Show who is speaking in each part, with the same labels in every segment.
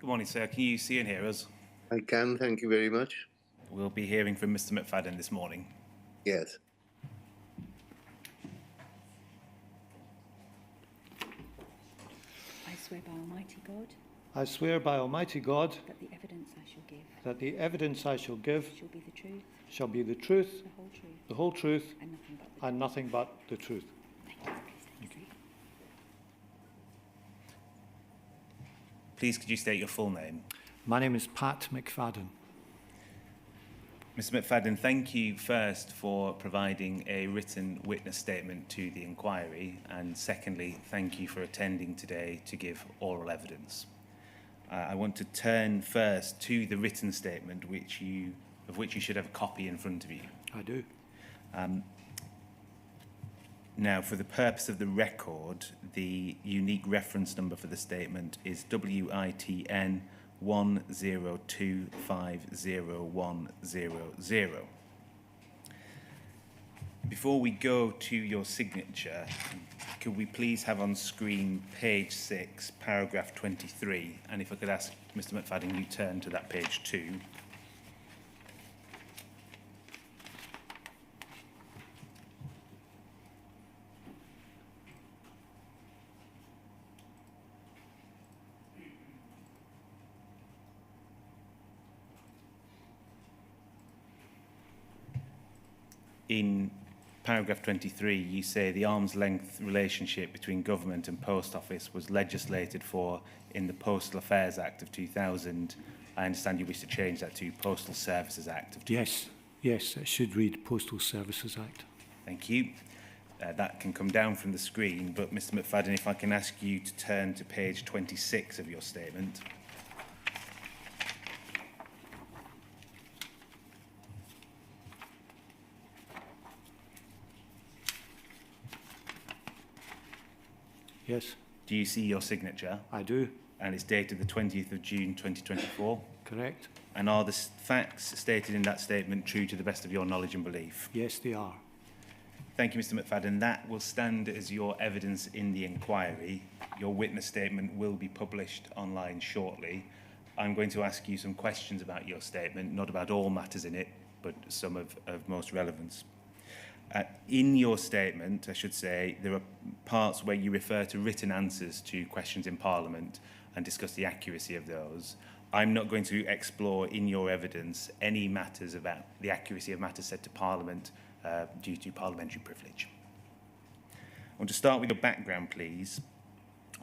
Speaker 1: Good morning, sir. Can you see and hear us?
Speaker 2: I can, thank you very much.
Speaker 1: We'll be hearing from Mr. McFadden this morning.
Speaker 2: Yes.
Speaker 3: I swear by Almighty God
Speaker 4: I swear by Almighty God
Speaker 3: that the evidence I shall give
Speaker 4: that the evidence I shall give
Speaker 3: shall be the truth,
Speaker 4: shall be the truth,
Speaker 3: the whole truth,
Speaker 4: the whole truth,
Speaker 3: and nothing but the
Speaker 4: and nothing but the truth.
Speaker 3: Thank you. Please take a seat.
Speaker 1: Please, could you state your full name?
Speaker 4: My name is Pat McFadden.
Speaker 1: Mr. McFadden, thank you first for providing a written witness statement to the inquiry, and secondly, thank you for attending today to give oral evidence. I want to turn first to the written statement, of which you should have a copy in front of you.
Speaker 4: I do.
Speaker 1: Now, for the purpose of the record, the unique reference number for the statement is WITN 102501000. Before we go to your signature, could we please have on screen page 6, paragraph 23, and if I could ask Mr. McFadden, you turn to that page 2. In paragraph 23, you say the arm's length relationship between government and post office was legislated for in the Postal Affairs Act of 2000. I understand you wish to change that to Postal Services Act of 2000.
Speaker 4: Yes, it should read Postal Services Act.
Speaker 1: Thank you. That can come down from the screen, but Mr. McFadden, if I can ask you to turn to page 26 of your statement.
Speaker 4: Yes,
Speaker 1: Do you see your signature?
Speaker 4: I do.
Speaker 1: And it's dated the 20th of June 2024.
Speaker 4: Correct.
Speaker 1: And are the facts stated in that statement true to the best of your knowledge and belief?
Speaker 4: Yes, they are.
Speaker 1: Thank you, Mr. McFadden. That will stand as your evidence in the inquiry. Your witness statement will be published online shortly. I'm going to ask you some questions about your statement, not about all matters in it, but some of most relevance. In your statement, I should say, there are parts where you refer to written answers to questions in Parliament and discuss the accuracy of those. I'm not going to explore in your evidence any matters about the accuracy of matters said to Parliament due to parliamentary privilege. I want to start with your background, please.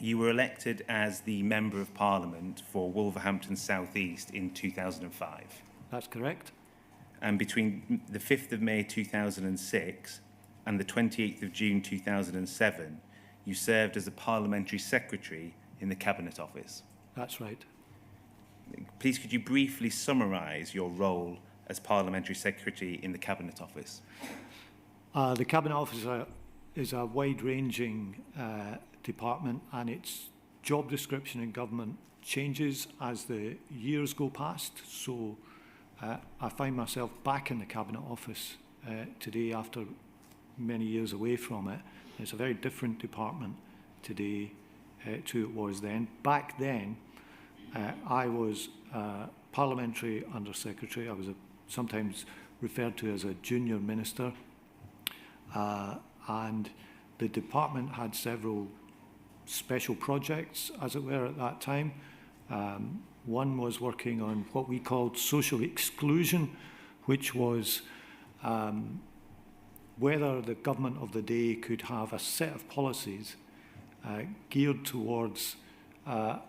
Speaker 1: You were elected as the Member of Parliament for Wolverhampton South East in 2005.
Speaker 4: That's correct.
Speaker 1: And between the 5th of May 2006 and the 28th of June 2007, you served as a Parliamentary Secretary in the Cabinet Office.
Speaker 4: That's right.
Speaker 1: Please, could you briefly summarise your role as Parliamentary Secretary in the Cabinet Office?
Speaker 4: The Cabinet Office is a wide-ranging department, and its job description in government changes as the years go past. So I find myself back in the Cabinet Office today after many years away from it. It's a very different department today to it was then. Back then, I was Parliamentary Under Secretary. I was sometimes referred to as a junior minister. And the department had several special projects, as it were, at that time. One was working on what we called social exclusion, which was whether the government of the day could have a set of policies geared towards a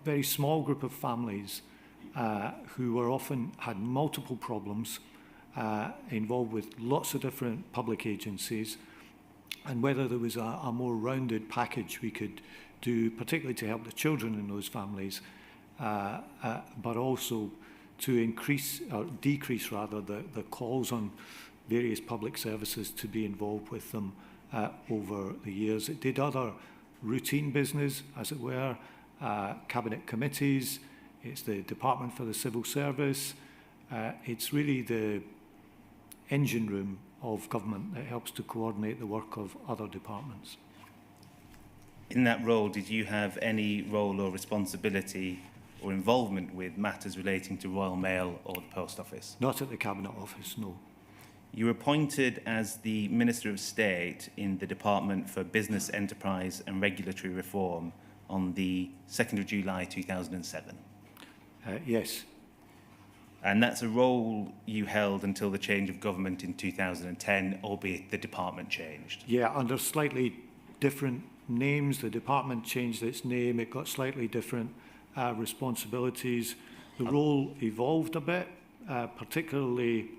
Speaker 4: very small group of families who were often had multiple problems, involved with lots of different public agencies, and whether there was a more rounded package we could do, particularly to help the children in those families, but also to increase or decrease rather the calls on various public services to be involved with them over the years. It did other routine business, as it were, cabinet committees. It's the Department for the Civil Service. It's really the engine room of government that helps to coordinate the work of other departments.
Speaker 1: In that role, did you have any role or responsibility or involvement with matters relating to Royal Mail or the Post Office?
Speaker 4: Not at the Cabinet Office, no.
Speaker 1: You were appointed as the Minister of State in the Department for Business, Enterprise and Regulatory Reform on the 2nd of July 2007.
Speaker 4: Yes,
Speaker 1: And that's a role you held until the change of government in 2010, albeit the department changed.
Speaker 4: yeah, under slightly different names. The department changed its name. It got slightly different responsibilities. The role evolved a bit, particularly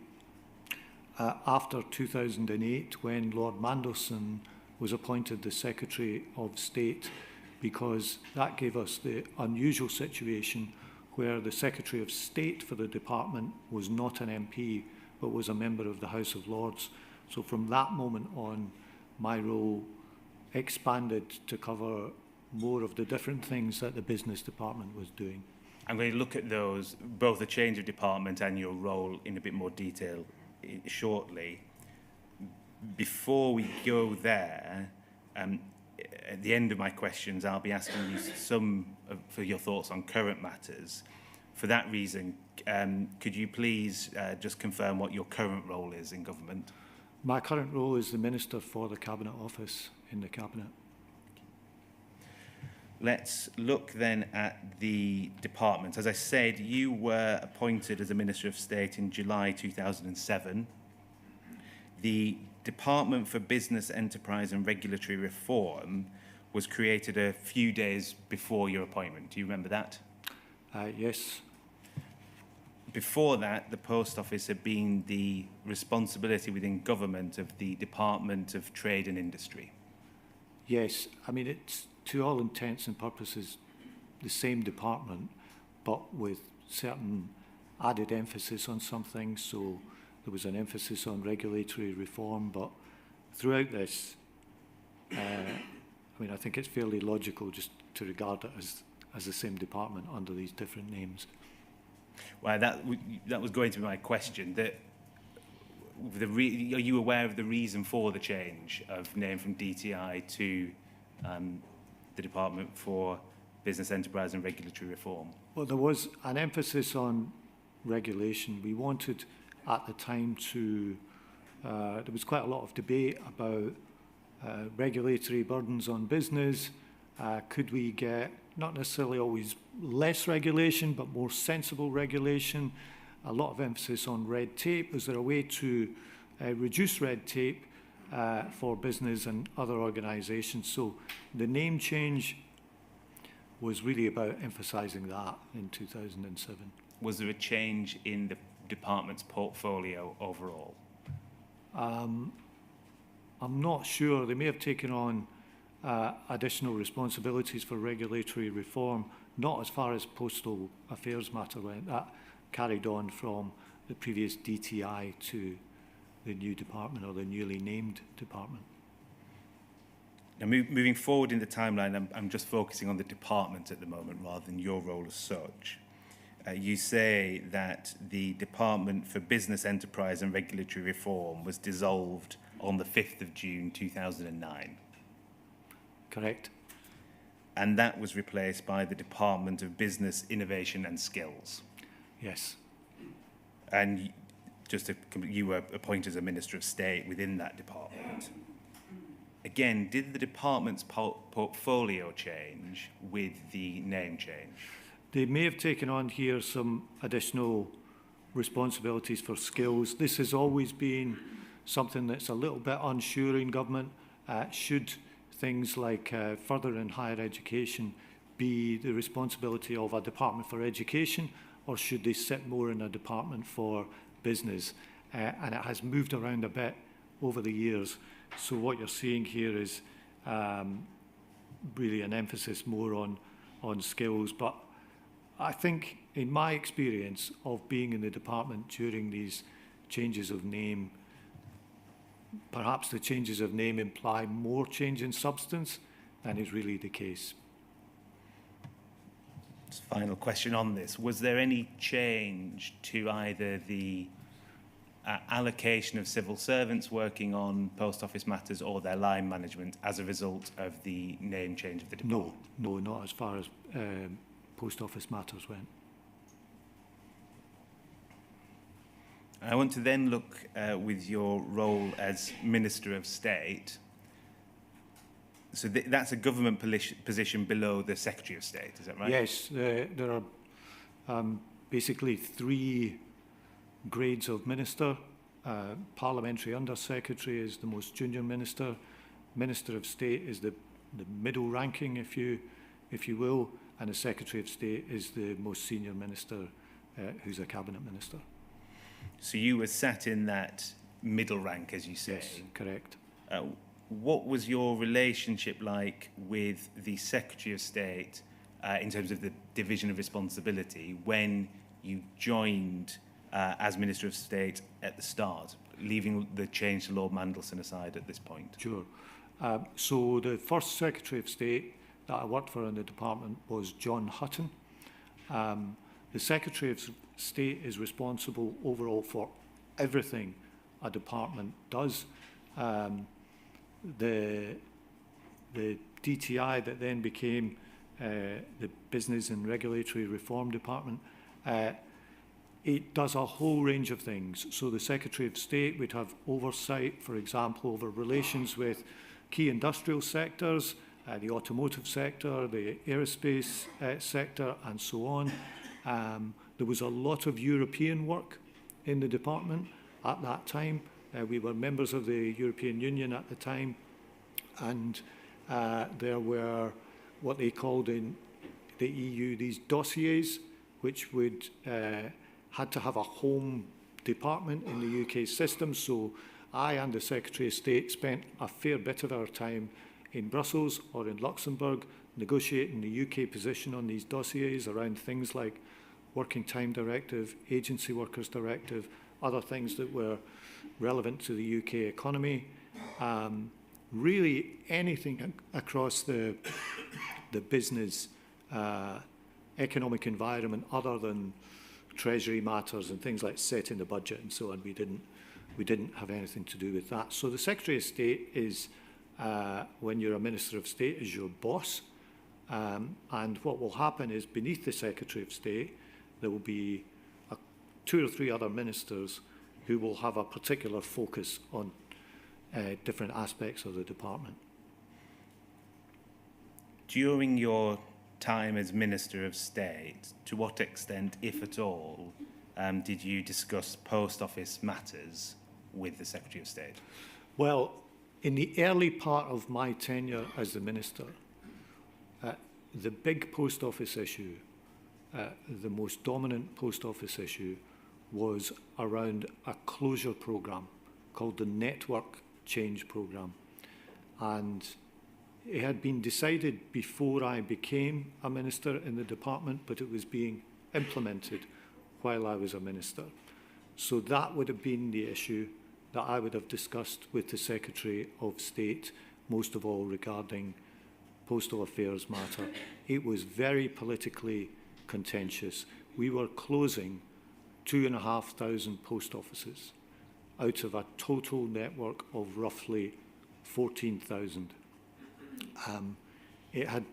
Speaker 4: after 2008, when Lord Mandelson was appointed the Secretary of State, because that gave us the unusual situation where the Secretary of State for the department was not an MP, but was a member of the House of Lords. So from that moment on, my role expanded to cover more of the different things that the business department was doing.
Speaker 1: I'm going to look at those, both the change of department and your role, in a bit more detail shortly. Before we go there, at the end of my questions, I'll be asking you for your thoughts on current matters. For that reason, could you please just confirm what your current role is in government?
Speaker 4: My current role is the Minister for the Cabinet Office in the Cabinet.
Speaker 1: Let's look then at the department. As I said, you were appointed as a Minister of State in July 2007. The Department for Business, Enterprise and Regulatory Reform was created a few days before your appointment. Do you remember that?
Speaker 4: Yes,
Speaker 1: Before that, the Post Office had been the responsibility within government of the Department of Trade and Industry.
Speaker 4: yes. I mean, it's to all intents and purposes the same department, but with certain added emphasis on some things. So there was an emphasis on regulatory reform, but throughout this, I mean, I think it's fairly logical just to regard it as the same department under these different names.
Speaker 1: Well, that was going to be my question. Are you aware of the reason for the change of name from DTI to the Department for Business, Enterprise and Regulatory Reform?
Speaker 4: Well, there was an emphasis on regulation. We wanted at the time to, there was quite a lot of debate about regulatory burdens on business. Could we get, not necessarily always less regulation, but more sensible regulation? A lot of emphasis on red tape. Is there a way to reduce red tape for business and other organisations? So the name change was really about emphasising that in 2007.
Speaker 1: Was there a change in the department's portfolio overall?
Speaker 4: I'm not sure. They may have taken on additional responsibilities for regulatory reform, not as far as postal affairs matter went. That carried on from the previous DTI to the new department or the newly named department.
Speaker 1: Now, moving forward in the timeline, I'm just focusing on the department at the moment rather than your role as such. You say that the Department for Business, Enterprise and Regulatory Reform was dissolved on the 5th of June 2009.
Speaker 4: Correct.
Speaker 1: And that was replaced by the Department of Business, Innovation and Skills.
Speaker 4: Yes.
Speaker 1: And you were appointed as a Minister of State within that department. Again, did the department's portfolio change with the name change?
Speaker 4: They may have taken on here some additional responsibilities for skills. This has always been something that's a little bit unsure in government. Should things like further and higher education be the responsibility of a department for education, or should they sit more in a department for business? And it has moved around a bit over the years. So what you're seeing here is really an emphasis more on skills. But I think in my experience of being in the department during these changes of name, perhaps the changes of name imply more change in substance than is really the case.
Speaker 1: Just final question on this. Was there any change to either the allocation of civil servants working on post office matters or their line management as a result of the name change of the department?
Speaker 4: No, not as far as post office matters went.
Speaker 1: I want to then look with your role as Minister of State. So that's a government position below the Secretary of State, is that right?
Speaker 4: Yes, there are basically 3 grades of minister. Parliamentary Under Secretary is the most junior minister. Minister of State is the middle ranking, if you will, and the Secretary of State is the most senior minister, who's a cabinet minister.
Speaker 1: So you were sat in that middle rank, as you say.
Speaker 4: Yes, correct.
Speaker 1: What was your relationship like with the Secretary of State in terms of the division of responsibility when you joined as Minister of State at the start, leaving the change to Lord Mandelson aside at this point?
Speaker 4: Sure. So the first Secretary of State that I worked for in the department was John Hutton. The Secretary of State is responsible overall for everything a department does. The DTI that then became the Business and Regulatory Reform Department, it does a whole range of things. So the Secretary of State would have oversight, for example, over relations with key industrial sectors, the automotive sector, the aerospace sector, and so on. There was a lot of European work in the department at that time. We were members of the European Union at the time, and there were what they called in the EU these dossiers, which would had to have a home department in the UK system. So I and the Secretary of State spent a fair bit of our time in Brussels or in Luxembourg negotiating the UK position on these dossiers around things like Working Time Directive, Agency Workers Directive, other things that were relevant to the UK economy. Really anything across the business economic environment other than treasury matters and things like setting the budget and so on. We didn't have anything to do with that. So the Secretary of State is, when you're a Minister of State, is your boss. And what will happen is beneath the Secretary of State, there will be 2 or 3 other ministers who will have a particular focus on different aspects of the department.
Speaker 1: During your time as Minister of State, to what extent, if at all, did you discuss post office matters with the Secretary of State?
Speaker 4: Well, in the early part of my tenure as the Minister, the big post office issue, the most dominant post office issue, was around a closure programme called the Network Change Programme. And it had been decided before I became a minister in the department, but it was being implemented while I was a minister. So that would have been the issue that I would have discussed with the Secretary of State, most of all regarding postal affairs matter. It was very politically contentious. We were closing 2,500 post offices out of a total network of roughly 14,000. It had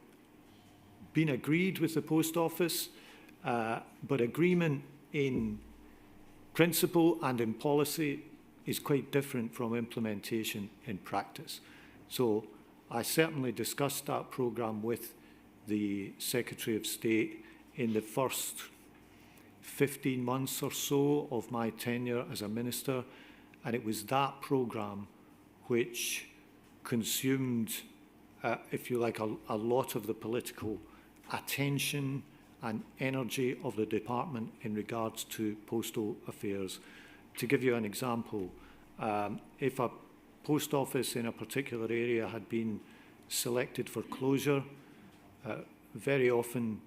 Speaker 4: been agreed with the post office, but agreement in principle and in policy is quite different from implementation in practice. So I certainly discussed that programme with the Secretary of State in the first 15 months or so of my tenure as a minister, and it was that programme which consumed, if you like, a lot of the political attention and energy of the department in regards to postal affairs. To give you an example, if a post office in a particular area had been selected for closure, very often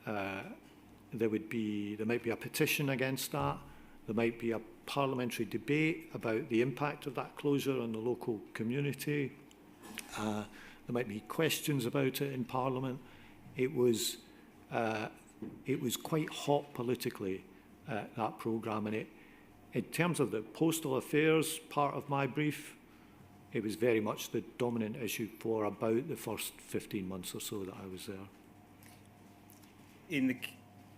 Speaker 4: there might be a petition against that. There might be a parliamentary debate about the impact of that closure on the local community. There might be questions about it in Parliament. It was quite hot politically, that programme, and in terms of the postal affairs part of my brief, it was very much the dominant issue for about the first 15 months or so that I was there.
Speaker 1: In the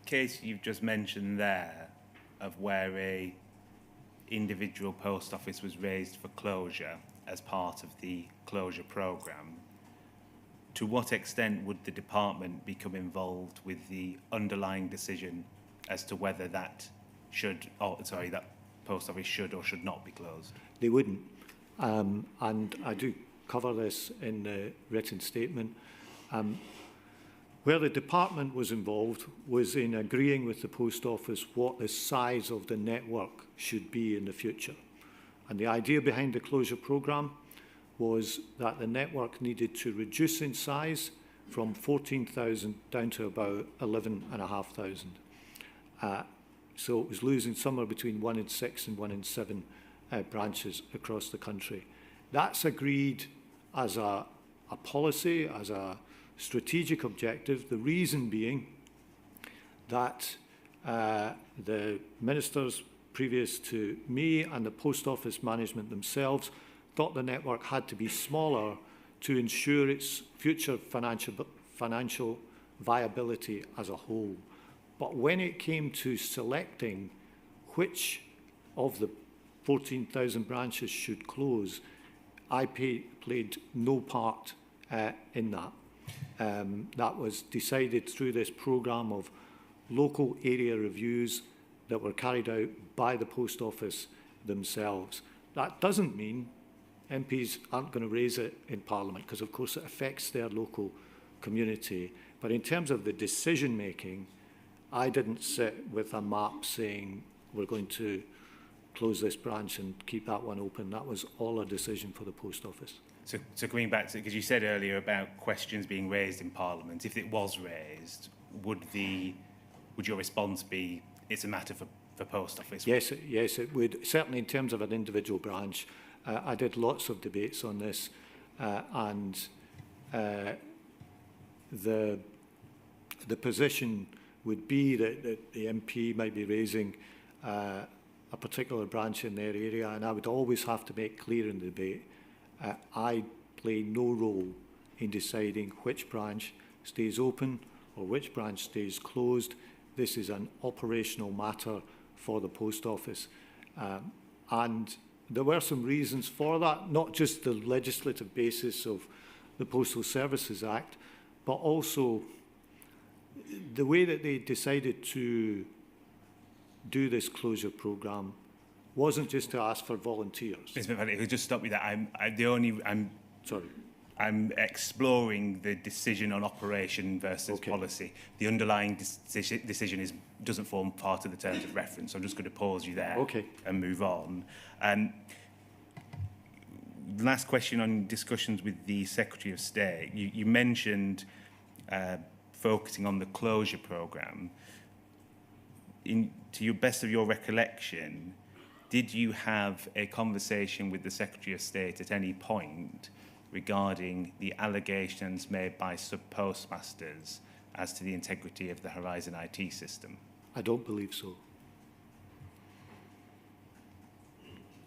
Speaker 1: case you've just mentioned there, of where a individual post office was raised for closure as part of the closure programme, to what extent would the department become involved with the underlying decision as to whether that that post office should or should not be closed?
Speaker 4: They wouldn't. And I do cover this in the written statement. Where the department was involved was in agreeing with the post office what the size of the network should be in the future. And the idea behind the closure programme was that the network needed to reduce in size from 14,000 down to about 11,500. So it was losing somewhere between 1 in 6 and 1 in 7 branches across the country. That's agreed as a policy, as a strategic objective, the reason being that the ministers previous to me and the post office management themselves thought the network had to be smaller to ensure its future financial viability as a whole. But when it came to selecting which of the 14,000 branches should close, I played no part in that. That was decided through this programme of local area reviews that were carried out by the post office themselves. That doesn't mean MPs aren't going to raise it in Parliament, because of course it affects their local community. But in terms of the decision making, I didn't sit with a map saying we're going to close this branch and keep that one open. That was all a decision for the post office.
Speaker 1: So coming back to, because you said earlier about questions being raised in Parliament, if it was raised, would your response be it's a matter for post office?
Speaker 4: Yes, it would. Certainly in terms of an individual branch. I did lots of debates on this, and the position would be that the MP might be raising a particular branch in their area, and I would always have to make clear in the debate, I play no role in deciding which branch stays open or which branch stays closed. This is an operational matter for the post office. And there were some reasons for that, not just the legislative basis of the Postal Services Act, but also the way that they decided to do this closure programme wasn't just to ask for volunteers.
Speaker 1: Mr. McFadden, if I could just stop you there. I'm exploring the decision on operation versus policy. The underlying decision doesn't form part of the terms of reference. So I'm just going to pause you there and move on. Last question on discussions with the Secretary of State. You mentioned focusing on the closure programme. To your best of your recollection, did you have a conversation with the Secretary of State at any point regarding the allegations made by sub-postmasters as to the integrity of the Horizon IT system?
Speaker 4: I don't believe so.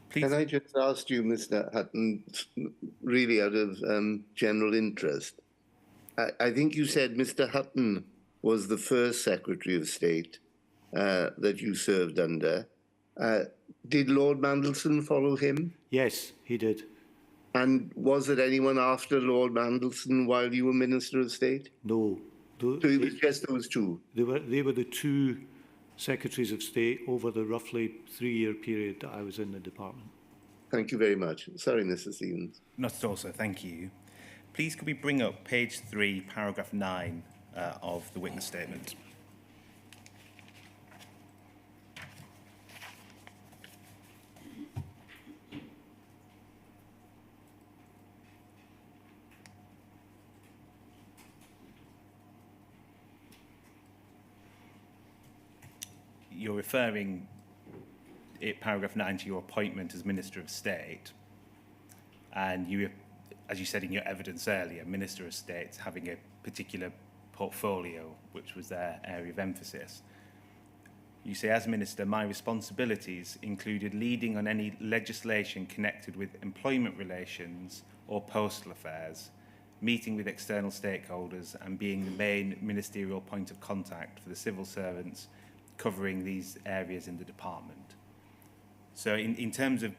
Speaker 1: Please.
Speaker 2: Can I just ask you, Mr. Hutton, really out of general interest? I think you said Mr. Hutton was the first Secretary of State that you served under. Did Lord Mandelson follow him?
Speaker 4: Yes, he did.
Speaker 2: And was there anyone after Lord Mandelson while you were Minister of State?
Speaker 4: No.
Speaker 2: So it was just those two?
Speaker 4: They were the two Secretaries of State over the roughly 3-year period that I was in the department.
Speaker 2: Thank you very much. Sorry, Mr. Stevens.
Speaker 1: Not at all, sir. Thank you. Please could we bring up page 3, paragraph 9 of the witness statement. You're referring, paragraph 9, to your appointment as Minister of State, and you, as you said in your evidence earlier, Minister of State having a particular portfolio, which was their area of emphasis. You say, as Minister, my responsibilities included leading on any legislation connected with employment relations or postal affairs, meeting with external stakeholders and being the main ministerial point of contact for the civil servants covering these areas in the department. So in terms of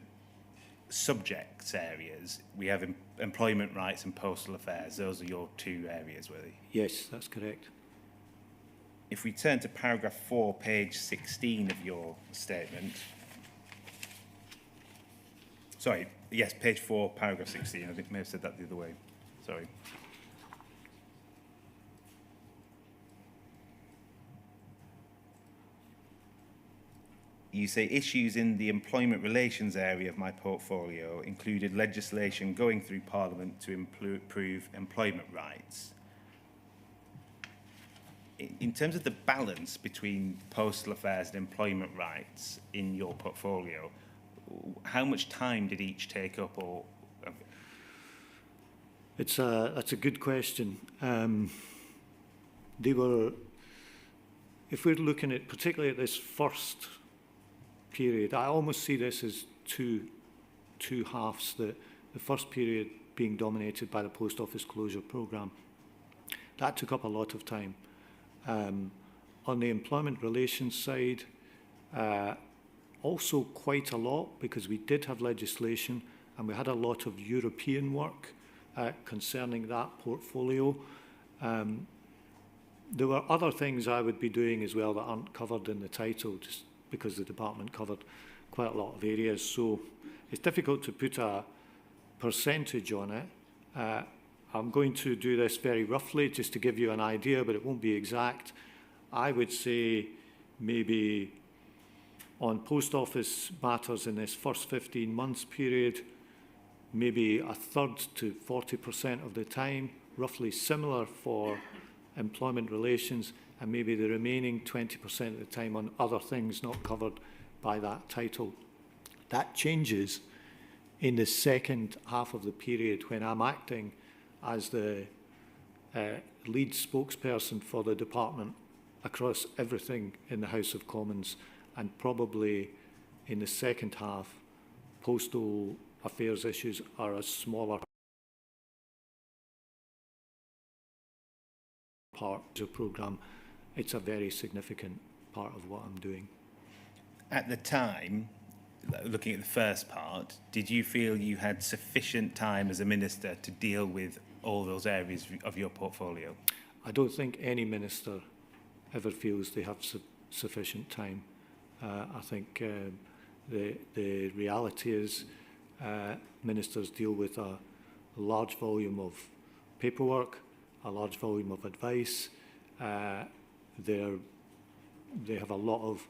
Speaker 1: subject areas, we have employment rights and postal affairs. Those are your two areas, were they?
Speaker 4: Yes, that's correct.
Speaker 1: If we turn to paragraph 4, page 16 of your statement. Sorry, yes, page 4, paragraph 16. I think I may have said that the other way. Sorry. You say issues in the employment relations area of my portfolio included legislation going through Parliament to improve employment rights. In terms of the balance between postal affairs and employment rights in your portfolio, how much time did each take up? Or
Speaker 4: That's a good question. They were, if we're looking at particularly at this first period, I almost see this as two halves. The first period being dominated by the post office closure programme. That took up a lot of time. On the employment relations side, also quite a lot, because we did have legislation and we had a lot of European work concerning that portfolio. There were other things I would be doing as well that aren't covered in the title, just because the department covered quite a lot of areas. So it's difficult to put a percentage on it. I'm going to do this very roughly just to give you an idea, but it won't be exact. I would say maybe on post office matters in this first 15 months period, maybe a third to 40% of the time, roughly similar for employment relations, and maybe the remaining 20% of the time on other things not covered by that title. That changes in the second half of the period when I'm acting as the lead spokesperson for the department across everything in the House of Commons, and probably in the second half, postal affairs issues are a smaller part of the programme. It's a very significant part of what I'm doing.
Speaker 1: at the time, looking at the first part, did you feel you had sufficient time as a minister to deal with all those areas of your portfolio?
Speaker 4: I don't think any minister ever feels they have sufficient time. I think the reality is ministers deal with a large volume of paperwork, a large volume of advice. They have a lot of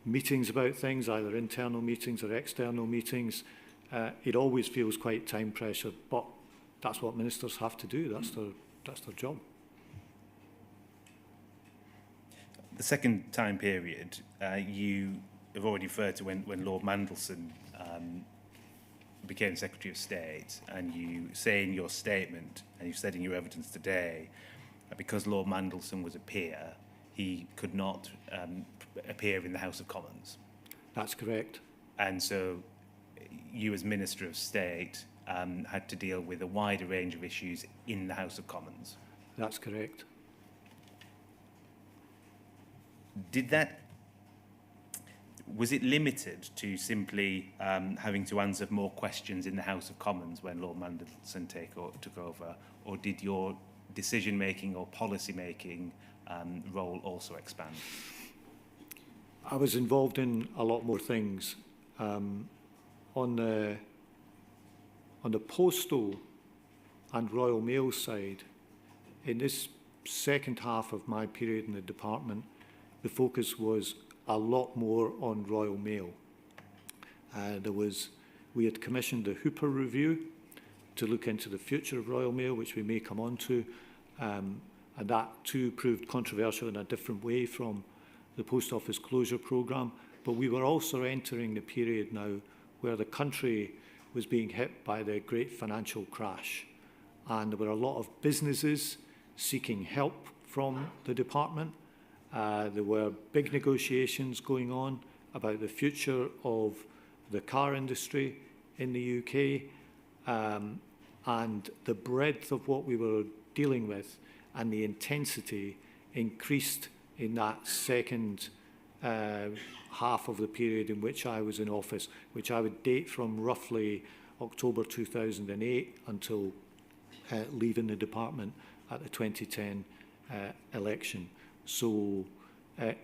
Speaker 4: meetings about things, either internal meetings or external meetings. It always feels quite time pressured, but that's what ministers have to do. That's their job.
Speaker 1: The second time period, you have already referred to when Lord Mandelson became Secretary of State, and you say in your statement, and you've said in your evidence today, that because Lord Mandelson was a peer, he could not appear in the House of Commons.
Speaker 4: That's correct.
Speaker 1: And so you as Minister of State had to deal with a wider range of issues in the House of Commons.
Speaker 4: That's correct.
Speaker 1: Was it limited to simply having to answer more questions in the House of Commons when Lord Mandelson took over, or did your decision-making or policy-making role also expand?
Speaker 4: I was involved in a lot more things. On the postal and Royal Mail side, in this second half of my period in the department, the focus was a lot more on Royal Mail. We had commissioned the Hooper Review to look into the future of Royal Mail, which we may come on to, and that too proved controversial in a different way from the post office closure programme. But we were also entering the period now where the country was being hit by the great financial crash, and there were a lot of businesses seeking help from the department. There were big negotiations going on about the future of the car industry in the UK, and the breadth of what we were dealing with and the intensity increased in that second half of the period in which I was in office, which I would date from roughly October 2008 until leaving the department at the 2010 election. So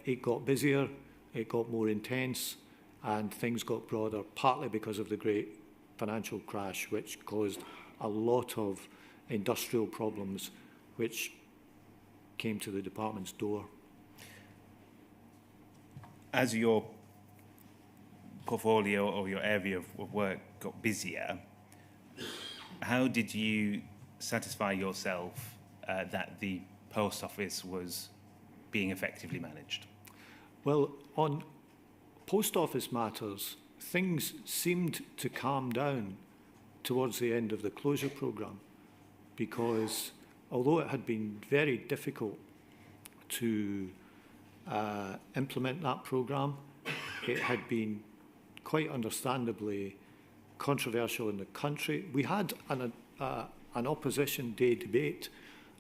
Speaker 4: it got busier, it got more intense, and things got broader, partly because of the great financial crash, which caused a lot of industrial problems, which came to the department's door.
Speaker 1: As your portfolio or your area of work got busier, how did you satisfy yourself that the post office was being effectively managed?
Speaker 4: Well, on post office matters, things seemed to calm down towards the end of the closure programme, because although it had been very difficult to implement that programme, it had been quite understandably controversial in the country. We had an opposition day debate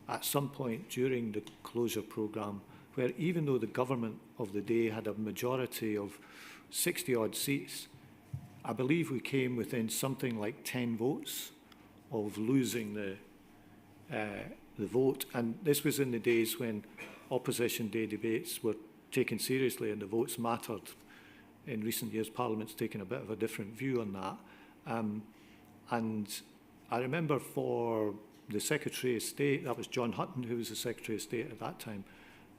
Speaker 4: at some point during the closure programme, where even though the government of the day had a majority of 60-odd seats, I believe we came within something like 10 votes of losing the vote. And this was in the days when opposition day debates were taken seriously and the votes mattered. In recent years, Parliament's taken a bit of a different view on that. And I remember for the Secretary of State, that was John Hutton, who was the Secretary of State at that time,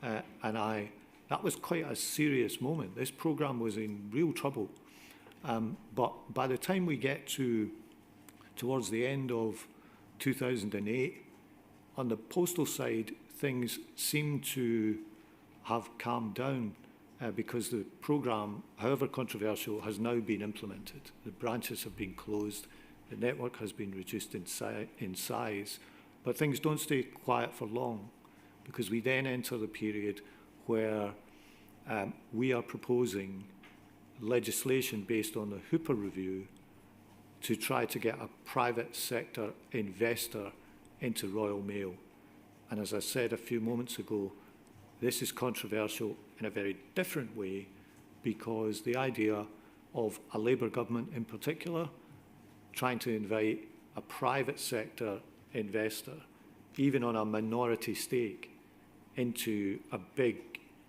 Speaker 4: that was quite a serious moment. This programme was in real trouble. But by the time we get towards the end of 2008, on the postal side, things seem to have calmed down because the programme, however controversial, has now been implemented. The branches have been closed, the network has been reduced in size, but things don't stay quiet for long, because we then enter the period where we are proposing legislation based on the Hooper Review to try to get a private sector investor into Royal Mail. And as I said a few moments ago, this is controversial in a very different way, because the idea of a Labour government in particular trying to invite a private sector investor, even on a minority stake, into a big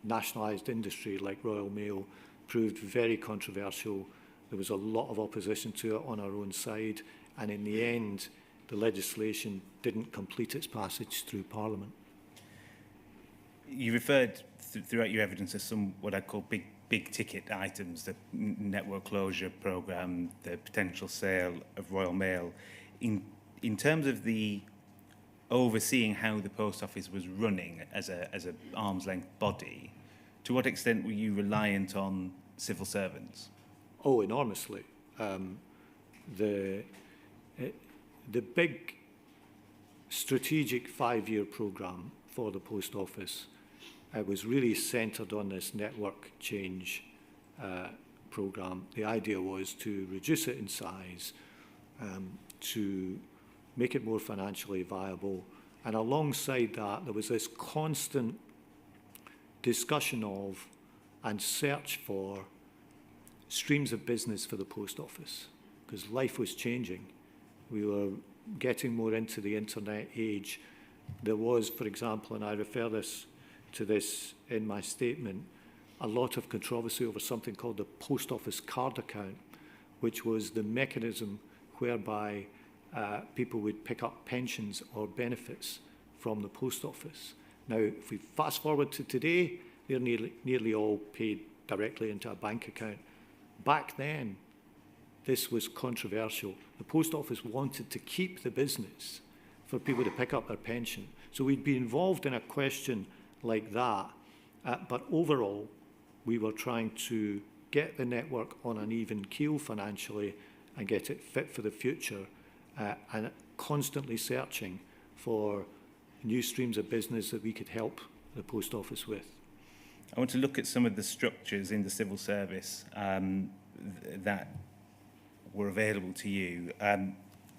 Speaker 4: nationalised industry like Royal Mail proved very controversial. There was a lot of opposition to it on our own side, and in the end, the legislation didn't complete its passage through Parliament.
Speaker 1: You referred throughout your evidence to some what I call big ticket items, the network closure programme, the potential sale of Royal Mail. In terms of the overseeing how the post office was running as a arm's length body, to what extent were you reliant on civil servants?
Speaker 4: Oh, enormously. The big strategic 5-year programme for the post office was really centred on this network change programme. The idea was to reduce it in size, to make it more financially viable, and alongside that there was this constant discussion of and search for streams of business for the post office, because life was changing. We were getting more into the internet age. There was, for example, and I refer to this in my statement, a lot of controversy over something called the post office card account, which was the mechanism whereby people would pick up pensions or benefits from the post office. Now, if we fast forward to today, they're nearly all paid directly into a bank account. Back then, this was controversial. The post office wanted to keep the business for people to pick up their pension. So we'd be involved in a question like that. But overall, we were trying to get the network on an even keel financially and get it fit for the future, and constantly searching for new streams of business that we could help the post office with.
Speaker 1: I want to look at some of the structures in the civil service that were available to you.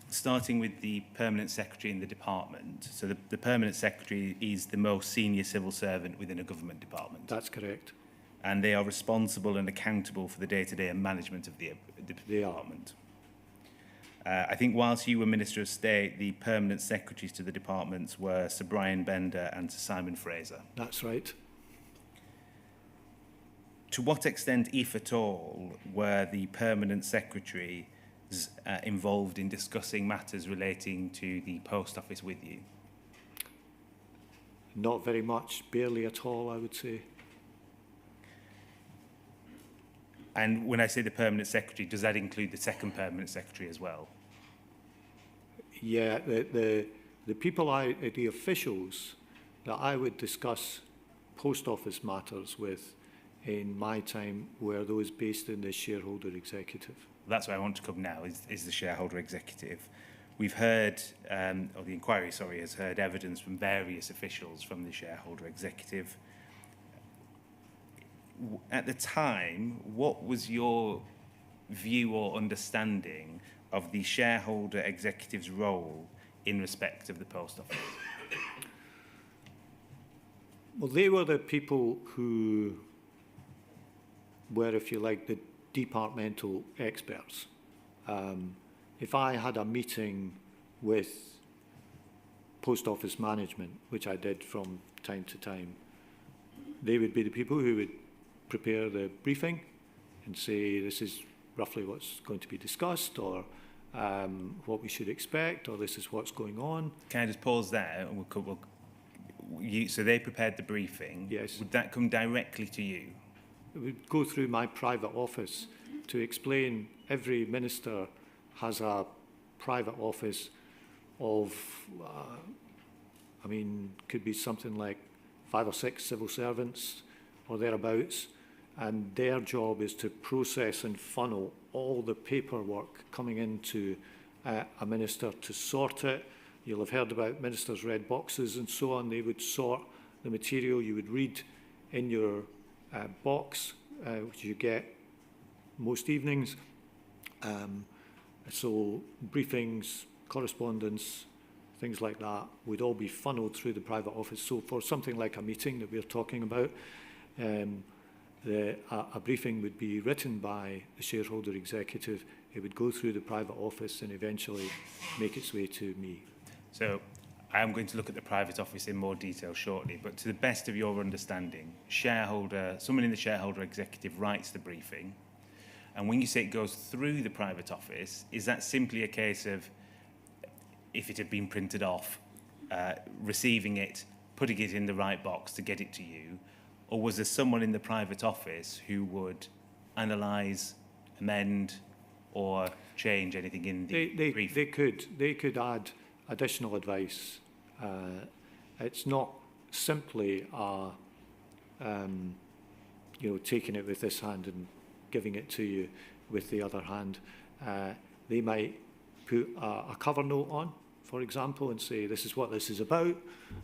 Speaker 1: starting with the permanent secretary in the department. So the permanent secretary is the most senior civil servant within a government department.
Speaker 4: That's correct.
Speaker 1: And they are responsible and accountable for the day-to-day management of the department. I think whilst you were Minister of State, the permanent secretaries to the departments were Sir Brian Bender and Sir Simon Fraser.
Speaker 4: That's right.
Speaker 1: To what extent, if at all, were the permanent secretaries involved in discussing matters relating to the post office with you?
Speaker 4: Not very much, barely at all, I would say.
Speaker 1: And when I say the permanent secretary, does that include the second permanent secretary as well?
Speaker 4: Yeah, the people the officials that I would discuss post office matters with in my time were those based in the shareholder executive.
Speaker 1: That's where I want to come now, is the shareholder executive. We've heard, or the inquiry, sorry, has heard evidence from various officials from the shareholder executive. At the time, what was your view or understanding of the shareholder executive's role in respect of the post office?
Speaker 4: Well, they were the people who were, if you like, the departmental experts. If I had a meeting with post office management, which I did from time to time, they would be the people who would prepare the briefing and say this is roughly what's going to be discussed, or what we should expect, or this is what's going on.
Speaker 1: Can I just pause there? So they prepared the briefing.
Speaker 4: Yes.
Speaker 1: Would that come directly to you?
Speaker 4: It would go through my private office to explain. Every minister has a private office of, could be something like 5 or 6 civil servants or thereabouts, and their job is to process and funnel all the paperwork coming into a minister to sort it. You'll have heard about ministers' red boxes and so on. They would sort the material you would read in your box, which you get most evenings. So briefings, correspondence, things like that would all be funneled through the private office. So for something like a meeting that we're talking about, a briefing would be written by the shareholder executive. It would go through the private office and eventually make its way to me.
Speaker 1: So I am going to look at the private office in more detail shortly, but to the best of your understanding, someone in the shareholder executive writes the briefing, and when you say it goes through the private office, is that simply a case of, if it had been printed off, receiving it, putting it in the right box to get it to you, or was there someone in the private office who would analyse, amend, or change anything in the briefing?
Speaker 4: They could add additional advice. It's not simply taking it with this hand and giving it to you with the other hand. They might put a cover note on, for example, and say this is what this is about,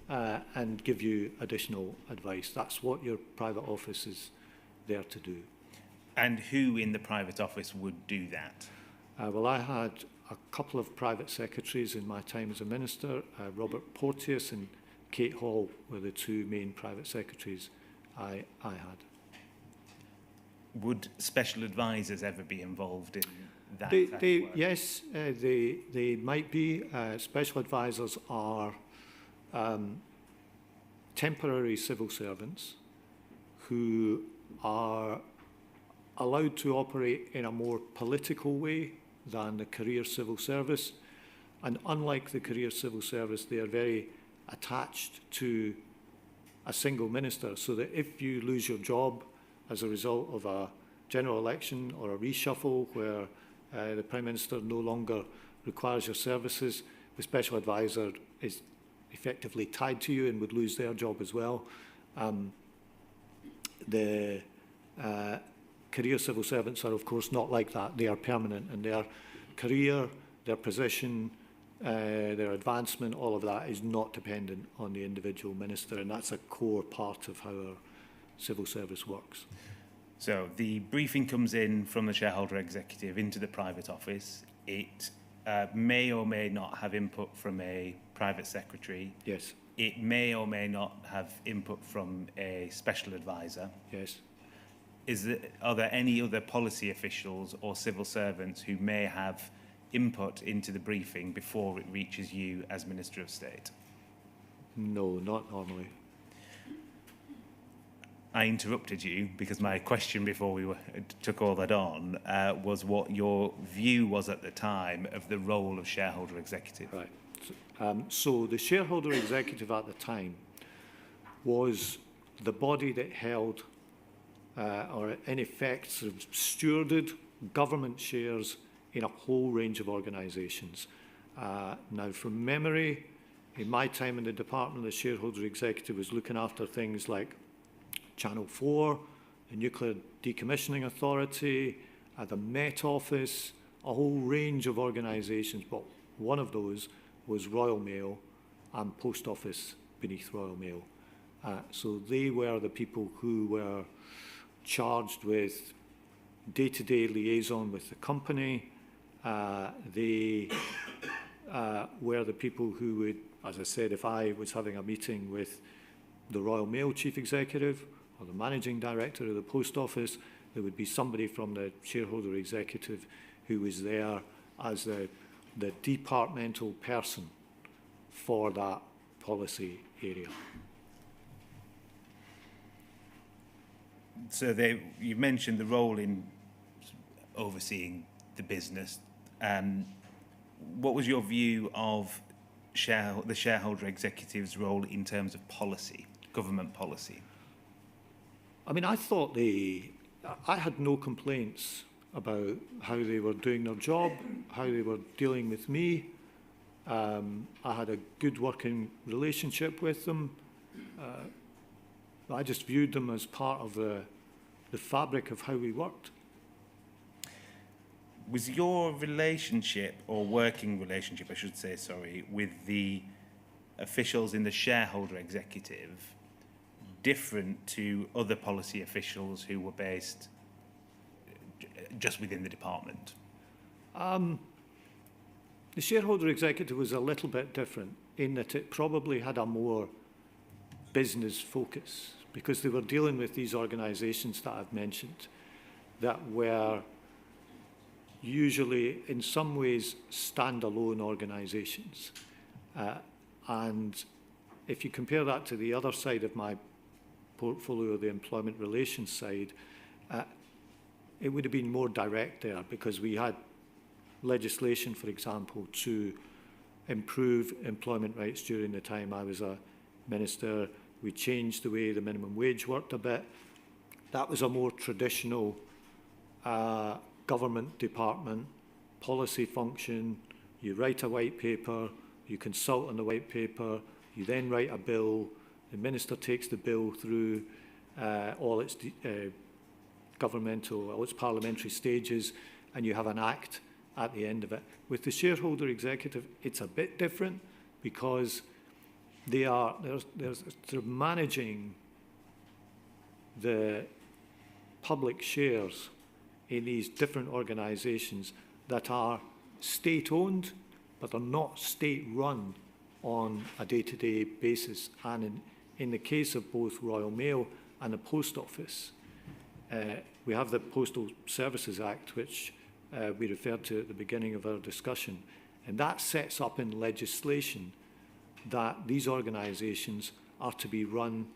Speaker 4: and give you additional advice. That's what your private office is there to do.
Speaker 1: And who in the private office would do that?
Speaker 4: Well, I had a couple of private secretaries in my time as a minister. Robert Porteous and Kate Hall were the 2 main private secretaries I had.
Speaker 1: Would special advisors ever be involved in that?
Speaker 4: Yes, they might be. Special advisors are temporary civil servants who are allowed to operate in a more political way than the career civil service. And unlike the career civil service, they are very attached to a single minister, so that if you lose your job as a result of a general election or a reshuffle where the Prime Minister no longer requires your services, the special advisor is effectively tied to you and would lose their job as well. The career civil servants are, of course, not like that. They are permanent, and their career, their position, their advancement, all of that is not dependent on the individual minister, and that's a core part of how our civil service works.
Speaker 1: So the briefing comes in from the shareholder executive into the private office. It may or may not have input from a private secretary.
Speaker 4: Yes,
Speaker 1: It may or may not have input from a special advisor.
Speaker 4: yes.
Speaker 1: Are there any other policy officials or civil servants who may have input into the briefing before it reaches you as Minister of State?
Speaker 4: No, not normally.
Speaker 1: I interrupted you because my question before we took all that on was what your view was at the time of the role of shareholder executive.
Speaker 4: Right. So the shareholder executive at the time was the body that held, or in effect, sort of stewarded government shares in a whole range of organisations. Now, from memory, in my time in the department, the shareholder executive was looking after things like Channel 4, the Nuclear Decommissioning Authority, the Met Office, a whole range of organisations, but one of those was Royal Mail and Post Office beneath Royal Mail. So they were the people who were charged with day-to-day liaison with the company. They were the people who would, as I said, if I was having a meeting with the Royal Mail Chief Executive or the Managing Director of the Post Office, there would be somebody from the shareholder executive who was there as the departmental person for that policy area.
Speaker 1: So you mentioned the role in overseeing the business. What was your view of the shareholder executive's role in terms of policy, government policy?
Speaker 4: I mean, I thought I had no complaints about how they were doing their job, how they were dealing with me. I had a good working relationship with them. I just viewed them as part of the fabric of how we worked.
Speaker 1: Was your relationship, or working relationship, I should say, sorry, with the officials in the shareholder executive different to other policy officials who were based just within the department?
Speaker 4: The shareholder executive was a little bit different in that it probably had a more business focus because they were dealing with these organisations that I've mentioned that were usually in some ways standalone organisations. And if you compare that to the other side of my portfolio, the employment relations side, it would have been more direct there because we had legislation, for example, to improve employment rights during the time I was a minister. We changed the way the minimum wage worked a bit. That was a more traditional government department policy function. You write a white paper, you consult on the white paper, you then write a bill, the minister takes the bill through all its all its parliamentary stages, and you have an act at the end of it. With the shareholder executive, it's a bit different because they're sort of managing the public shares in these different organisations that are state-owned, but they're not state-run on a day-to-day basis. And in the case of both Royal Mail and the Post Office, we have the Postal Services Act, which we referred to at the beginning of our discussion, and that sets up in legislation that these organisations are to be run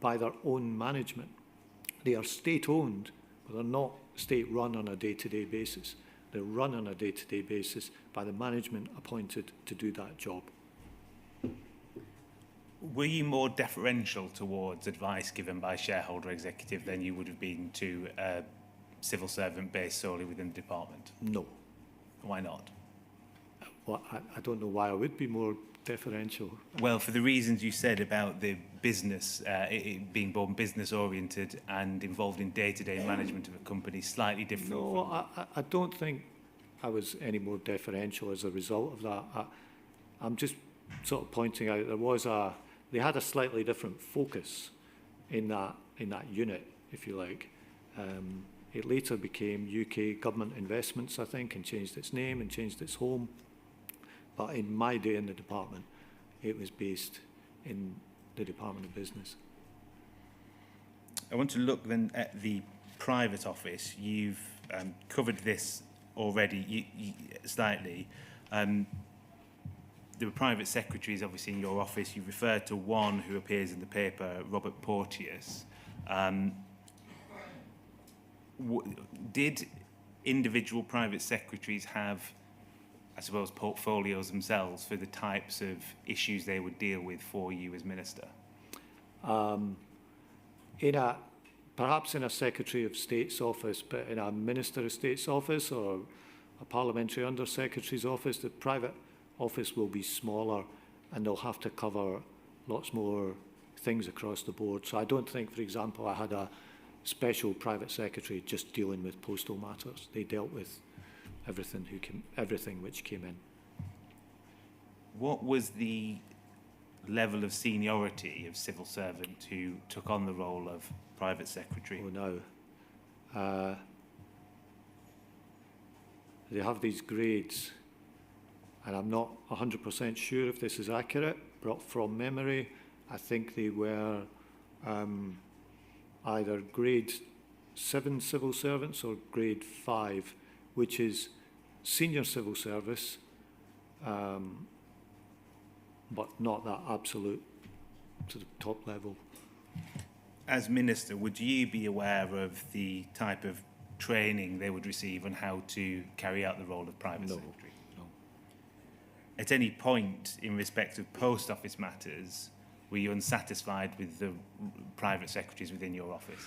Speaker 4: by their own management. They are state-owned, but they're not state-run on a day-to-day basis. They're run on a day-to-day basis by the management appointed to do that job.
Speaker 1: Were you more deferential towards advice given by shareholder executive than you would have been to a civil servant based solely within the department?
Speaker 4: No.
Speaker 1: Why not?
Speaker 4: Well, I don't know why I would be more deferential.
Speaker 1: Well, for the reasons you said about the business, it being both business-oriented and involved in day-to-day management of a company, slightly different.
Speaker 4: No, I don't think I was any more deferential as a result of that. I'm just sort of pointing out they had a slightly different focus in that unit, if you like. It later became UK Government Investments, I think, and changed its name and changed its home. But in my day in the department, it was based in the Department of Business.
Speaker 1: I want to look then at the private office. You've covered this already slightly. There were private secretaries, obviously, in your office. You referred to one who appears in the paper, Robert Porteous. Did individual private secretaries have, I suppose, portfolios themselves for the types of issues they would deal with for you as Minister?
Speaker 4: Perhaps in a Secretary of State's office, but in a Minister of State's office or a Parliamentary Under-Secretary's office, the private office will be smaller and they'll have to cover lots more things across the board. So I don't think, for example, I had a special private secretary just dealing with postal matters. They dealt with everything which came in.
Speaker 1: What was the level of seniority of civil servant who took on the role of private secretary?
Speaker 4: Oh, no. They have these grades, and I'm not 100% sure if this is accurate, but from memory, I think they were either grade 7 civil servants or grade 5, which is senior civil service, but not that absolute to the top level.
Speaker 1: As Minister, would you be aware of the type of training they would receive on how to carry out the role of private secretary?
Speaker 4: No.
Speaker 1: At any point in respect of post office matters, were you unsatisfied with the private secretaries within your office?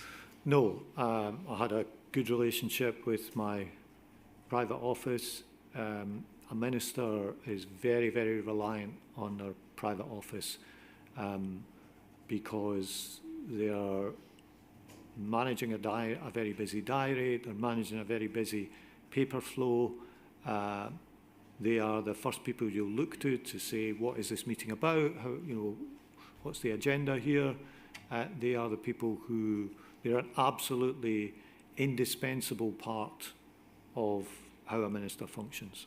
Speaker 4: No. I had a good relationship with my private office. A minister is very, very reliant on their private office because they are managing a very busy diary, they're managing a very busy paper flow. They are the first people you'll look to say, what is this meeting about? How, what's the agenda here? They are the people they're an absolutely indispensable part of how a minister functions.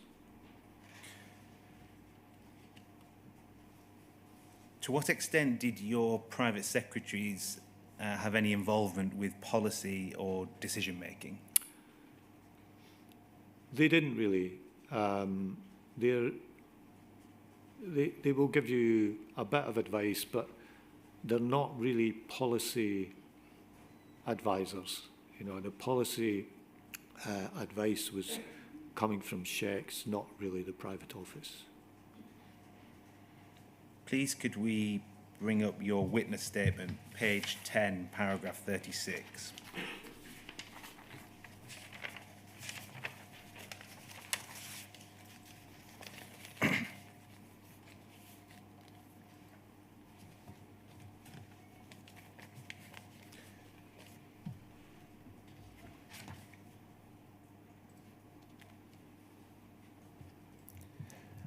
Speaker 1: To what extent did your private secretaries have any involvement with policy or decision making?
Speaker 4: They didn't really. They will give you a bit of advice, but they're not really policy advisors. The policy advice was coming from Sheikhs, not really the private office.
Speaker 1: Please could we bring up your witness statement, page 10, paragraph 36.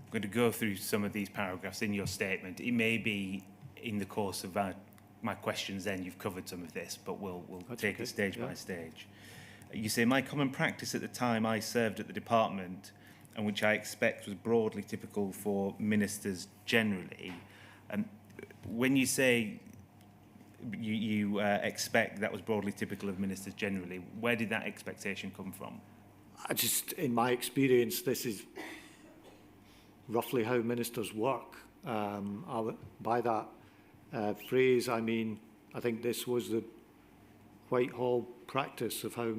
Speaker 1: I'm going to go through some of these paragraphs in your statement. It may be in the course of my questions then you've covered some of this, but we'll take it stage by stage. You say, my common practice at the time I served at the department, and which I expect was broadly typical for ministers generally. When you say you expect that was broadly typical of ministers generally, where did that expectation come from?
Speaker 4: In my experience, this is roughly how ministers work. By that phrase, I mean, I think this was the Whitehall practice of how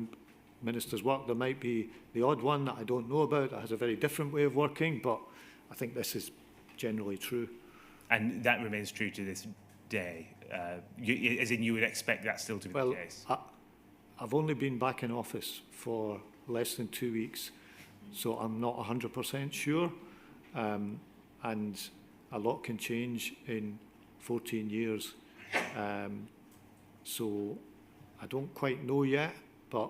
Speaker 4: ministers work. There might be the odd one that I don't know about that has a very different way of working, but I think this is generally true. And
Speaker 1: that remains true to this day? As in you would expect that still to be the case?
Speaker 4: I've only been back in office for less than 2 weeks, so I'm not 100% sure. And a lot can change in 14 years. So I don't quite know yet, but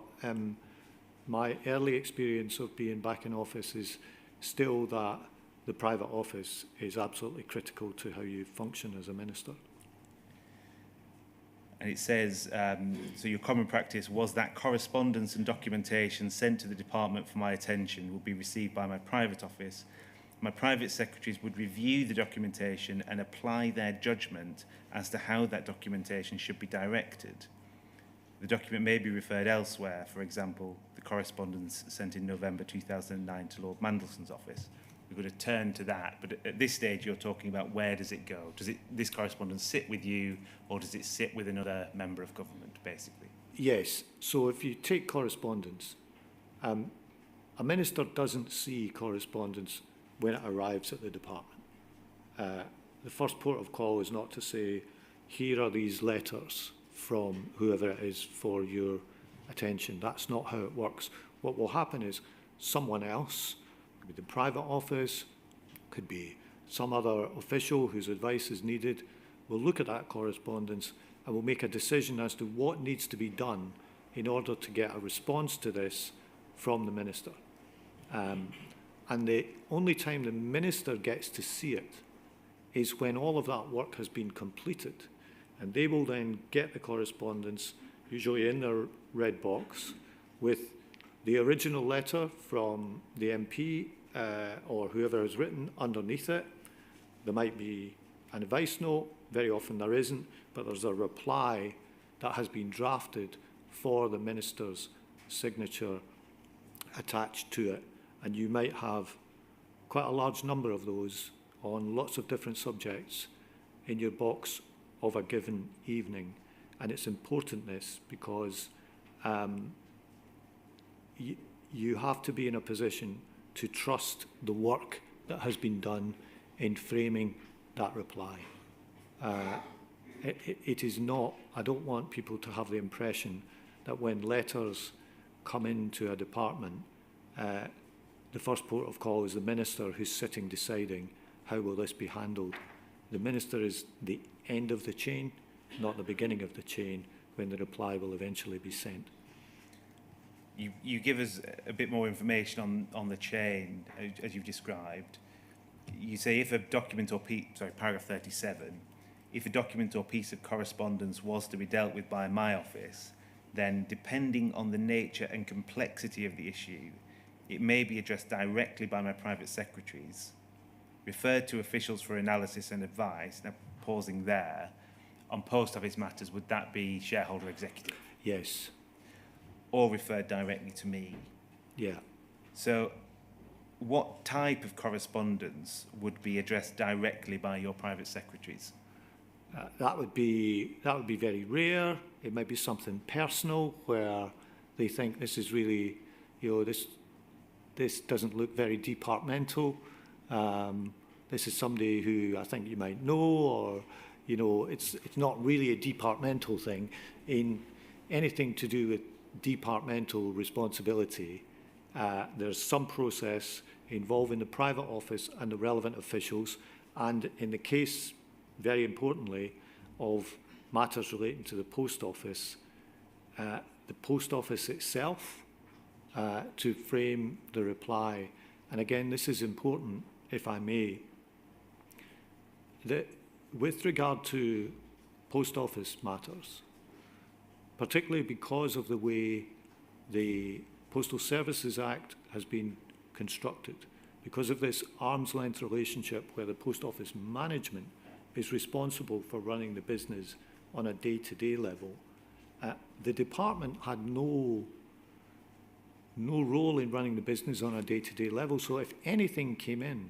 Speaker 4: my early experience of being back in office is still that the private office is absolutely critical to how you function as a minister.
Speaker 1: And it says, so your common practice was that correspondence and documentation sent to the department for my attention would be received by my private office. My private secretaries would review the documentation and apply their judgment as to how that documentation should be directed. The document may be referred elsewhere, for example, the correspondence sent in November 2009 to Lord Mandelson's office. We're going to turn to that, but at this stage you're talking about where does it go? Does this correspondence sit with you, or does it sit with another member of government, basically?
Speaker 4: Yes. So if you take correspondence, a minister doesn't see correspondence when it arrives at the department. The first port of call is not to say, here are these letters from whoever it is for your attention. That's not how it works. What will happen is someone else, could be the private office, could be some other official whose advice is needed, will look at that correspondence and will make a decision as to what needs to be done in order to get a response to this from the minister. And the only time the minister gets to see it is when all of that work has been completed. And they will then get the correspondence, usually in their red box, with the original letter from the MP or whoever has written underneath it. There might be an advice note, very often there isn't, but there's a reply that has been drafted for the minister's signature attached to it. And you might have quite a large number of those on lots of different subjects in your box of a given evening. And it's important, this, because you have to be in a position to trust the work that has been done in framing that reply. It is not, I don't want people to have the impression that when letters come into a department, the first port of call is the minister who's sitting deciding how will this be handled. The minister is the end of the chain, not the beginning of the chain, when the reply will eventually be sent.
Speaker 1: You give us a bit more information on the chain, as you've described. You say if a document or paragraph 37, if a document or piece of correspondence was to be dealt with by my office, then depending on the nature and complexity of the issue, it may be addressed directly by my private secretaries, referred to officials for analysis and advice. Now, pausing there, on post office matters, would that be shareholder executive?
Speaker 4: Yes.
Speaker 1: Or referred directly to me?
Speaker 4: Yeah.
Speaker 1: So what type of correspondence would be addressed directly by your private secretaries?
Speaker 4: That would be very rare. It might be something personal where they think this is really, this doesn't look very departmental. This is somebody who I think you might know, or it's not really a departmental thing. In anything to do with departmental responsibility, there's some process involving the private office and the relevant officials, and in the case, very importantly, of matters relating to the post office itself to frame the reply. And again, this is important, if I may, that with regard to post office matters, particularly because of the way the Postal Services Act has been constructed, because of this arm's length relationship where the post office management is responsible for running the business on a day-to-day level, the department had no role in running the business on a day-to-day level. So if anything came in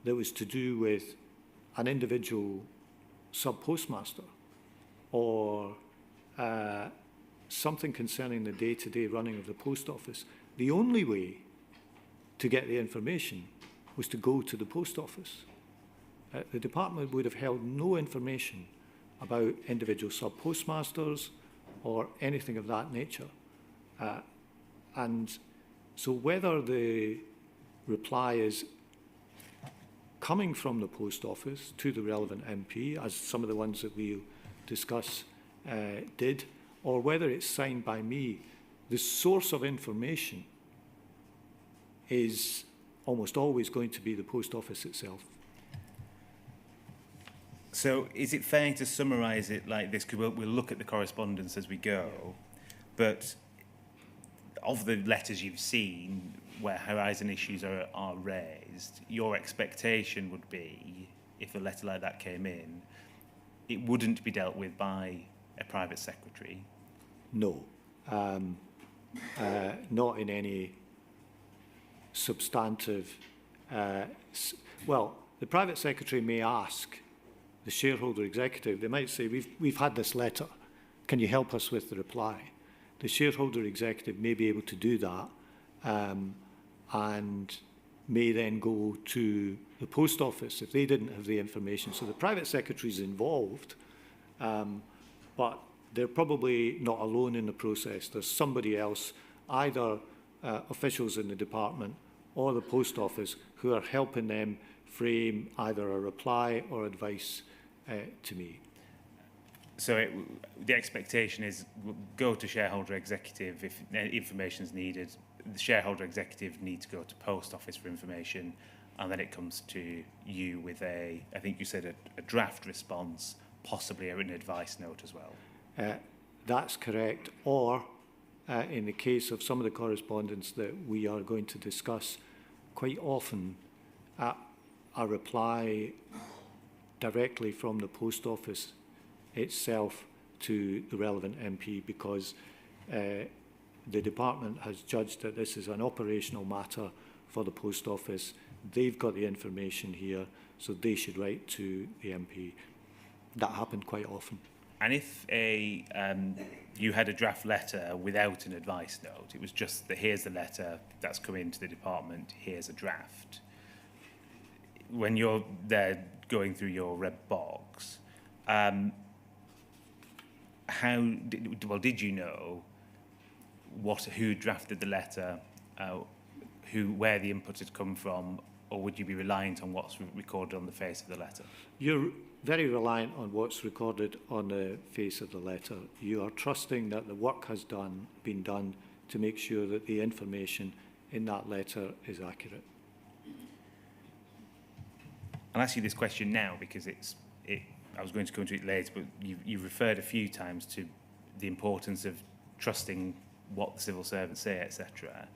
Speaker 4: that was to do with an individual sub-postmaster or something concerning the day-to-day running of the post office, the only way to get the information was to go to the post office. The department would have held no information about individual sub-postmasters or anything of that nature. And so whether the reply is coming from the post office to the relevant MP, as some of the ones that we'll discuss did, or whether it's signed by me, the source of information is almost always going to be the post office itself.
Speaker 1: So is it fair to summarise it like this? Because we'll look at the correspondence as we go, but of the letters you've seen where horizon issues are raised, your expectation would be, if a letter like that came in, it wouldn't be dealt with by a private secretary?
Speaker 4: No, not in any substantive. Well, the private secretary may ask the shareholder executive. They might say, "We've had this letter. Can you help us with the reply?" The shareholder executive may be able to do that, and may then go to the post office if they didn't have the information. So the private secretary is involved, but they're probably not alone in the process. There's somebody else, either officials in the department or the post office, who are helping them frame either a reply or advice to me.
Speaker 1: So the expectation is we'll go to shareholder executive if information is needed. The shareholder executive needs to go to post office for information, and then it comes to you with I think you said a draft response, possibly an advice note as well.
Speaker 4: That's correct. Or in the case of some of the correspondence that we are going to discuss, quite often a reply directly from the post office itself to the relevant MP, because the department has judged that this is an operational matter for the post office. They've got the information here, so they should write to the MP. That happened quite often.
Speaker 1: And if you had a draft letter without an advice note, it was just that here's the letter that's come into the department, here's a draft. When you're there going through your red box, did you know who drafted the letter, where the input had come from, or would you be reliant on what's recorded on the face of the letter?
Speaker 4: You're very reliant on what's recorded on the face of the letter. You are trusting that the work has been done to make sure that the information in that letter is accurate.
Speaker 1: I'll ask you this question now because I was going to go into it later, but you've referred a few times to the importance of trusting what the civil servants say, etc.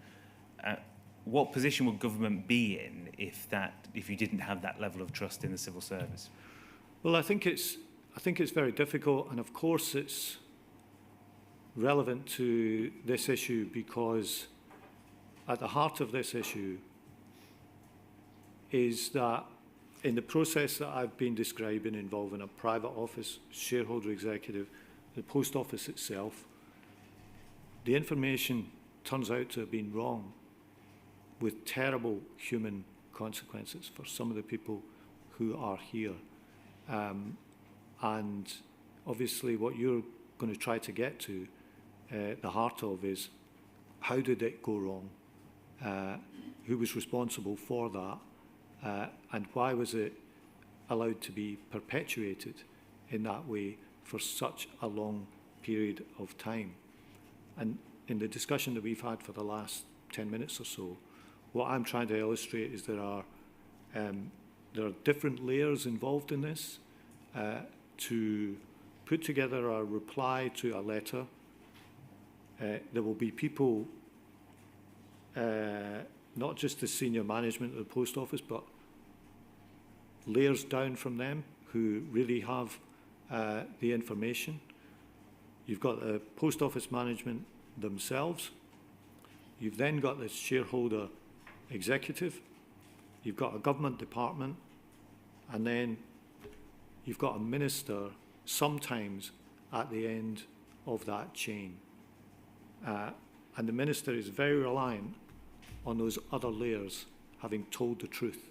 Speaker 1: What position would government be in if you didn't have that level of trust in the civil service?
Speaker 4: Well, I think it's very difficult, and of course it's relevant to this issue because at the heart of this issue is that in the process that I've been describing involving a private office, shareholder executive, the post office itself, the information turns out to have been wrong with terrible human consequences for some of the people who are here. And obviously what you're going to try to get to the heart of is how did it go wrong? Who was responsible for that? And why was it allowed to be perpetuated in that way for such a long period of time? And in the discussion that we've had for the last 10 minutes or so, what I'm trying to illustrate is there are different layers involved in this. To put together a reply to a letter, there will be people, not just the senior management of the post office, but layers down from them who really have the information. You've got the post office management themselves. You've then got the shareholder executive. You've got a government department. And then you've got a minister sometimes at the end of that chain. And the minister is very reliant on those other layers having told the truth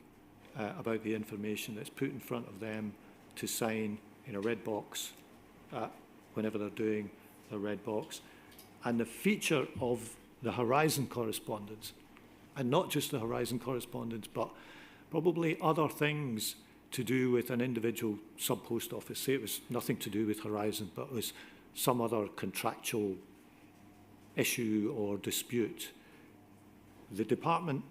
Speaker 4: about the information that's put in front of them to sign in a red box whenever they're doing the red box. And the feature of the Horizon correspondence, and not just the Horizon correspondence, but probably other things to do with an individual sub-post office. Say it was nothing to do with Horizon, but it was some other contractual issue or dispute. The department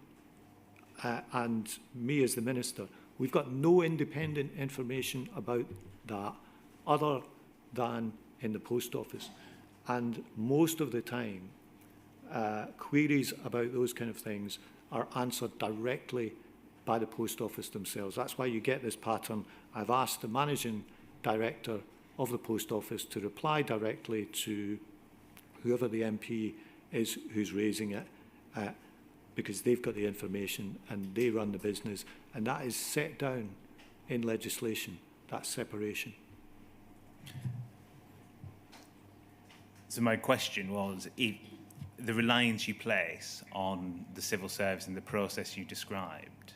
Speaker 4: and me as the minister We've got no independent information about that other than in the post office. And most of the time, queries about those kind of things are answered directly by the post office themselves. That's why you get this pattern. I've asked the managing director of the post office to reply directly to whoever the MP is who's raising it, because they've got the information and they run the business, and that is set down in legislation, that separation.
Speaker 1: So my question was, if the reliance you place on the civil service and the process you described,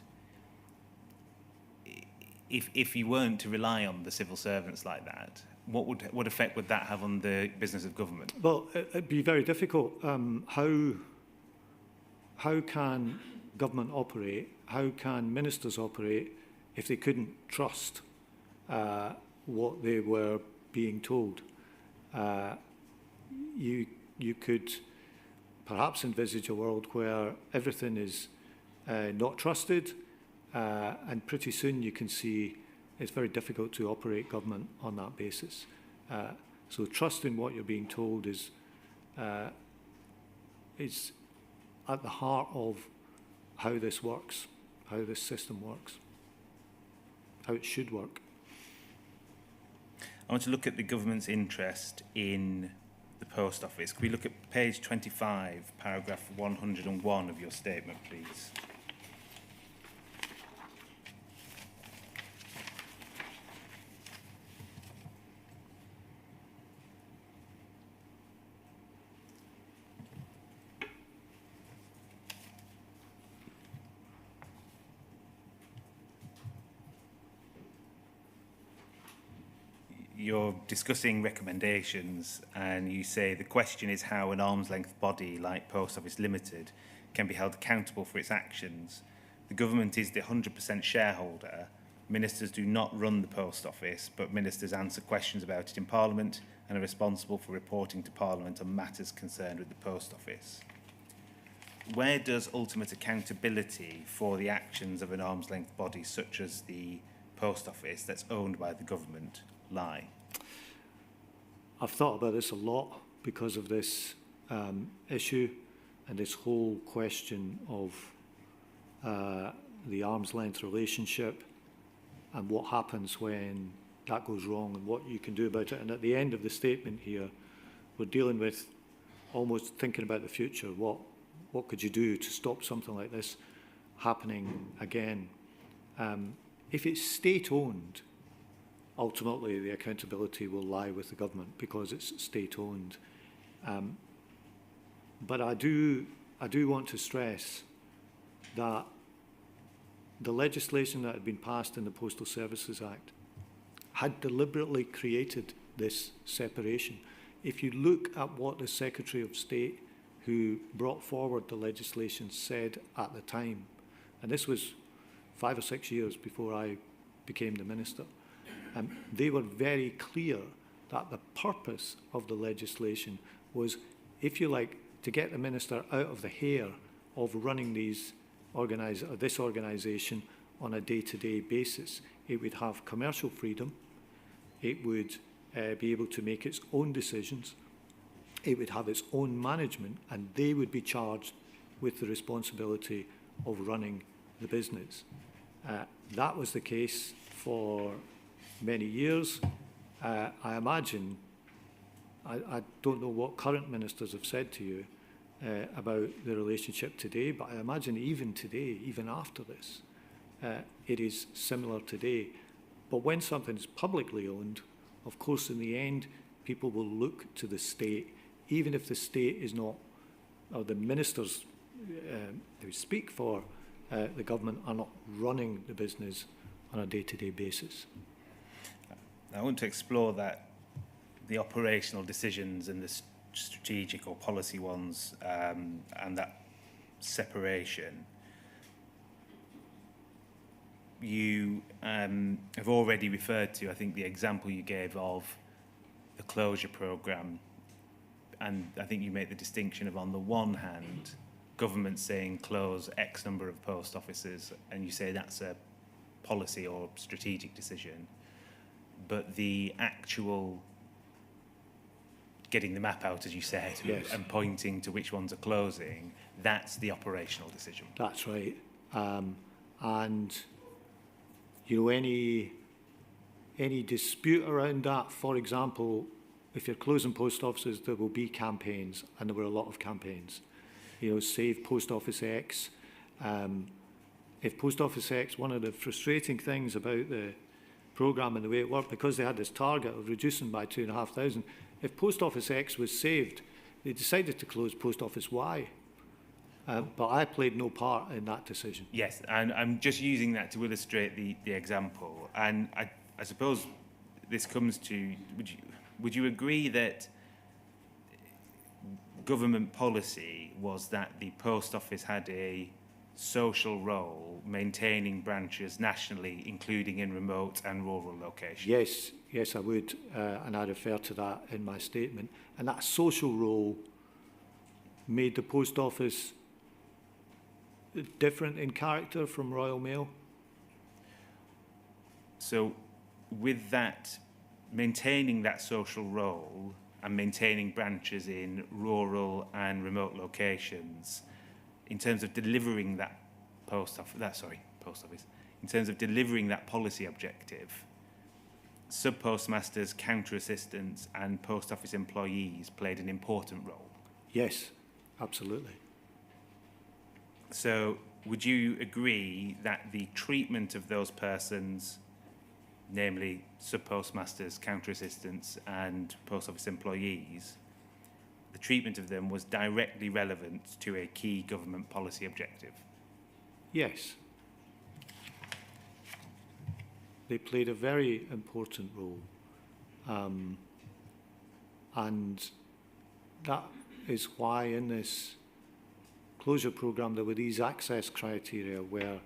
Speaker 1: if you weren't to rely on the civil servants like that, what effect would that have on the business of government?
Speaker 4: Well, it'd be very difficult. How can government operate? How can ministers operate if they couldn't trust what they were being told? You could perhaps envisage a world where everything is not trusted, and pretty soon you can see it's very difficult to operate government on that basis. So trusting what you're being told is at the heart of how this works, how this system works, how it should work.
Speaker 1: I want to look at the government's interest in the post office. Can we look at page 25, paragraph 101 of your statement, please? You're discussing recommendations, and you say the question is how an arm's length body like Post Office Limited can be held accountable for its actions. The government is the 100% shareholder. Ministers do not run the Post Office, but ministers answer questions about it in Parliament and are responsible for reporting to Parliament on matters concerned with the Post Office. Where does ultimate accountability for the actions of an arm's length body such as the Post Office that's owned by the government lie?
Speaker 4: I've thought about this a lot because of this issue and this whole question of the arm's length relationship and what happens when that goes wrong and what you can do about it. And at the end of the statement here, we're dealing with almost thinking about the future. What could you do to stop something like this happening again? If it's state-owned, ultimately the accountability will lie with the government because it's state-owned. But I do want to stress that the legislation that had been passed in the Postal Services Act had deliberately created this separation. If you look at what the Secretary of State who brought forward the legislation said at the time, and this was 5 or 6 years before I became the minister, they were very clear that the purpose of the legislation was, if you like, to get the minister out of the hair of running this organisation on a day-to-day basis. It would have commercial freedom, it would be able to make its own decisions, it would have its own management, and they would be charged with the responsibility of running the business. That was the case for many years. I imagine, I don't know what current ministers have said to you about the relationship today, but I imagine even today, even after this, it is similar today. But when something is publicly owned, of course, in the end, people will look to the state, even if the state is not, or the ministers who speak for the government are not running the business on a day-to-day basis.
Speaker 1: I want to explore that, the operational decisions and the strategic or policy ones, and that separation. You have already referred to, I think, the example you gave of the closure programme, and I think you make the distinction of, on the one hand, government saying close X number of post offices, and you say that's a policy or strategic decision, but the actual getting the map out, as you said,
Speaker 4: Yes.
Speaker 1: and pointing to which ones are closing, that's the operational decision.
Speaker 4: That's right. And, you know, any dispute around that, for example, if you're closing post offices, there will be campaigns, and there were a lot of campaigns. You know, Save Post Office X. If Post Office X, one of the frustrating things about the programme and the way it worked, because they had this target of reducing by 2,500, if Post Office X was saved, they decided to close Post Office Y. But I played no part in that decision.
Speaker 1: Yes, and I'm just using that to illustrate the example. And I suppose this comes to, would you agree that government policy was that the post office had a social role maintaining branches nationally, including in remote and rural locations?
Speaker 4: Yes, I would, and I refer to that in my statement. And that social role made the post office different in character from Royal Mail.
Speaker 1: So with that, maintaining that social role and maintaining branches in rural and remote locations, in terms of delivering that post office, in terms of delivering that policy objective, sub-postmasters, counter assistants and post office employees played an important role.
Speaker 4: Yes, absolutely.
Speaker 1: So would you agree that the treatment of those persons, namely sub-postmasters, counter assistants and post office employees, the treatment of them was directly relevant to a key government policy objective?
Speaker 4: Yes. They played a very important role. And that is why in this closure programme there were these access criteria where,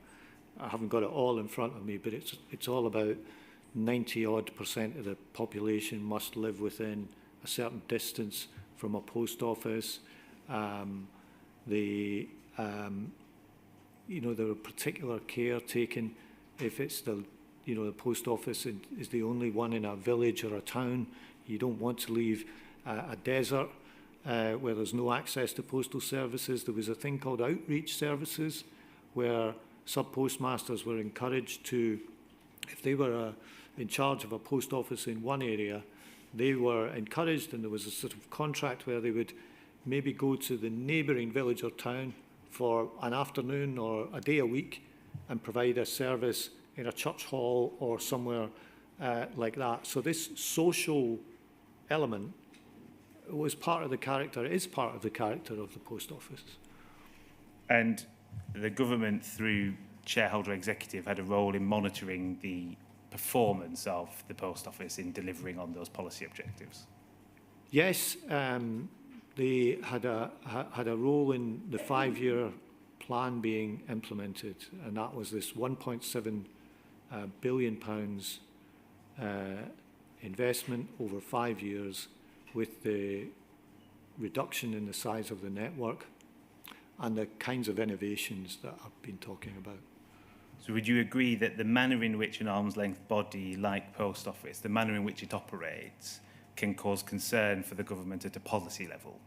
Speaker 4: I haven't got it all in front of me, but it's all about 90% of the population must live within a certain distance from a post office. You know, there are particular care taken if it's the post office is the only one in a village or a town. You don't want to leave a desert where there's no access to postal services. There was a thing called outreach services where sub-postmasters were encouraged to, if they were in charge of a post office in one area, they were encouraged, and there was a sort of contract where they would maybe go to the neighbouring village or town for an afternoon or a day a week and provide a service in a church hall or somewhere like that. So this social element was part of the character, is part of the character of the post office.
Speaker 1: And the government, through shareholder executive, had a role in monitoring the performance of the post office in delivering on those policy objectives?
Speaker 4: Yes, they had a role in the 5-year plan being implemented, and that was this £1.7 billion investment over 5 years, with the reduction in the size of the network and the kinds of innovations that I've been talking about.
Speaker 1: So would you agree that the manner in which an arm's length body like Post Office, the manner in which it operates, can cause concern for the government at a policy level?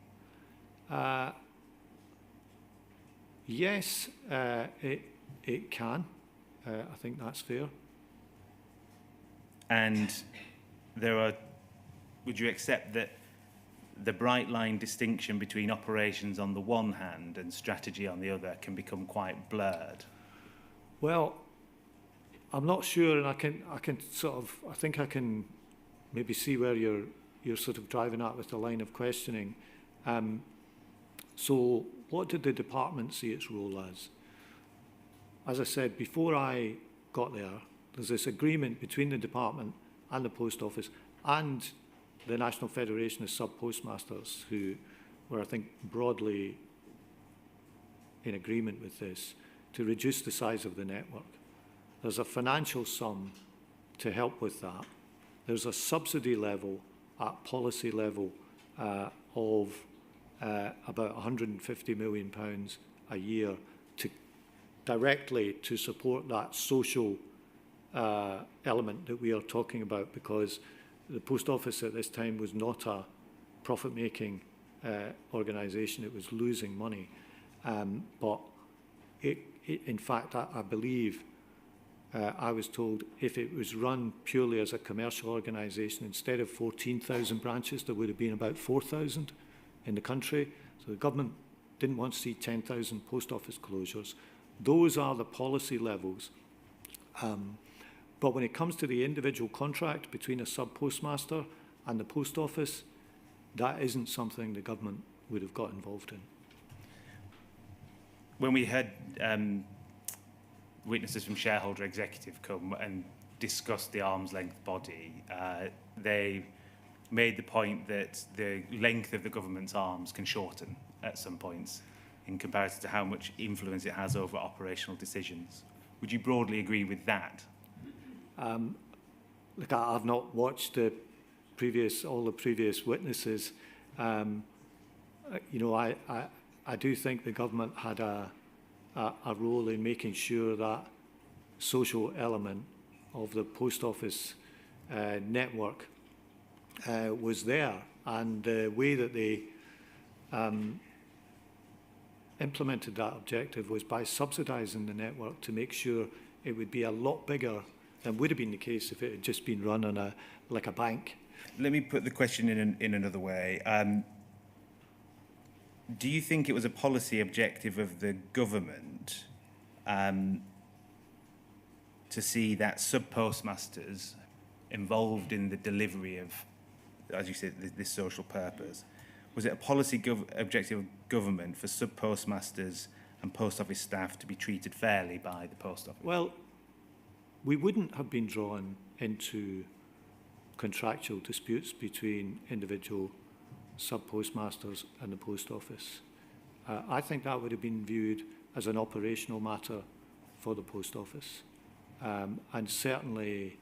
Speaker 4: Yes, it can. I think that's fair.
Speaker 1: And would you accept that the bright line distinction between operations on the one hand and strategy on the other can become quite blurred?
Speaker 4: Well, I'm not sure, and I think I can maybe see where you're sort of driving at with the line of questioning. So what did the department see its role as? As I said, before I got there, there's this agreement between the department and the post office and the National Federation of Sub-Postmasters, who were, I think, broadly in agreement with this, to reduce the size of the network. There's a financial sum to help with that. There's a subsidy level at policy level of about £150 million a year directly to support that social element that we are talking about, because the post office at this time was not a profit-making organisation. It was losing money. But in fact, I believe I was told if it was run purely as a commercial organisation, instead of 14,000 branches, there would have been about 4,000 in the country. So the government didn't want to see 10,000 post office closures. Those are the policy levels. But when it comes to the individual contract between a sub-postmaster and the post office, that isn't something the government would have got involved in.
Speaker 1: When we had witnesses from Shareholder Executive come and discuss the arm's length body, they made the point that the length of the government's arms can shorten at some points in comparison to how much influence it has over operational decisions. Would you broadly agree with that?
Speaker 4: Look, I've not watched all the previous witnesses. You know, I do think the government had a role in making sure that social element of the post office network was there, and the way that they implemented that objective was by subsidising the network to make sure it would be a lot bigger than would have been the case if it had just been run on like a bank.
Speaker 1: Let me put the question in another way. Do you think it was a policy objective of the government to see that sub-postmasters involved in the delivery of, as you said, this social purpose? Was it a policy objective of government for sub-postmasters and post office staff to be treated fairly by the post office?
Speaker 4: Well, we wouldn't have been drawn into contractual disputes between individual sub-postmasters and the post office. I think that would have been viewed as an operational matter for the post office. And certainly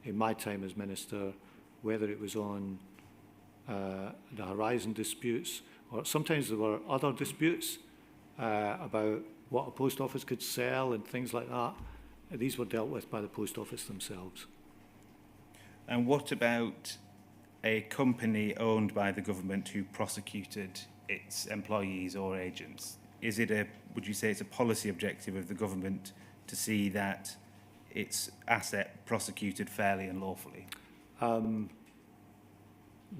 Speaker 4: in my time as Minister, whether it was on the Horizon disputes, or sometimes there were other disputes about what a post office could sell and things like that, these were dealt with by the post office themselves.
Speaker 1: And what about a company owned by the government who prosecuted its employees or agents? Would you say it's a policy objective of the government to see that its asset prosecuted fairly and lawfully?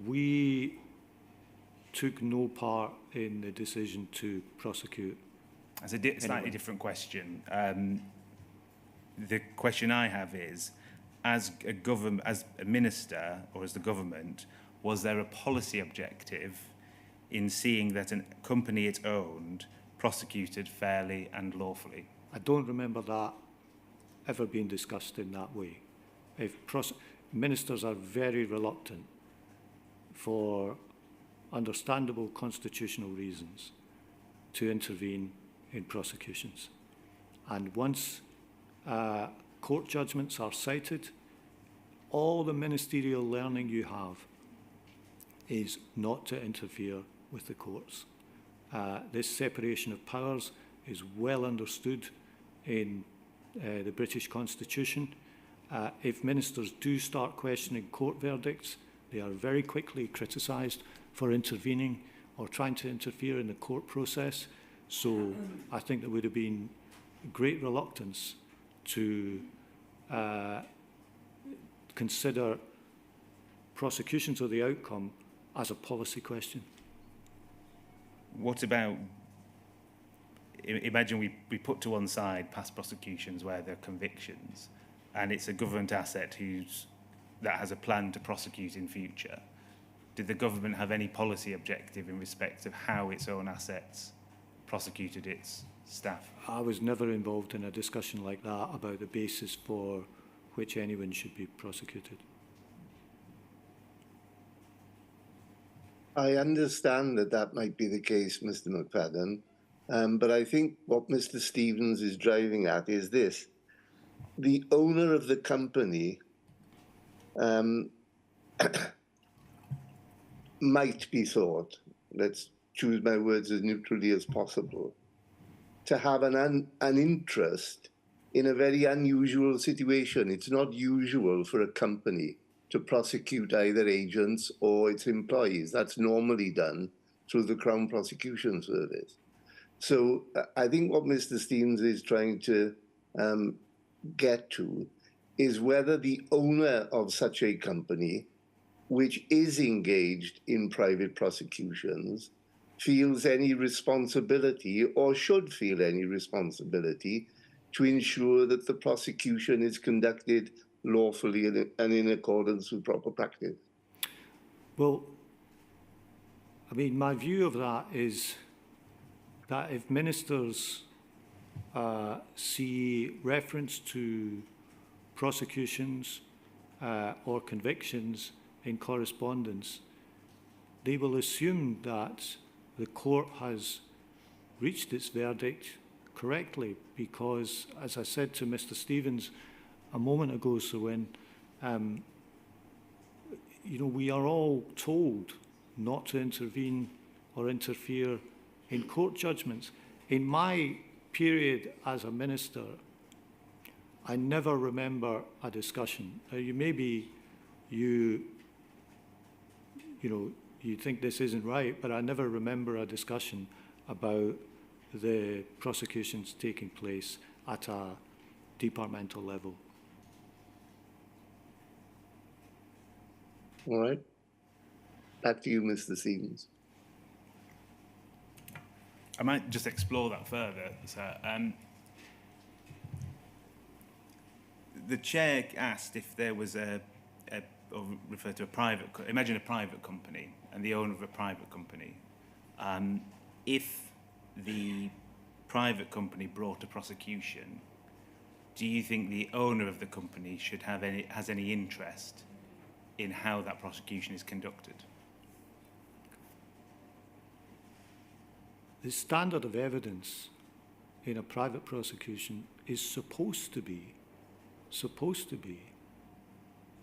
Speaker 4: We took no part in the decision to prosecute.
Speaker 1: That's a slightly different question. The question I have is, as a minister or as the government, was there a policy objective in seeing that a company it owned prosecuted fairly and lawfully?
Speaker 4: I don't remember that ever being discussed in that way. Ministers are very reluctant, for understandable constitutional reasons, to intervene in prosecutions. And once court judgments are cited, all the ministerial learning you have is not to interfere with the courts. This separation of powers is well understood in the British Constitution. If ministers do start questioning court verdicts, they are very quickly criticised for intervening or trying to interfere in the court process. So I think there would have been great reluctance to consider prosecutions or the outcome as a policy question.
Speaker 1: What about, imagine we put to one side past prosecutions where there are convictions, and it's a government asset that has a plan to prosecute in future. Did the government have any policy objective in respect of how its own assets prosecuted its staff?
Speaker 4: I was never involved in a discussion like that about the basis for which anyone should be prosecuted.
Speaker 2: I understand that might be the case, Mr. McFadden, but I think what Mr. Stevens is driving at is this. The owner of the company might be thought, let's choose my words as neutrally as possible, to have an interest in a very unusual situation. It's not usual for a company to prosecute either agents or its employees. That's normally done through the Crown Prosecution Service. So I think what Mr. Stevens is trying to get to is whether the owner of such a company, which is engaged in private prosecutions, feels any responsibility or should feel any responsibility to ensure that the prosecution is conducted lawfully and in accordance with proper practice.
Speaker 4: Well, I mean, my view of that is that if ministers see reference to prosecutions or convictions in correspondence, they will assume that the court has reached its verdict correctly because, as I said to Mr. Stevens a moment ago, Sir Wynne, you know, we are all told not to intervene or interfere in court judgments. In my period as a minister, I never remember a discussion. Now, you think this isn't right, but I never remember a discussion about the prosecutions taking place at a departmental level.
Speaker 2: All right. Back to you, Mr. Stevens.
Speaker 1: I might just explore that further, sir. The chair asked if there was or referred to a private, imagine a private company and the owner of a private company. If the private company brought a prosecution, do you think the owner of the company has any interest in how that prosecution is conducted?
Speaker 4: The standard of evidence in a private prosecution is supposed to be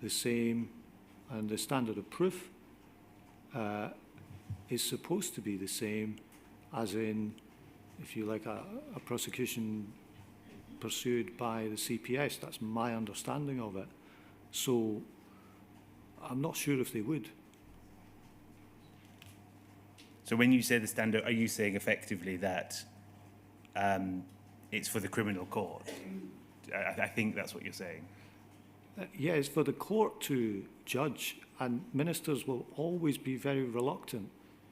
Speaker 4: the same, and the standard of proof is supposed to be the same as in, if you like, a prosecution pursued by the CPS. That's my understanding of it. So I'm not sure if they would.
Speaker 1: So when you say the standard, are you saying effectively that it's for the criminal court? I think that's what you're saying.
Speaker 4: Yeah, it's for the court to judge, and ministers will always be very reluctant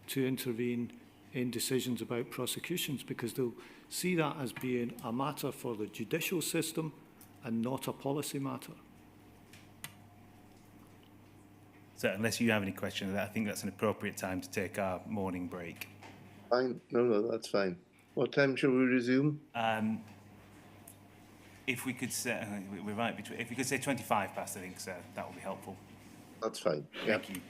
Speaker 4: to intervene in decisions about prosecutions because they'll see that as being a matter for the judicial system and not a policy matter.
Speaker 1: So unless you have any questions, I think that's an appropriate time to take our morning break.
Speaker 2: Fine. No, that's fine. What time shall we resume?
Speaker 1: If we could say, we're right between, if we could say 25 past, I think, sir, that would be helpful.
Speaker 2: That's fine.
Speaker 1: Thank you.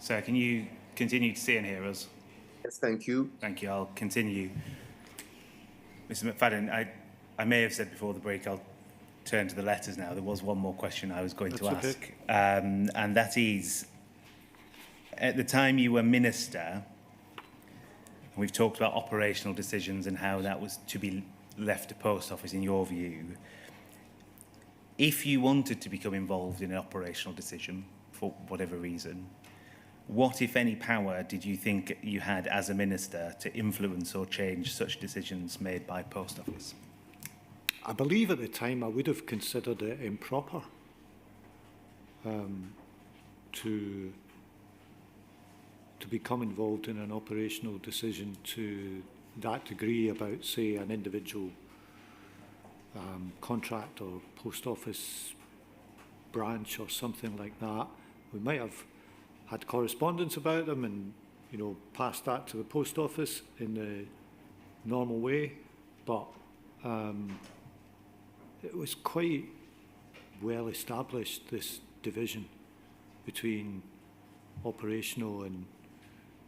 Speaker 1: Sir, can you continue to see and hear us?
Speaker 2: Yes, thank you.
Speaker 1: Thank you. I'll continue. Mr. McFadden, I may have said before the break I'll turn to the letters now. There was one more question I was going to
Speaker 4: That's
Speaker 1: ask.
Speaker 4: okay.
Speaker 1: And that is, at the time you were minister, we've talked about operational decisions and how that was to be left to Post Office in your view. If you wanted to become involved in an operational decision, for whatever reason, what, if any, power did you think you had as a minister to influence or change such decisions made by Post Office?
Speaker 4: I believe at the time I would have considered it improper to become involved in an operational decision to that degree about, say, an individual contract or post office branch or something like that. We might have had correspondence about them and, you know, passed that to the post office in the normal way, but it was quite well established, this division between operational and,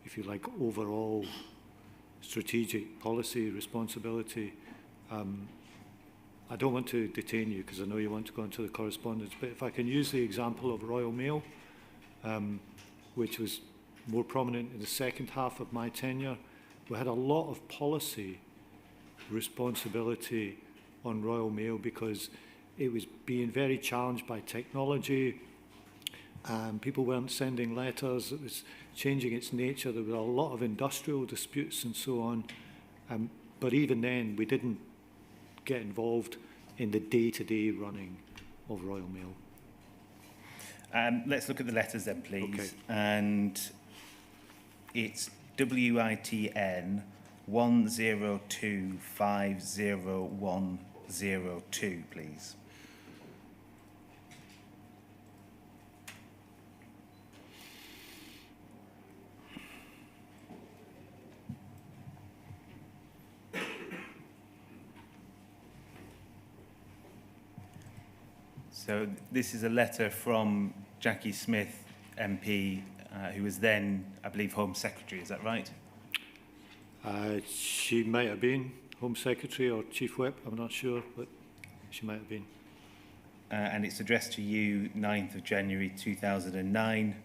Speaker 4: if you like, overall strategic policy responsibility. I don't want to detain you because I know you want to go into the correspondence, but if I can use the example of Royal Mail, which was more prominent in the second half of my tenure, we had a lot of policy responsibility on Royal Mail because it was being very challenged by technology. People weren't sending letters. It was changing its nature. There were a lot of industrial disputes and so on. But even then, we didn't get involved in the day-to-day running of Royal Mail.
Speaker 1: Let's look at the letters then, please.
Speaker 4: Okay.
Speaker 1: And it's WITN 102500102, please. So this is a letter from Jackie Smith, MP, who was then, I believe, Home Secretary. Is that right?
Speaker 4: She might have been Home Secretary or Chief Whip, I'm not sure, but she might have been.
Speaker 1: And it's addressed to you 9th of January 2009.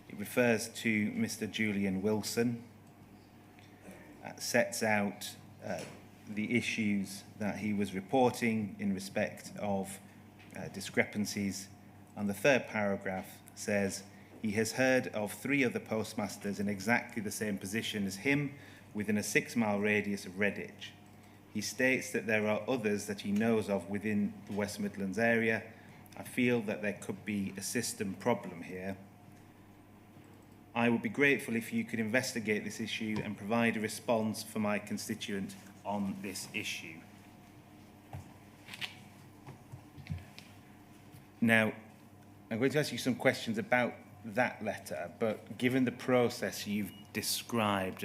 Speaker 1: It refers to Mr. Julian Wilson, sets out the issues that he was reporting in respect of discrepancies, and the third paragraph says he has heard of 3 other postmasters in exactly the same position as him within a 6-mile radius of Redditch. He states that there are others that he knows of within the West Midlands area. I feel that there could be a system problem here. I would be grateful if you could investigate this issue and provide a response for my constituent on this issue. Now, I'm going to ask you some questions about that letter, but given the process you've described,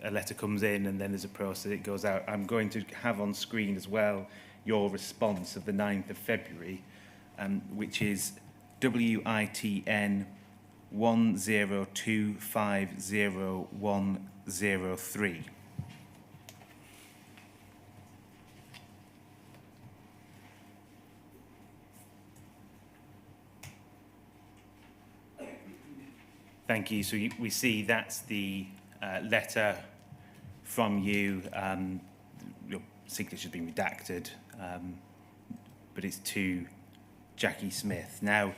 Speaker 1: a letter comes in and then there's a process, it goes out, I'm going to have on screen as well your response of the 9th of February, which is WITN 102500103. Thank you. So we see that's the letter from you. Your signature's been redacted, but it's to Jackie Smith. Now,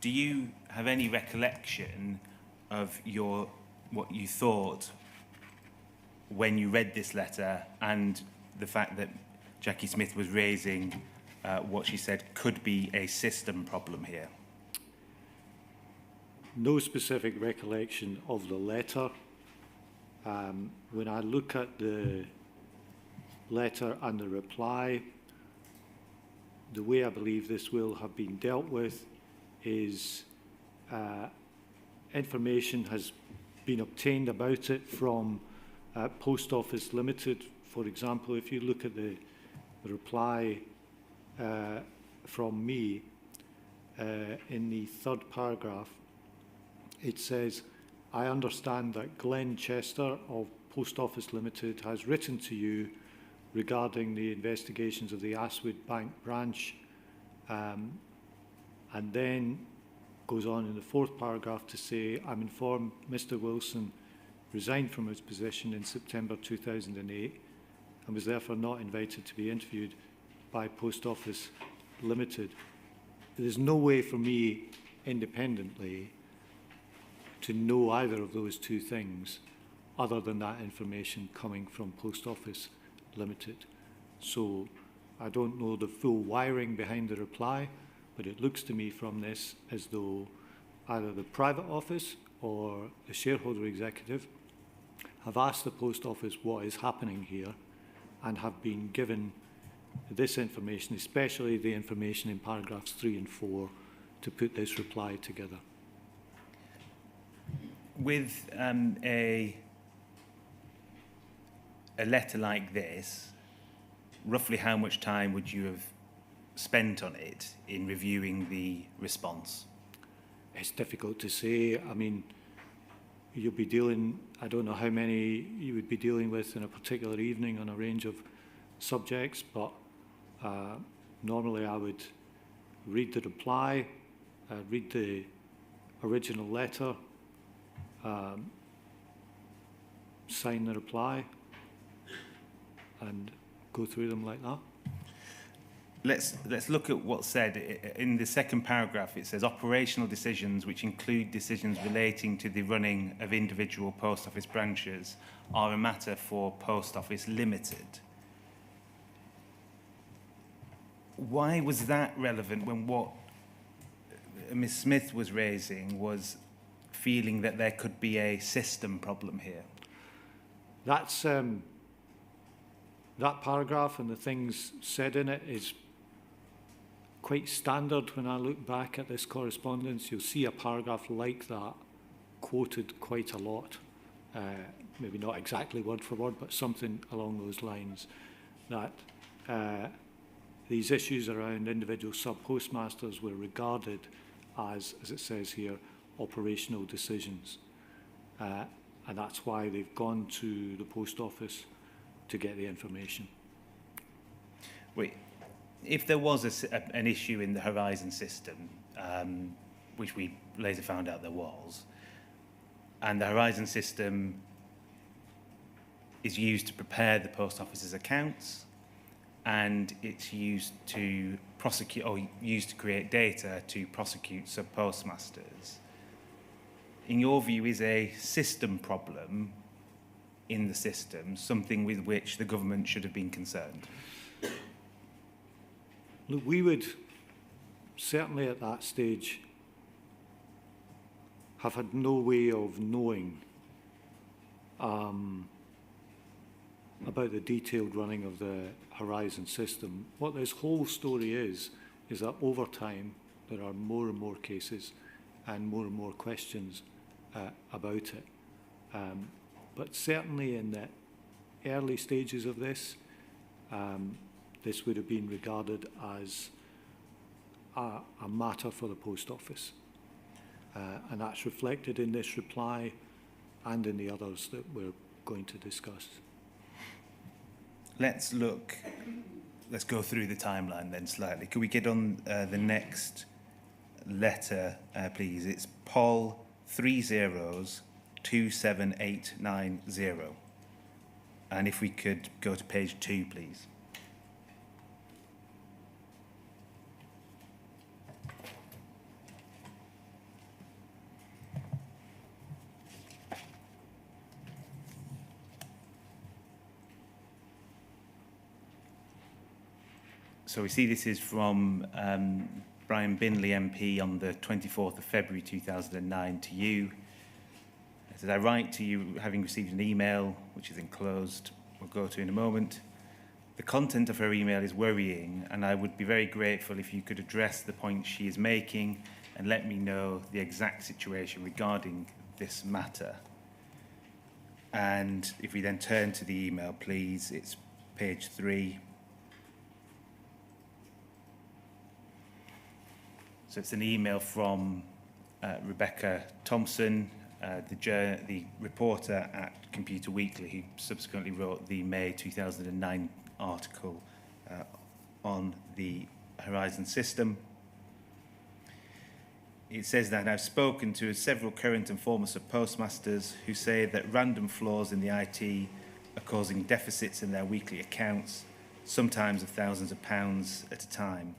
Speaker 1: do you have any recollection of what you thought when you read this letter and the fact that Jackie Smith was raising what she said could be a system problem here?
Speaker 4: No specific recollection of the letter. When I look at the letter and the reply, the way I believe this will have been dealt with is information has been obtained about it from Post Office Limited. For example, if you look at the reply from me in the third paragraph, it says, I understand that Glenn Chester of Post Office Limited has written to you regarding the investigations of the Aswood Bank branch, and then goes on in the fourth paragraph to say, I'm informed Mr Wilson resigned from his position in September 2008 and was therefore not invited to be interviewed by Post Office Limited. There's no way for me independently to know either of those two things other than that information coming from Post Office Limited. So I don't know the full wiring behind the reply, but it looks to me from this as though either the private office or the shareholder executive have asked the Post Office what is happening here and have been given this information, especially the information in paragraphs 3 and 4, to put this reply together.
Speaker 1: With a letter like this, roughly how much time would you have spent on it in reviewing the response?
Speaker 4: It's difficult to say. I mean, you'll be dealing, I don't know how many you would be dealing with in a particular evening on a range of subjects, but normally I would read the reply, read the original letter, sign the reply, and go through them like that.
Speaker 1: Let's look at what's said. In the second paragraph, it says operational decisions, which include decisions relating to the running of individual post office branches, are a matter for Post Office Limited. Why was that relevant when what Ms. Smith was raising was feeling that there could be a system problem here?
Speaker 4: That's that paragraph and the things said in it is quite standard. When I look back at this correspondence, you'll see a paragraph like that quoted quite a lot. Maybe not exactly word for word, but something along those lines, that these issues around individual sub-postmasters were regarded as it says here, operational decisions. And that's why they've gone to the post office to get the information.
Speaker 1: Wait, if there was an issue in the Horizon system, which we later found out there was, and the Horizon system is used to prepare the post office's accounts, and it's used to prosecute, or used to create data to prosecute sub-postmasters, in your view, is a system problem in the system something with which the government should have been concerned?
Speaker 4: Look, we would certainly at that stage have had no way of knowing about the detailed running of the Horizon system. What this whole story is that over time there are more and more cases and more questions about it. But certainly in the early stages of this, this would have been regarded as a matter for the post office. And that's reflected in this reply and in the others that we're going to discuss.
Speaker 1: Let's go through the timeline then slightly. Could we get on the next letter, please? It's Pol 3027890. And if we could go to page 2, please. So we see this is from Brian Binley MP on the 24th of February 2009 to you. It says, I write to you having received an email, which is enclosed, we'll go to in a moment. The content of her email is worrying, and I would be very grateful if you could address the points she is making and let me know the exact situation regarding this matter. And if we then turn to the email, please, it's page 3. So it's an email from Rebecca Thompson, the reporter at Computer Weekly, who subsequently wrote the May 2009 article on the Horizon system. It says that I've spoken to several current and former sub-postmasters who say that random flaws in the IT are causing deficits in their weekly accounts, sometimes of thousands of pounds at a time.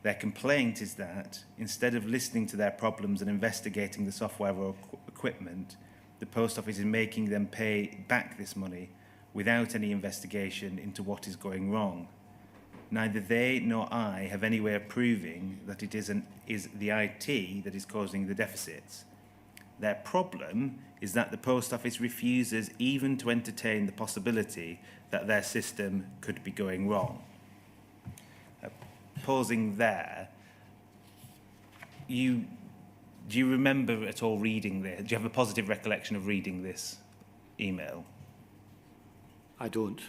Speaker 1: Their complaint is that, instead of listening to their problems and investigating the software or equipment, the Post Office is making them pay back this money without any investigation into what is going wrong. Neither they nor I have any way of proving that it is the IT that is causing the deficits. Their problem is that the Post Office refuses even to entertain the possibility that their system could be going wrong. Pausing there, do you remember at all reading this? Do you have a positive recollection of reading this email?
Speaker 4: I don't.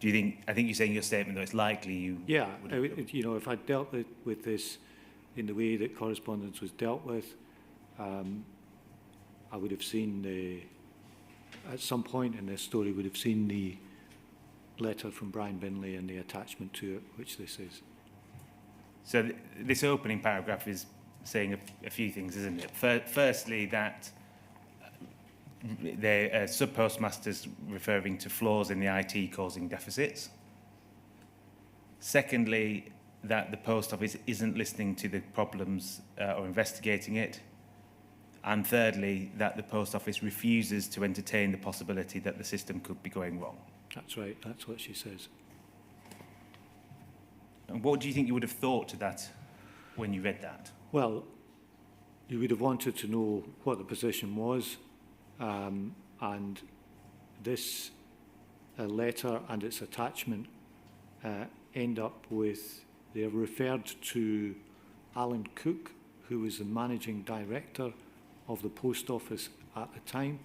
Speaker 1: Do you think? I think you're saying in your statement though it's likely you.
Speaker 4: Yeah, you know, if I dealt with this in the way that correspondence was dealt with, I would have seen at some point in this story would have seen the letter from Brian Binley and the attachment to it, which this is.
Speaker 1: So this opening paragraph is saying a few things, isn't it? Firstly, that the sub-postmasters referring to flaws in the IT causing deficits. Secondly, that the Post Office isn't listening to the problems or investigating it. And thirdly, that the Post Office refuses to entertain the possibility that the system could be going wrong.
Speaker 4: That's right, that's what she says.
Speaker 1: And what do you think you would have thought to that when you read that?
Speaker 4: Well, you would have wanted to know what the position was, and this letter and its attachment end up with, they're referred to Alan Cook, who was the managing director of the Post Office at the time.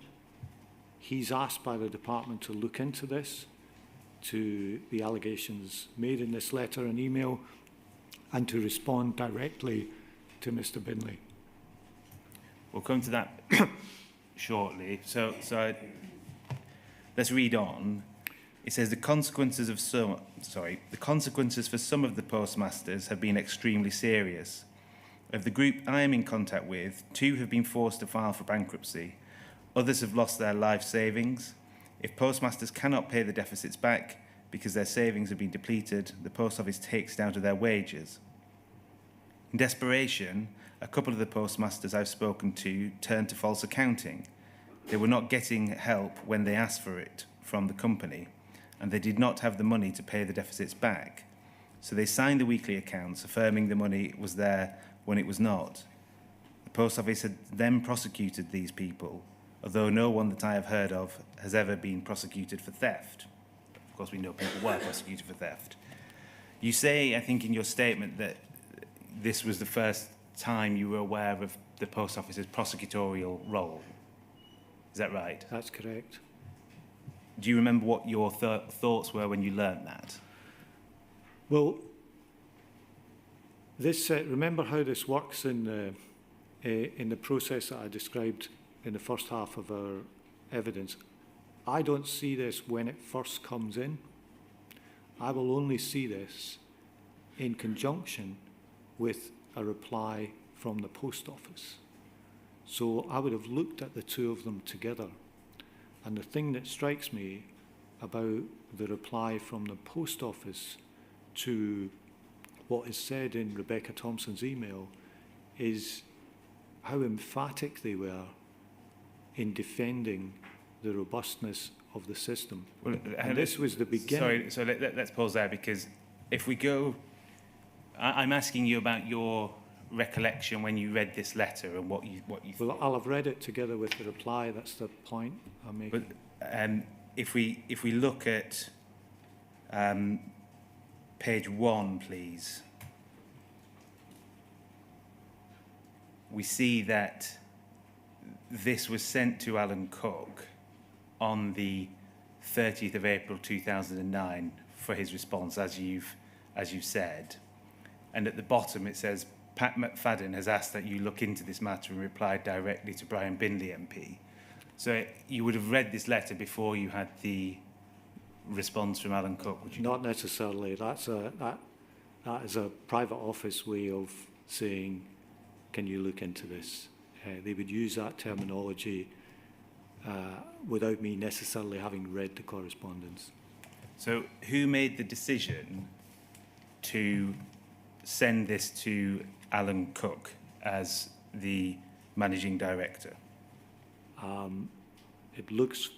Speaker 4: He's asked by the department to look into this, to the allegations made in this letter and email, and to respond directly to Mr. Binley.
Speaker 1: We'll come to that shortly. So let's read on. It says the consequences for some of the postmasters have been extremely serious. Of the group I am in contact with, 2 have been forced to file for bankruptcy. Others have lost their life savings. If postmasters cannot pay the deficits back because their savings have been depleted, the Post Office takes it out of their wages. In desperation, a couple of the postmasters I've spoken to turned to false accounting. They were not getting help when they asked for it from the company, and they did not have the money to pay the deficits back. So they signed the weekly accounts, affirming the money was there when it was not. The Post Office had then prosecuted these people, although no one that I have heard of has ever been prosecuted for theft. Of course, we know people were prosecuted for theft. You say, I think, in your statement that this was the first time you were aware of the Post Office's prosecutorial role. Is that right?
Speaker 4: That's correct.
Speaker 1: Do you remember what your thoughts were when you learned that?
Speaker 4: Well, this remember how this works in the process that I described in the first half of our evidence. I don't see this when it first comes in. I will only see this in conjunction with a reply from the Post Office. So I would have looked at the two of them together. And the thing that strikes me about the reply from the Post Office to what is said in Rebecca Thompson's email is how emphatic they were in defending the robustness of the system. Well, and this was the beginning.
Speaker 1: Sorry, so let's pause there, because if we go, I'm asking you about your recollection when you read this letter and what you thought.
Speaker 4: Well, I'll have read it together with the reply. That's the point I'm making.
Speaker 1: But if we look at page 1, please, we see that this was sent to Alan Cook on the 30th of April 2009 for his response, as you've said. And at the bottom it says, Pat McFadden has asked that you look into this matter and reply directly to Brian Binley MP. So you would have read this letter before you had the response from Alan Cook, would you?
Speaker 4: Not necessarily. That is a private office way of saying, can you look into this? They would use that terminology without me necessarily having read the correspondence.
Speaker 1: So who made the decision to send this to Alan Cook as the managing director?
Speaker 4: It looks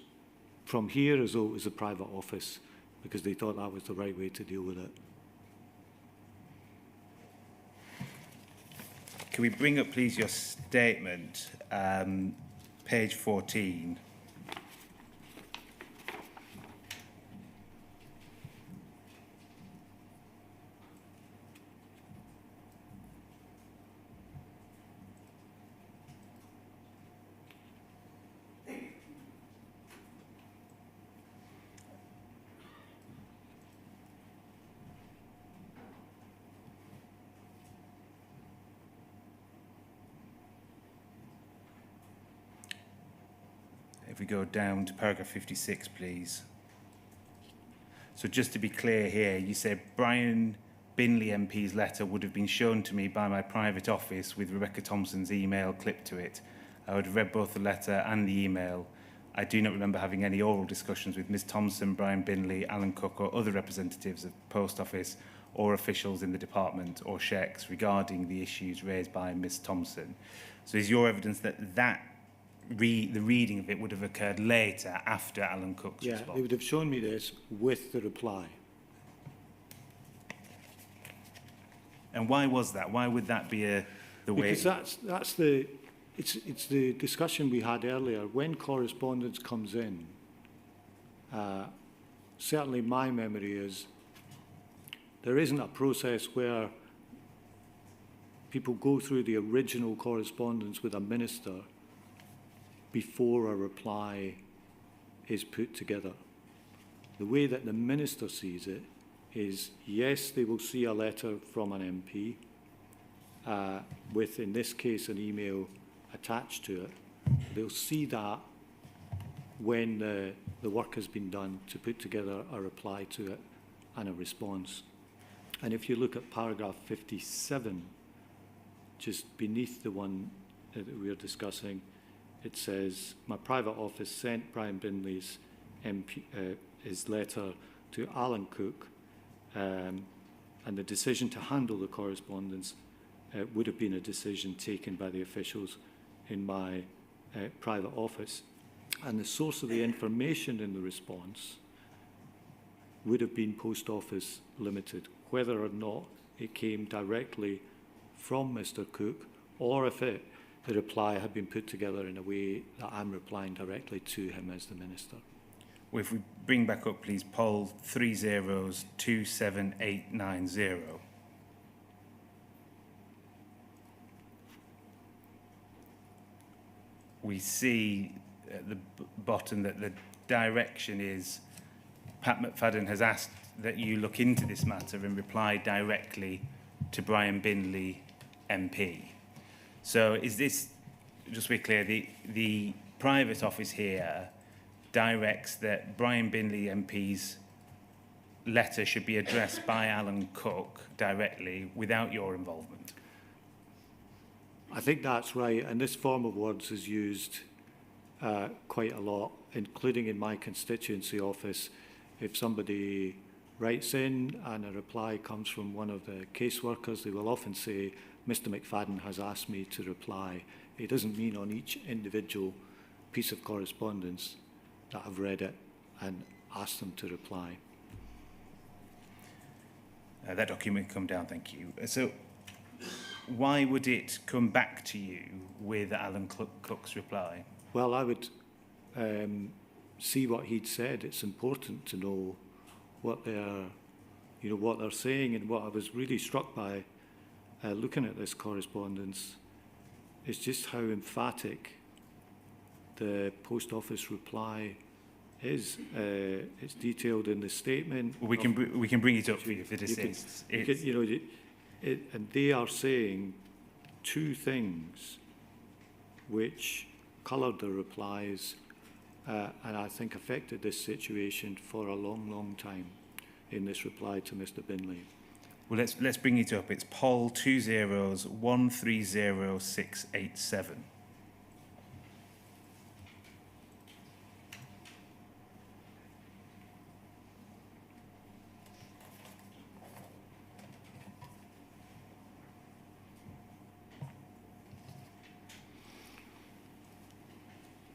Speaker 4: from here as though it was a private office because they thought that was the right way to deal with it.
Speaker 1: Can we bring up, please, your statement, page 14? If we go down to paragraph 56, please. So just to be clear here, you say Brian Binley MP's letter would have been shown to me by my private office with Rebecca Thompson's email clipped to it. I would have read both the letter and the email. I do not remember having any oral discussions with Ms Thompson, Brian Binley, Alan Cook or other representatives of Post Office or officials in the department or SHECS regarding the issues raised by Ms Thompson. So is your evidence that the reading of it would have occurred later after Alan Cook's response?
Speaker 4: They would have shown me this with the reply.
Speaker 1: And why was that? Why would that be the way?
Speaker 4: Because it's the discussion we had earlier. When correspondence comes in, certainly my memory is there isn't a process where people go through the original correspondence with a minister before a reply is put together. The way that the minister sees it is, yes, they will see a letter from an MP with, in this case, an email attached to it. They'll see that when the work has been done to put together a reply to it and a response. And if you look at paragraph 57, just beneath the one that we're discussing, it says, my private office sent Brian Binley's his letter to Alan Cook, and the decision to handle the correspondence would have been a decision taken by the officials in my private office. And the source of the information in the response would have been Post Office Limited, whether or not it came directly from Mr. Cook or if the reply had been put together in a way that I'm replying directly to him as the Minister.
Speaker 1: Well, if we bring back up, please, poll 27890. We see at the bottom that the direction is Pat McFadden has asked that you look into this matter and reply directly to Brian Binley MP. So is this, just to be clear, the private office here directs that Brian Binley MP's letter should be addressed by Alan Cook directly without your involvement?
Speaker 4: I think that's right, and this form of words is used quite a lot, including in my constituency office. If somebody writes in and a reply comes from one of the caseworkers, they will often say, Mr. McFadden has asked me to reply. It doesn't mean on each individual piece of correspondence that I've read it and asked them to reply.
Speaker 1: That document come down, thank you. So why would it come back to you with Alan Cook's reply?
Speaker 4: Well, I would see what he'd said. It's important to know what they're saying, and what I was really struck by looking at this correspondence is just how emphatic the Post Office reply is. It's detailed in the statement.
Speaker 1: Well, we can bring it up for you if it is.
Speaker 4: And they are saying two things which coloured the replies and I think affected this situation for a long, long time in this reply to Mr. Binley.
Speaker 1: Well, let's bring it up. It's poll 20130,687.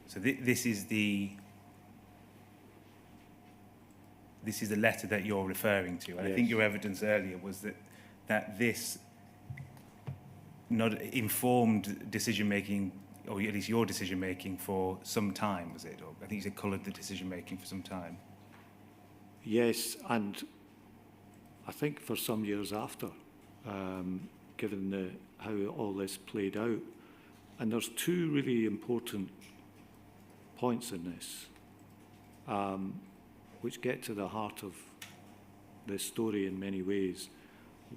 Speaker 1: So this is the letter that you're referring to, and
Speaker 4: Yes.
Speaker 1: I think your evidence earlier was that this not informed decision making, or at least your decision making, for some time, was it? Or I think you said coloured the decision making for some time.
Speaker 4: Yes, and I think for some years after, given how all this played out. And there's two really important points in this, which get to the heart of this story in many ways.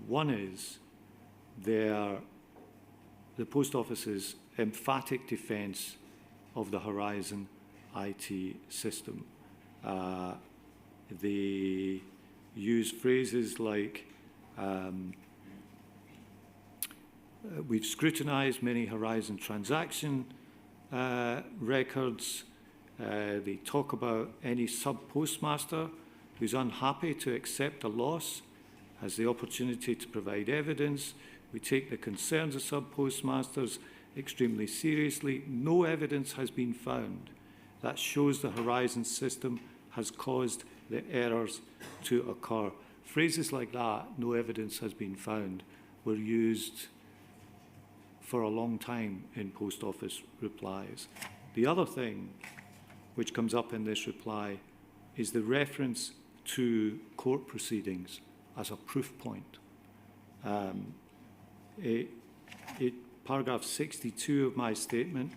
Speaker 4: One is the Post Office's emphatic defence of the Horizon IT system. They use phrases like, we've scrutinised many Horizon transaction records. They talk about any sub-postmaster who's unhappy to accept a loss has the opportunity to provide evidence. We take the concerns of sub-postmasters extremely seriously. No evidence has been found that shows the Horizon system has caused the errors to occur. Phrases like that, no evidence has been found, were used for a long time in Post Office replies. The other thing which comes up in this reply is the reference to court proceedings as a proof point. Paragraph 62 of my statement.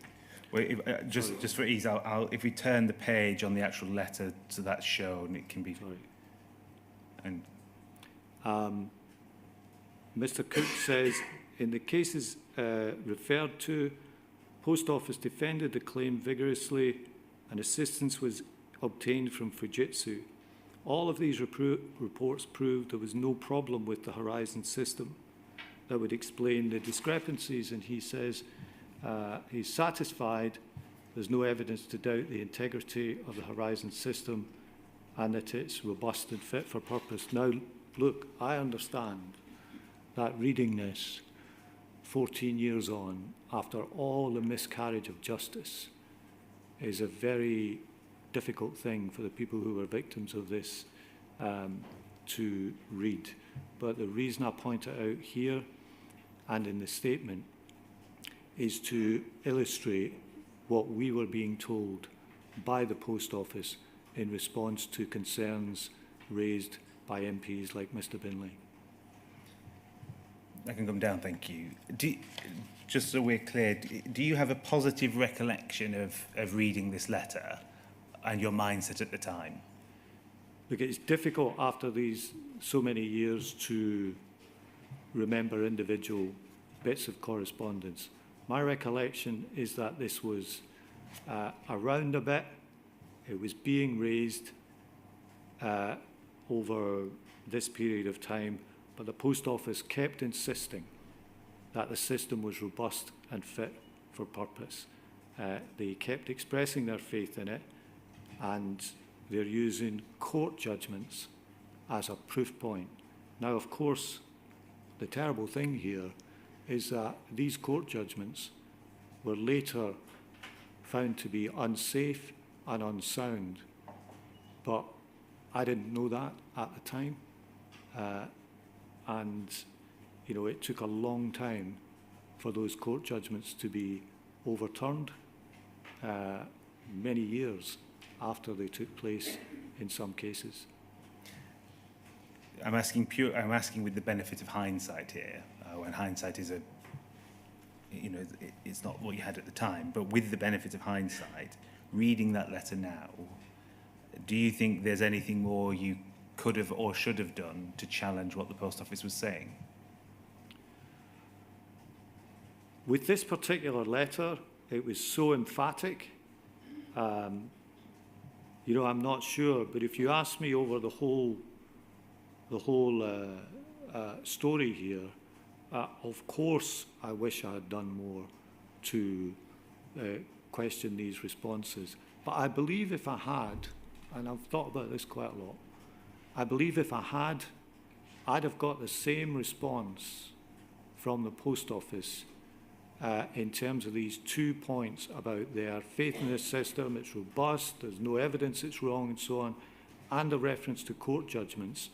Speaker 1: Wait, just for ease, if we turn the page on the actual letter so that's shown, it can be.
Speaker 4: Sorry.
Speaker 1: And
Speaker 4: Mr. Cook says, in the cases referred to, Post Office defended the claim vigorously and assistance was obtained from Fujitsu. All of these reports proved there was no problem with the Horizon system that would explain the discrepancies, and he says he's satisfied there's no evidence to doubt the integrity of the Horizon system and that it's robust and fit for purpose. Now, look, I understand that reading this 14 years on, after all the miscarriage of justice, is a very difficult thing for the people who were victims of this to read. But the reason I point it out here and in the statement is to illustrate what we were being told by the Post Office in response to concerns raised by MPs like Mr. Binley.
Speaker 1: I can come down, thank you. Just so we're clear, do you have a positive recollection of reading this letter and your mindset at the time?
Speaker 4: Look, it's difficult after these so many years to remember individual bits of correspondence. My recollection is that this was around a bit. It was being raised over this period of time, but the Post Office kept insisting that the system was robust and fit for purpose. They kept expressing their faith in it, and they're using court judgments as a proof point. Now, of course, the terrible thing here is that these court judgments were later found to be unsafe and unsound, but I didn't know that at the time, and you know, it took a long time for those court judgments to be overturned, many years after they took place in some cases.
Speaker 1: I'm asking with the benefit of hindsight here, and hindsight is it's not what you had at the time, but with the benefit of hindsight, reading that letter now, do you think there's anything more you could have or should have done to challenge what the Post Office was saying?
Speaker 4: With this particular letter, it was so emphatic. You know, I'm not sure, but if you ask me over the whole story here, of course, I wish I had done more to question these responses. But I believe if I had, and I've thought about this quite a lot, I believe if I had, I'd have got the same response from the post office in terms of these 2 points about their faith in the system, it's robust, there's no evidence it's wrong, and so on, and a reference to court judgments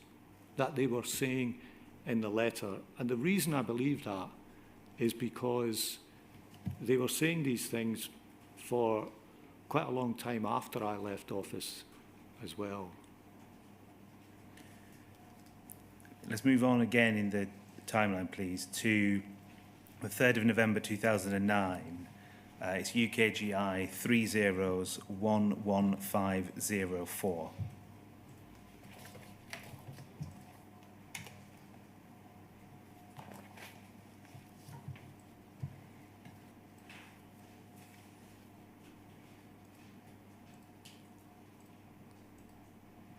Speaker 4: that they were saying in the letter. And the reason I believe that is because they were saying these things for quite a long time after I left office as well.
Speaker 1: Let's move on again in the timeline, please, to the 3rd of November 2009. It's UKGI 30-11504.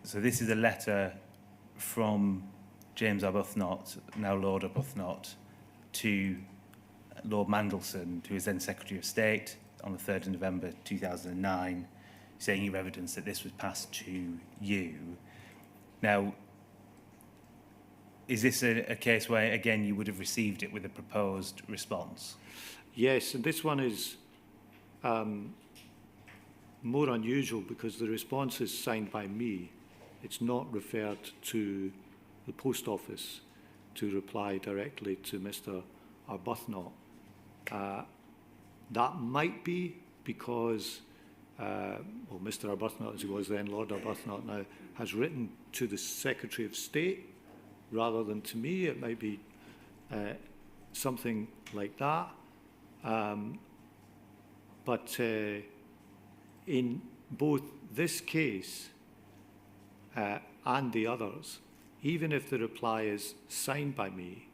Speaker 1: So this is a letter from James Arbuthnot, now Lord Arbuthnot, to Lord Mandelson, who was then Secretary of State, on the 3rd of November 2009, saying you have evidence that this was passed to you. Now, is this a case where, again, you would have received it with a proposed response?
Speaker 4: Yes, and this one is more unusual because the response is signed by me. It's not referred to the post office to reply directly to Mr. Arbuthnot. That might be because, well, Mr. Arbuthnot, as he was then, Lord Arbuthnot now, has written to the Secretary of State rather than to me. It might be something like that. But in both this case and the others, even if the reply is signed by me,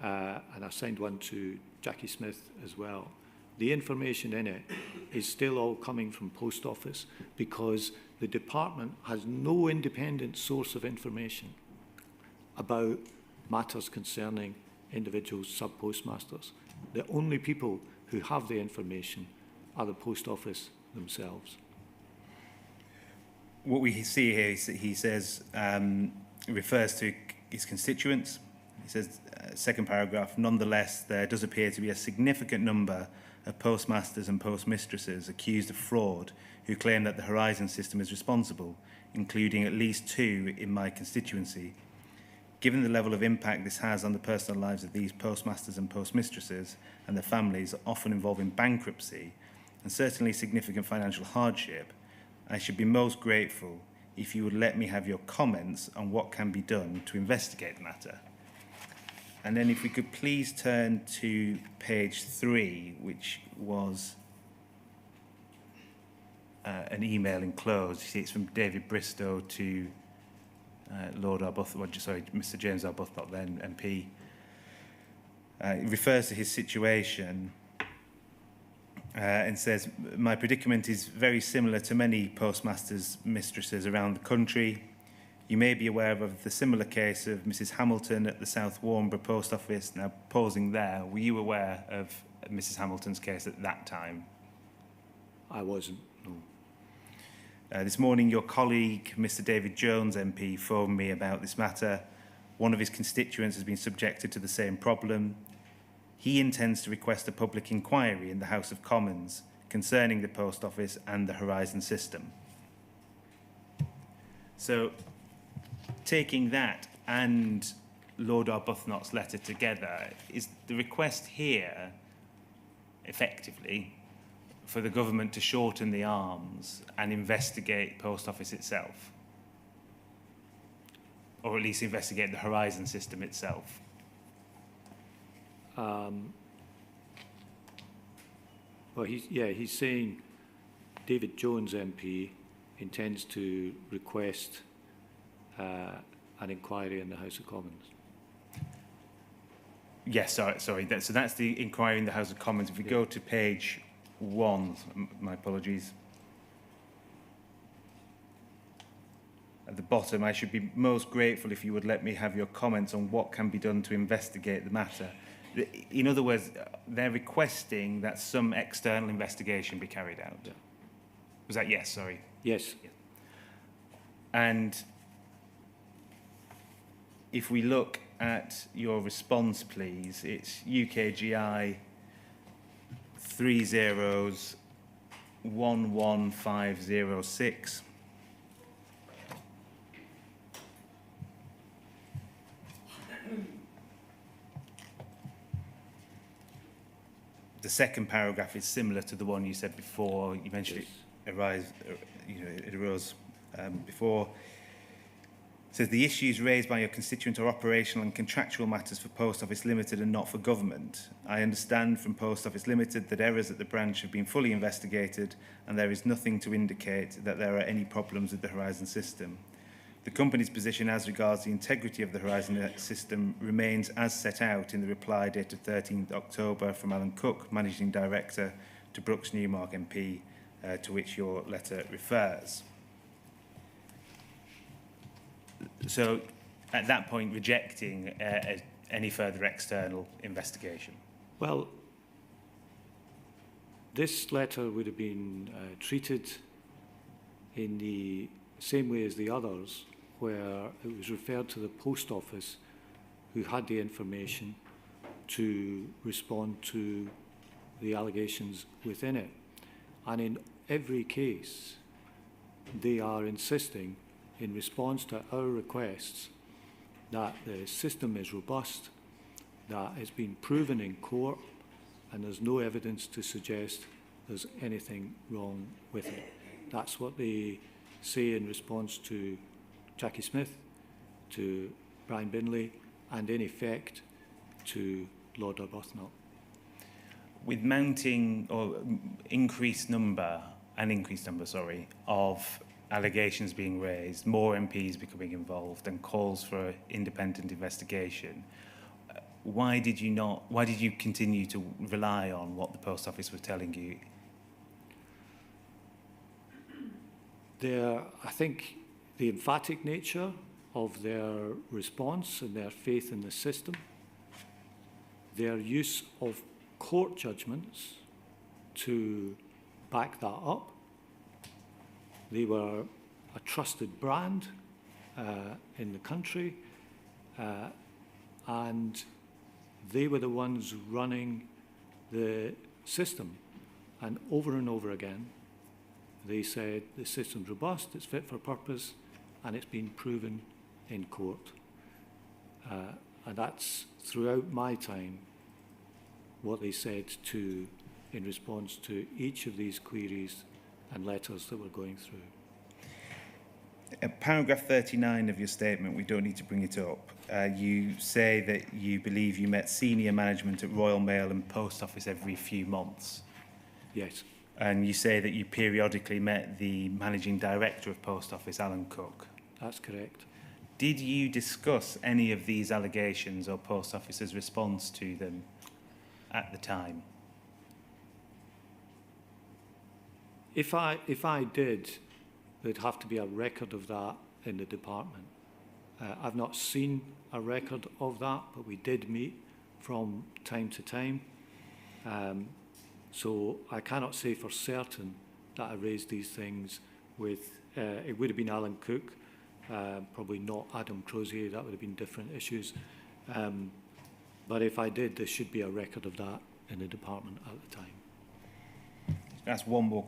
Speaker 4: and I signed one to Jackie Smith as well, the information in it is still all coming from post office because the department has no independent source of information about matters concerning individual sub-postmasters. The only people who have the information are the post office themselves.
Speaker 1: What we see here is that he says, refers to his constituents. He says, second paragraph, nonetheless, there does appear to be a significant number of postmasters and postmistresses accused of fraud who claim that the Horizon system is responsible, including at least 2 in my constituency. Given the level of impact this has on the personal lives of these postmasters and postmistresses and their families, often involving bankruptcy and certainly significant financial hardship, I should be most grateful if you would let me have your comments on what can be done to investigate the matter. And then if we could please turn to page 3, which was an email enclosed. You see, it's from David Bristow to Lord Arbuthnot, sorry, Mr. James Arbuthnot, then MP. It refers to his situation and says, my predicament is very similar to many postmasters' mistresses around the country. You may be aware of the similar case of Mrs. Hamilton at the South Warnborough Post Office. Now, pausing there, were you aware of Mrs. Hamilton's case at that time?
Speaker 4: I wasn't, no.
Speaker 1: This morning, your colleague, Mr. David Jones, MP, phoned me about this matter. One of his constituents has been subjected to the same problem. He intends to request a public inquiry in the House of Commons concerning the Post Office and the Horizon system. So, taking that and Lord Arbuthnot's letter together, is the request here, effectively, for the government to shorten the arms and investigate Post Office itself? Or at least investigate the Horizon system itself?
Speaker 4: Well, he's saying David Jones MP intends to request an inquiry in the House of Commons.
Speaker 1: Yes, sorry. So that's the inquiry in the House of Commons. If we go to page 1, my apologies. At the bottom, I should be most grateful if you would let me have your comments on what can be done to investigate the matter. In other words, they're requesting that some external investigation be carried out.
Speaker 3: Yeah.
Speaker 1: Was that yes? Sorry.
Speaker 3: Yes.
Speaker 1: And if we look at your response, please, it's UKGI 30-11506. The second paragraph is similar to the one you said before. You mentioned it arose before. It says the issues raised by your constituent are operational and contractual matters for Post Office Limited and not for government. I understand from Post Office Limited that errors at the branch have been fully investigated and there is nothing to indicate that there are any problems with the Horizon system. The company's position as regards the integrity of the Horizon system remains as set out in the reply dated 13th October from Alan Cook, Managing Director, to Brooks Newmark MP, to which your letter refers. So, at that point, rejecting any further external investigation.
Speaker 3: Well, this letter would have been treated in the same way as the others, where it was referred to the Post Office, who had the information to respond to the allegations within it. And in every case, they are insisting, in response to our requests, that the system is robust, that it's been proven in court, and there's no evidence to suggest there's anything wrong with it. That's what they say in response to Jackie Smith, to Brian Binley, and in effect to Lord Arbuthnot.
Speaker 1: With mounting or increased number of allegations being raised, more MPs becoming involved, and calls for independent investigation, why did you continue to rely on what the Post Office was telling you?
Speaker 3: I think the emphatic nature of their response and their faith in the system, their use of court judgments to back that up. They were a trusted brand in the country, and they were the ones running the system. And over again, they said the system's robust, it's fit for purpose, and it's been proven in court. And that's throughout my time what they said in response to each of these queries and letters that we're going through.
Speaker 1: Paragraph 39 of your statement, we don't need to bring it up. You say that you believe you met senior management at Royal Mail and Post Office every few months.
Speaker 3: Yes.
Speaker 1: And you say that you periodically met the Managing Director of Post Office, Alan Cook.
Speaker 3: That's correct.
Speaker 1: Did you discuss any of these allegations or Post Office's response to them at the time?
Speaker 3: If I did, there'd have to be a record of that in the department. I've not seen a record of that, but we did meet from time to time. So I cannot say for certain that I raised these things with, it would have been Alan Cook, probably not Adam Crozier, that would have been different issues. But if I did, there should be a record of that in the department at the time.
Speaker 1: That's one more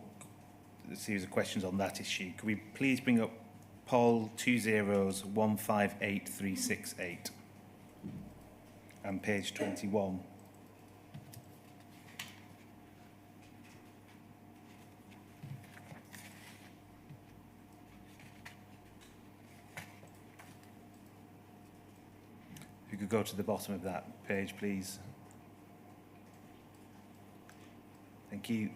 Speaker 1: series of questions on that issue. Could we please bring up poll 2015838 and page 21. If you could go to the bottom of that page, please. Thank you.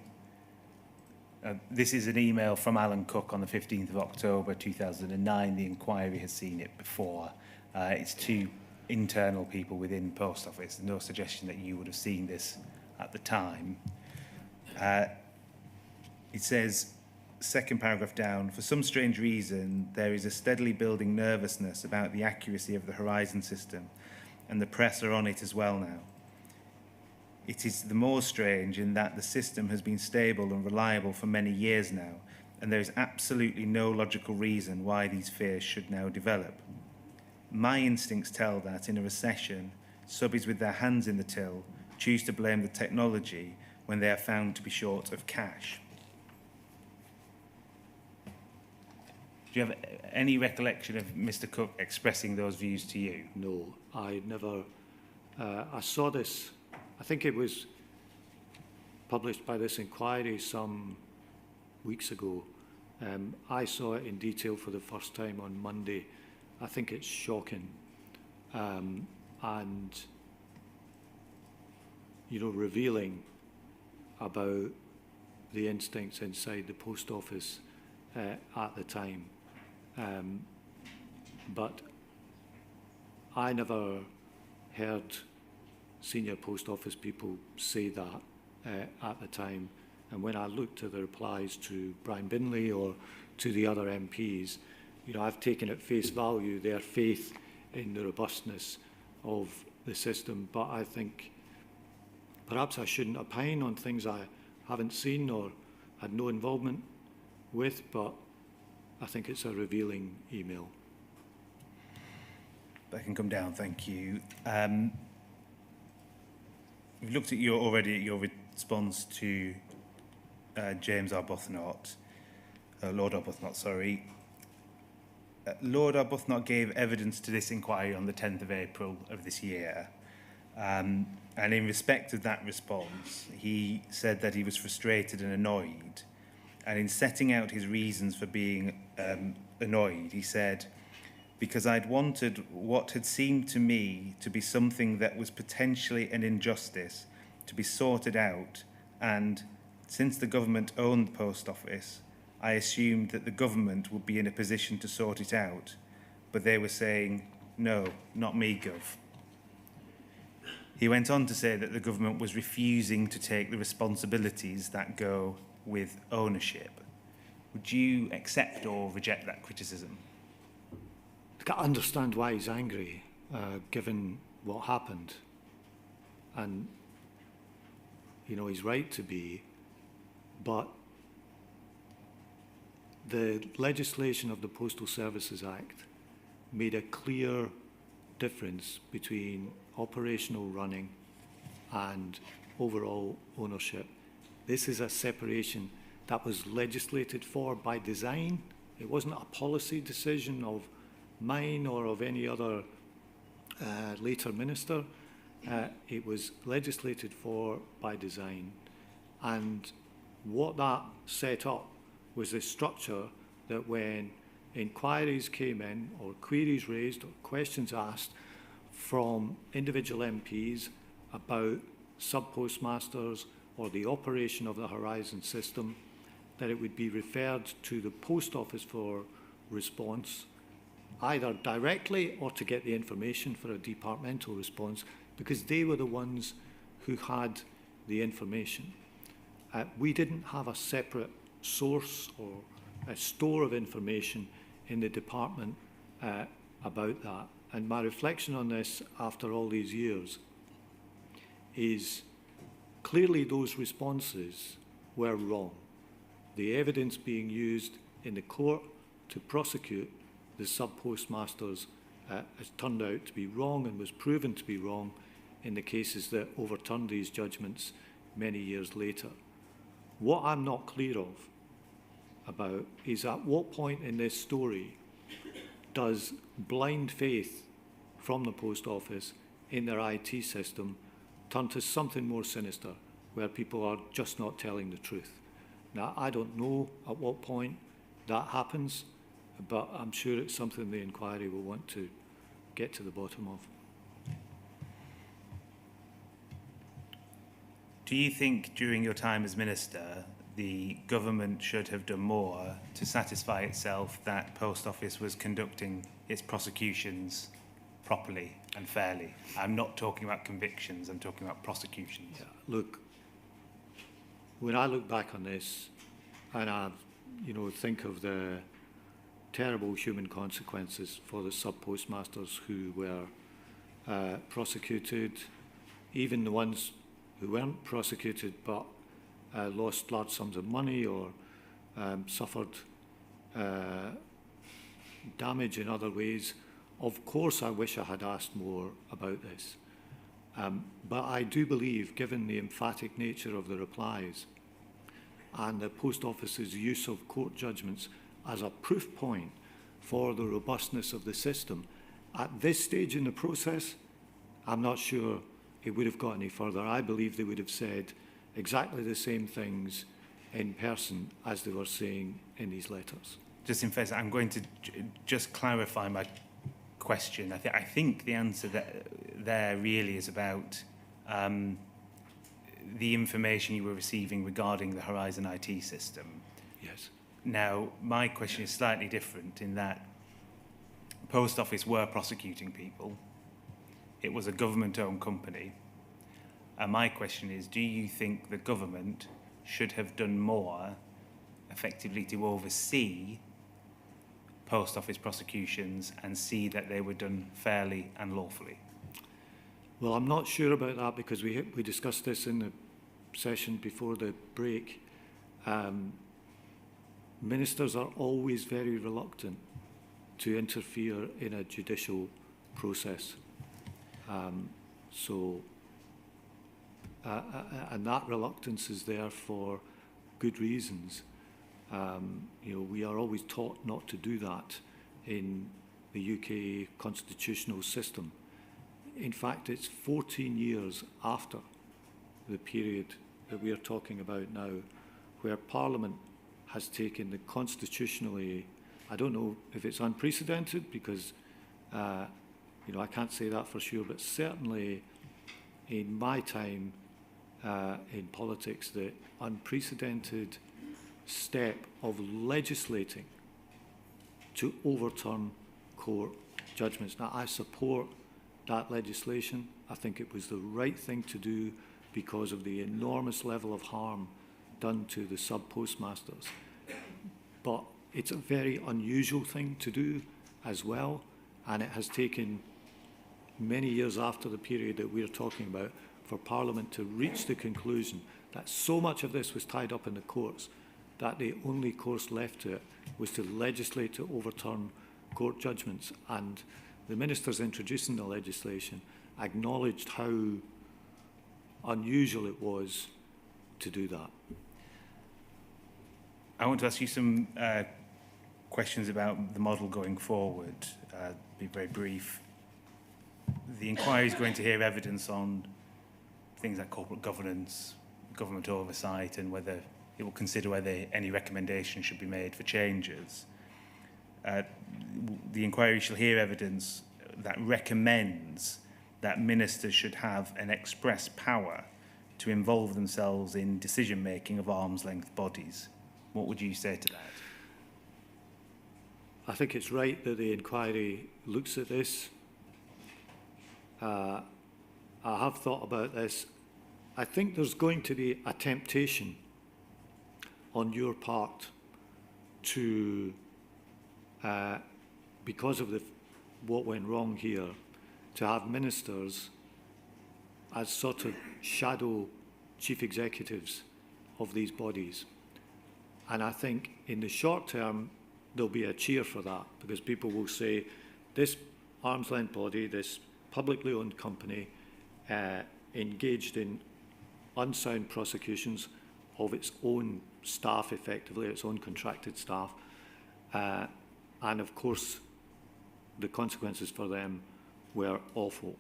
Speaker 1: This is an email from Alan Cook on the 15th of October 2009. The inquiry has seen it before. It's to internal people within Post Office. There's no suggestion that you would have seen this at the time. It says, second paragraph down, for some strange reason, there is a steadily building nervousness about the accuracy of the Horizon system, and the press are on it as well now. It is the more strange in that the system has been stable and reliable for many years now, and there is absolutely no logical reason why these fears should now develop. My instincts tell that in a recession, subbies with their hands in the till choose to blame the technology when they are found to be short of cash. Do you have any recollection of Mr. Cook expressing those views to you?
Speaker 3: No, I never. I saw this, I think it was published by this inquiry some weeks ago. I saw it in detail for the first time on Monday. I think it's shocking. And, you know, revealing about the instincts inside the post office at the time. But I never heard senior post office people say that at the time. And when I looked at the replies to Brian Binley or to the other MPs, you know, I've taken at face value their faith in the robustness of the system. But I think perhaps I shouldn't opine on things I haven't seen or had no involvement with, but I think it's a revealing email.
Speaker 1: I can come down, thank you. We've looked at your response to James Arbuthnot, Lord Arbuthnot, sorry. Lord Arbuthnot gave evidence to this inquiry on the 10th of April of this year. And in respect of that response, he said that he was frustrated and annoyed. And in setting out his reasons for being annoyed, he said, because I'd wanted what had seemed to me to be something that was potentially an injustice to be sorted out, and since the government owned the post office, I assumed that the government would be in a position to sort it out, but they were saying, no, not me, Gov. He went on to say that the government was refusing to take the responsibilities that go with ownership. Would you accept or reject that criticism?
Speaker 3: I understand why he's angry, given what happened. And, you know, he's right to be, but the legislation of the Postal Services Act made a clear difference between operational running and overall ownership. This is a separation that was legislated for by design. It wasn't a policy decision of mine or of any other later minister. It was legislated for by design. And what that set up was a structure that when inquiries came in or queries raised or questions asked from individual MPs about sub-postmasters or the operation of the Horizon system, that it would be referred to the post office for response, either directly or to get the information for a departmental response, because they were the ones who had the information. We didn't have a separate source or a store of information in the department about that. And my reflection on this after all these years is clearly those responses were wrong. The evidence being used in the court to prosecute the sub-postmasters has turned out to be wrong and was proven to be wrong in the cases that overturned these judgments many years later. What I'm not clear of about is at what point in this story does blind faith from the post office in their IT system turn to something more sinister, where people are just not telling the truth. Now, I don't know at what point that happens, but I'm sure it's something the inquiry will want to get to the bottom of.
Speaker 1: Do you think during your time as Minister, the government should have done more to satisfy itself that Post Office was conducting its prosecutions properly? and fairly? I'm not talking about convictions, I'm talking about prosecutions.
Speaker 3: Yeah, look, when I look back on this and I, think of the terrible human consequences for the sub-postmasters who were prosecuted, even the ones who weren't prosecuted but lost large sums of money or suffered damage in other ways. Of course, I wish I had asked more about this. But I do believe, given the emphatic nature of the replies and the Post Office's use of court judgments as a proof point for the robustness of the system, at this stage in the process, I'm not sure it would have got any further. I believe they would have said exactly the same things in person as they were saying in these letters.
Speaker 1: Just in fairness, I'm going to just clarify my question. I think the answer there really is about the information you were receiving regarding the Horizon IT system.
Speaker 3: Yes.
Speaker 1: Now, my question is slightly different in that Post Office were prosecuting people. It was a government-owned company. And my question is, do you think the government should have done more effectively to oversee Post Office prosecutions and see that they were done fairly and lawfully?
Speaker 3: Well, I'm not sure about that because we discussed this in the session before the break. Ministers are always very reluctant to interfere in a judicial process. And that reluctance is there for good reasons. We are always taught not to do that in the UK constitutional system. In fact, it's 14 years after the period that we are talking about now, where Parliament has taken the constitutionally, I don't know if it's unprecedented because, I can't say that for sure, but certainly in my time in politics, the unprecedented step of legislating to overturn court judgments. Now, I support that legislation. I think it was the right thing to do because of the enormous level of harm done to the sub-postmasters. But it's a very unusual thing to do as well, and it has taken many years after the period that we're talking about for Parliament to reach the conclusion that so much of this was tied up in the courts that the only course left to it was to legislate to overturn court judgments. And the ministers introducing the legislation acknowledged how unusual it was to do that.
Speaker 1: I want to ask you some questions about the model going forward. Be very brief. The inquiry is going to hear evidence on things like corporate governance, government oversight, and whether it will consider whether any recommendations should be made for changes. The inquiry shall hear evidence that recommends that ministers should have an express power to involve themselves in decision-making of arm's-length bodies. What would you say to that?
Speaker 3: I think it's right that the inquiry looks at this. I have thought about this. I think there's going to be a temptation on your part to, because of what went wrong here, to have ministers as sort of shadow chief executives of these bodies. And I think in the short term, there'll be a cheer for that because people will say, this arm's length body, this publicly owned company, engaged in unsound prosecutions of its own staff, effectively, its own contracted staff. And of course, the consequences for them were awful.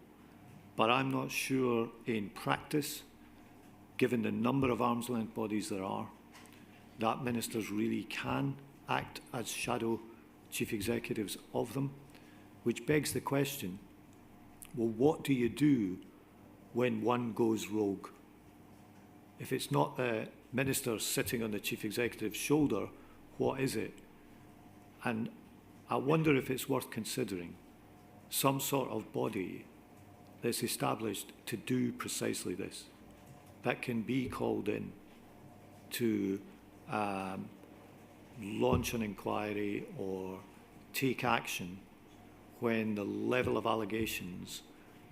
Speaker 3: But I'm not sure in practice, given the number of arm's length bodies there are, that ministers really can act as shadow chief executives of them, which begs the question, well, what do you do when one goes rogue? If it's not the minister sitting on the chief executive's shoulder, what is it? And I wonder if it's worth considering some sort of body that's established to do precisely this, that can be called in to launch an inquiry or take action when the level of allegations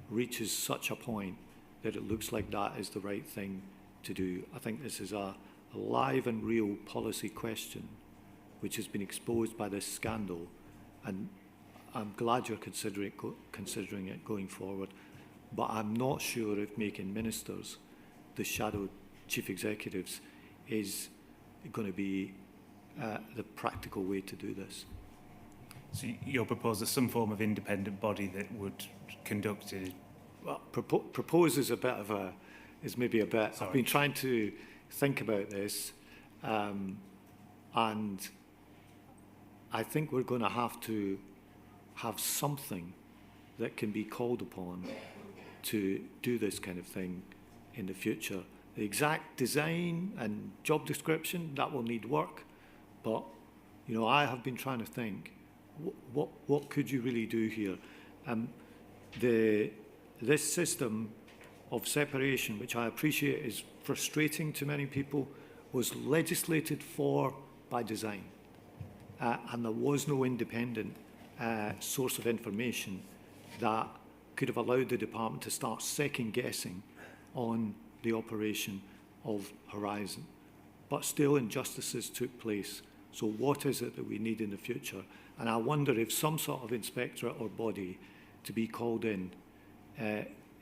Speaker 3: reaches such a point that it looks like that is the right thing to do. I think this is a live and real policy question which has been exposed by this scandal, and I'm glad you're considering it going forward, but I'm not sure if making ministers the shadow chief executives is going to be the practical way to do this.
Speaker 1: So you'll propose some form of independent body that would conduct it?
Speaker 3: Well, propose is a bit of a, is maybe a bit,
Speaker 1: Sorry.
Speaker 3: I've been trying to think about this, and I think we're going to have something that can be called upon to do this kind of thing in the future. The exact design and job description, that will need work, but you know, I have been trying to think, what could you really do here? This system of separation, which I appreciate is frustrating to many people, was legislated for by design, and there was no independent source of information that could have allowed the department to start second guessing on the operation of Horizon. But still injustices took place. So what is it that we need in the future? And I wonder if some sort of inspectorate or body to be called in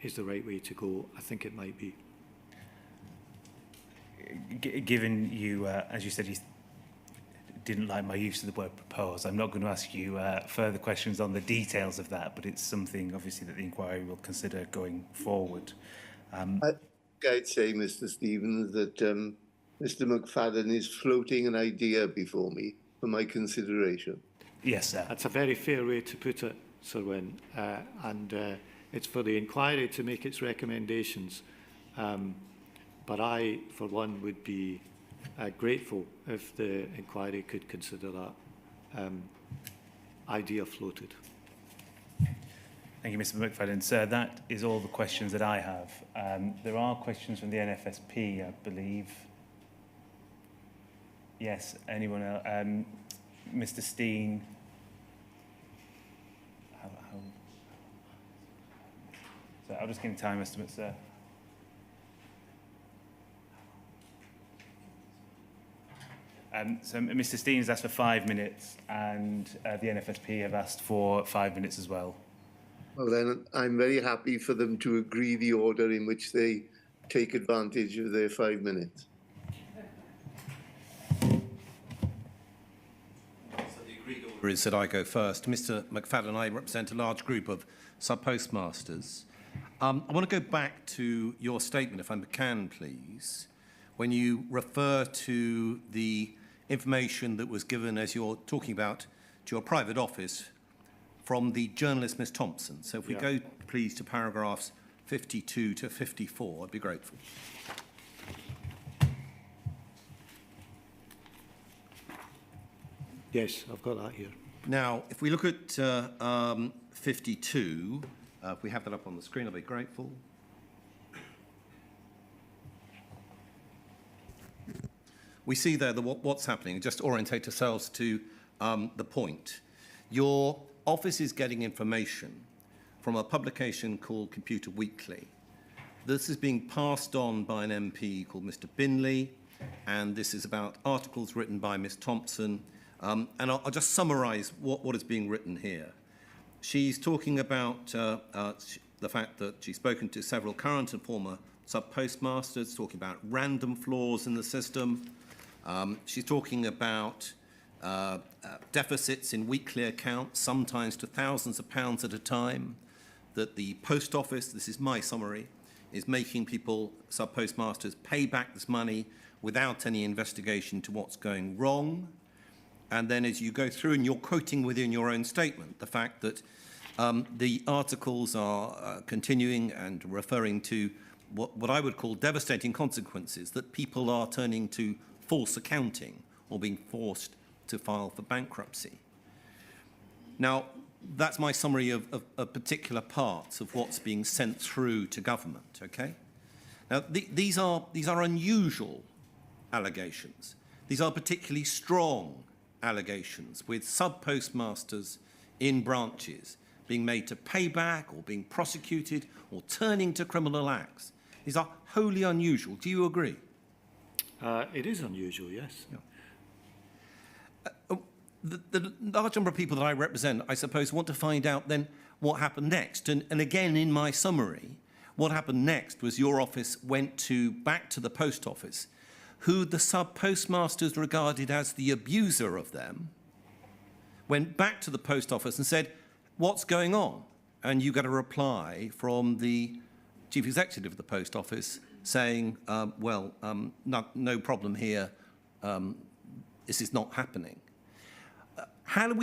Speaker 3: is the right way to go. I think it might be.
Speaker 1: Given you, as you said, you didn't like my use of the word propose, I'm not going to ask you further questions on the details of that, but it's something obviously that the inquiry will consider going forward.
Speaker 2: I'd say, Mr. Stevens, that Mr. McFadden is floating an idea before me for my consideration.
Speaker 1: Yes, sir.
Speaker 3: That's a very fair way to put it, Sir Wynne, and it's for the inquiry to make its recommendations. But I, for one, would be grateful if the inquiry could consider that idea floated.
Speaker 1: Thank you, Mr. McFadden. Sir, that is all the questions that I have. There are questions from the NFSP, I believe. Yes, anyone else? Mr. Steen. So I'll just give time estimates, sir. So Mr. Steen has asked for 5 minutes, and the NFSP have asked for 5 minutes as well.
Speaker 2: Well, then I'm very happy for them to agree the order in which they take advantage of their 5 minutes.
Speaker 5: So the agreed order is that I go first. Mr. McFadden, I represent a large group of sub-postmasters. I want to go back to your statement, if I can, please, when you refer to the information that was given, as you're talking about, to your private office from the journalist, Ms. Thompson. So if we go, please, to paragraphs 52 to 54, I'd be grateful.
Speaker 3: Yes, I've got that here.
Speaker 5: Now, if we look at 52, if we have that up on the screen, I'll be grateful. We see there what's happening. Just orientate ourselves to the point. Your office is getting information from a publication called Computer Weekly. This is being passed on by an MP called Mr. Binley, and this is about articles written by Ms. Thompson. And I'll just summarise what is being written here. She's talking about the fact that she's spoken to several current and former sub-postmasters, talking about random flaws in the system. She's talking about deficits in weekly accounts, sometimes to thousands of pounds at a time, that the post office, this is my summary, is making people, sub-postmasters, pay back this money without any investigation to what's going wrong. And then as you go through, and you're quoting within your own statement, the fact that the articles are continuing and referring to what I would call devastating consequences, that people are turning to false accounting or being forced to file for bankruptcy. Now, that's my summary of particular parts of what's being sent through to government, okay? Now, these are unusual allegations. These are particularly strong allegations with sub-postmasters in branches being made to pay back or being prosecuted or turning to criminal acts. These are wholly unusual. Do you agree?
Speaker 3: It is unusual, yes.
Speaker 5: Yeah. The large number of people that I represent, I suppose, want to find out then what happened next. And again, in my summary, what happened next was your office went back to the post office, who the sub-postmasters regarded as the abuser of them, went back to the post office and said, what's going on? And you got a reply from the chief executive of the post office saying, no problem here, this is not happening. How do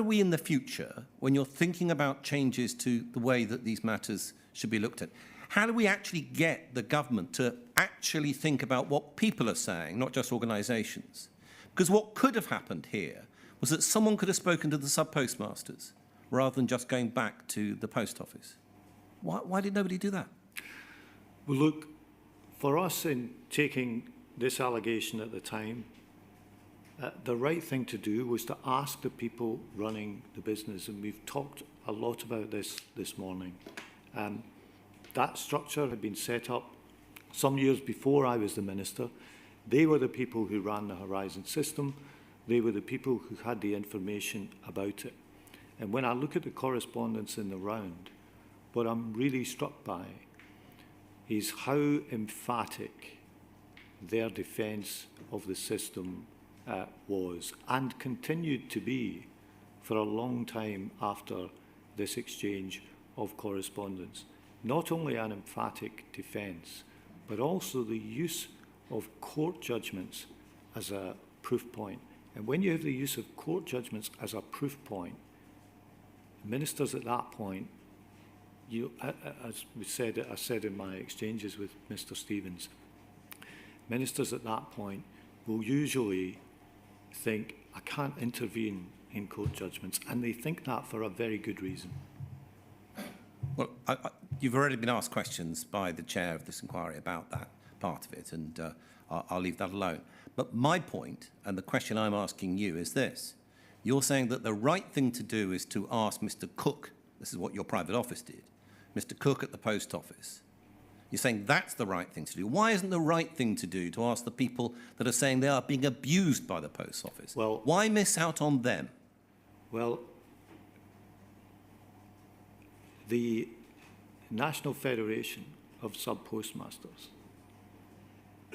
Speaker 5: we in the future, when you're thinking about changes to the way that these matters should be looked at, how do we actually get the government to actually think about what people are saying, not just organisations? Because what could have happened here was that someone could have spoken to the sub-postmasters rather than just going back to the post office. Why did nobody do that?
Speaker 3: Well, look, for us in taking this allegation at the time, the right thing to do was to ask the people running the business, and we've talked a lot about this morning. That structure had been set up some years before I was the minister. They were the people who ran the Horizon system. They were the people who had the information about it. And when I look at the correspondence in the round, what I'm really struck by is how emphatic their defence of the system was and continued to be for a long time after this exchange of correspondence. Not only an emphatic defence, but also the use of court judgments as a proof point. And when you have the use of court judgments as a proof point, ministers at that point, as I said in my exchanges with Mr. Stevens, ministers at that point will usually think, I can't intervene in court judgments, and they think that for a very good reason.
Speaker 5: Well, you've already been asked questions by the chair of this inquiry about that part of it, and I'll leave that alone. But my point, and the question I'm asking you, is this. You're saying that the right thing to do is to ask Mr. Cook, this is what your private office did, Mr. Cook at the post office. You're saying that's the right thing to do. Why isn't the right thing to do to ask the people that are saying they are being abused by the post office?
Speaker 3: Well,
Speaker 5: why miss out on them?
Speaker 3: Well, the National Federation of Sub-Postmasters,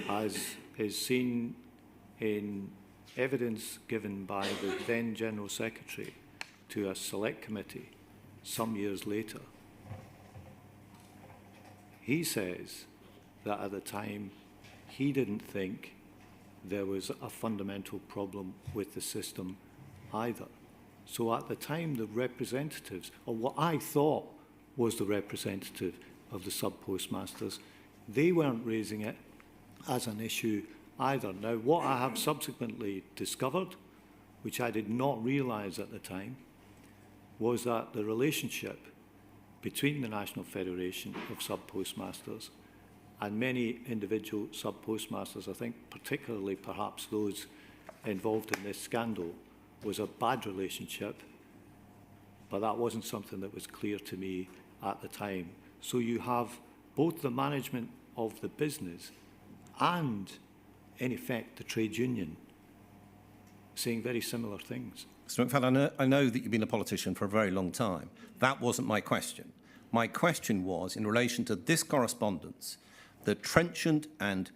Speaker 3: as is seen in evidence given by the then General Secretary to a select committee some years later, he says that at the time he didn't think there was a fundamental problem with the system either. So at the time, the representatives, or what I thought was the representative of the sub-postmasters, they weren't raising it as an issue either. Now, what I have subsequently discovered, which I did not realise at the time, was that the relationship between the National Federation of Sub-Postmasters and many individual sub-postmasters, I think particularly perhaps those involved in this scandal, was a bad relationship, but that wasn't something that was clear to me at the time. So you have both the management of the business and, in effect, the trade union saying very similar things.
Speaker 5: So, McFadden, I know that you've been a politician for a very long time. That wasn't my question. My question was in relation to this correspondence, the trenchant and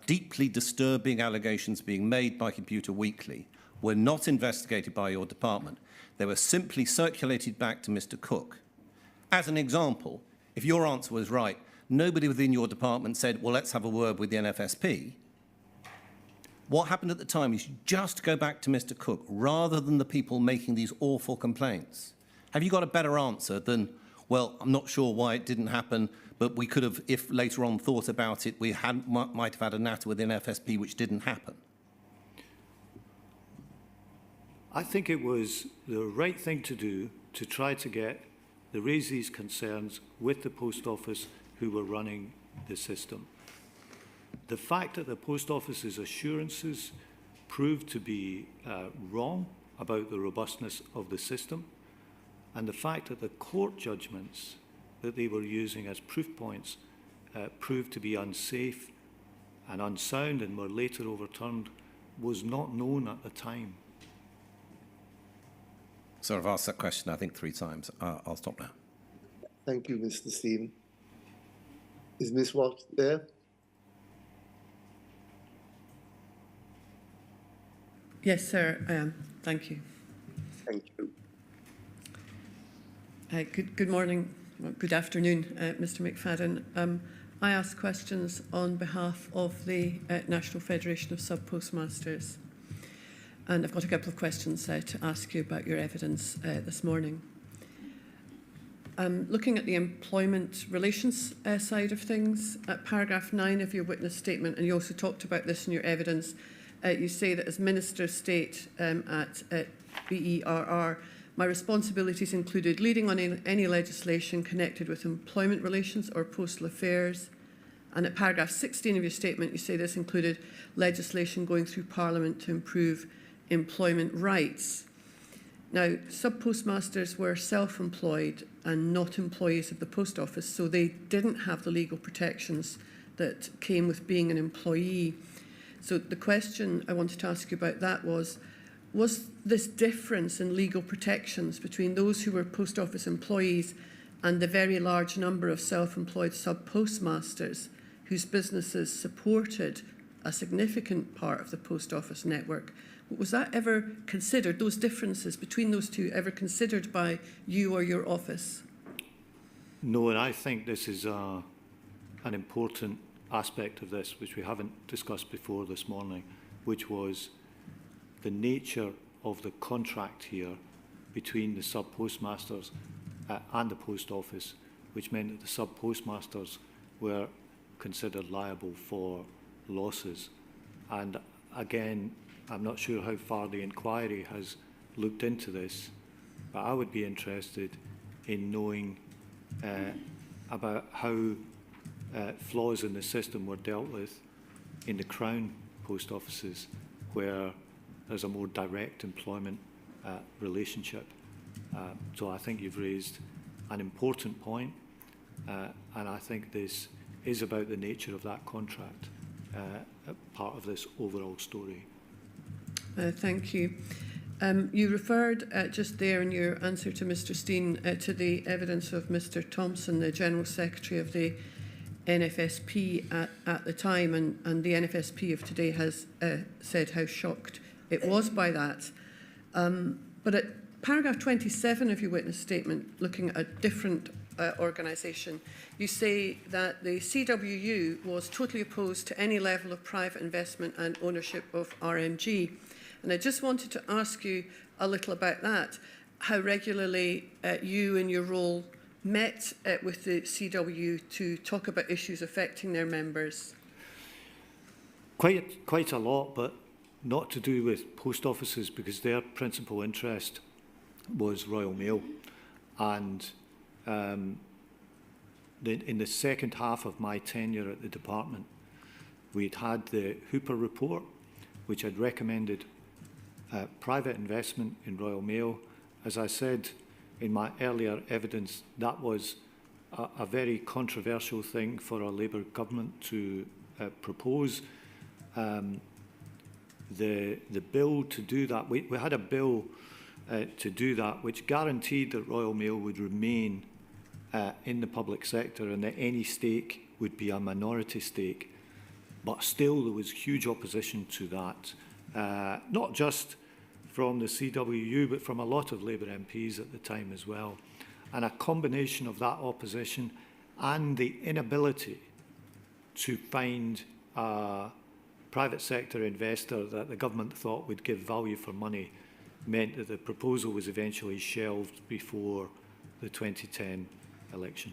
Speaker 5: deeply disturbing allegations being made by Computer Weekly were not investigated by your department. They were simply circulated back to Mr. Cook. As an example, if your answer was right, nobody within your department said, well, let's have a word with the NFSP. What happened at the time is you just go back to Mr. Cook rather than the people making these awful complaints. Have you got a better answer than, well, I'm not sure why it didn't happen, but we could have, if later on thought about it, we might have had a natter with the NFSP, which didn't happen?
Speaker 3: I think it was the right thing to do to try to raise these concerns with the Post Office who were running the system. The fact that the Post Office's assurances proved to be wrong about the robustness of the system, and the fact that the court judgments that they were using as proof points proved to be unsafe and unsound and were later overturned was not known at the time.
Speaker 5: So I've asked that question, I think, 3 times. I'll stop now.
Speaker 2: Thank you, Mr. Stephen. Is Ms. Watt there?
Speaker 6: Yes, sir, I am. Thank you.
Speaker 2: Thank you.
Speaker 6: Good morning, well, good afternoon, Mr. McFadden. I ask questions on behalf of the National Federation of Sub-Postmasters. And I've got a couple of questions to ask you about your evidence this morning. Looking at the employment relations side of things, at paragraph 9 of your witness statement, and you also talked about this in your evidence, you say that as Minister of State at BERR, my responsibilities included leading on any legislation connected with employment relations or postal affairs. And at paragraph 16 of your statement, you say this included legislation going through Parliament to improve employment rights. Now, sub-postmasters were self-employed and not employees of the Post Office, so they didn't have the legal protections that came with being an employee. So the question I wanted to ask you about that was this difference in legal protections between those who were Post Office employees and the very large number of self-employed sub-postmasters whose businesses supported a significant part of the Post Office network, was that ever considered, those differences between those two, ever considered by you or your office?
Speaker 3: No, and I think this is an important aspect of this, which we haven't discussed before this morning, which was the nature of the contract here between the sub-postmasters and the Post Office, which meant that the sub-postmasters were considered liable for losses. And again, I'm not sure how far the inquiry has looked into this, but I would be interested in knowing about how flaws in the system were dealt with in the Crown Post Offices, where there's a more direct employment relationship. So I think you've raised an important point, and I think this is about the nature of that contract, part of this overall story.
Speaker 6: Thank you. You referred just there in your answer to Mr. Steen to the evidence of Mr. Thompson, the General Secretary of the NFSP at the time, and the NFSP of today has said how shocked it was by that. But at paragraph 27 of your witness statement, looking at a different organisation, you say that the CWU was totally opposed to any level of private investment and ownership of RMG. And I just wanted to ask you a little about that, how regularly you in your role met with the CWU to talk about issues affecting their members.
Speaker 3: Quite a lot, but not to do with post offices, because their principal interest was Royal Mail. And in the second half of my tenure at the department, we'd had the Hooper report, which had recommended private investment in Royal Mail. As I said in my earlier evidence, that was a very controversial thing for a Labour government to propose. The bill to do that, we had a bill to do that, which guaranteed that Royal Mail would remain in the public sector and that any stake would be a minority stake. But still there was huge opposition to that, not just from the CWU, but from a lot of Labour MPs at the time as well. And a combination of that opposition and the inability to find a private sector investor that the government thought would give value for money meant that the proposal was eventually shelved before the 2010 election.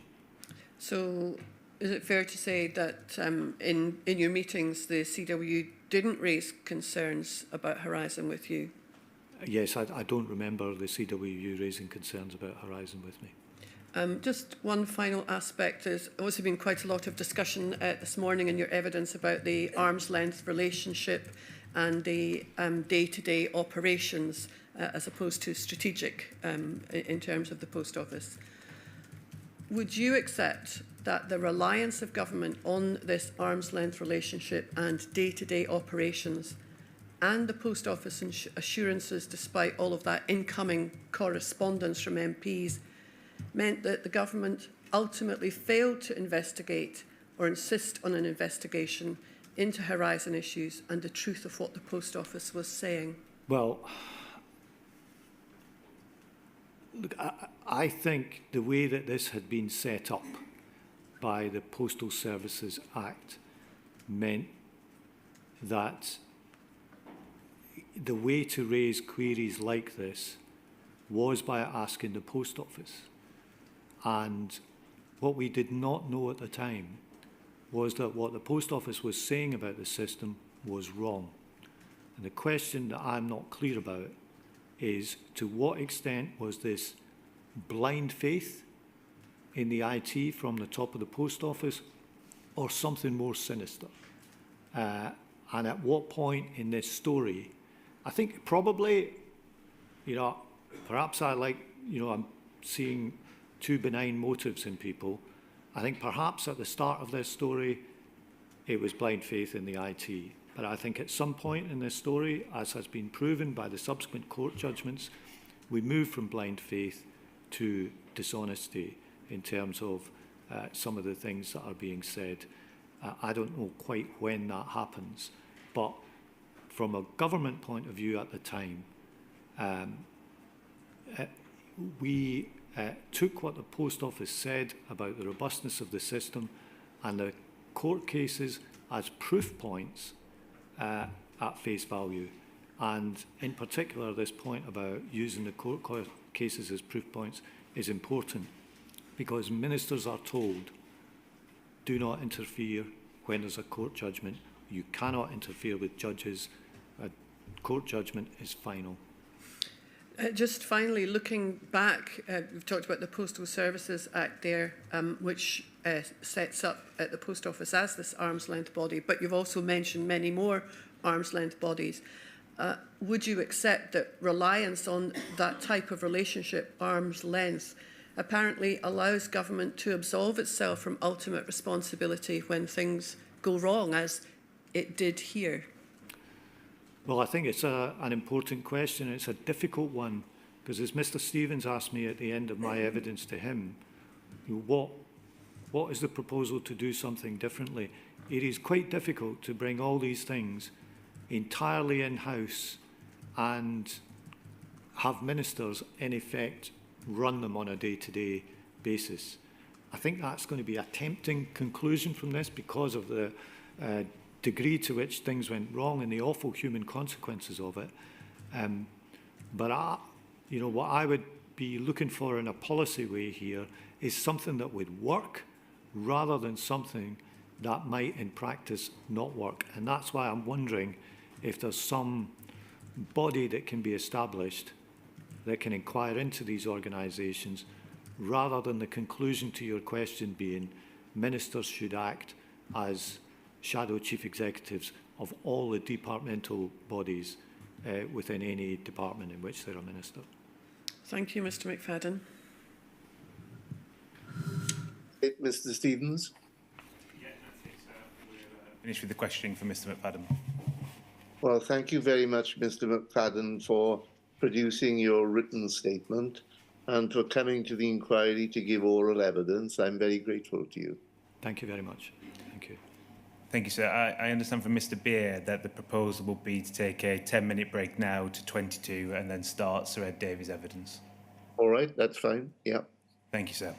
Speaker 6: So is it fair to say that in your meetings the CWU didn't raise concerns about Horizon with you?
Speaker 3: Yes, I don't remember the CWU raising concerns about Horizon with me.
Speaker 6: Just one final aspect. There's also been quite a lot of discussion this morning in your evidence about the arm's length relationship and the day-to-day operations as opposed to strategic in terms of the Post Office. Would you accept that the reliance of government on this arm's length relationship and day-to-day operations and the Post Office assurances, despite all of that incoming correspondence from MPs, meant that the government ultimately failed to investigate or insist on an investigation into Horizon issues and the truth of what the Post Office was saying?
Speaker 3: Well, look, I think the way that this had been set up by the Postal Services Act meant that the way to raise queries like this was by asking the Post Office. And what we did not know at the time was that what the Post Office was saying about the system was wrong. And the question that I'm not clear about is, to what extent was this blind faith in the IT from the top of the Post Office, or something more sinister? And at what point in this story, I think probably, perhaps I'm seeing two benign motives in people. I think perhaps at the start of this story, it was blind faith in the IT. But I think at some point in this story, as has been proven by the subsequent court judgments, we move from blind faith to dishonesty in terms of some of the things that are being said. I don't know quite when that happens, but from a government point of view at the time, we took what the Post Office said about the robustness of the system and the court cases as proof points at face value. And in particular, this point about using the court cases as proof points is important, because ministers are told, do not interfere when there's a court judgment. You cannot interfere with judges. A court judgment is final.
Speaker 6: Just finally, looking back, we've talked about the Postal Services Act there, which sets up the Post Office as this arm's length body, but you've also mentioned many more arm's length bodies. Would you accept that reliance on that type of relationship, arm's length, apparently allows government to absolve itself from ultimate responsibility when things go wrong, as it did here?
Speaker 3: Well, I think it's an important question. It's a difficult one, because as Mr. Stevens asked me at the end of my evidence to him, what is the proposal to do something differently? It is quite difficult to bring all these things entirely in-house and have ministers, in effect, run them on a day-to-day basis. I think that's going to be a tempting conclusion from this because of the degree to which things went wrong and the awful human consequences of it. But what I would be looking for in a policy way here is something that would work rather than something that might in practice not work. And that's why I'm wondering if there's some body that can be established that can inquire into these organisations, rather than the conclusion to your question being ministers should act as shadow chief executives of all the departmental bodies within any department in which they're a minister.
Speaker 6: Thank you, Mr. McFadden.
Speaker 2: Mr. Stevens?
Speaker 1: Yeah, that's it, sir. We're finished with the questioning for Mr. McFadden.
Speaker 2: Well, thank you very much, Mr. McFadden, for producing your written statement and for coming to the inquiry to give oral evidence. I'm very grateful to you.
Speaker 3: Thank you very much. Thank you.
Speaker 1: Thank you, sir. I understand from Mr. Beer that the proposal will be to take a 10-minute break now to 22 and then start Sir Ed Davey's evidence.
Speaker 2: All right, that's fine. Yeah.
Speaker 1: Thank you, sir.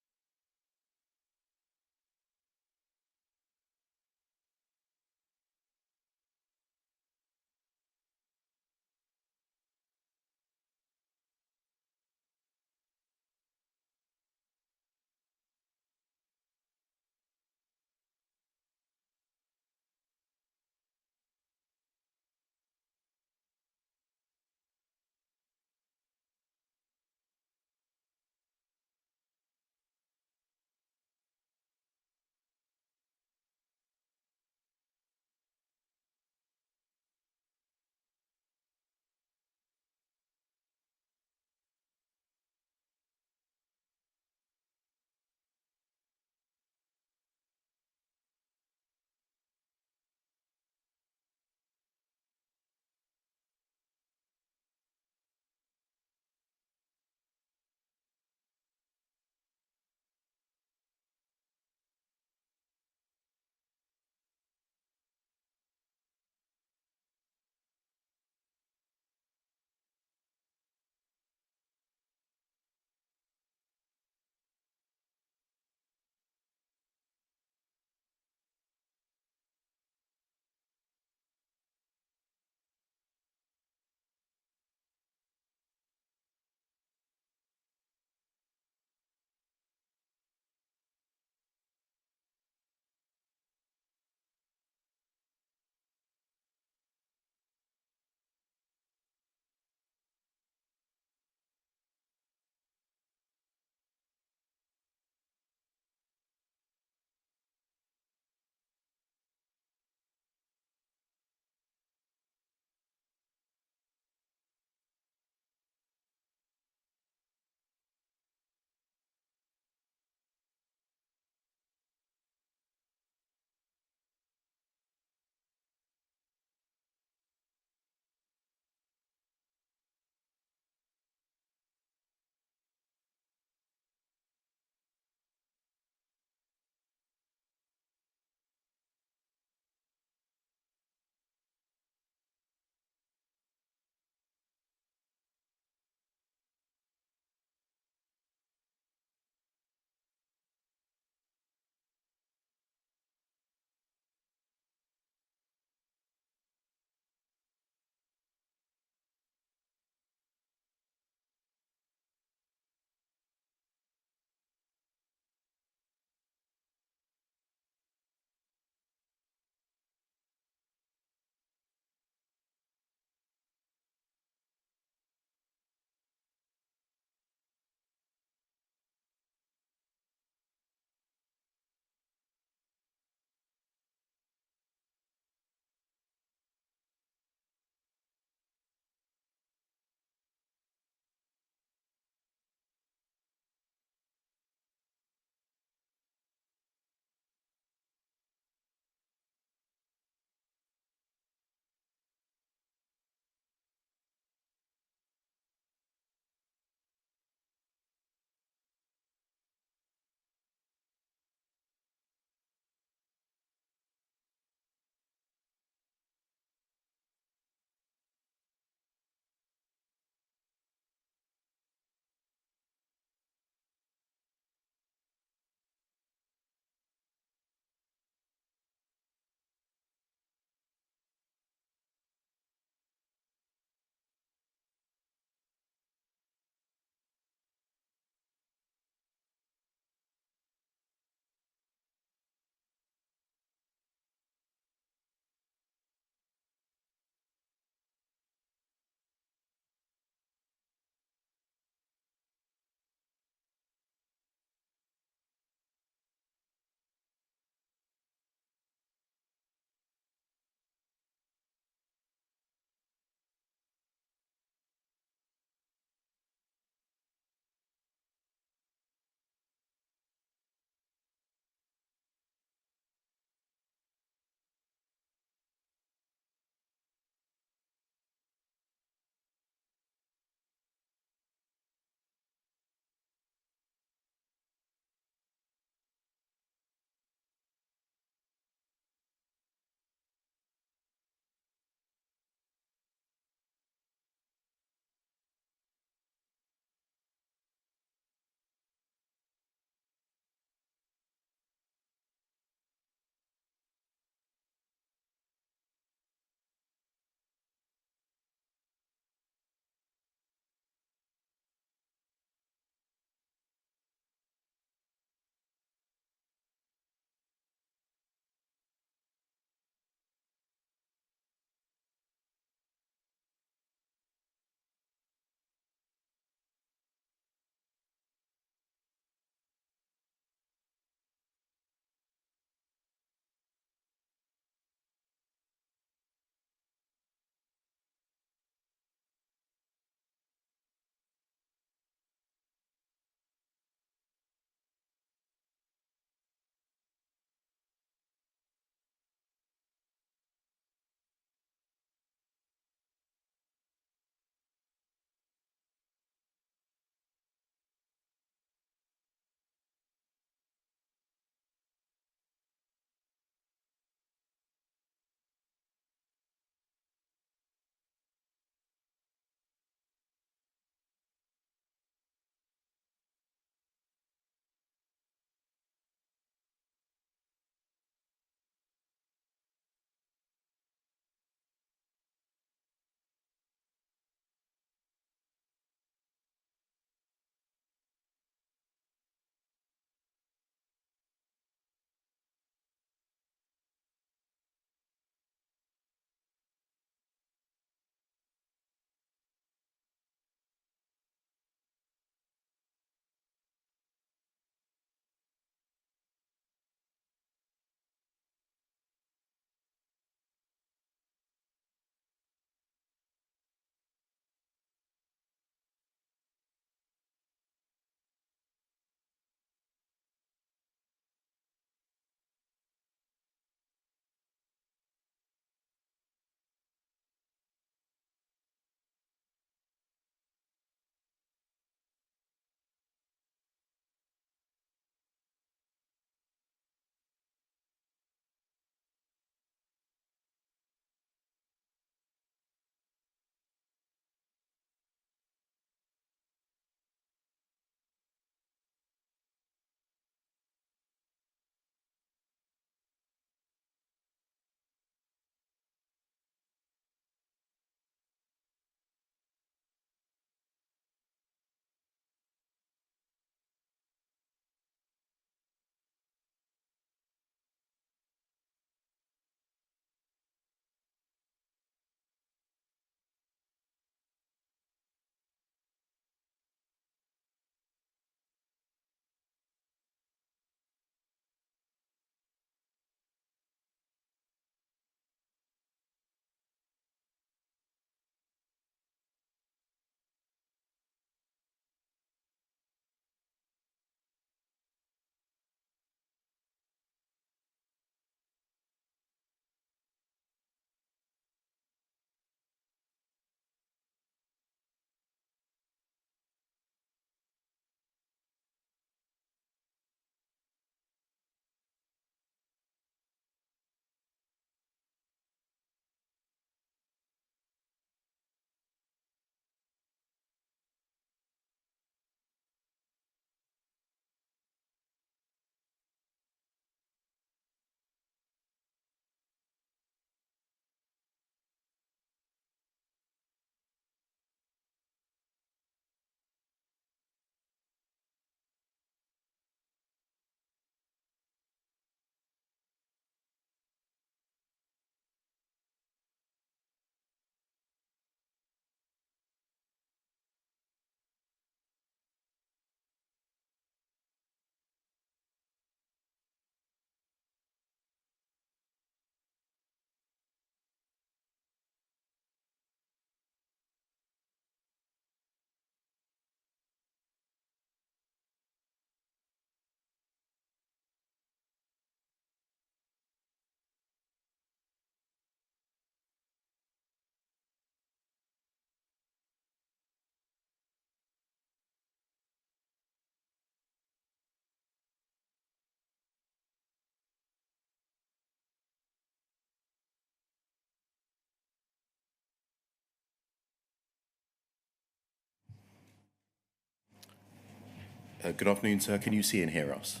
Speaker 7: Good afternoon, sir. Can you see and hear us?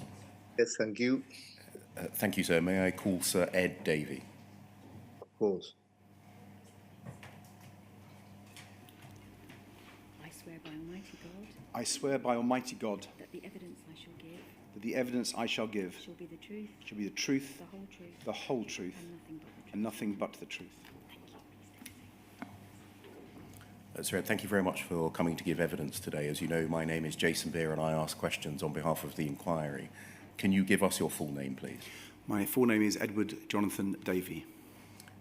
Speaker 2: Yes, thank you.
Speaker 7: Thank you, sir. May I call Sir Ed Davey?
Speaker 2: Of course.
Speaker 8: I swear by Almighty God
Speaker 9: I swear by Almighty God
Speaker 8: that the evidence I shall give
Speaker 9: that the evidence I shall give
Speaker 8: shall be the truth,
Speaker 9: shall be the truth,
Speaker 8: the whole truth,
Speaker 9: the whole truth,
Speaker 8: and nothing but the truth.
Speaker 9: and nothing but the truth.
Speaker 7: Sir Ed, thank you very much for coming to give evidence today. As you know, my name is Jason Beer and I ask questions on behalf of the inquiry. Can you give us your full name, please?
Speaker 9: My full name is Edward Jonathan Davey.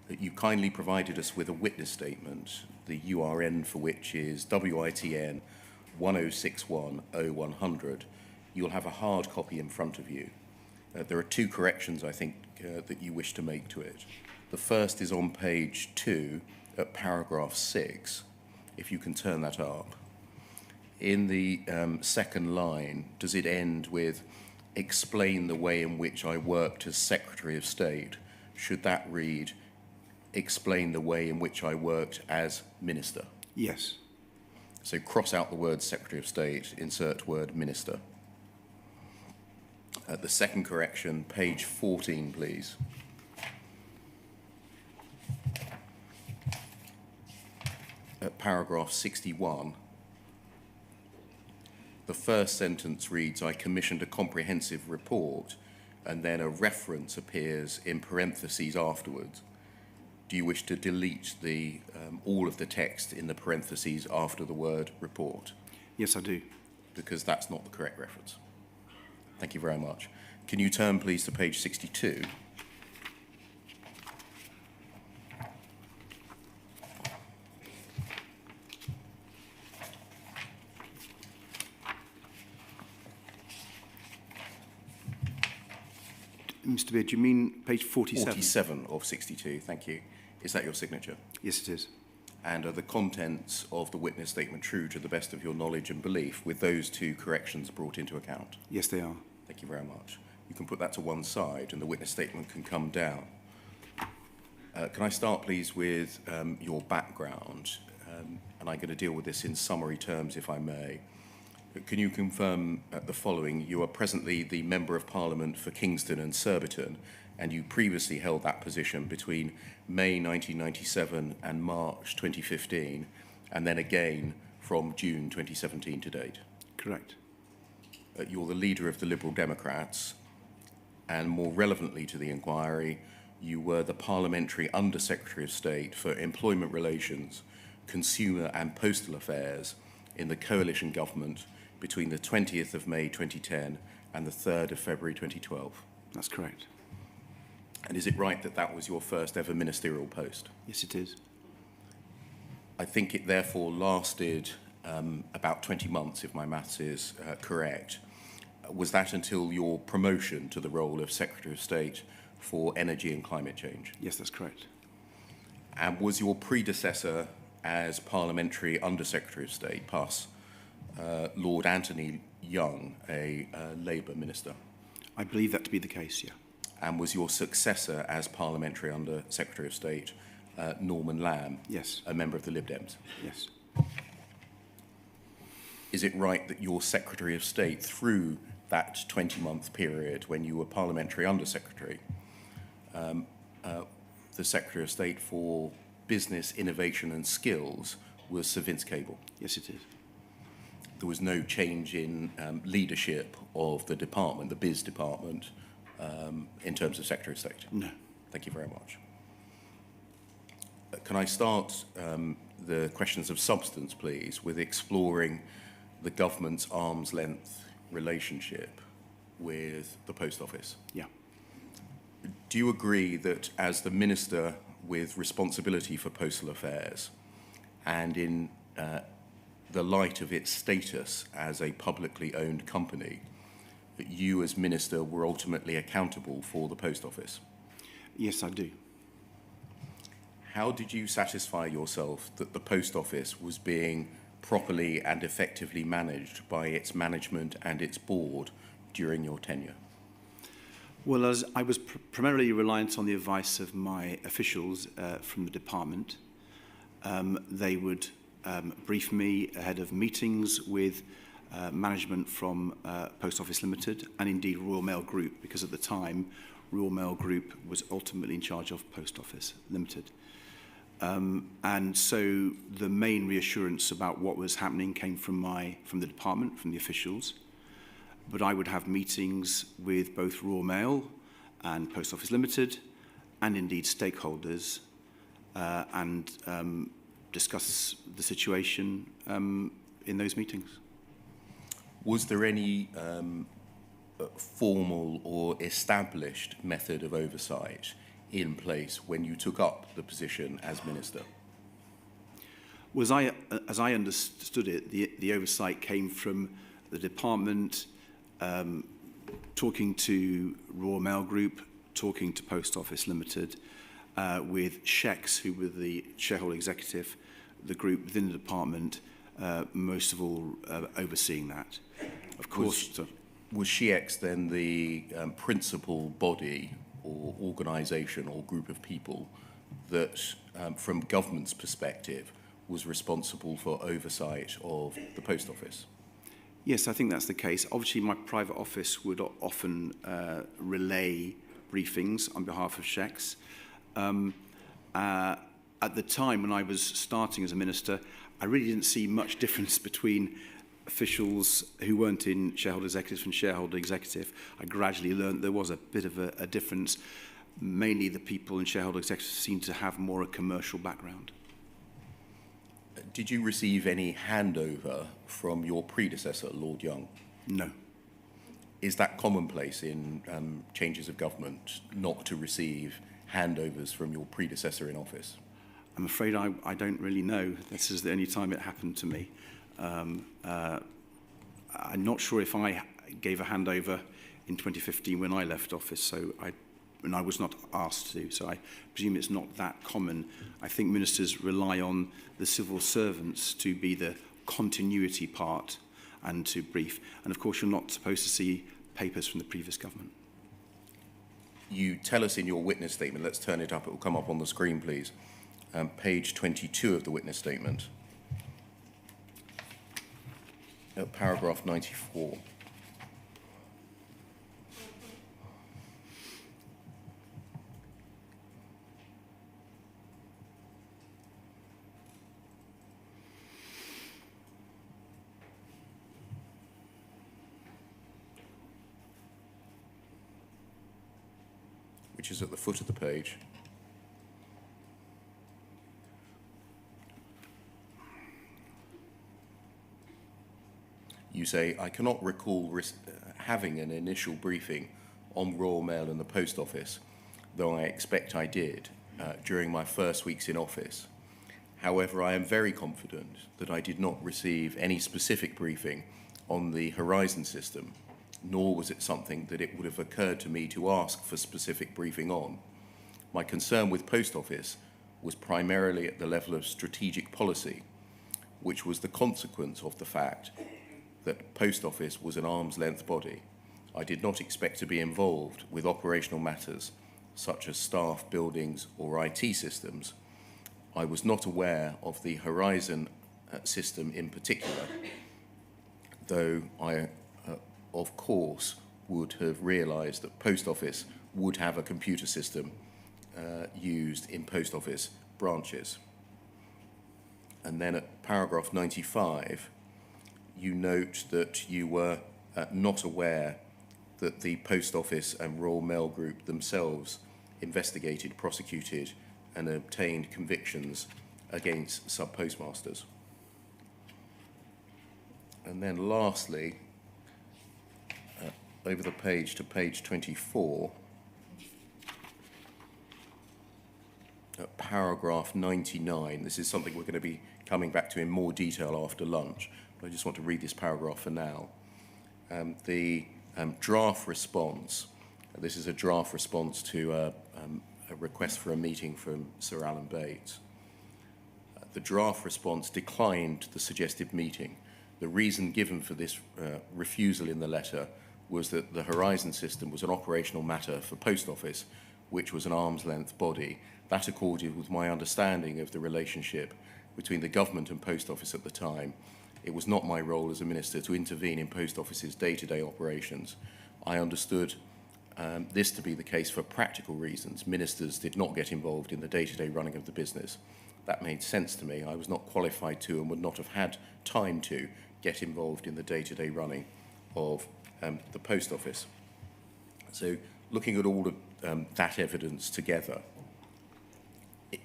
Speaker 7: You kindly provided us with a witness statement, the URN for which is WITN 10610100. You'll have a hard copy in front of you. There are two corrections, I think, that you wish to make to it. The first is on page 2 at paragraph 6, if you can turn that up. In the second line, does it end with, explain the way in which I worked as Secretary of State? Should that read, explain the way in which I worked as Minister?
Speaker 9: Yes.
Speaker 7: So cross out the word Secretary of State, insert word Minister. The second correction, page 14, please. At paragraph 61, the first sentence reads, I commissioned a comprehensive report, and then a reference appears in parentheses afterwards. Do you wish to delete the all of the text in the parentheses after the word report?
Speaker 9: Yes, I do.
Speaker 7: Because that's not the correct reference. Thank you very much. Can you turn, please, to page 62?
Speaker 9: Mr. Beard, do you mean page 47?
Speaker 7: 47 of 62, thank you. Is that your signature?
Speaker 9: Yes, it is.
Speaker 7: And are the contents of the witness statement true to the best of your knowledge and belief with those two corrections brought into account?
Speaker 9: Yes, they are.
Speaker 7: Thank you very much. You can put that to one side and the witness statement can come down. Can I start, please, with your background? And I'm going to deal with this in summary terms, if I may. Can you confirm the following? You are presently the Member of Parliament for Kingston and Surbiton, and you previously held that position between May 1997 and March 2015, and then again from June 2017 to date.
Speaker 9: Correct.
Speaker 7: You're the leader of the Liberal Democrats, and more relevantly to the inquiry, you were the Parliamentary Under-Secretary of State for Employment Relations, Consumer and Postal Affairs in the coalition government between the 20th of May 2010 and the 3rd of February 2012.
Speaker 9: That's correct.
Speaker 7: And is it right that that was your first ever ministerial post?
Speaker 9: Yes, it is.
Speaker 7: I think it therefore lasted about 20 months, if my maths is correct. Was that until your promotion to the role of Secretary of State for Energy and Climate Change?
Speaker 9: Yes, that's correct.
Speaker 7: And was your predecessor as Parliamentary Under-Secretary of State, PUS, Lord Anthony Young, a Labour minister?
Speaker 9: I believe that to be the case, yeah.
Speaker 7: And was your successor as Parliamentary Under-Secretary of State, Norman Lamb,
Speaker 9: Yes.
Speaker 7: a member of the Lib Dems?
Speaker 9: Yes.
Speaker 7: Is it right that your Secretary of State, through that 20-month period when you were Parliamentary Under-Secretary, the Secretary of State for Business, Innovation and Skills was Sir Vince Cable?
Speaker 9: Yes, it is.
Speaker 7: There was no change in leadership of the department, the biz department, in terms of Secretary of State?
Speaker 9: No.
Speaker 7: Thank you very much. Can I start the questions of substance, please, with exploring the government's arm's length relationship with the Post Office?
Speaker 9: Yeah.
Speaker 7: Do you agree that as the Minister with responsibility for postal affairs and in the light of its status as a publicly owned company, that you as Minister were ultimately accountable for the Post Office?
Speaker 9: Yes, I do.
Speaker 7: How did you satisfy yourself that the Post Office was being properly and effectively managed by its management and its board during your tenure?
Speaker 9: Well, as I was primarily reliant on the advice of my officials from the department. They would brief me ahead of meetings with management from Post Office Limited and indeed Royal Mail Group, because at the time Royal Mail Group was ultimately in charge of Post Office Limited. And so the main reassurance about what was happening came from the department, from the officials. But I would have meetings with both Royal Mail and Post Office Limited and indeed stakeholders and discuss the situation in those meetings.
Speaker 7: Was there any formal or established method of oversight in place when you took up the position as Minister?
Speaker 9: As I understood it, the oversight came from the department talking to Royal Mail Group, talking to Post Office Limited, with SHEX, who were the shareholder executive, the group within the department, most of all overseeing that. Of course.
Speaker 7: Was SHEX then the principal body or organisation or group of people that, from government's perspective, was responsible for oversight of the Post Office?
Speaker 9: Yes, I think that's the case. Obviously, my private office would often relay briefings on behalf of SHEX. At the time when I was starting as a minister, I really didn't see much difference between officials who weren't in shareholder executive and shareholder executive. I gradually learned there was a bit of a difference. Mainly the people in shareholder executive seemed to have more a commercial background.
Speaker 7: Did you receive any handover from your predecessor, Lord Young?
Speaker 9: No.
Speaker 7: Is that commonplace in changes of government, not to receive handovers from your predecessor in office?
Speaker 9: I'm afraid I don't really know. This is the only time it happened to me. I'm not sure if I gave a handover in 2015 when I left office, and I was not asked to, so I presume it's not that common. I think ministers rely on the civil servants to be the continuity part and to brief. And of course, you're not supposed to see papers from the previous government.
Speaker 7: You tell us in your witness statement, let's turn it up, it will come up on the screen, please. Page 22 of the witness statement. Paragraph 94. Which is at the foot of the page. You say, I cannot recall having an initial briefing on Royal Mail and the Post Office, though I expect I did during my first weeks in office. However, I am very confident that I did not receive any specific briefing on the Horizon system, nor was it something that it would have occurred to me to ask for specific briefing on. My concern with Post Office was primarily at the level of strategic policy, which was the consequence of the fact that Post Office was an arm's length body. I did not expect to be involved with operational matters such as staff, buildings or IT systems. I was not aware of the Horizon system in particular, though I, of course, would have realised that Post Office would have a computer system used in Post Office branches. And then at paragraph 95, you note that you were not aware that the Post Office and Royal Mail Group themselves investigated, prosecuted and obtained convictions against sub-postmasters. And then lastly, over the page to page 24, paragraph 99, this is something we're going to be coming back to in more detail after lunch. I just want to read this paragraph for now. The draft response, this is a draft response to a request for a meeting from Sir Alan Bates. The draft response declined the suggested meeting. The reason given for this refusal in the letter was that the Horizon system was an operational matter for Post Office, which was an arm's length body. That accorded with my understanding of the relationship between the government and Post Office at the time, it was not my role as a minister to intervene in post offices' day-to-day operations. I understood this to be the case for practical reasons. Ministers did not get involved in the day-to-day running of the business. That made sense to me. I was not qualified to and would not have had time to get involved in the day-to-day running of the post office. So looking at all of that evidence together,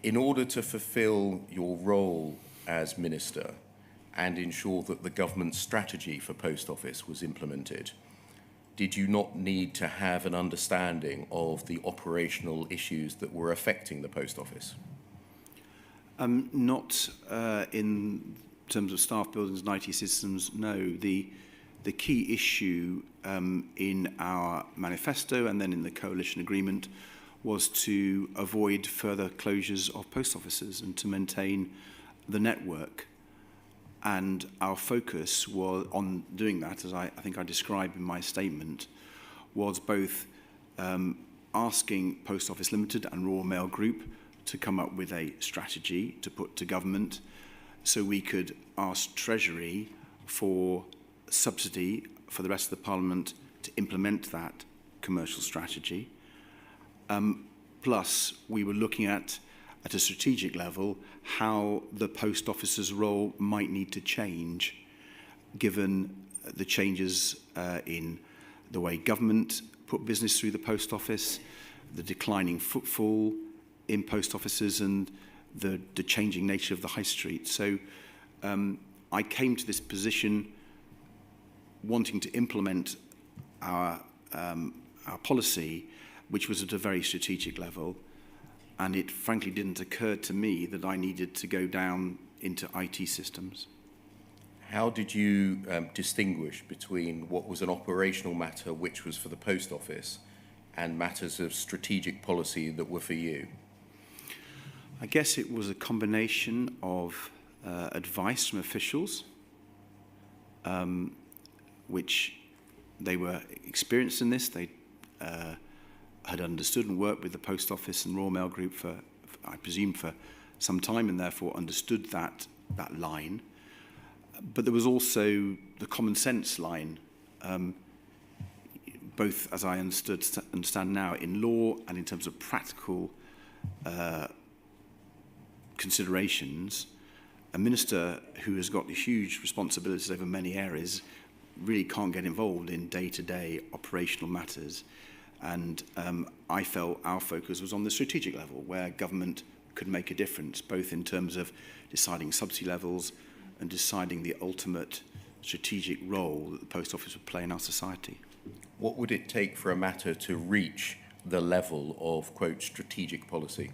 Speaker 7: in order to fulfil your role as minister and ensure that the government's strategy for post office was implemented, did you not need to have an understanding of the operational issues that were affecting the post office?
Speaker 9: Not in terms of staff buildings and IT systems, no. The key issue in our manifesto and then in the coalition agreement was to avoid further closures of post offices and to maintain the network. And our focus was on doing that, as I think I described in my statement, was both asking Post Office Limited and Royal Mail Group to come up with a strategy to put to government so we could ask Treasury for subsidy for the rest of the Parliament to implement that commercial strategy. Plus, we were looking at a strategic level, how the post office's role might need to change given the changes in the way government put business through the post office, the declining footfall in post offices and the changing nature of the high street. So I came to this position wanting to implement our policy, which was at a very strategic level. And it frankly didn't occur to me that I needed to go down into IT systems.
Speaker 7: How did you distinguish between what was an operational matter, which was for the post office, and matters of strategic policy that were for you?
Speaker 9: I guess it was a combination of advice from officials, which they were experienced in this. They had understood and worked with the Post Office and Royal Mail Group for I presume, for some time and therefore understood that line. But there was also the common sense line, both as I understand now in law and in terms of practical considerations. A minister who has got huge responsibilities over many areas really can't get involved in day-to-day operational matters. And I felt our focus was on the strategic level, where government could make a difference, both in terms of deciding subsidy levels and deciding the ultimate strategic role that the post office would play in our society.
Speaker 7: What would it take for a matter to reach the level of, quote, strategic policy?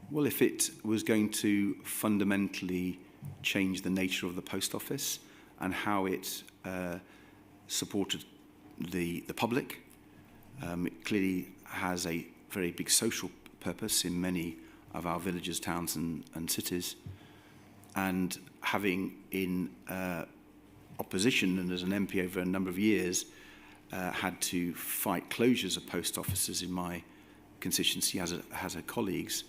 Speaker 9: Well, if it was going to fundamentally change the nature of the post office and how it supported the public, it clearly has a very big social purpose in many of our villages, towns and cities. And having in opposition and as an MP over a number of years had to fight closures of post offices in my constituency as a colleagues,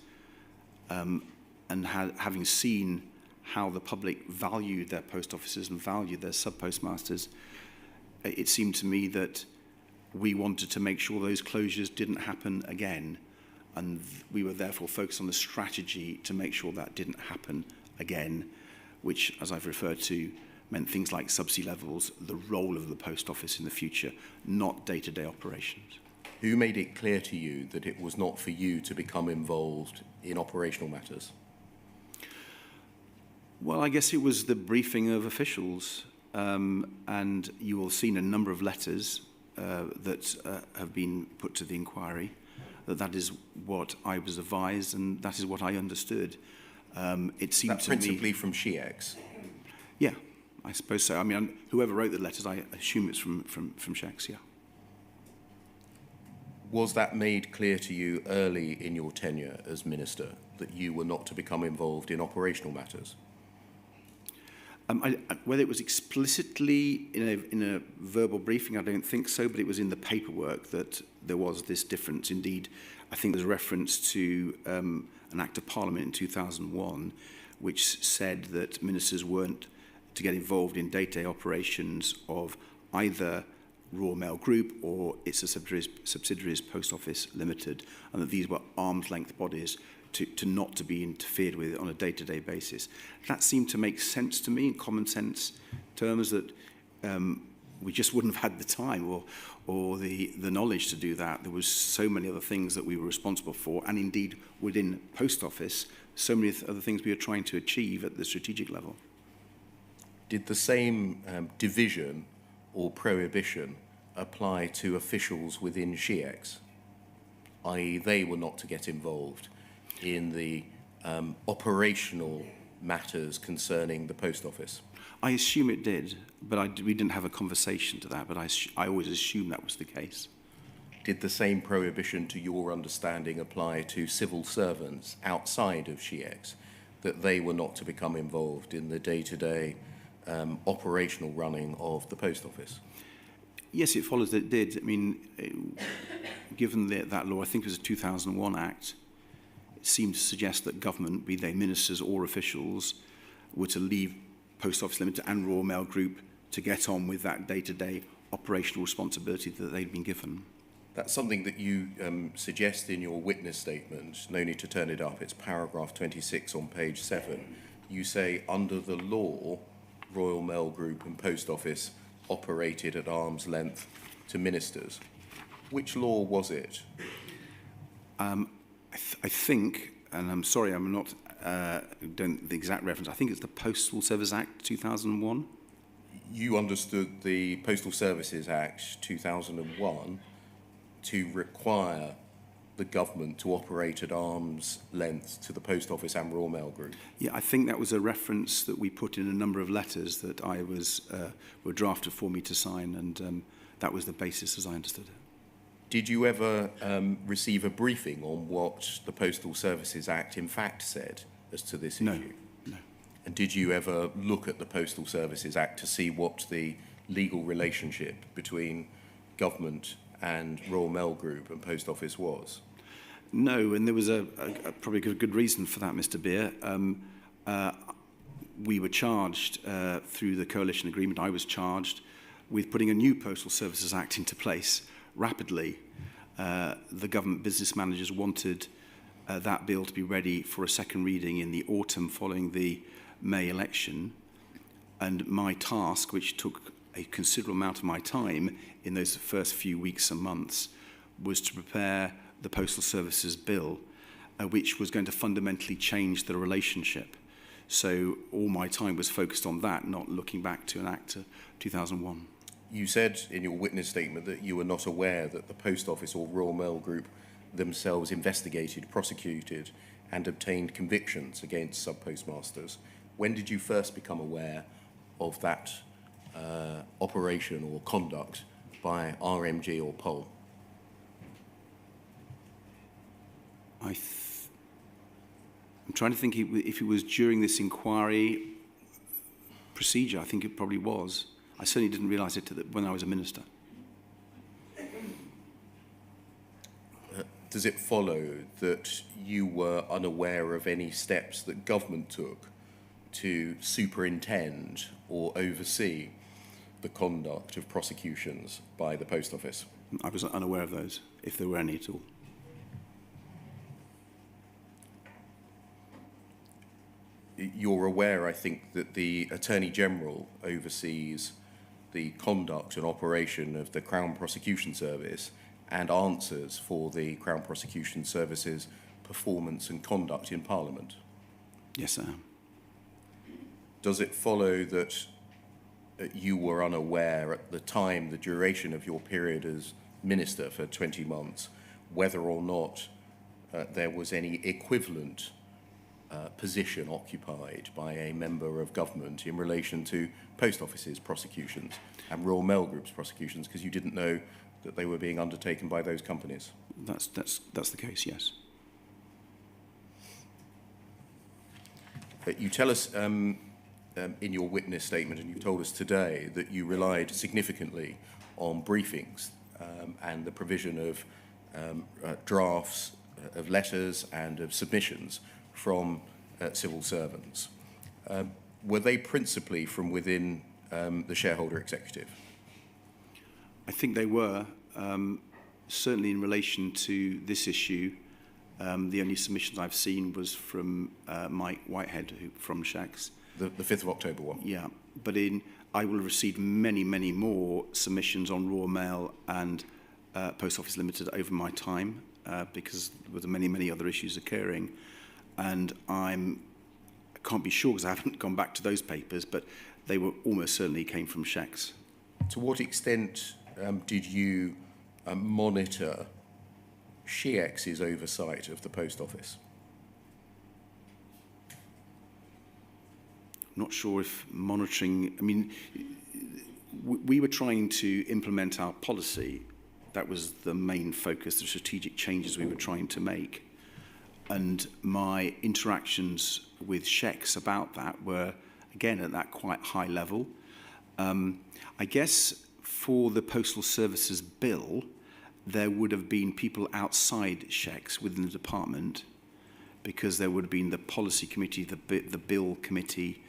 Speaker 9: and having seen how the public valued their post offices and valued their sub-postmasters, it seemed to me that we wanted to make sure those closures didn't happen again. And we were therefore focused on the strategy to make sure that didn't happen again, which, as I've referred to, meant things like subsidy levels, the role of the post office in the future, not day-to-day operations.
Speaker 7: Who made it clear to you that it was not for you to become involved in operational matters?
Speaker 9: Well, I guess it was the briefing of officials, and you will have seen a number of letters that have been put to the inquiry, that is what I was advised and that is what I understood. It seemed to me...
Speaker 7: principally from SHEX?
Speaker 9: Yeah, I suppose so. I mean, whoever wrote the letters, I assume it's from SHEX, yeah.
Speaker 7: Was that made clear to you early in your tenure as minister, that you were not to become involved in operational matters?
Speaker 9: Whether it was explicitly in a verbal briefing, I don't think so, but it was in the paperwork that there was this difference. Indeed, I think there's a reference to an Act of Parliament in 2001, which said that ministers weren't to get involved in day-to-day operations of either Royal Mail Group or its subsidiaries Post Office Limited, and that these were arm's-length bodies to not to be interfered with on a day-to-day basis. That seemed to make sense to me in common sense terms, that we just wouldn't have had the time or the knowledge to do that. There was so many other things that we were responsible for, and indeed within Post Office, so many other things we were trying to achieve at the strategic level.
Speaker 7: Did the same division or prohibition apply to officials within SHIEX, i.e. they were not to get involved in the operational matters concerning the Post Office?
Speaker 9: I assume it did, but we didn't have a conversation to that, but I always assumed that was the case.
Speaker 7: Did the same prohibition, to your understanding, apply to civil servants outside of SHIEX, that they were not to become involved in the day-to-day operational running of the Post Office?
Speaker 9: Yes, it follows that it did. I mean, given that law, I think it was a 2001 Act, it seemed to suggest that government, be they ministers or officials, were to leave Post Office Limited and Royal Mail Group to get on with that day-to-day operational responsibility that they'd been given.
Speaker 7: That's something that you suggest in your witness statement. No need to turn it up. It's paragraph 26 on page 7. You say, under the law, Royal Mail Group and Post Office operated at arm's length to ministers. Which law was it?
Speaker 9: I think, and I'm sorry, I'm not, don't the exact reference, I think it's the Postal Service Act 2001.
Speaker 7: You understood the Postal Services Act 2001 to require the government to operate at arm's length to the Post Office and Royal Mail Group?
Speaker 9: Yeah, I think that was a reference that we put in a number of letters that I was were drafted for me to sign, and that was the basis as I understood it.
Speaker 7: Did you ever receive a briefing on what the Postal Services Act in fact said as to this issue?
Speaker 9: No.
Speaker 7: And did you ever look at the Postal Services Act to see what the legal relationship between government and Royal Mail Group and Post Office was?
Speaker 9: No, and there was probably a good reason for that, Mr. Beer. We were charged through the coalition agreement, I was charged with putting a new Postal Services Act into place rapidly. The government business managers wanted that bill to be ready for a second reading in the autumn following the May election. And my task, which took a considerable amount of my time in those first few weeks and months, was to prepare the Postal Services Bill, which was going to fundamentally change the relationship. So all my time was focused on that, not looking back to an Act of 2001.
Speaker 7: You said in your witness statement that you were not aware that the Post Office or Royal Mail Group themselves investigated, prosecuted and obtained convictions against sub-postmasters. When did you first become aware of that operation or conduct by RMG or POL?
Speaker 9: I'm trying to think if it was during this inquiry procedure. I think it probably was. I certainly didn't realise it when I was a minister.
Speaker 7: Does it follow that you were unaware of any steps that government took to superintend or oversee the conduct of prosecutions by the Post Office?
Speaker 9: I was unaware of those, if there were any at all.
Speaker 7: You're aware, I think, that the Attorney General oversees the conduct and operation of the Crown Prosecution Service and answers for the Crown Prosecution Service's performance and conduct in Parliament.
Speaker 9: Yes, I am.
Speaker 7: Does it follow that you were unaware at the time, the duration of your period as Minister for 20 months, whether or not there was any equivalent position occupied by a member of government in relation to Post Office's prosecutions and Royal Mail Group's prosecutions, because you didn't know that they were being undertaken by those companies?
Speaker 9: That's the case, yes.
Speaker 7: You tell us in your witness statement, and you told us today, that you relied significantly on briefings and the provision of drafts of letters and of submissions from civil servants. Were they principally from within the shareholder executive?
Speaker 9: I think they were. Certainly in relation to this issue, the only submissions I've seen was from Mike Whitehead from Shacks.
Speaker 7: The 5th of October one?
Speaker 9: Yeah, but I will have received many, many more submissions on Royal Mail and Post Office Limited over my time because there were many, many other issues occurring. And I can't be sure because I haven't gone back to those papers, but they were almost certainly came from Shacks.
Speaker 7: To what extent did you monitor SHEX's oversight of the Post Office?
Speaker 9: I'm not sure if monitoring, I mean, we were trying to implement our policy. That was the main focus, the strategic changes we were trying to make. And my interactions with Shacks about that were, again, at that quite high level. I guess for the Postal Services bill, there would have been people outside Shacks within the department because there would have been the policy committee, the bill committee,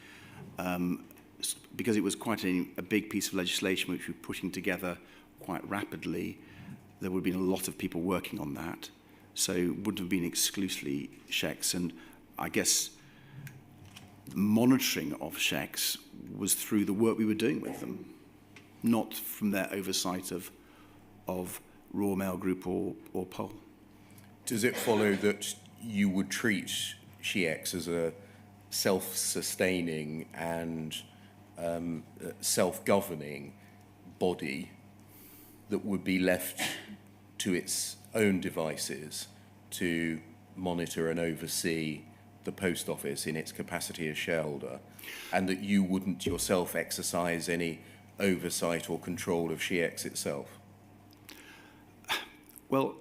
Speaker 9: because it was quite a big piece of legislation which we were putting together quite rapidly. There would have been a lot of people working on that. So it wouldn't have been exclusively Shacks. And I guess monitoring of Shacks was through the work we were doing with them, not from their oversight of Royal Mail Group or Poll.
Speaker 7: Does it follow that you would treat SHEX as a self-sustaining and self-governing body that would be left to its own devices to monitor and oversee the Post Office in its capacity as shareholder, and that you wouldn't yourself exercise any oversight or control of SHEX itself?
Speaker 9: Well,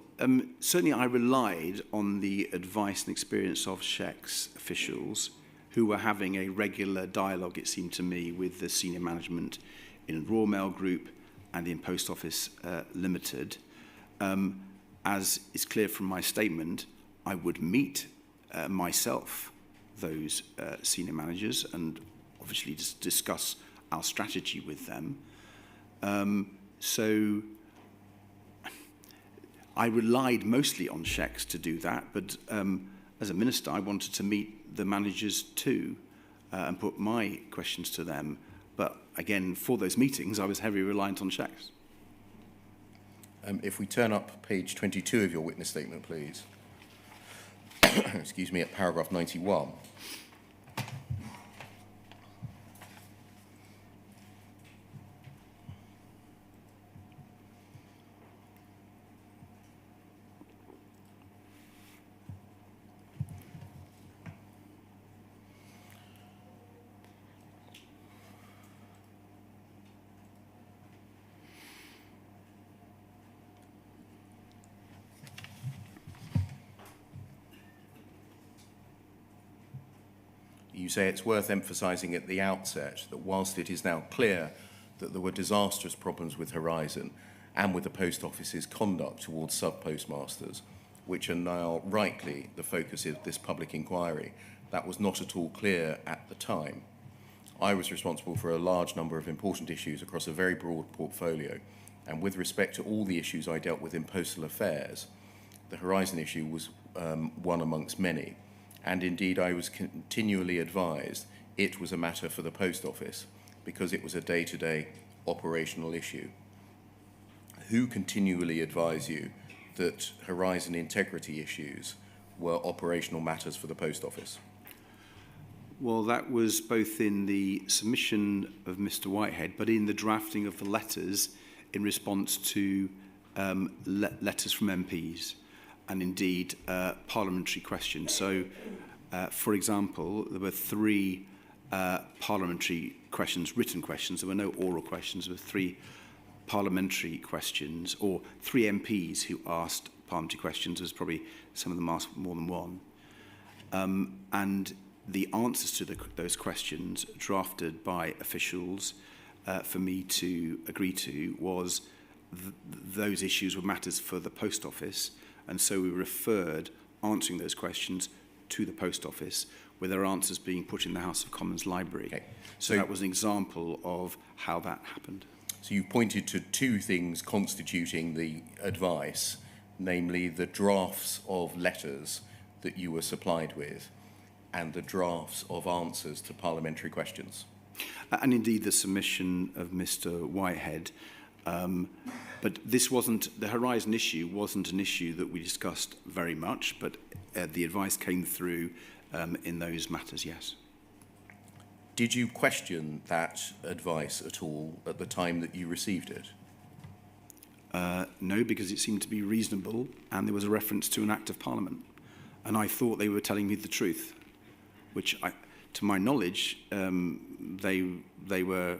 Speaker 9: certainly I relied on the advice and experience of SHEX officials who were having a regular dialogue, it seemed to me, with the senior management in Royal Mail Group and in Post Office Limited. As is clear from my statement, I would meet myself those senior managers and obviously just discuss our strategy with them. So I relied mostly on Shacks to do that, but as a minister, I wanted to meet the managers too and put my questions to them. But again, for those meetings, I was heavily reliant on Shacks.
Speaker 7: If we turn up page 22 of your witness statement, please. Excuse me, at paragraph 91. You say it's worth emphasising at the outset that whilst it is now clear that there were disastrous problems with Horizon and with the Post Office's conduct towards sub-postmasters, which are now rightly the focus of this public inquiry, that was not at all clear at the time. I was responsible for a large number of important issues across a very broad portfolio, and with respect to all the issues I dealt with in postal affairs, the Horizon issue was one amongst many. And indeed, I was continually advised it was a matter for the Post Office because it was a day-to-day operational issue. Who continually advised you that Horizon integrity issues were operational matters for the Post Office?
Speaker 9: Well, that was both in the submission of Mr. Whitehead, but in the drafting of the letters in response to letters from MPs. And indeed parliamentary questions. So, for example, there were 3 parliamentary questions, written questions. There were no oral questions. There were 3 parliamentary questions, or 3 MPs who asked parliamentary questions. There was probably some of them asked more than one. And the answers to those questions drafted by officials for me to agree to was those issues were matters for the Post Office. And so we referred answering those questions to the Post Office with their answers being put in the House of Commons library.
Speaker 7: Okay.
Speaker 9: So that was an example of how that happened.
Speaker 7: So you've pointed to two things constituting the advice, namely the drafts of letters that you were supplied with and the drafts of answers to parliamentary questions.
Speaker 9: And indeed the submission of Mr. Whitehead. But this wasn't, the Horizon issue wasn't an issue that we discussed very much, but the advice came through in those matters, yes.
Speaker 7: Did you question that advice at all at the time that you received it?
Speaker 9: No, because it seemed to be reasonable and there was a reference to an Act of Parliament. And I thought they were telling me the truth, which, to my knowledge, they were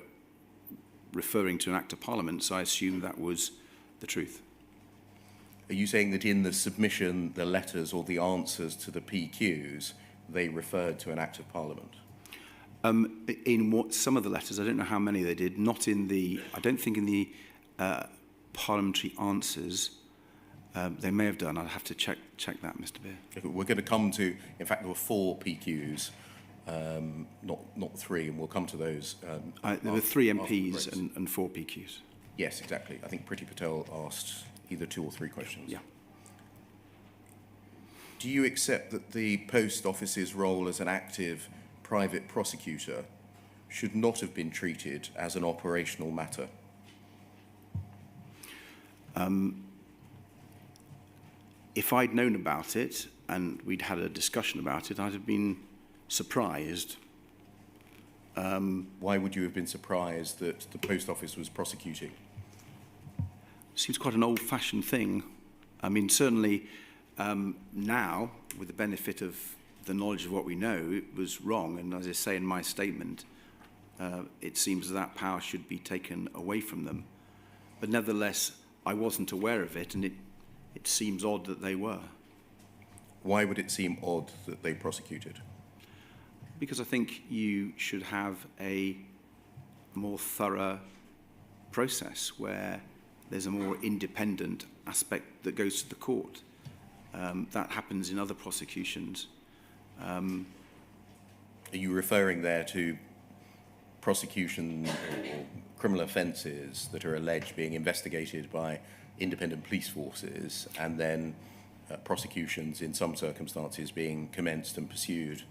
Speaker 9: referring to an Act of Parliament, so I assumed that was the truth.
Speaker 7: Are you saying that in the submission, the letters or the answers to the PQs, they referred to an Act of Parliament?
Speaker 9: In what some of the letters, I don't know how many they did, not in the, I don't think in the parliamentary answers. They may have done. I'll have to check that, Mr. Beer.
Speaker 7: We're going to come to, in fact, there were 4 PQs, not 3, and we'll come to those.
Speaker 9: There were 3 MPs and 4 PQs.
Speaker 7: Yes, exactly. I think Priti Patel asked either 2 or 3 questions.
Speaker 9: Yeah.
Speaker 7: Do you accept that the Post Office's role as an active private prosecutor should not have been treated as an operational matter?
Speaker 9: If I'd known about it and we'd had a discussion about it, I'd have been surprised.
Speaker 7: Why would you have been surprised that the Post Office was prosecuting?
Speaker 9: Seems quite an old-fashioned thing. I mean, certainly now, with the benefit of the knowledge of what we know, it was wrong. And as I say in my statement, it seems that power should be taken away from them. But nevertheless, I wasn't aware of it, and it seems odd that they were.
Speaker 7: Why would it seem odd that they prosecuted?
Speaker 9: Because I think you should have a more thorough process where there's a more independent aspect that goes to the court. That happens in other prosecutions.
Speaker 7: Are you referring there to prosecution or criminal offences that are alleged being investigated by independent police forces and then prosecutions in some circumstances being commenced and pursued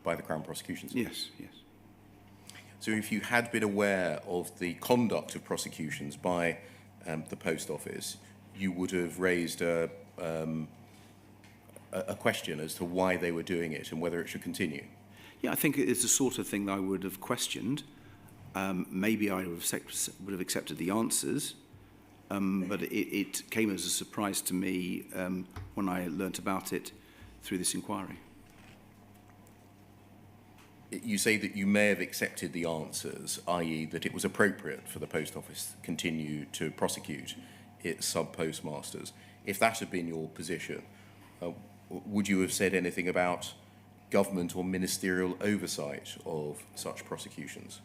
Speaker 7: by the Crown Prosecution Service?
Speaker 9: Yes, yes.
Speaker 7: So if you had been aware of the conduct of prosecutions by the Post Office, you would have raised a question as to why they were doing it and whether it should continue.
Speaker 9: Yeah, I think it's the sort of thing that I would have questioned. Maybe I would have accepted the answers, but it came as a surprise to me when I learnt about it through this inquiry.
Speaker 7: You say that you may have accepted the answers, i.e. that it was appropriate for the Post Office to continue to prosecute its sub-postmasters. If that had been your position, would you have said anything about government or ministerial oversight of such prosecutions?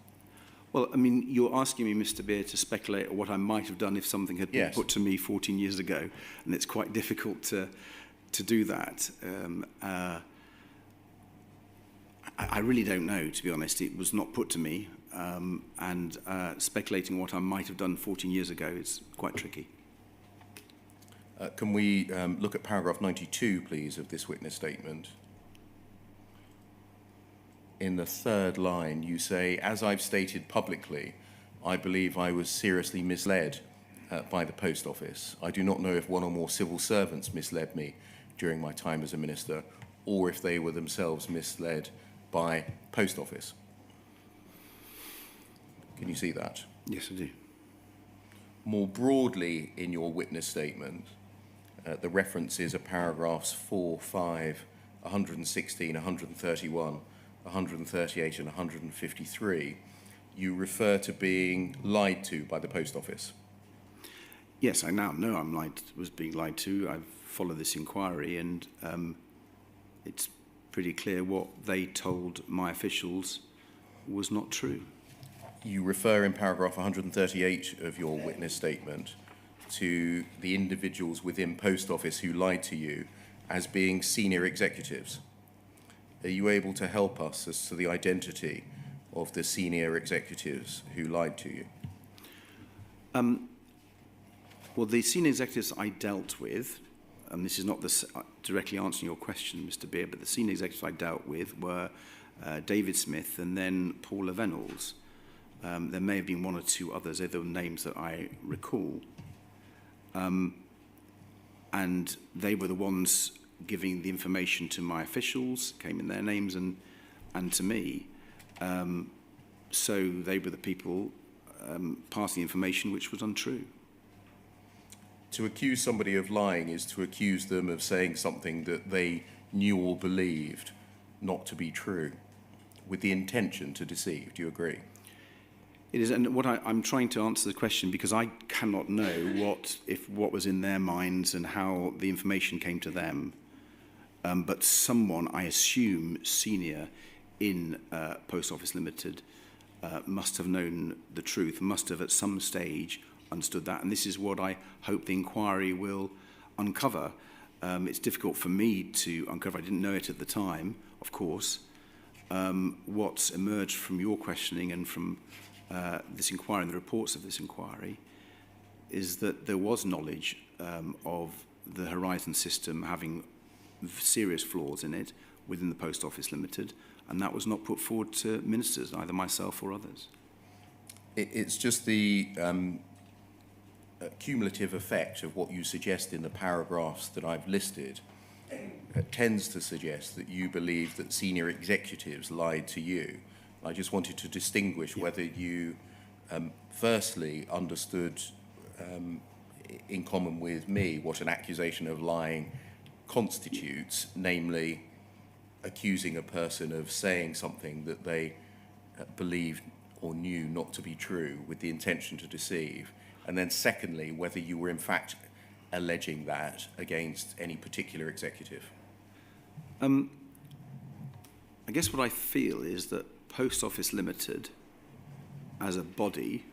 Speaker 9: Well, I mean, you're asking me, Mr. Beer, to speculate what I might have done if something had been
Speaker 7: Yes.
Speaker 9: put to me 14 years ago, and it's quite difficult to do that. I really don't know, to be honest. It was not put to me, and speculating what I might have done 14 years ago is quite tricky.
Speaker 7: Can we look at paragraph 92, please, of this witness statement? In the 3rd line, you say, as I've stated publicly, I believe I was seriously misled by the Post Office. I do not know if one or more civil servants misled me during my time as a minister, or if they were themselves misled by Post Office. Can you see that?
Speaker 9: Yes, I do.
Speaker 7: More broadly in your witness statement, the references are paragraphs 4, 5, 116, 131, 138 and 153. You refer to being lied to by the Post Office.
Speaker 9: Yes, I now know was being lied to. I've followed this inquiry, and it's pretty clear what they told my officials was not true.
Speaker 7: You refer in paragraph 138 of your witness statement to the individuals within Post Office who lied to you as being senior executives. are you able to help us as to the identity of the senior executives who lied to you?
Speaker 9: Well, the senior executives I dealt with, and this is not directly answering your question, Mr. Beer, but the senior executives I dealt with were David Smith and then Paula Venables. There may have been one or two others, they're the names that I recall. And they were the ones giving the information to my officials, came in their names, and to me. So they were the people passing information which was untrue.
Speaker 7: To accuse somebody of lying is to accuse them of saying something that they knew or believed not to be true, with the intention to deceive. Do you agree?
Speaker 9: It is, and what I'm trying to answer the question, because I cannot know what was in their minds and how the information came to them. But someone, I assume, senior in Post Office Limited must have known the truth, must have at some stage understood that. And this is what I hope the inquiry will uncover. It's difficult for me to uncover. I didn't know it at the time, of course. What's emerged from your questioning and from this inquiry and the reports of this inquiry is that there was knowledge of the Horizon system having serious flaws in it within the Post Office Limited, and that was not put forward to ministers, either myself or others.
Speaker 7: It's just the cumulative effect of what you suggest in the paragraphs that I've listed tends to suggest that you believe that senior executives lied to you. I just wanted to distinguish whether you firstly understood in common with me what an accusation of lying constitutes, namely accusing a person of saying something that they believed or knew not to be true with the intention to deceive, and then secondly whether you were in fact alleging that against any particular executive.
Speaker 9: I guess what I feel is that Post Office Limited as a body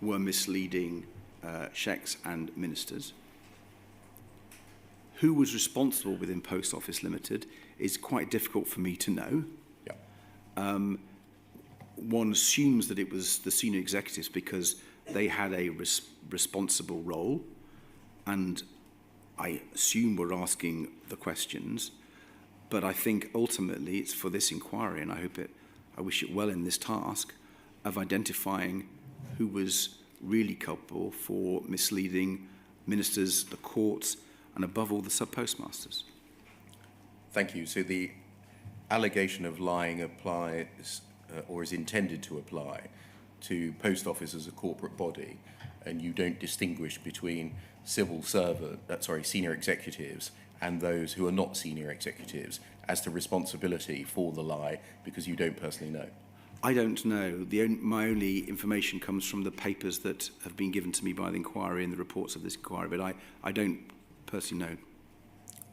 Speaker 9: were misleading sheikhs and ministers. Who was responsible within Post Office Limited is quite difficult for me to know.
Speaker 7: Yeah.
Speaker 9: One assumes that it was the senior executives because they had a responsible role, and I assume were asking the questions. But I think ultimately it's for this inquiry, and I wish it well in this task of identifying who was really culpable for misleading ministers, the courts, and above all the sub-postmasters.
Speaker 7: Thank you. So the allegation of lying applies or is intended to apply to Post Office as a corporate body, and you don't distinguish between senior executives and those who are not senior executives as to responsibility for the lie, because you don't personally know.
Speaker 9: I don't know. My only information comes from the papers that have been given to me by the inquiry and the reports of this inquiry, but I don't personally know.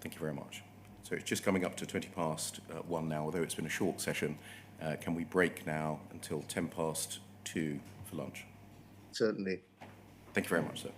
Speaker 7: Thank you very much. So it's just coming up to 1:20 now, although it's been a short session. Can we break now until 2:10 for lunch?
Speaker 2: Certainly.
Speaker 7: Thank you very much, sir.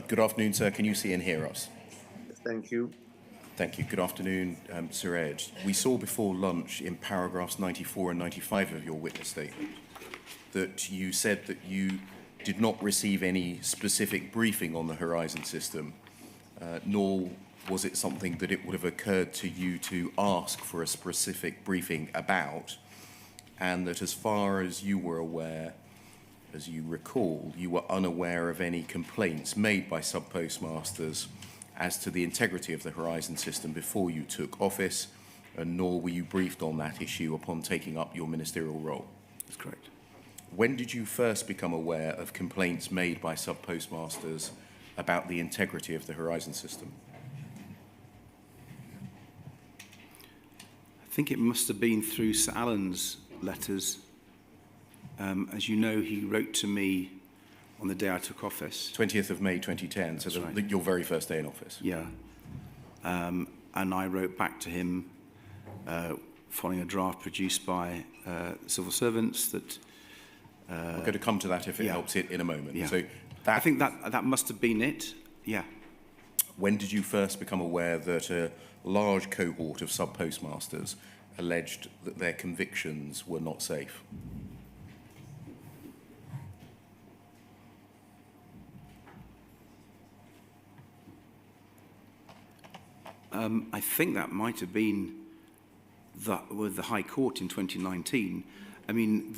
Speaker 7: Good afternoon, sir. Can you see and hear us?
Speaker 2: Thank you.
Speaker 7: Thank you. Good afternoon, Sir Ed. We saw before lunch in paragraphs 94 and 95 of your witness statement that you said that you did not receive any specific briefing on the Horizon system, nor was it something that it would have occurred to you to ask for a specific briefing about, and that as far as you were aware, as you recall, you were unaware of any complaints made by sub-postmasters as to the integrity of the Horizon system before you took office, and nor were you briefed on that issue upon taking up your ministerial role.
Speaker 9: That's correct.
Speaker 7: When did you first become aware of complaints made by sub-postmasters about the integrity of the Horizon system?
Speaker 9: I think it must have been through Sir Alan's letters. As you know, he wrote to me on the day I took office.
Speaker 7: 20th of May 2010, so
Speaker 9: right.
Speaker 7: Your very first day in office.
Speaker 9: Yeah. And I wrote back to him following a draft produced by civil servants that...
Speaker 7: We're going to come to that if it helps it in a moment.
Speaker 9: Yeah.
Speaker 7: So
Speaker 9: I think that must have been it, yeah.
Speaker 7: When did you first become aware that a large cohort of sub-postmasters alleged that their convictions were not safe?
Speaker 9: I think that might have been with the High Court in 2019. I mean,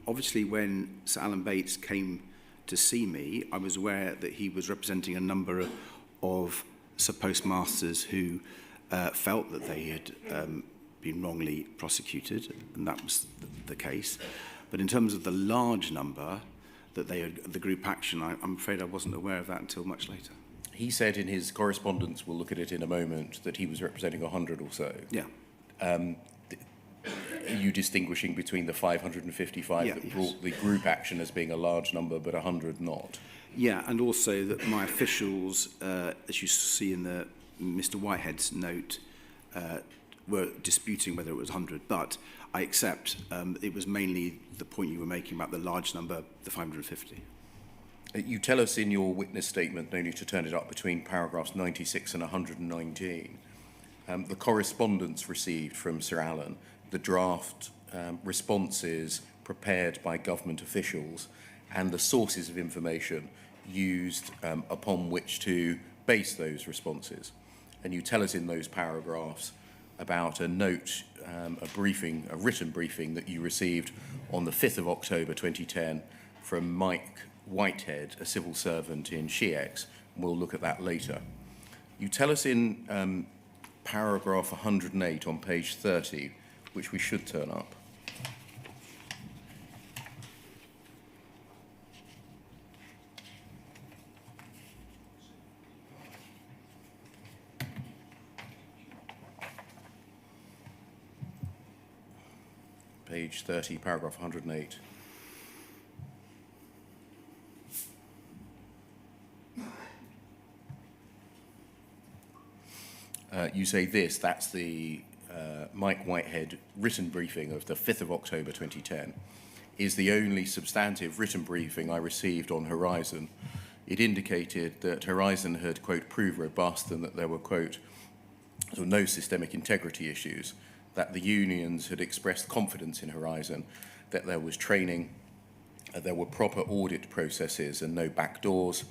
Speaker 9: obviously when Sir Alan Bates came to see me, I was aware that he was representing a number of sub-postmasters who felt that they had been wrongly prosecuted, and that was the case. But in terms of the large number that they had, the group action, I'm afraid I wasn't aware of that until much later.
Speaker 7: He said in his correspondence, we'll look at it in a moment, that he was representing 100 or so.
Speaker 9: Yeah.
Speaker 7: Are you distinguishing between the 555 that brought the group action as being a large number, but 100 not?
Speaker 9: Yeah, and also that my officials, as you see in the Mr. Whitehead's note, were disputing whether it was 100, but I accept it was mainly the point you were making about the large number, the 550.
Speaker 7: You tell us in your witness statement, no need to turn it up, between paragraphs 96 and 119, the correspondence received from Sir Alan, the draft responses prepared by government officials, and the sources of information used upon which to base those responses. And you tell us in those paragraphs about a note, a written briefing that you received on the 5th of October 2010 from Mike Whitehead, a civil servant in SHIEX. We'll look at that later. You tell us in paragraph 108 on page 30, which we should turn up. Page 30, paragraph 108. You say this, that's the Mike Whitehead written briefing of the 5th of October 2010, is the only substantive written briefing I received on Horizon. It indicated that Horizon had, quote, proved robust and that there were, quote, no systemic integrity issues, that the unions had expressed confidence in Horizon, that there was training, there were proper audit processes and no backdoors,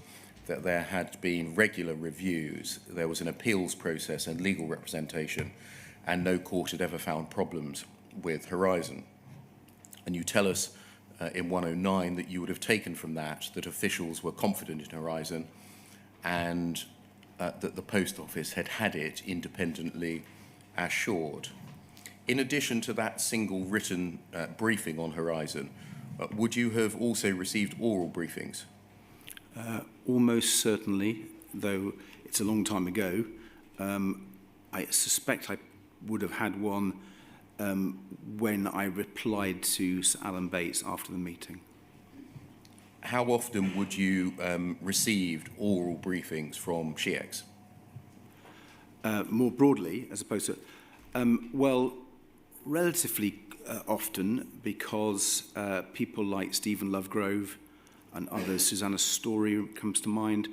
Speaker 7: that there had been regular reviews, there was an appeals process and legal representation, and no court had ever found problems with Horizon. And you tell us in 109 that you would have taken from that officials were confident in Horizon and that the Post Office had had it independently assured. In addition to that single written briefing on Horizon, would you have also received oral briefings?
Speaker 9: Almost certainly, though it's a long time ago. I suspect I would have had one when I replied to Sir Alan Bates after the meeting.
Speaker 7: How often would you received oral briefings from SHIEX?
Speaker 9: More broadly, as opposed to, well, relatively often, because people like Stephen Lovegrove and others, Susanna Story comes to mind,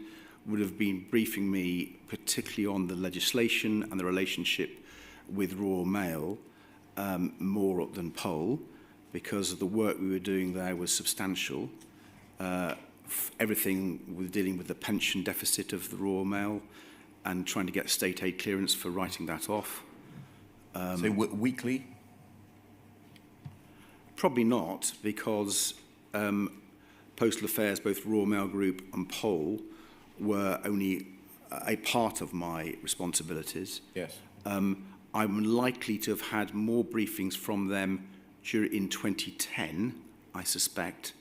Speaker 9: would have been briefing me particularly on the legislation and the relationship with Royal Mail more than Poll, because of the work we were doing there was substantial. Everything with dealing with the pension deficit of the Royal Mail and trying to get state aid clearance for writing that off.
Speaker 7: So weekly?
Speaker 9: Probably not, because Postal Affairs, both Royal Mail Group and Poll, were only a part of my responsibilities.
Speaker 7: Yes.
Speaker 9: I'm likely to have had more briefings from them in 2010, I suspect,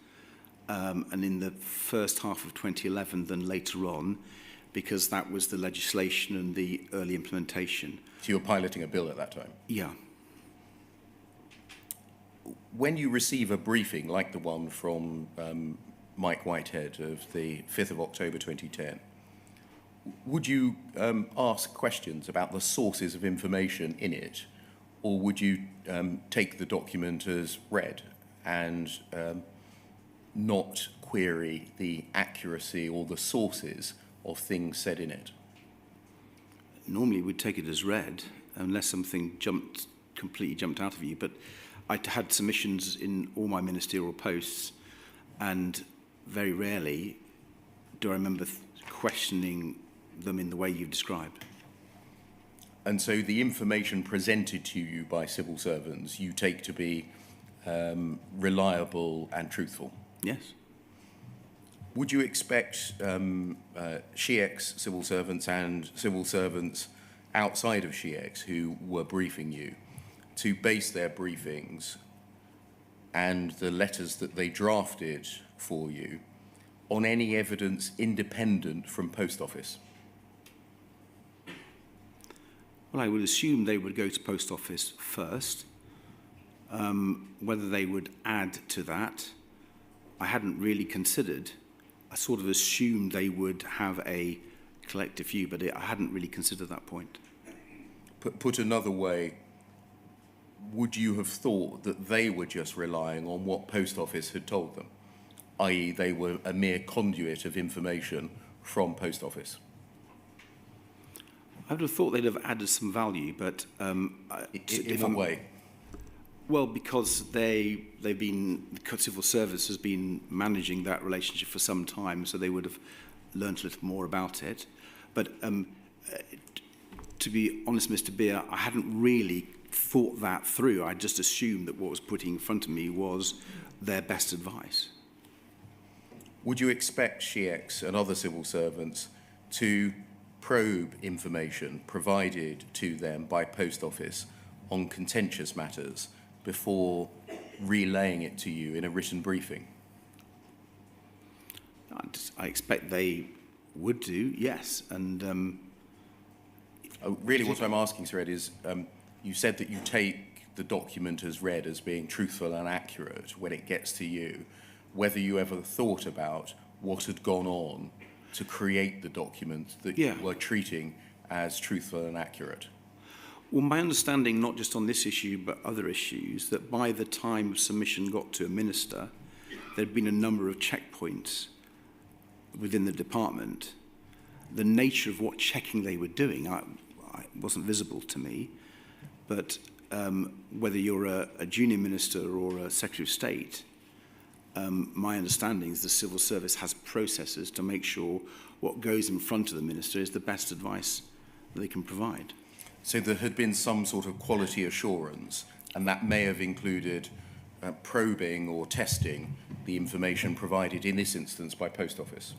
Speaker 9: and in the first half of 2011 than later on, because that was the legislation and the early implementation.
Speaker 7: So you were piloting a bill at that time?
Speaker 9: Yeah.
Speaker 7: When you receive a briefing like the one from Mike Whitehead of the 5th of October 2010, would you ask questions about the sources of information in it, or would you take the document as read and not query the accuracy or the sources of things said in it?
Speaker 9: Normally we'd take it as read, unless something completely jumped out of you, but I had submissions in all my ministerial posts, and very rarely do I remember questioning them in the way you've described.
Speaker 7: And so the information presented to you by civil servants you take to be reliable and truthful?
Speaker 9: Yes.
Speaker 7: Would you expect SHIEX civil servants and civil servants outside of SHIEX who were briefing you to base their briefings and the letters that they drafted for you on any evidence independent from Post Office?
Speaker 9: Well, I would assume they would go to Post Office first. Whether they would add to that, I hadn't really considered. I sort of assumed they would have a collective view, but I hadn't really considered that point.
Speaker 7: Put another way, would you have thought that they were just relying on what Post Office had told them, i.e. they were a mere conduit of information from Post Office?
Speaker 9: I would have thought they'd have added some value, but
Speaker 7: in what way?
Speaker 9: Well, because the civil service has been managing that relationship for some time, so they would have learned a little more about it. But to be honest, Mr. Beer, I hadn't really thought that through. I just assumed that what was put in front of me was their best advice.
Speaker 7: Would you expect SHIEX and other civil servants to probe information provided to them by Post Office on contentious matters before relaying it to you in a written briefing?
Speaker 9: I expect they would do, yes. And
Speaker 7: really what I'm asking, Sir Ed, is you said that you take the document as read as being truthful and accurate when it gets to you. Whether you ever thought about what had gone on to create the document that you were treating as truthful and accurate?
Speaker 9: Well, my understanding, not just on this issue, but other issues, that by the time submission got to a minister, there'd been a number of checkpoints within the department. The nature of what checking they were doing wasn't visible to me, but whether you're a junior minister or a Secretary of State, my understanding is the civil service has processes to make sure what goes in front of the minister is the best advice that they can provide.
Speaker 7: So there had been some sort of quality assurance, and that may have included probing or testing the information provided in this instance by Post Office?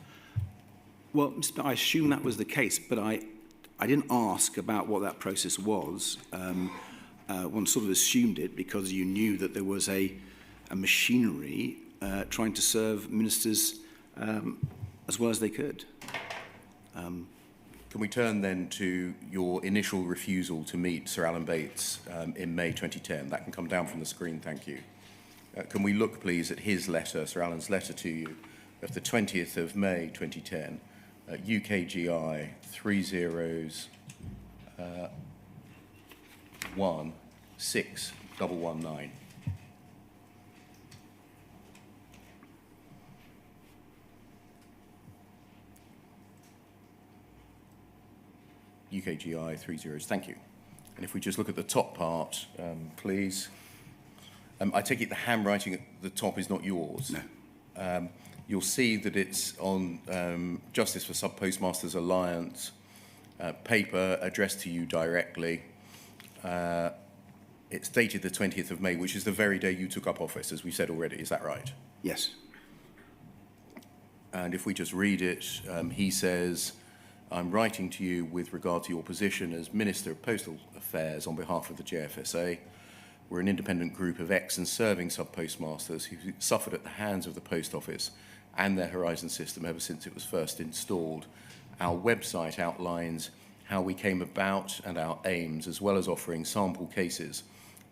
Speaker 9: Well, I assume that was the case, but I didn't ask about what that process was. One sort of assumed it because you knew that there was a machinery trying to serve ministers as well as they could.
Speaker 7: Can we turn then to your initial refusal to meet Sir Alan Bates in May 2010? That can come down from the screen, thank you. Can we look, please, at his letter, Sir Alan's letter to you of the 20th of May 2010, UKGI 3016119. UKGI 3 zeros. Thank you. And if we just look at the top part, please. I take it the handwriting at the top is not yours?
Speaker 9: No.
Speaker 7: You'll see that it's on Justice for Sub-Postmasters Alliance paper addressed to you directly. It's dated the 20th of May, which is the very day you took up office, as we said already. Is that right?
Speaker 9: Yes.
Speaker 7: And if we just read it, he says, I'm writing to you with regard to your position as Minister of Postal Affairs on behalf of the JFSA. We're an independent group of ex and serving sub-postmasters who suffered at the hands of the Post Office and their Horizon system ever since it was first installed. Our website outlines how we came about and our aims, as well as offering sample cases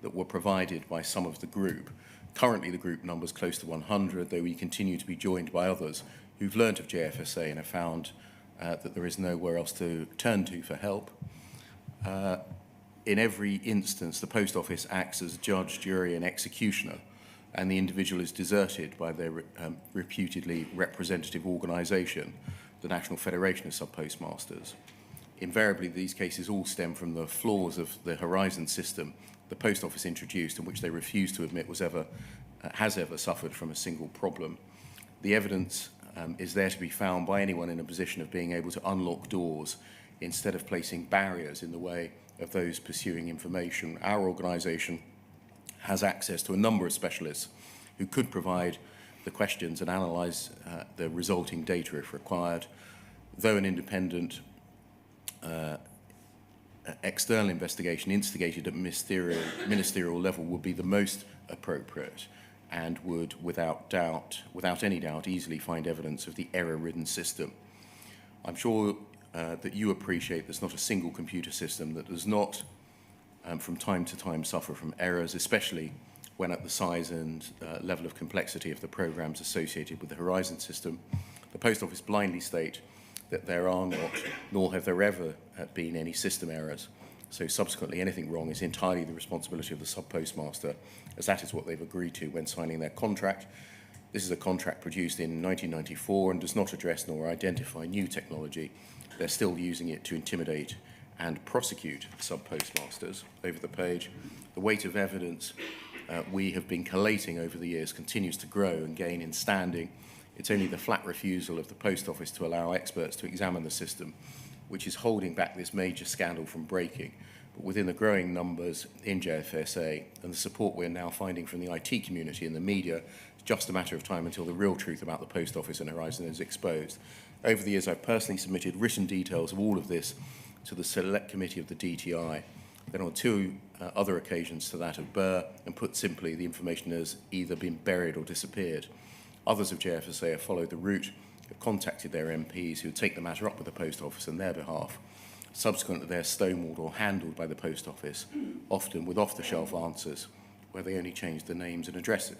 Speaker 7: that were provided by some of the group. Currently, the group numbers close to 100, though we continue to be joined by others who've learnt of JFSA and have found that there is nowhere else to turn to for help. In every instance, the Post Office acts as judge, jury, and executioner, and the individual is deserted by their reputedly representative organisation, the National Federation of Sub-Postmasters. Invariably, these cases all stem from the flaws of the Horizon system the Post Office introduced, and which they refuse to admit has ever suffered from a single problem. The evidence is there to be found by anyone in a position of being able to unlock doors instead of placing barriers in the way of those pursuing information. Our organisation has access to a number of specialists who could provide the questions and analyse the resulting data if required. Though an independent external investigation instigated at ministerial level would be the most appropriate and would, without any doubt, easily find evidence of the error-ridden system. I'm sure that you appreciate there's not a single computer system that does not, from time to time, suffer from errors, especially when at the size and level of complexity of the programs associated with the Horizon system. The Post Office blindly state that there are not, nor have there ever been any system errors. So subsequently, anything wrong is entirely the responsibility of the sub-postmaster, as that is what they've agreed to when signing their contract. This is a contract produced in 1994 and does not address nor identify new technology. They're still using it to intimidate and prosecute sub-postmasters. Over the page, the weight of evidence we have been collating over the years continues to grow and gain in standing. It's only the flat refusal of the Post Office to allow experts to examine the system which is holding back this major scandal from breaking. But within the growing numbers in JFSA and the support we're now finding from the IT community and the media, it's just a matter of time until the real truth about the Post Office and Horizon is exposed. Over the years, I've personally submitted written details of all of this to the Select Committee of the DTI, then on two other occasions to that of Burr, and put simply, the information has either been buried or disappeared. Others of JFSA have followed the route, have contacted their MPs who take the matter up with the Post Office on their behalf. Subsequently, they're stonewalled or handled by the Post Office, often with off-the-shelf answers, where they only change the names and addresses.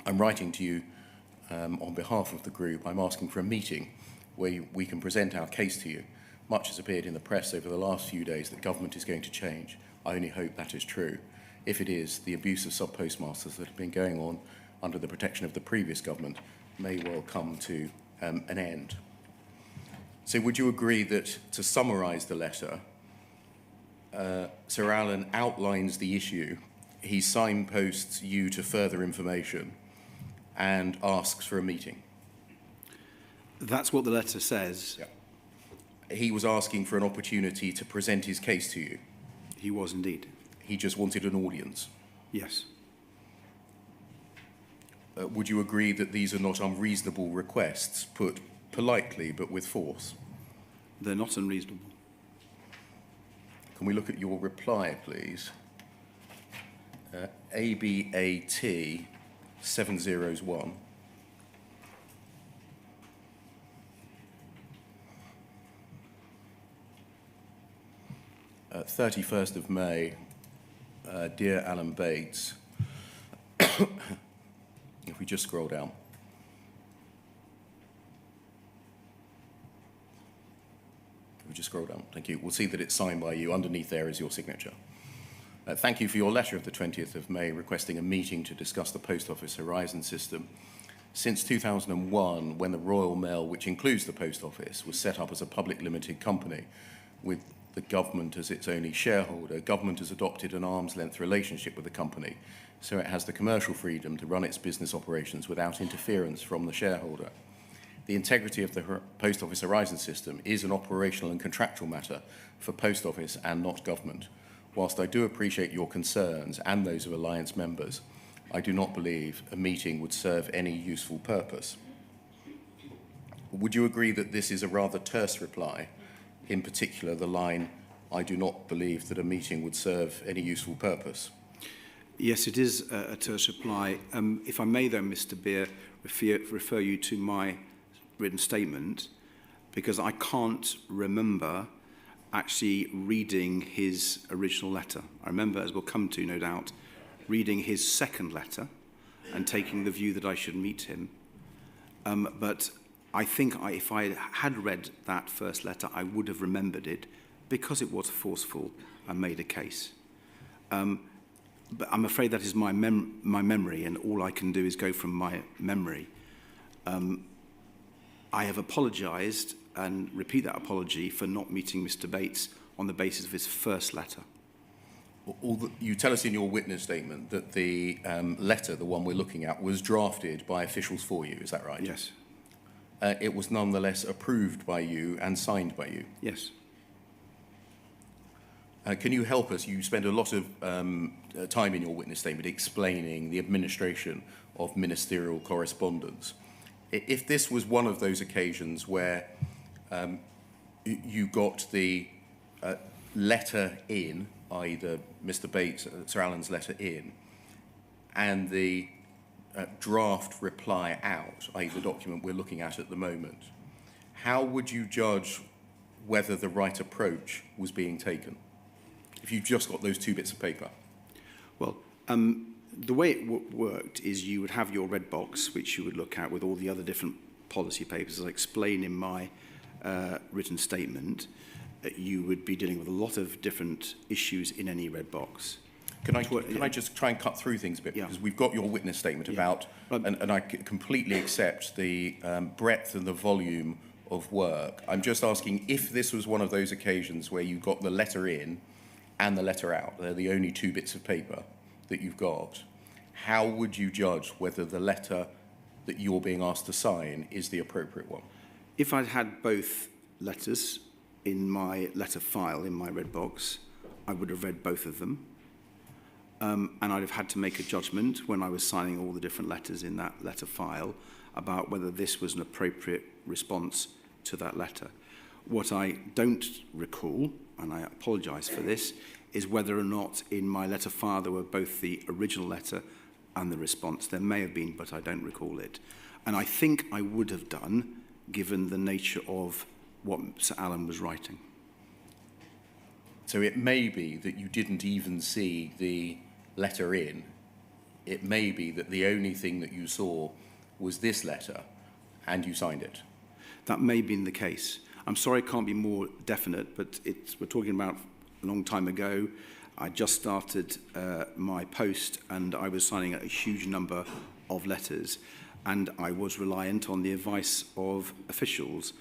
Speaker 7: I'm writing to you on behalf of the group. I'm asking for a meeting where we can present our case to you. Much has appeared in the press over the last few days that government is going to change. I only hope that is true. If it is, the abuse of sub-postmasters that have been going on under the protection of the previous government may well come to an end. So would you agree that, to summarise the letter, Sir Alan outlines the issue, he signposts you to further information and asks for a meeting?
Speaker 9: That's what the letter says.
Speaker 7: Yeah. He was asking for an opportunity to present his case to you?
Speaker 9: He was indeed.
Speaker 7: He just wanted an audience?
Speaker 9: Yes.
Speaker 7: Would you agree that these are not unreasonable requests, put politely but with force?
Speaker 9: They're not unreasonable.
Speaker 7: Can we look at your reply, please? ABAT 701. 31st of May, dear Alan Bates, if we just scroll down. If we just scroll down, thank you. We'll see that it's signed by you. Underneath there is your signature. Thank you for your letter of the 20th of May requesting a meeting to discuss the Post Office Horizon system. Since 2001, when the Royal Mail, which includes the Post Office, was set up as a public limited company with the government as its only shareholder. Government has adopted an arm's length relationship with the company, so it has the commercial freedom to run its business operations without interference from the shareholder. The integrity of the Post Office Horizon system is an operational and contractual matter for Post Office and not government. Whilst I do appreciate your concerns and those of Alliance members, I do not believe a meeting would serve any useful purpose. Would you agree that this is a rather terse reply? In particular, the line, I do not believe that a meeting would serve any useful purpose.
Speaker 9: Yes, it is a terse reply. If I may, though, Mr. Beer, refer you to my written statement, because I can't remember actually reading his original letter. I remember, as we'll come to, no doubt, reading his second letter and taking the view that I should meet him. But I think if I had read that first letter, I would have remembered it because it was forceful and made a case. But I'm afraid that is my memory, and all I can do is go from my memory. I have apologised and repeat that apology for not meeting Mr. Bates on the basis of his first letter.
Speaker 7: You tell us in your witness statement that the letter, the one we're looking at, was drafted by officials for you, is that right?
Speaker 9: Yes.
Speaker 7: It was nonetheless approved by you and signed by you?
Speaker 9: Yes.
Speaker 7: Can you help us? You spend a lot of time in your witness statement explaining the administration of ministerial correspondence. If this was one of those occasions where you got the letter in, i.e. Mr. Bates, Sir Alan's letter in, and the draft reply out, i.e. the document we're looking at the moment, how would you judge whether the right approach was being taken if you've just got those two bits of paper?
Speaker 9: Well, the way it worked is you would have your red box, which you would look at with all the other different policy papers. As I explain in my written statement, you would be dealing with a lot of different issues in any red box.
Speaker 7: Can I just try and cut through things a bit? Because we've got your witness statement about, and I completely accept the breadth and the volume of work. I'm just asking if this was one of those occasions where you got the letter in and the letter out, they're the only two bits of paper that you've got, how would you judge whether the letter that you're being asked to sign is the appropriate one?
Speaker 9: If I'd had both letters in my letter file, in my red box, I would have read both of them. And I'd have had to make a judgment when I was signing all the different letters in that letter file about whether this was an appropriate response to that letter. What I don't recall, and I apologise for this, is whether or not in my letter file there were both the original letter and the response. There may have been, but I don't recall it. And I think I would have done, given the nature of what Sir Alan was writing.
Speaker 7: So it may be that you didn't even see the letter in. It may be that the only thing that you saw was this letter and you signed it.
Speaker 9: That may have been the case. I'm sorry I can't be more definite, but we're talking about a long time ago. I just started my post and I was signing a huge number of letters, and I was reliant on the advice of officials.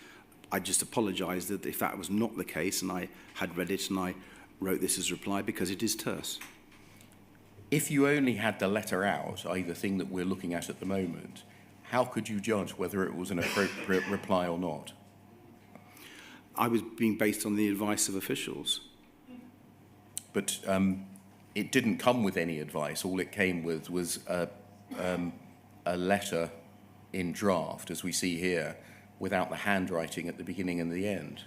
Speaker 9: I just apologise that if that was not the case and I had read it and I wrote this as a reply, because it is terse.
Speaker 7: If you only had the letter out, i.e. the thing that we're looking at the moment, how could you judge whether it was an appropriate reply or not?
Speaker 9: I was being based on the advice of officials.
Speaker 7: But it didn't come with any advice. All it came with was a letter in draft, as we see here, without the handwriting at the beginning and the end.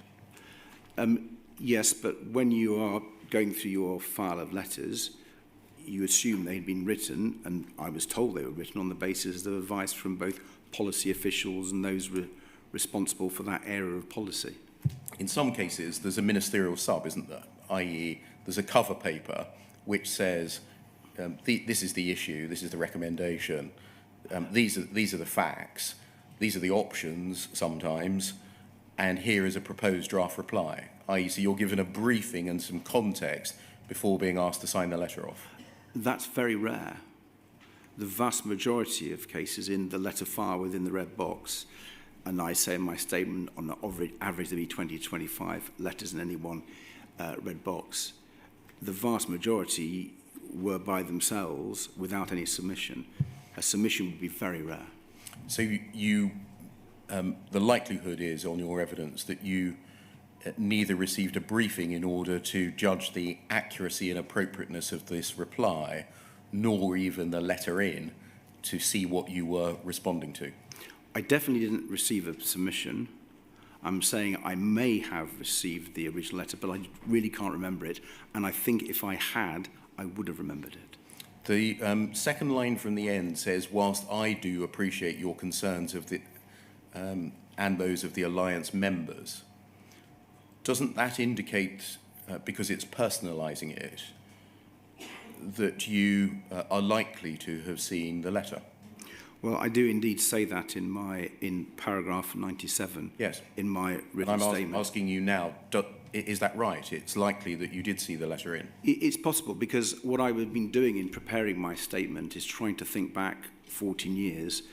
Speaker 9: Yes, but when you are going through your file of letters, you assume they'd been written, and I was told they were written on the basis of advice from both policy officials and those responsible for that area of policy.
Speaker 7: In some cases, there's a ministerial sub, isn't there? i.e. there's a cover paper which says, this is the issue, this is the recommendation, these are the facts, these are the options sometimes, and here is a proposed draft reply. i.e. so you're given a briefing and some context before being asked to sign the letter off.
Speaker 9: That's very rare. The vast majority of cases in the letter file within the red box, and I say in my statement on the average there'll be 20 to 25 letters in any one red box, the vast majority were by themselves without any submission. A submission would be very rare.
Speaker 7: So the likelihood is, on your evidence, that you neither received a briefing in order to judge the accuracy and appropriateness of this reply, nor even the letter in to see what you were responding to.
Speaker 9: I definitely didn't receive a submission. I'm saying I may have received the original letter, but I really can't remember it. And I think if I had, I would have remembered it.
Speaker 7: The second line from the end says, whilst I do appreciate your concerns of the and those of the Alliance members, doesn't that indicate, because it's personalising it, that you are likely to have seen the letter?
Speaker 9: Well, I do indeed say that in paragraph 97.
Speaker 7: Yes.
Speaker 9: In my written
Speaker 7: and I'm
Speaker 9: statement.
Speaker 7: asking you now, is that right? It's likely that you did see the letter in?
Speaker 9: It's possible, because what I've been doing in preparing my statement is trying to think back 14 years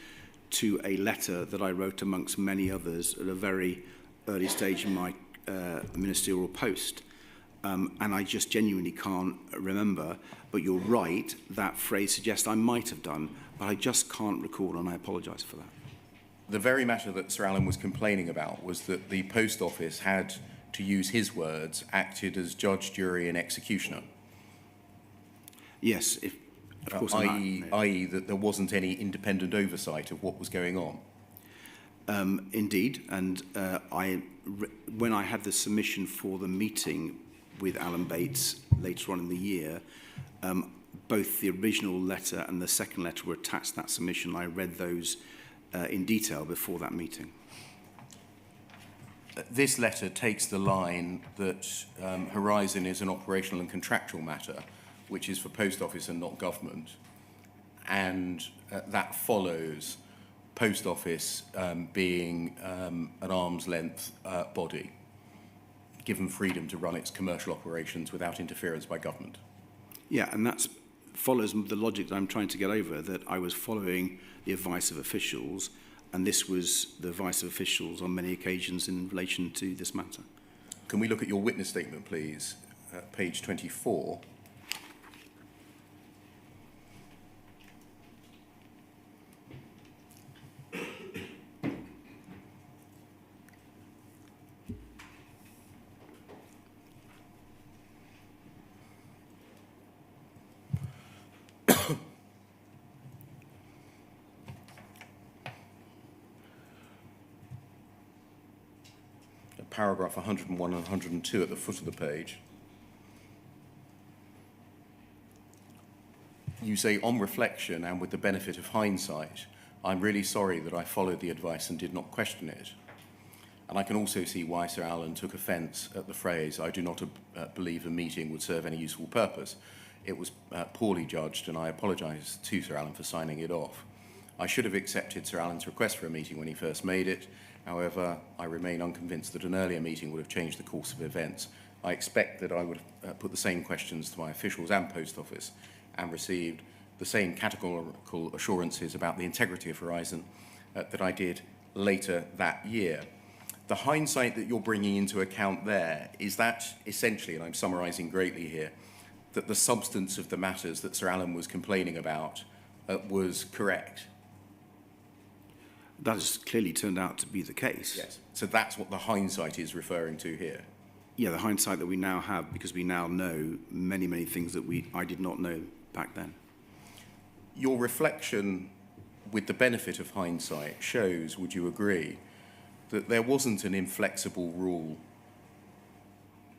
Speaker 9: to a letter that I wrote amongst many others at a very early stage in my ministerial post. And I just genuinely can't remember. But you're right, that phrase suggests I might have done, but I just can't recall, and I apologise for that.
Speaker 7: The very matter that Sir Alan was complaining about was that the Post Office had, to use his words, acted as judge, jury and executioner.
Speaker 9: Yes, of course.
Speaker 7: I.e. that there wasn't any independent oversight of what was going on.
Speaker 9: Indeed, and when I had the submission for the meeting with Alan Bates later on in the year, both the original letter and the second letter were attached to that submission. I read those in detail before that meeting.
Speaker 7: This letter takes the line that Horizon is an operational and contractual matter, which is for Post Office and not government, and that follows Post Office being an arm's length body, given freedom to run its commercial operations without interference by government.
Speaker 9: Yeah, and that follows the logic that I'm trying to get over, that I was following the advice of officials, and this was the advice of officials on many occasions in relation to this matter.
Speaker 7: Can we look at your witness statement, please, page 24? Paragraph 101 and 102 at the foot of the page. You say, on reflection and with the benefit of hindsight, I'm really sorry that I followed the advice and did not question it. And I can also see why Sir Alan took offence at the phrase, I do not believe a meeting would serve any useful purpose. It was poorly judged, and I apologise to Sir Alan for signing it off. I should have accepted Sir Alan's request for a meeting when he first made it. However, I remain unconvinced that an earlier meeting would have changed the course of events. I expect that I would have put the same questions to my officials and Post Office and received the same categorical assurances about the integrity of Horizon that I did later that year. The hindsight that you're bringing into account there, is that essentially, and I'm summarising greatly here, that the substance of the matters that Sir Alan was complaining about was correct?
Speaker 9: That has clearly turned out to be the case.
Speaker 7: Yes. So that's what the hindsight is referring to here.
Speaker 9: Yeah, the hindsight that we now have, because we now know many, many things that I did not know back then.
Speaker 7: Your reflection, with the benefit of hindsight, shows, would you agree, that there wasn't an inflexible rule,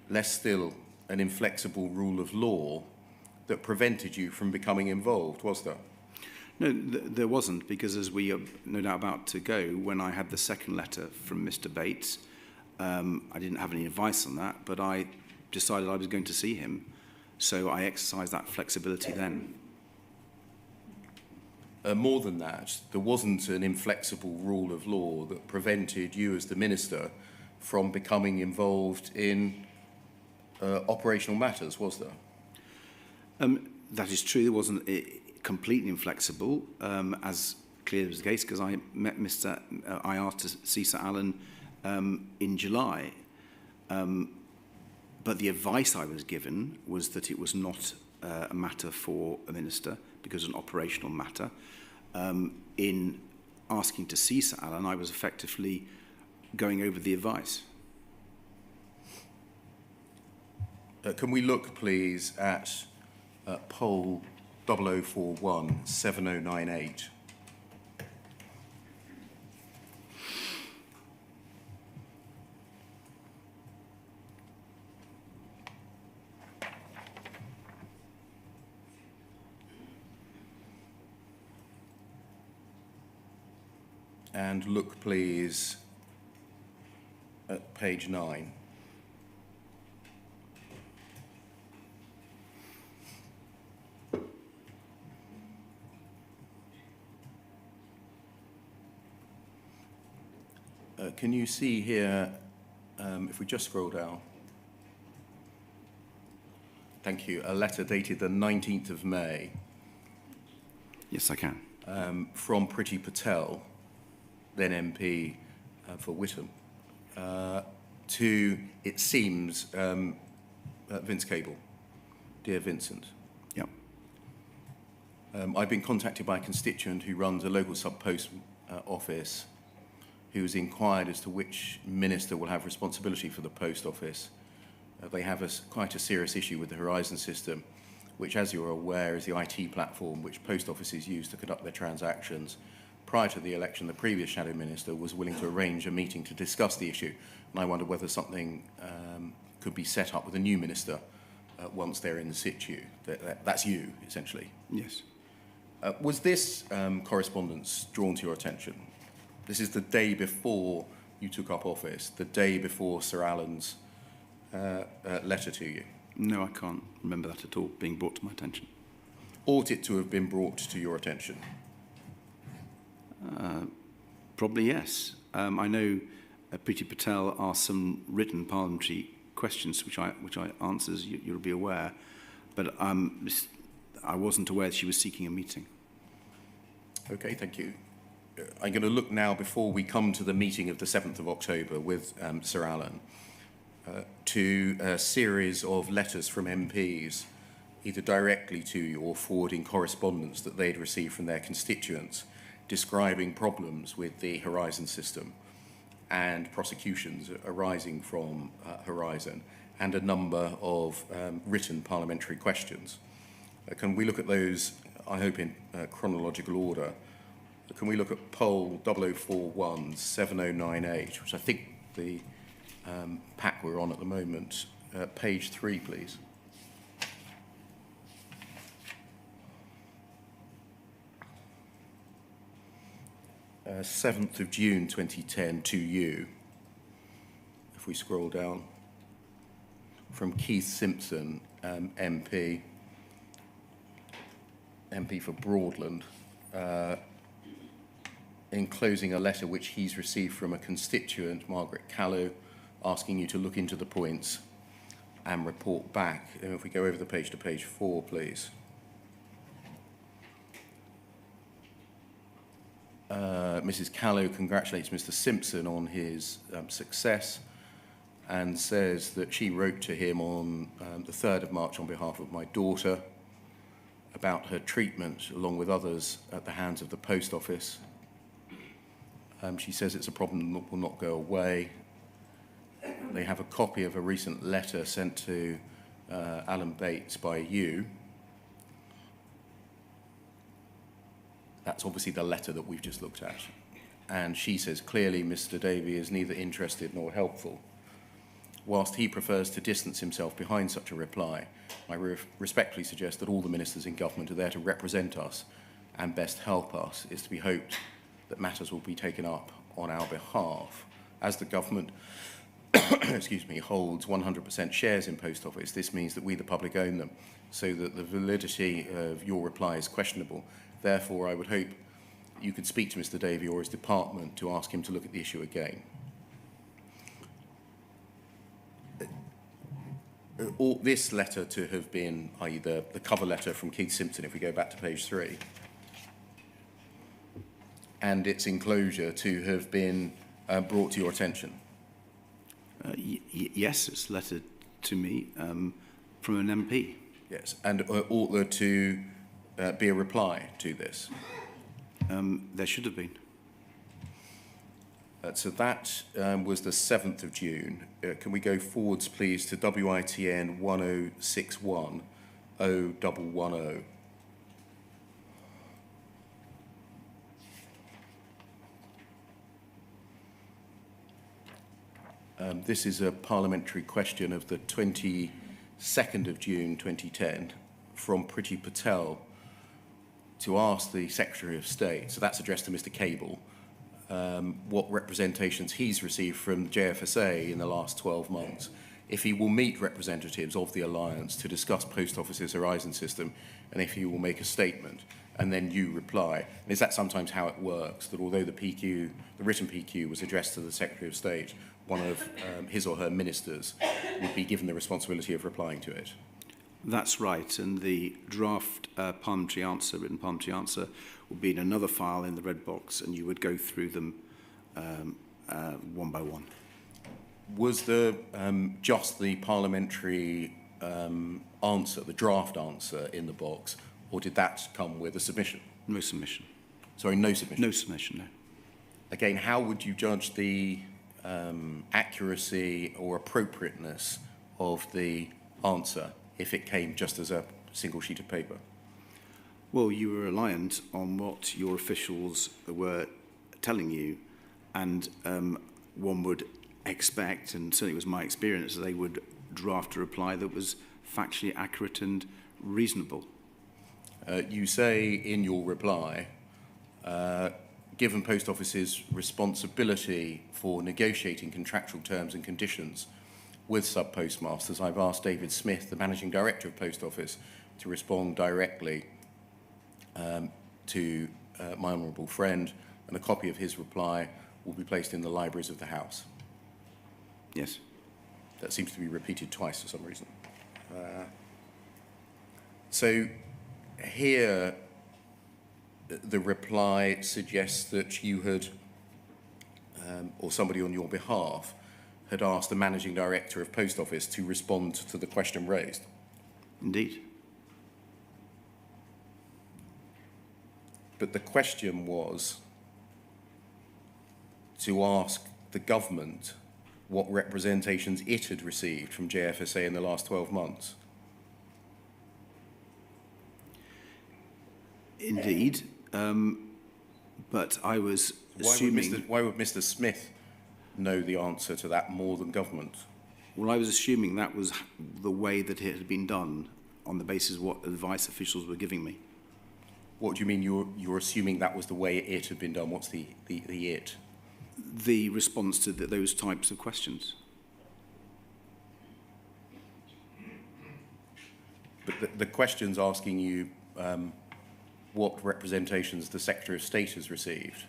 Speaker 7: less still an inflexible rule of law that prevented you from becoming involved, was there?
Speaker 9: No, there wasn't, because as we are no doubt about to go, when I had the second letter from Mr. Bates, I didn't have any advice on that, but I decided I was going to see him. So I exercised that flexibility then.
Speaker 7: More than that, there wasn't an inflexible rule of law that prevented you as the minister from becoming involved in operational matters, was there?
Speaker 9: That is true. There wasn't completely inflexible, as clear was the case, because I met I asked to see Sir Alan in July. But the advice I was given was that it was not a matter for a minister because it was an operational matter. In asking to see Sir Alan, I was effectively going over the advice.
Speaker 7: Can we look, please, at poll 0041 7098? And look, please, at page 9. Can you see here, if we just scroll down, thank you, a letter dated the 19th of May.
Speaker 9: Yes, I can.
Speaker 7: From Priti Patel, then MP for Whittam, to, it seems, Vince Cable. Dear Vincent.
Speaker 9: Yep.
Speaker 7: I've been contacted by a constituent who runs a local sub-post office who has inquired as to which minister will have responsibility for the post office. They have quite a serious issue with the Horizon system, which, as you're aware, is the IT platform which post offices use to conduct their transactions. Prior to the election, the previous shadow minister was willing to arrange a meeting to discuss the issue, and I wonder whether something could be set up with a new minister once they're in situ. That's you, essentially.
Speaker 9: Yes.
Speaker 7: Was this correspondence drawn to your attention? This is the day before you took up office, the day before Sir Alan's letter to you.
Speaker 9: No, I can't remember that at all being brought to my attention.
Speaker 7: Ought it to have been brought to your attention?
Speaker 9: Probably yes. I know Priti Patel asked some written parliamentary questions, which I answered, as you'll be aware, but I wasn't aware that she was seeking a meeting.
Speaker 7: Okay, thank you. I'm going to look now, before we come to the meeting of the 7th of October with Sir Alan, to a series of letters from MPs, either directly to you or forwarding correspondence that they'd received from their constituents, describing problems with the Horizon system and prosecutions arising from Horizon, and a number of written parliamentary questions. Can we look at those, I hope, in chronological order? Can we look at poll 0041 7098, which I think the pack we're on at the moment, page 3, please. Uh, 7th of June 2010 to you. If we scroll down, from Keith Simpson, MP for Broadland, enclosing a letter which he's received from a constituent, Margaret Callow, asking you to look into the points and report back. And if we go over the page to page 4, please. Mrs. Callow congratulates Mr. Simpson on his success and says that she wrote to him on the 3rd of March on behalf of my daughter about her treatment, along with others, at the hands of the post office. She says it's a problem that will not go away. They have a copy of a recent letter sent to Alan Bates by you. That's obviously the letter that we've just looked at. And she says, clearly Mr. Davey is neither interested nor helpful. Whilst he prefers to distance himself behind such a reply, I respectfully suggest that all the ministers in government are there to represent us and best help us. It's to be hoped that matters will be taken up on our behalf. As the government excuse me, holds 100% shares in Post Office, this means that we, the public, own them, so that the validity of your reply is questionable. Therefore, I would hope you could speak to Mr. Davey or his department to ask him to look at the issue again. Ought this letter to have been, i.e. the cover letter from Keith Simpson, if we go back to page 3, and its enclosure to have been brought to your attention?
Speaker 9: Yes, it's a letter to me from an MP.
Speaker 7: Yes, and ought there to be a reply to this?
Speaker 9: There should have been.
Speaker 7: So that was the 7th of June. Can we go forwards, please, to WITN 1061 0110? This is a parliamentary question of the 22nd of June 2010 from Priti Patel to ask the Secretary of State, so that's addressed to Mr. Cable, what representations he's received from JFSA in the last 12 months, if he will meet representatives of the Alliance to discuss Post Office's Horizon system, and if he will make a statement, and then you reply. And is that sometimes how it works, that although the written PQ was addressed to the Secretary of State, one of his or her ministers would be given the responsibility of replying to it?
Speaker 9: That's right, and the draft parliamentary answer, written parliamentary answer, will be in another file in the red box, and you would go through them one by one.
Speaker 7: Was there just the parliamentary answer, the draft answer in the box, or did that come with a submission?
Speaker 9: No submission.
Speaker 7: Sorry, no submission?
Speaker 9: No submission, no.
Speaker 7: Again, how would you judge the accuracy or appropriateness of the answer if it came just as a single sheet of paper?
Speaker 9: Well, you were reliant on what your officials were telling you, and one would expect, and certainly it was my experience, that they would draft a reply that was factually accurate and reasonable.
Speaker 7: You say in your reply, given Post Office's responsibility for negotiating contractual terms and conditions with sub-postmasters, I've asked David Smith, the Managing Director of Post Office, to respond directly to my honourable friend, and a copy of his reply will be placed in the libraries of the House.
Speaker 9: Yes.
Speaker 7: That seems to be repeated twice for some reason. So here, the reply suggests that you had, or somebody on your behalf, had asked the Managing Director of Post Office to respond to the question raised.
Speaker 9: Indeed.
Speaker 7: But the question was to ask the government what representations it had received from JFSA in the last 12 months.
Speaker 9: Indeed, but I was assuming...
Speaker 7: Why would Mr. Smith know the answer to that more than government?
Speaker 9: Well, I was assuming that was the way that it had been done on the basis of what advice officials were giving me.
Speaker 7: What do you mean you're assuming that was the way it had been done? What's the it?
Speaker 9: The response to those types of questions.
Speaker 7: But the question's asking you what representations the Secretary of State has received.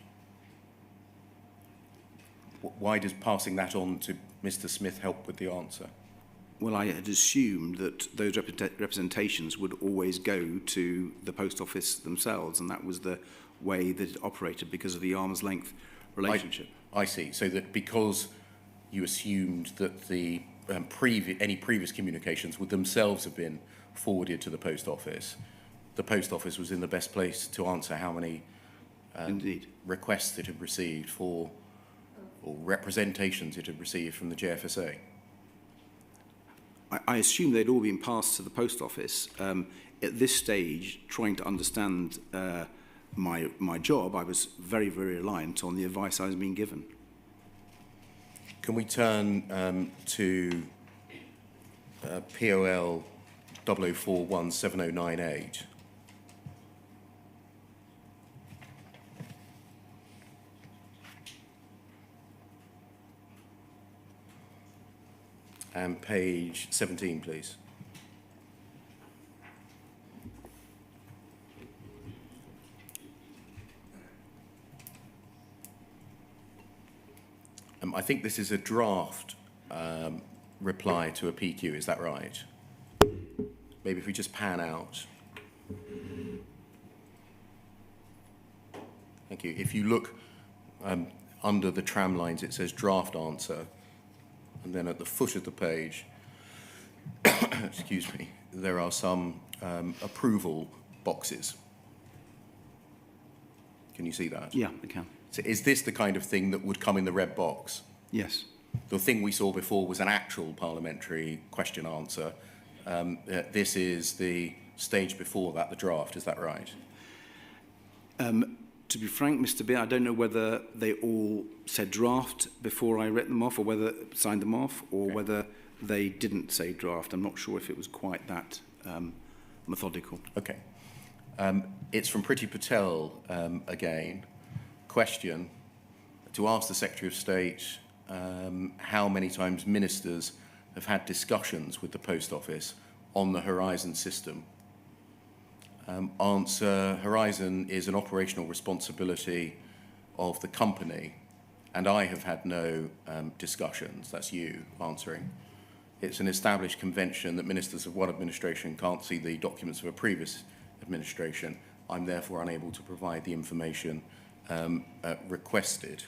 Speaker 7: Why does passing that on to Mr. Smith help with the answer?
Speaker 9: Well, I had assumed that those representations would always go to the Post Office themselves, and that was the way that it operated because of the arm's length relationship.
Speaker 7: I see. So that because you assumed that the any previous communications would themselves have been forwarded to the Post Office was in the best place to answer how many
Speaker 9: Indeed.
Speaker 7: requests it had received for, or representations it had received from the JFSA.
Speaker 9: I assume they'd all been passed to the Post Office. At this stage, trying to understand my job, I was very, very reliant on the advice I was being given.
Speaker 7: Can we turn to POL 00417098? And page 17, please. I think this is a draft reply to a PQ, is that right? Maybe if we just pan out. Thank you. If you look under the tram lines, it says draft answer. And then at the foot of the page, excuse me, there are some approval boxes. Can you see that?
Speaker 9: Yeah, I can.
Speaker 7: So is this the kind of thing that would come in the red box?
Speaker 9: Yes.
Speaker 7: The thing we saw before was an actual parliamentary question answer. This is the stage before that, the draft, is that right?
Speaker 9: To be frank, Mr. Beer, I don't know whether they all said draft before I read them off, or whether signed them off, or whether they didn't say draft. I'm not sure if it was quite that methodical.
Speaker 7: Okay. It's from Priti Patel again. Question, to ask the Secretary of State how many times ministers have had discussions with the Post Office on the Horizon system. Answer, Horizon is an operational responsibility of the company, and I have had no discussions. That's you answering. It's an established convention that ministers of one administration can't see the documents of a previous administration. I'm therefore unable to provide the information requested.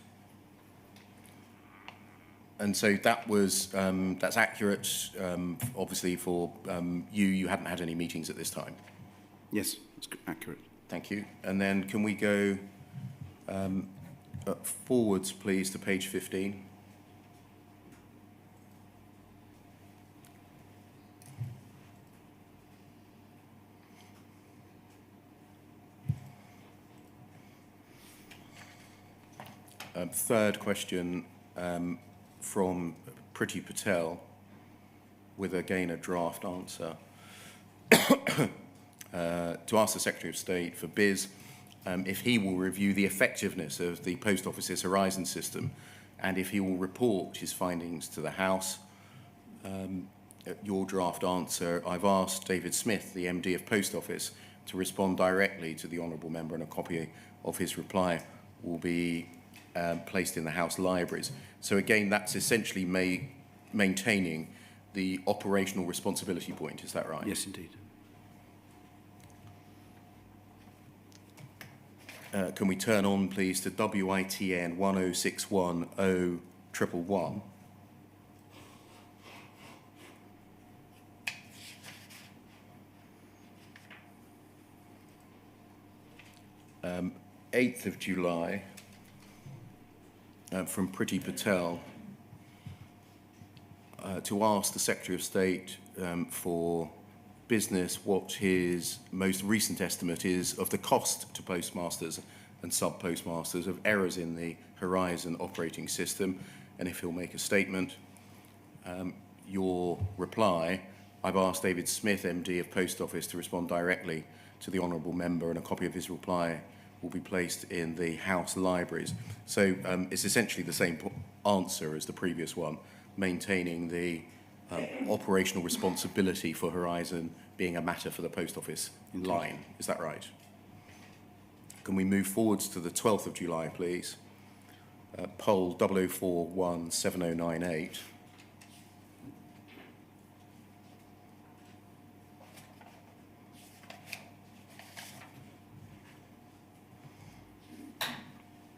Speaker 7: And so that was, that's accurate, obviously for you hadn't had any meetings at this time.
Speaker 9: Yes, that's accurate.
Speaker 7: Thank you. And then can we go forwards, please, to page 15? Third question from Priti Patel, with again a draft answer. To ask the Secretary of State for Biz if he will review the effectiveness of the Post Office's Horizon system and if he will report his findings to the House. Your draft answer, I've asked David Smith, the MD of Post Office, to respond directly to the Honourable Member, and a copy of his reply will be placed in the House libraries. So again, that's essentially maintaining the operational responsibility point, is that right?
Speaker 9: Yes, indeed.
Speaker 7: Can we turn on, please, to WITN 1061011? Um, 8th of July, from Priti Patel, to ask the Secretary of State for Business what his most recent estimate is of the cost to postmasters and sub-postmasters of errors in the Horizon operating system, and if he'll make a statement. Your reply, I've asked David Smith, MD of Post Office, to respond directly to the Honourable Member, and a copy of his reply will be placed in the House libraries. So it's essentially the same answer as the previous one, maintaining the operational responsibility for Horizon being a matter for the Post Office line. Is that right? Can we move forwards to the 12th of July, please? Poll 00417098.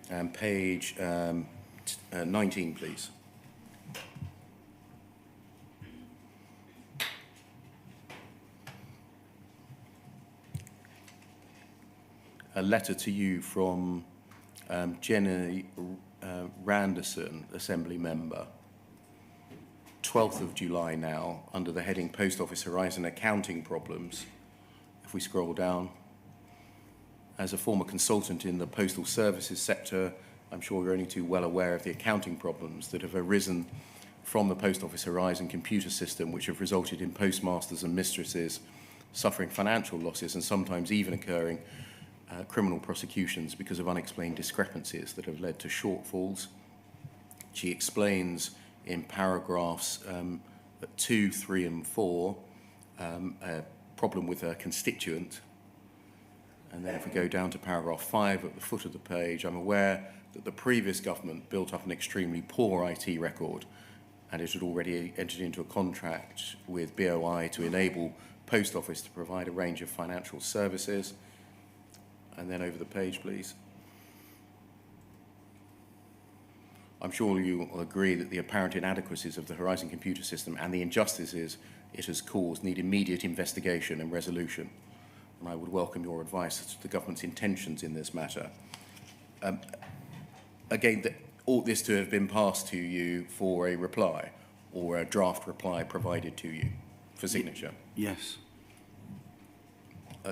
Speaker 7: And page 19, please. A letter to you from Jenny Randerson, Assembly Member. 12th of July now, under the heading Post Office Horizon Accounting Problems. If we scroll down. As a former consultant in the postal services sector, I'm sure you're only too well aware of the accounting problems that have arisen from the Post Office Horizon computer system, which have resulted in postmasters and mistresses suffering financial losses and sometimes even occurring criminal prosecutions because of unexplained discrepancies that have led to shortfalls. She explains in paragraphs 2, 3 and 4 a problem with her constituent. And then if we go down to paragraph 5 at the foot of the page, I'm aware that the previous government built up an extremely poor IT record, and it had already entered into a contract with BOI to enable Post Office to provide a range of financial services. And then over the page, please. I'm sure you will agree that the apparent inadequacies of the Horizon computer system and the injustices it has caused need immediate investigation and resolution. And I would welcome your advice as to the government's intentions in this matter. Again, ought this to have been passed to you for a reply or a draft reply provided to you for signature?
Speaker 9: Yes.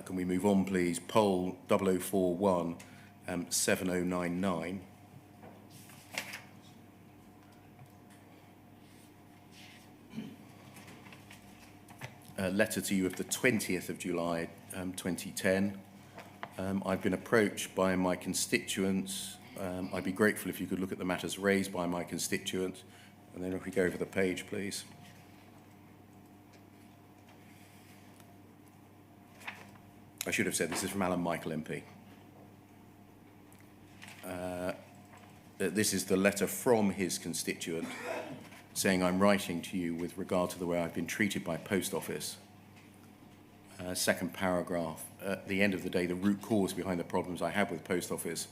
Speaker 7: Can we move on, please? Poll 0041 7099. A letter to you of the 20th of July 2010. I've been approached by my constituents. I'd be grateful if you could look at the matters raised by my constituents. And then if we go over the page, please. I should have said this is from Alan Michael MP. This is the letter from his constituent saying, I'm writing to you with regard to the way I've been treated by Post Office. Second paragraph, at the end of the day, the root cause behind the problems I had with Post Office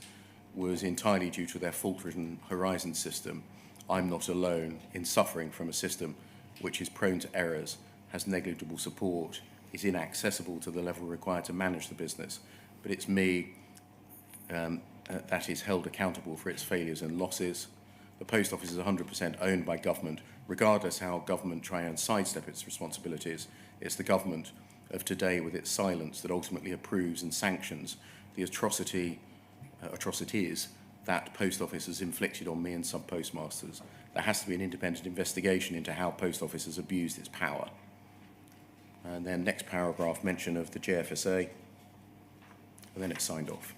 Speaker 7: was entirely due to their fault-ridden Horizon system. I'm not alone in suffering from a system which is prone to errors, has negligible support, is inaccessible to the level required to manage the business. But it's me that is held accountable for its failures and losses. The Post Office is 100% owned by government. Regardless how government try and sidestep its responsibilities, it's the government of today with its silence that ultimately approves and sanctions the atrocities that Post Office has inflicted on me and sub-postmasters. There has to be an independent investigation into how Post Office has abused its power. And then next paragraph, mention of the JFSA, and then it's signed off.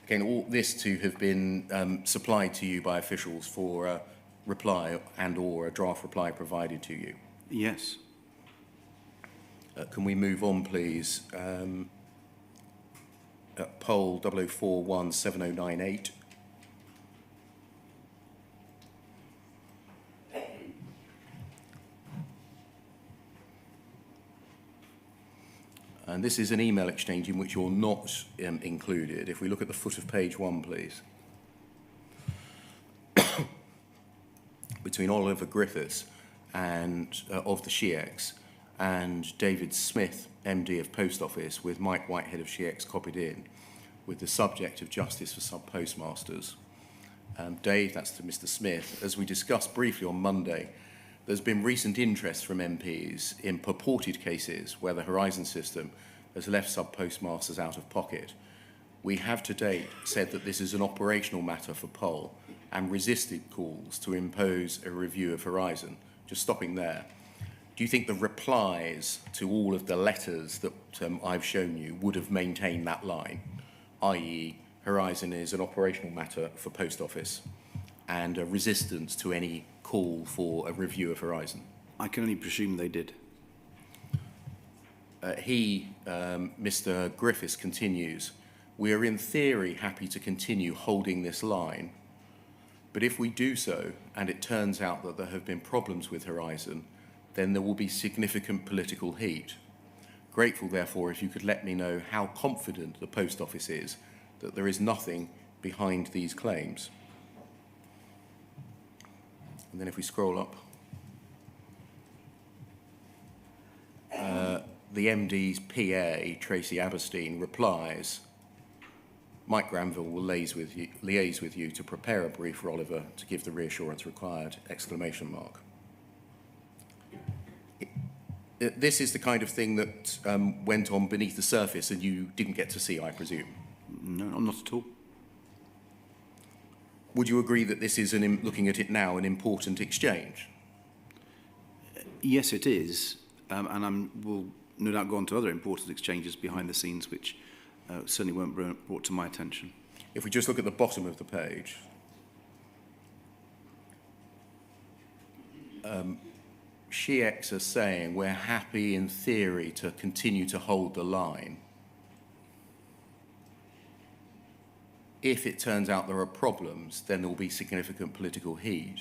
Speaker 7: Again, all this to have been supplied to you by officials for a reply and or a draft reply provided to you.
Speaker 9: Yes.
Speaker 7: Can we move on, please? Poll 0041 7098. And this is an email exchange in which you're not included. If we look at the foot of page 1, please. Between Oliver Griffiths and of the SHEX and David Smith, MD of Post Office, with Mike Whitehead of SHEX copied in, with the subject of justice for sub-postmasters. Dave, that's to Mr. Smith. As we discussed briefly on Monday, there's been recent interest from MPs in purported cases where the Horizon system has left sub-postmasters out of pocket. We have to date said that this is an operational matter for POL and resisted calls to impose a review of Horizon. Just stopping there. Do you think the replies to all of the letters that I've shown you would have maintained that line, i.e. Horizon is an operational matter for Post Office and a resistance to any call for a review of Horizon?
Speaker 9: I can only presume they did.
Speaker 7: Mr. Griffiths continues, we are in theory happy to continue holding this line, but if we do so and it turns out that there have been problems with Horizon, then there will be significant political heat. Grateful, therefore, if you could let me know how confident the Post Office is that there is nothing behind these claims. And then if we scroll up, the MD's PA, Tracy Aberstein, replies, Mike Granville will liaise with you to prepare a brief for Oliver to give the reassurance required, ! This is the kind of thing that went on beneath the surface and you didn't get to see, I presume?
Speaker 9: No, not at all.
Speaker 7: Would you agree that this is, looking at it now, an important exchange?
Speaker 9: Yes, it is. And we'll no doubt go on to other important exchanges behind the scenes, which certainly weren't brought to my attention.
Speaker 7: If we just look at the bottom of the page, SHEX are saying we're happy in theory to continue to hold the line. If it turns out there are problems, then there will be significant political heat.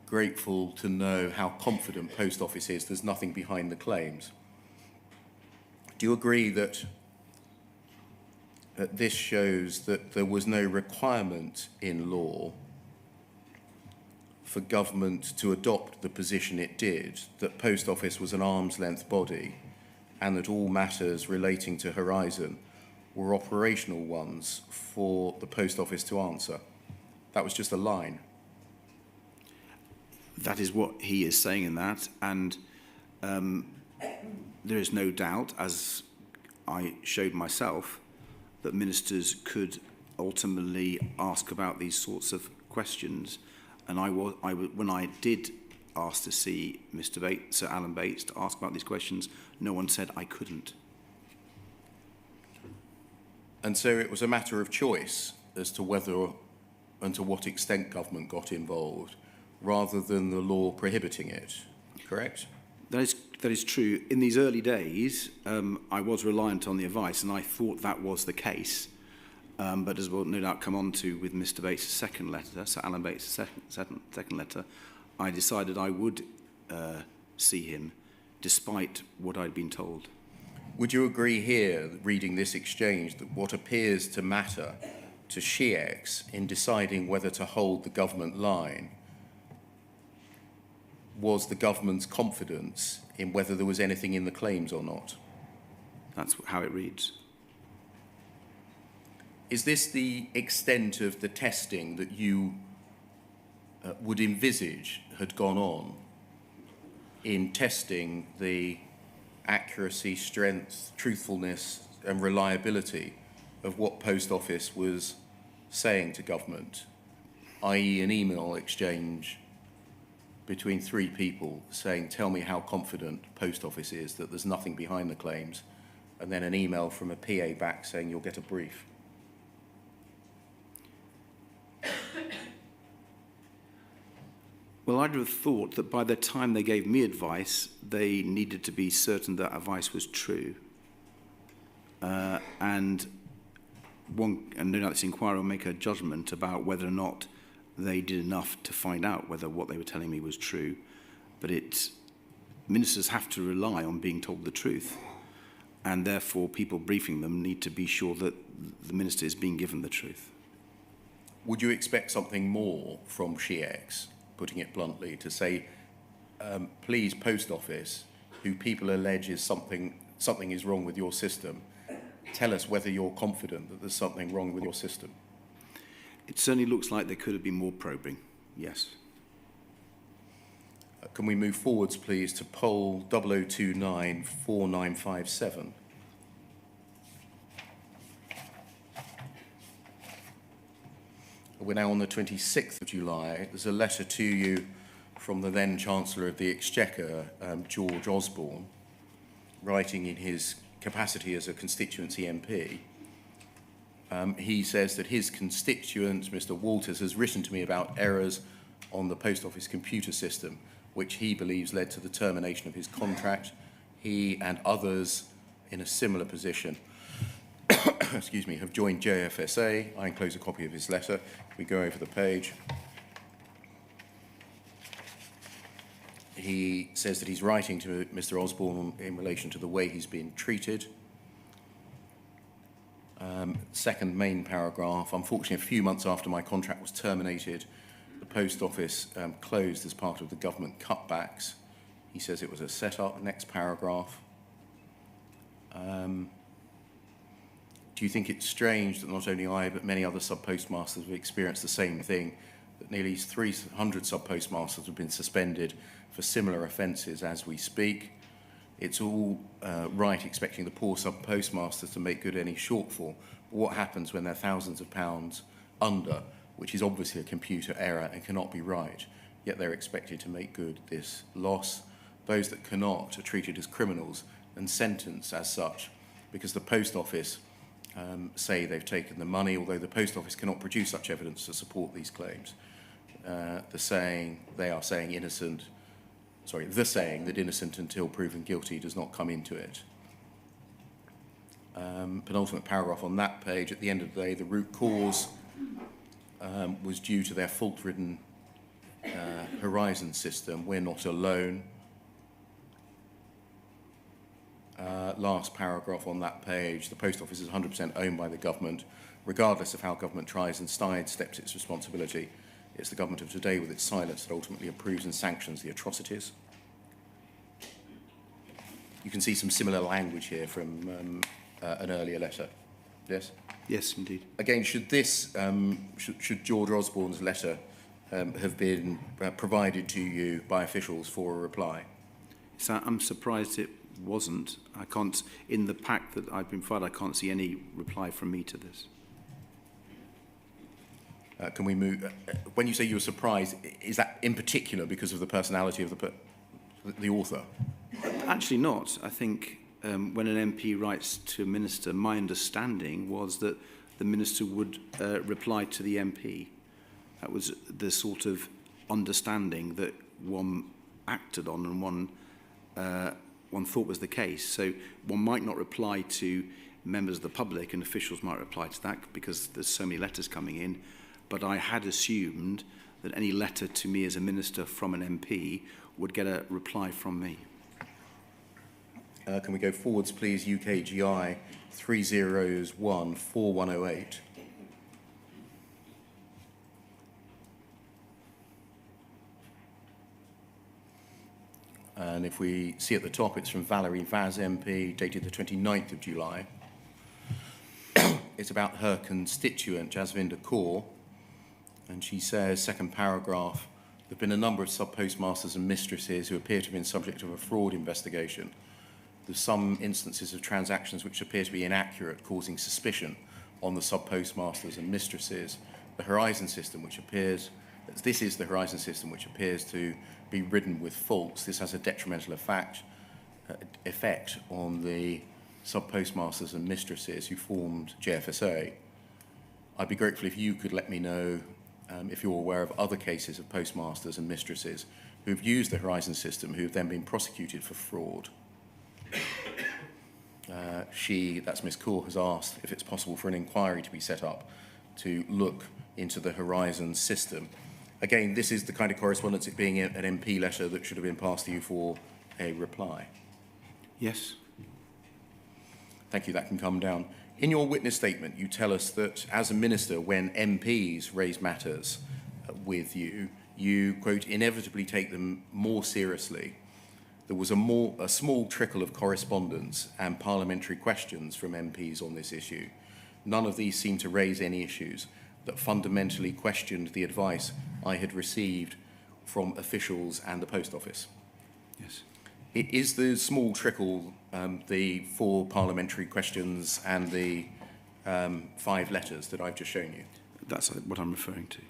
Speaker 7: Grateful to know how confident Post Office is there's nothing behind the claims. Do you agree that this shows that there was no requirement in law for government to adopt the position it did, that Post Office was an arm's length body and that all matters relating to Horizon were operational ones for the Post Office to answer? That was just a line.
Speaker 9: That is what he is saying in that, and there is no doubt, as I showed myself, that ministers could ultimately ask about these sorts of questions. And when I did ask to see Mr. Bates, Sir Alan Bates, to ask about these questions, no one said I couldn't.
Speaker 7: And so it was a matter of choice as to whether and to what extent government got involved, rather than the law prohibiting it, correct?
Speaker 9: That is true. In these early days, I was reliant on the advice, and I thought that was the case. But as we'll no doubt come on to with Mr. Bates' second letter, Sir Alan Bates' second letter, I decided I would see him, despite what I'd been told.
Speaker 7: Would you agree here, reading this exchange, that what appears to matter to SHIEX in deciding whether to hold the government line was the government's confidence in whether there was anything in the claims or not?
Speaker 9: That's how it reads.
Speaker 7: Is this the extent of the testing that you would envisage had gone on in testing the accuracy, strength, truthfulness and reliability of what Post Office was saying to government, i.e. an email exchange between three people saying, tell me how confident Post Office is that there's nothing behind the claims, and then an email from a PA back saying you'll get a brief?
Speaker 9: Well, I'd have thought that by the time they gave me advice, they needed to be certain that advice was true. And no doubt this inquiry will make a judgment about whether or not they did enough to find out whether what they were telling me was true. But ministers have to rely on being told the truth. And therefore, people briefing them need to be sure that the minister is being given the truth.
Speaker 7: Would you expect something more from SHIEX, putting it bluntly, to say, please, Post Office, who people allege is something is wrong with your system, tell us whether you're confident that there's something wrong with your system?
Speaker 9: It certainly looks like there could have been more probing, yes.
Speaker 7: Can we move forwards, please, to poll 00294957? We're now on the 26th of July. There's a letter to you from the then Chancellor of the Exchequer, George Osborne, writing in his capacity as a constituency MP. He says that his constituent, Mr. Walters, has written to me about errors on the Post Office computer system, which he believes led to the termination of his contract. He and others in a similar position excuse me, have joined JFSA. I enclose a copy of his letter. We go over the page. He says that he's writing to Mr. Osborne in relation to the way he's been treated. Second main paragraph, unfortunately, a few months after my contract was terminated, the Post Office closed as part of the government cutbacks. He says it was a set-up. Next paragraph. Do you think it's strange that not only I, but many other sub-postmasters have experienced the same thing, that nearly 300 sub-postmasters have been suspended for similar offences as we speak? It's all right expecting the poor sub-postmasters to make good any shortfall. But what happens when they're thousands of pounds under, which is obviously a computer error and cannot be right, yet they're expected to make good this loss? Those that cannot are treated as criminals and sentenced as such, because the Post Office say they've taken the money, although the Post Office cannot produce such evidence to support these claims. The saying that innocent until proven guilty does not come into it. Penultimate paragraph on that page, at the end of the day, the root cause was due to their fault-ridden Horizon system. We're not alone. Last paragraph on that page, the Post Office is 100% owned by the government, regardless of how government tries and sidesteps its responsibility. It's the government of today with its silence that ultimately approves and sanctions the atrocities. You can see some similar language here from an earlier letter. Yes?
Speaker 9: Yes, indeed.
Speaker 7: Again, should this, should George Osborne's letter have been provided to you by officials for a reply?
Speaker 9: So I'm surprised it wasn't. I can't, in the pack that I've been provided, I can't see any reply from me to this.
Speaker 7: Can we move? When you say you were surprised, is that in particular because of the personality of the author?
Speaker 9: Actually not. I think when an MP writes to a minister, my understanding was that the minister would reply to the MP. That was the sort of understanding that one acted on and one thought was the case. So one might not reply to members of the public, and officials might reply to that because there's so many letters coming in. But I had assumed that any letter to me as a minister from an MP would get a reply from me.
Speaker 7: Can we go forwards, please? UKGI 3014108. And if we see at the top, it's from Valerie Vaz MP, dated the 29th of July. It's about her constituent, Jasvinder Kaur. And she says, second paragraph, there have been a number of sub-postmasters and mistresses who appear to have been subject of a fraud investigation. There's some instances of transactions which appear to be inaccurate, causing suspicion on the sub-postmasters and mistresses. The Horizon system, which appears, this is the Horizon system which appears to be ridden with faults. This has a detrimental effect on the sub-postmasters and mistresses who formed JFSA. I'd be grateful if you could let me know if you're aware of other cases of postmasters and mistresses who've used the Horizon system who have then been prosecuted for fraud. That's Ms. Kaur, has asked if it's possible for an inquiry to be set up to look into the Horizon system. Again, this is the kind of correspondence, it being an MP letter, that should have been passed to you for a reply.
Speaker 9: Yes.
Speaker 7: Thank you, that can come down. In your witness statement, you tell us that as a minister, when MPs raise matters with you, you, quote, inevitably take them more seriously. There was a small trickle of correspondence and parliamentary questions from MPs on this issue. None of these seemed to raise any issues that fundamentally questioned the advice I had received from officials and the Post Office.
Speaker 9: Yes.
Speaker 7: Is the small trickle, the 4 parliamentary questions and the 5 letters that I've just shown you?
Speaker 9: That's what I'm referring to.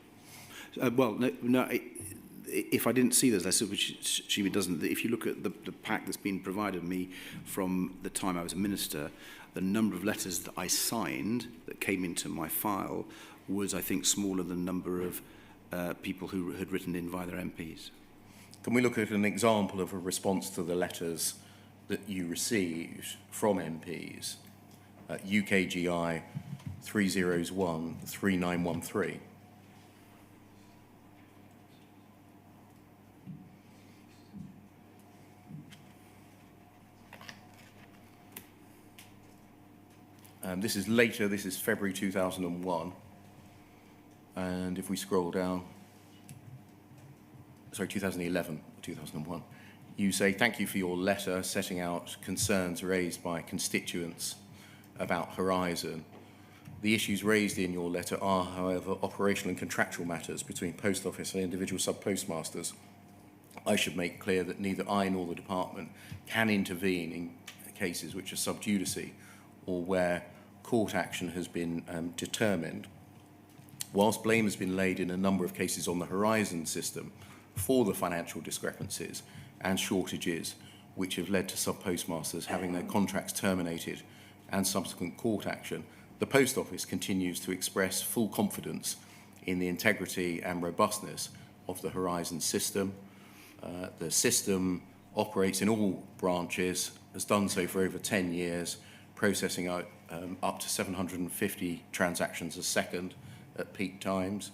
Speaker 9: If I didn't see those letters, which she doesn't, if you look at the pack that's been provided me from the time I was a minister, the number of letters that I signed that came into my file was, I think, smaller than the number of people who had written in via their MPs.
Speaker 7: Can we look at an example of a response to the letters that you received from MPs? UKGI 3013913. This is later, this is February 2001. And if we scroll down, sorry, 2011, 2001, you say, thank you for your letter setting out concerns raised by constituents about Horizon. The issues raised in your letter are, however, operational and contractual matters between Post Office and individual sub-postmasters. I should make clear that neither I nor the department can intervene in cases which are sub judice or where court action has been determined. Whilst blame has been laid in a number of cases on the Horizon system for the financial discrepancies and shortages which have led to sub-postmasters having their contracts terminated and subsequent court action, the Post Office continues to express full confidence in the integrity and robustness of the Horizon system. The system operates in all branches, has done so for over 10 years, processing out up to 750 transactions a second at peak times.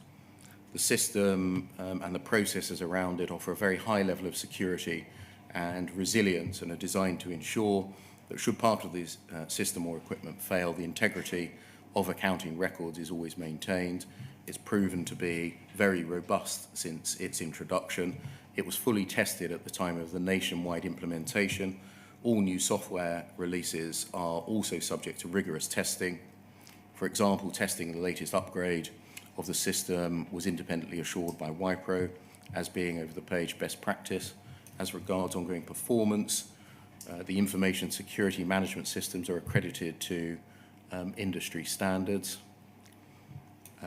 Speaker 7: The system and the processes around it offer a very high level of security and resilience and are designed to ensure that should part of this system or equipment fail, the integrity of accounting records is always maintained It's proven to be very robust since its introduction. It was fully tested at the time of the nationwide implementation. All new software releases are also subject to rigorous testing. For example, testing the latest upgrade of the system was independently assured by WIPRO as being over the page best practice. As regards ongoing performance, the information security management systems are accredited to industry standards.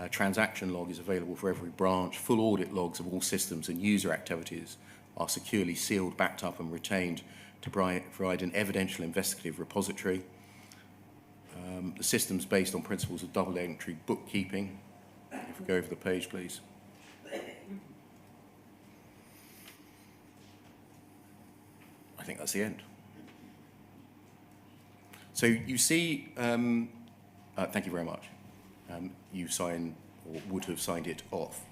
Speaker 7: Transaction log is available for every branch. Full audit logs of all systems and user activities are securely sealed, backed up and retained to provide an evidential investigative repository. The system's based on principles of double entry bookkeeping. If we go over the page, please. I think that's the end. So you see, thank you very much. You sign or would have signed it off.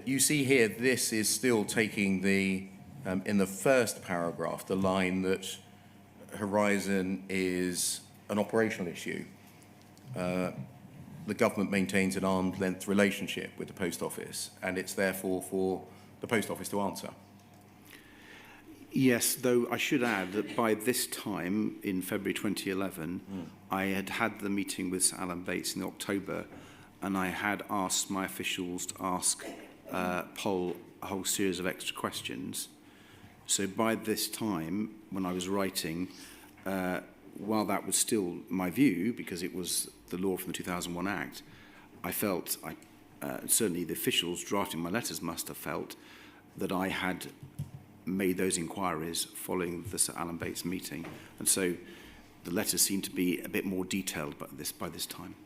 Speaker 7: You see here, this is still taking the, in the first paragraph, the line that Horizon is an operational issue. The government maintains an arm's length relationship with the Post Office, and it's therefore for the Post Office to answer.
Speaker 9: Yes, though I should add that by this time, in February 2011, I had had the meeting with Sir Alan Bates in October, and I had asked my officials to ask Pol a whole series of extra questions. So by this time, when I was writing, while that was still my view, because it was the law from the 2001 Act, I felt, certainly the officials drafting my letters must have felt, that I had made those inquiries following the Sir Alan Bates meeting. And so the letters seem to be a bit more detailed by this time.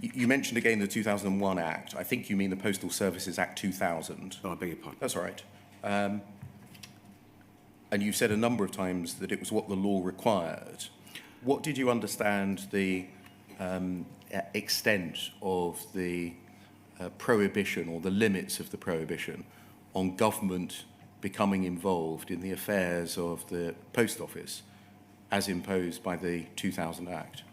Speaker 7: You mentioned again the 2001 Act. I think you mean the Postal Services Act 2000.
Speaker 9: Oh, I beg your pardon.
Speaker 7: That's all right. And you've said a number of times that it was what the law required. What did you understand the extent of the prohibition or the limits of the prohibition on government becoming involved in the affairs of the Post Office as imposed by the 2000 Act?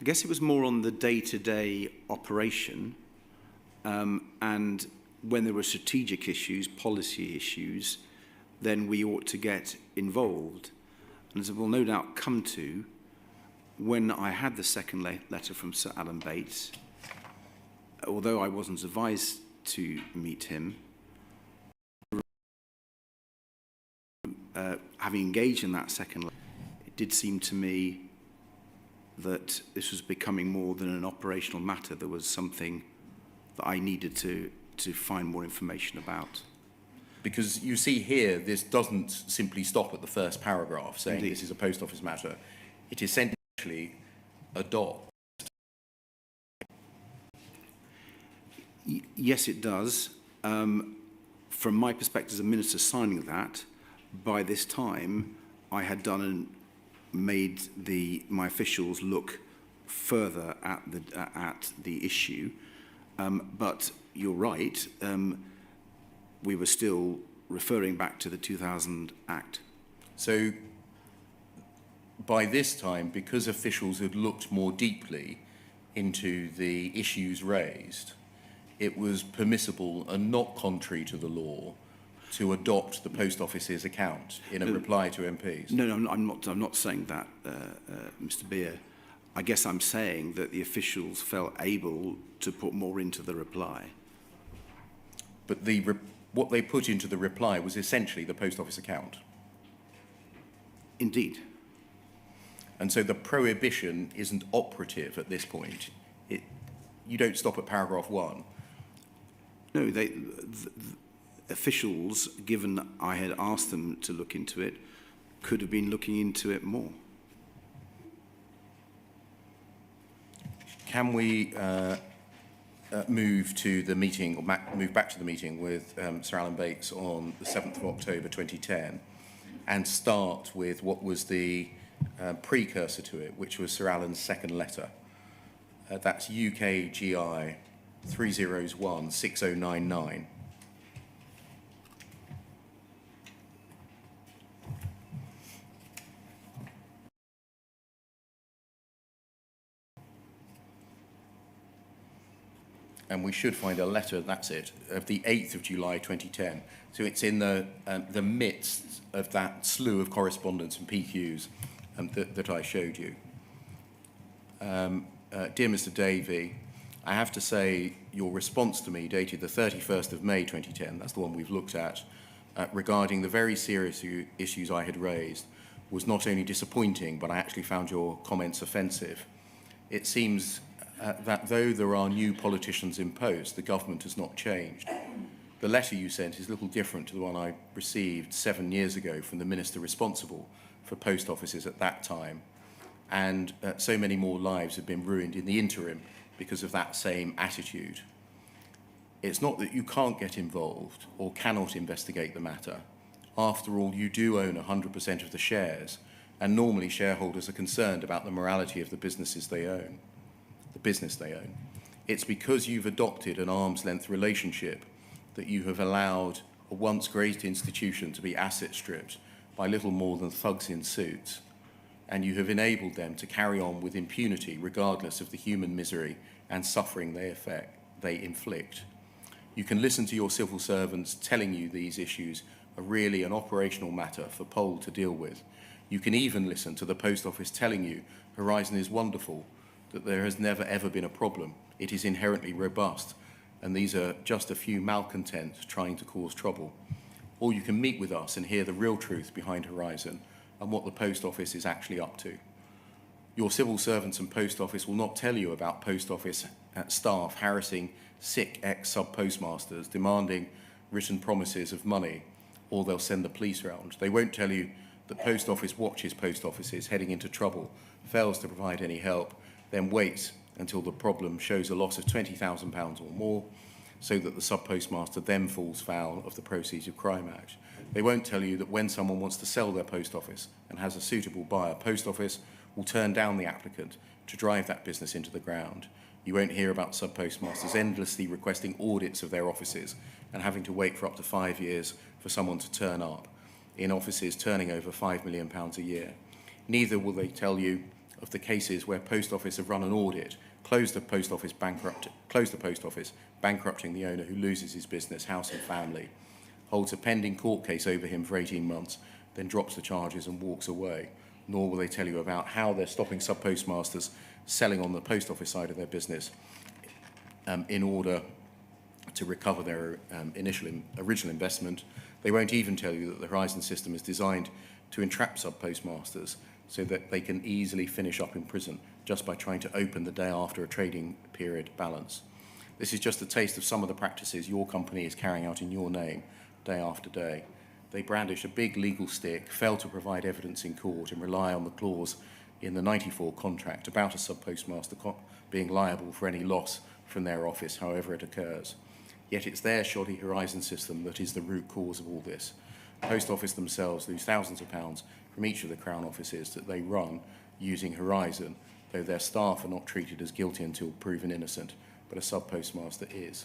Speaker 9: I guess it was more on the day-to-day operation, and when there were strategic issues, policy issues, then we ought to get involved. And as we'll no doubt come to, when I had the second letter from Sir Alan Bates, although I wasn't advised to meet him, having engaged in that second letter, it did seem to me that this was becoming more than an operational matter. There was something that I needed to find more information about.
Speaker 7: Because you see here, this doesn't simply stop at the first paragraph saying
Speaker 9: Indeed.
Speaker 7: This is a Post Office matter. It essentially adopts.
Speaker 9: Yes, it does. From my perspective as a minister signing that, by this time, I had done and made my officials look further at the issue. But you're right, we were still referring back to the 2000 Act.
Speaker 7: So by this time, because officials had looked more deeply into the issues raised, it was permissible and not contrary to the law to adopt the Post Office's account in a reply to MPs.
Speaker 9: No, I'm not saying that, Mr. Beer. I guess I'm saying that the officials felt able to put more into the reply.
Speaker 7: But what they put into the reply was essentially the Post Office account.
Speaker 9: Indeed.
Speaker 7: And so the prohibition isn't operative at this point. You don't stop at paragraph 1.
Speaker 9: No, the officials, given I had asked them to look into it, could have been looking into it more.
Speaker 7: Can we move to the meeting, or move back to the meeting with Sir Alan Bates on the 7th of October 2010 and start with what was the precursor to it, which was Sir Alan's second letter. That's UKGI 3016099. and we should find a letter, that's it, of the 8th of July 2010. So it's in the midst of that slew of correspondence and PQs that I showed you. Dear Mr. Davey, I have to say your response to me dated the 31st of May 2010, that's the one we've looked at, regarding the very serious issues I had raised, was not only disappointing, but I actually found your comments offensive. It seems that though there are new politicians in post, the government has not changed. The letter you sent is a little different to the one I received 7 years ago from the minister responsible for post offices at that time. And so many more lives have been ruined in the interim because of that same attitude. It's not that you can't get involved or cannot investigate the matter. After all, you do own 100% of the shares, and normally shareholders are concerned about the morality of the businesses they own, the business they own. It's because you've adopted an arm's length relationship that you have allowed a once great institution to be asset stripped by little more than thugs in suits, and you have enabled them to carry on with impunity regardless of the human misery and suffering they inflict. You can listen to your civil servants telling you these issues are really an operational matter for Pole to deal with. You can even listen to the Post Office telling you Horizon is wonderful, that there has never ever been a problem, it is inherently robust, and these are just a few malcontents trying to cause trouble. Or you can meet with us and hear the real truth behind Horizon and what the Post Office is actually up to. Your civil servants and Post Office will not tell you about Post Office staff harassing sick ex-sub-postmasters, demanding written promises of money, or they'll send the police round. They won't tell you that Post Office watches Post Offices heading into trouble, fails to provide any help, then waits until the problem shows a loss of £20,000 or more, so that the sub-postmaster then falls foul of the Proceeds of Crime Act. They won't tell you that when someone wants to sell their post office and has a suitable buyer, Post Office will turn down the applicant to drive that business into the ground. You won't hear about sub-postmasters endlessly requesting audits of their offices and having to wait for up to 5 years for someone to turn up in offices turning over £5 million a year. Neither will they tell you of the cases where Post Office have run an audit, closed the Post Office, bankrupting the owner who loses his business, house and family, holds a pending court case over him for 18 months, then drops the charges and walks away. Nor will they tell you about how they're stopping sub-postmasters selling on the Post Office side of their business in order to recover their original investment. They won't even tell you that the Horizon system is designed to entrap sub-postmasters so that they can easily finish up in prison just by trying to open the day after a trading period balance. This is just a taste of some of the practices your company is carrying out in your name, day after day. They brandish a big legal stick, fail to provide evidence in court, and rely on the clause in the 94 contract about a sub-postmaster being liable for any loss from their office, however it occurs. Yet it's their shoddy Horizon system that is the root cause of all this. The Post Office themselves lose thousands of pounds from each of the Crown offices that they run using Horizon, though their staff are not treated as guilty until proven innocent, but a sub-postmaster is.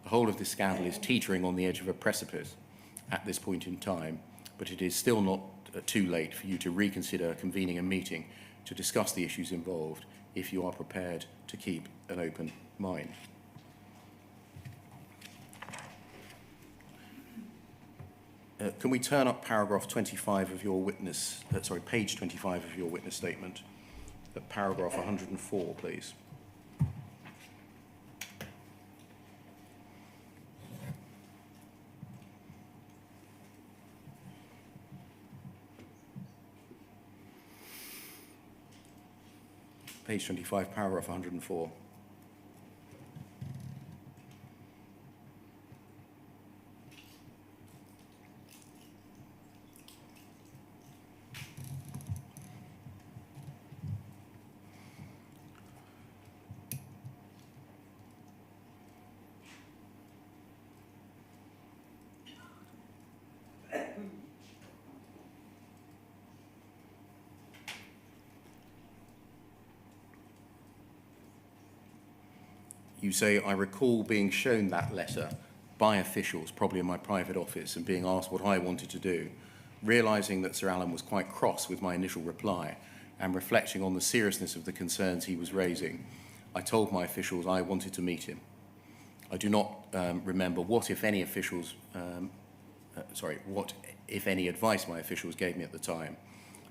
Speaker 7: The whole of this scandal is teetering on the edge of a precipice at this point in time, but it is still not too late for you to reconsider convening a meeting to discuss the issues involved if you are prepared to keep an open mind. Can we turn up paragraph 25 of your witness, page 25 of your witness statement, at paragraph 104, please? Page 25, paragraph 104. You say, I recall being shown that letter by officials, probably in my private office, and being asked what I wanted to do, realising that Sir Alan was quite cross with my initial reply, and reflecting on the seriousness of the concerns he was raising, I told my officials I wanted to meet him. I do not remember what, if any, what, if any, advice my officials gave me at the time,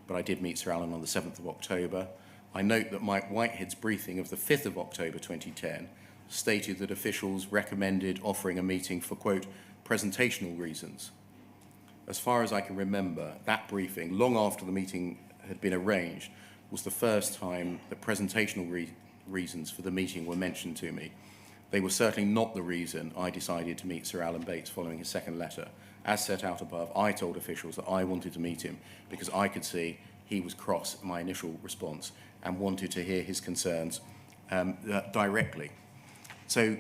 Speaker 7: but I did meet Sir Alan on the 7th of October. I note that Mike Whitehead's briefing of the 5th of October 2010 stated that officials recommended offering a meeting for, quote, presentational reasons. As far as I can remember, that briefing, long after the meeting had been arranged, was the first time that presentational reasons for the meeting were mentioned to me. They were certainly not the reason I decided to meet Sir Alan Bates following his second letter. As set out above, I told officials that I wanted to meet him because I could see he was cross at my initial response and wanted to hear his concerns directly. So,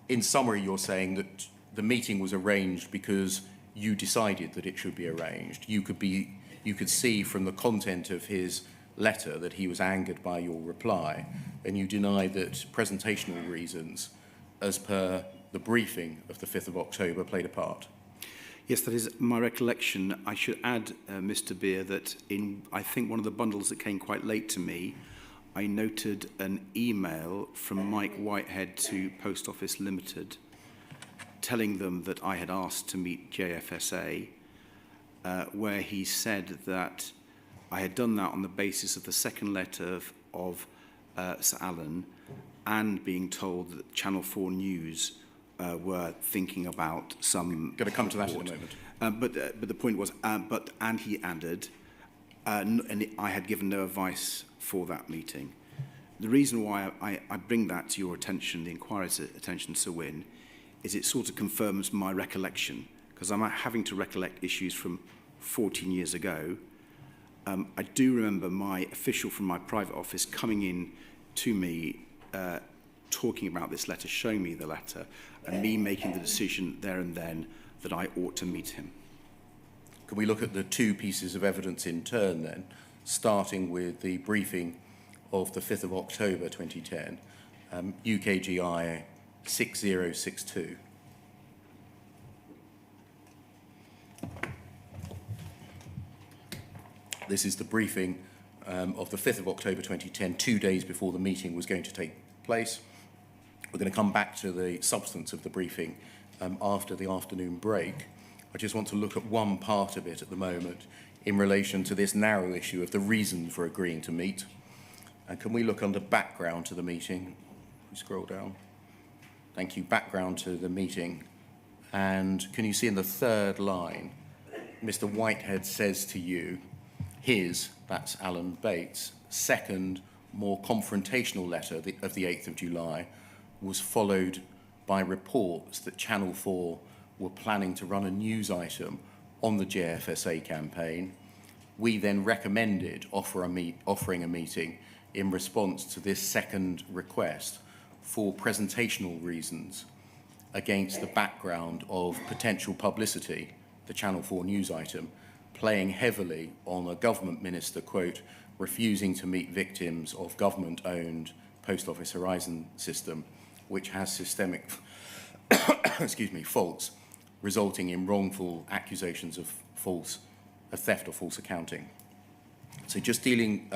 Speaker 7: in summary, you're saying that the meeting was arranged because you decided that it should be arranged. You could see from the content of his letter that he was angered by your reply, and you deny that presentational reasons, as per the briefing of the 5th of October, played a part.
Speaker 9: Yes, that is my recollection. I should add, Mr. Beer, that in, I think, one of the bundles that came quite late to me, I noted an email from Mike Whitehead to Post Office Limited telling them that I had asked to meet JFSA, where he said that I had done that on the basis of the second letter of Sir Alan and being told that Channel 4 News were thinking about some...
Speaker 7: Going to come to that in a moment.
Speaker 9: But the point was, and he added, and I had given no advice for that meeting. The reason why I bring that to your attention, the inquiry's attention, Sir Wynne, is it sort of confirms my recollection, because I'm having to recollect issues from 14 years ago. I do remember my official from my private office coming in to me, talking about this letter, showing me the letter, and me making the decision there and then that I ought to meet him.
Speaker 7: Can we look at the two pieces of evidence in turn then, starting with the briefing of the 5th of October 2010, UKGI 6062. This is the briefing of the 5th of October 2010, 2 days before the meeting was going to take place. We're going to come back to the substance of the briefing after the afternoon break. I just want to look at one part of it at the moment in relation to this narrow issue of the reason for agreeing to meet. And can we look under background to the meeting? We scroll down. Thank you. Background to the meeting. And can you see in the third line, Mr. Whitehead says to you, his, that's Alan Bates, second, more confrontational letter of the 8th of July was followed by reports that Channel 4 were planning to run a news item on the JFSA campaign. We then recommended offering a meeting in response to this second request for presentational reasons against the background of potential publicity, the Channel 4 news item, playing heavily on a government minister, quote, refusing to meet victims of government-owned Post Office Horizon system, which has systemic faults, resulting in wrongful accusations of theft or false accounting. So just dealing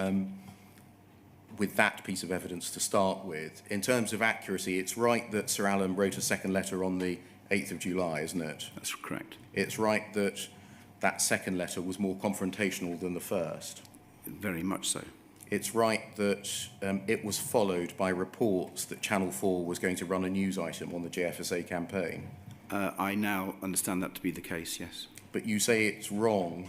Speaker 7: with that piece of evidence to start with, in terms of accuracy, it's right that Sir Alan wrote a second letter on the 8th of July, isn't it?
Speaker 9: That's correct.
Speaker 7: It's right that that second letter was more confrontational than the first.
Speaker 9: Very much so.
Speaker 7: It's right that it was followed by reports that Channel 4 was going to run a news item on the JFSA campaign.
Speaker 9: I now understand that to be the case, yes.
Speaker 7: But you say it's wrong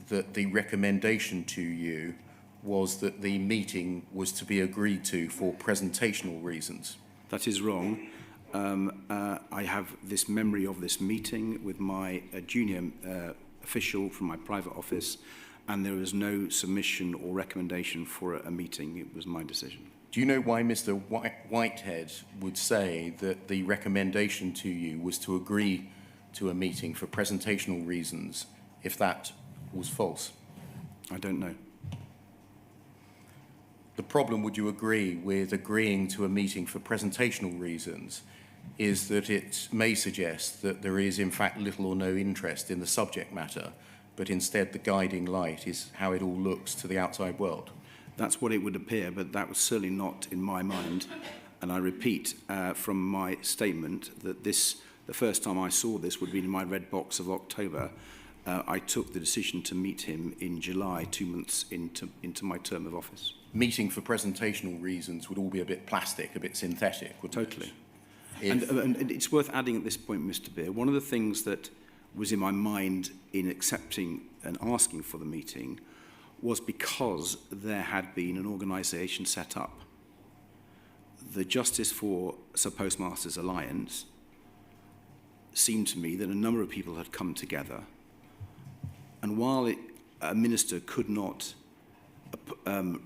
Speaker 7: that the recommendation to you was that the meeting was to be agreed to for presentational reasons.
Speaker 9: That is wrong. I have this memory of this meeting with my junior official from my private office, and there was no submission or recommendation for a meeting. It was my decision.
Speaker 7: Do you know why Mr. Whitehead would say that the recommendation to you was to agree to a meeting for presentational reasons if that was false?
Speaker 9: I don't know.
Speaker 7: The problem, would you agree, with agreeing to a meeting for presentational reasons is that it may suggest that there is in fact little or no interest in the subject matter, but instead the guiding light is how it all looks to the outside world.
Speaker 9: That's what it would appear, but that was certainly not in my mind. and I repeat from my statement that the first time I saw this would be in my red box of October. I took the decision to meet him in July, 2 months into my term of office.
Speaker 7: Meeting for presentational reasons would all be a bit plastic, a bit synthetic, wouldn't
Speaker 9: Totally.
Speaker 7: it?
Speaker 9: And it's worth adding at this point, Mr. Beer, one of the things that was in my mind in accepting and asking for the meeting was because there had been an organisation set up. The Justice for Sub-Postmasters Alliance seemed to me that a number of people had come together, and while a minister could not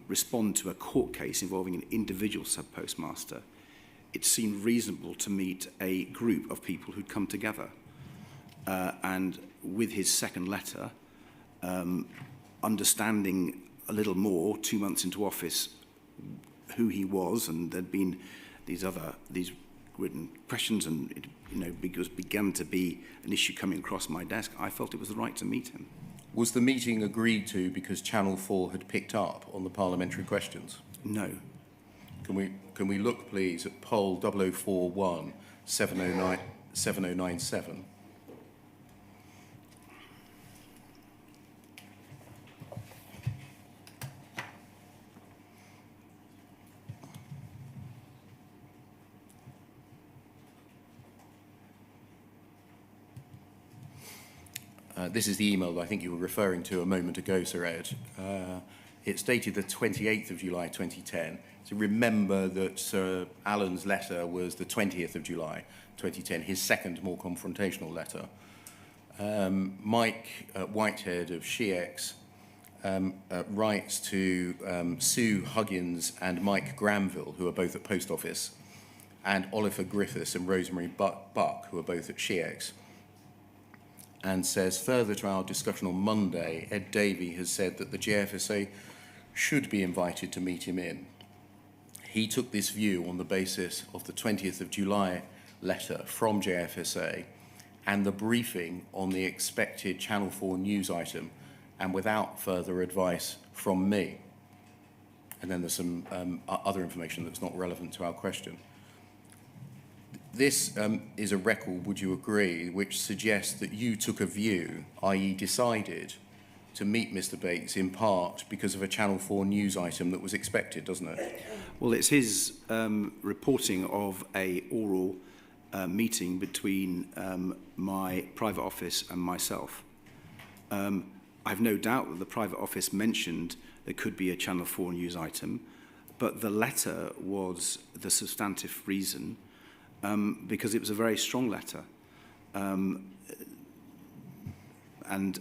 Speaker 9: respond to a court case involving an individual sub-postmaster, it seemed reasonable to meet a group of people who'd come together. And with his second letter, understanding a little more 2 months into office who he was, and there'd been these written questions, and it began to be an issue coming across my desk, I felt it was the right to meet him.
Speaker 7: Was the meeting agreed to because Channel 4 had picked up on the parliamentary questions?
Speaker 9: No.
Speaker 7: Can we look, please, at poll 0041 709 7097? This is the email that I think you were referring to a moment ago, Sir Ed. It's dated the 28th of July 2010. So remember that Sir Alan's letter was the 20th of July 2010, his second, more confrontational letter. Mike Whitehead of SheX writes to Sue Huggins and Mike Granville, who are both at Post Office, and Oliver Griffiths and Rosemary Buck, who are both at SheX, and says, further to our discussion on Monday, Ed Davey has said that the JFSA should be invited to meet him in. He took this view on the basis of the 20th of July letter from JFSA and the briefing on the expected Channel 4 news item, and without further advice from me. And then there's some other information that's not relevant to our question. This is a record, would you agree, which suggests that you took a view, i.e. decided, to meet Mr. Bates in part because of a Channel 4 news item that was expected, doesn't it?
Speaker 9: Well, it's his reporting of a oral meeting between my private office and myself. I've no doubt that the private office mentioned there could be a Channel 4 news item, but the letter was the substantive reason because it was a very strong letter. And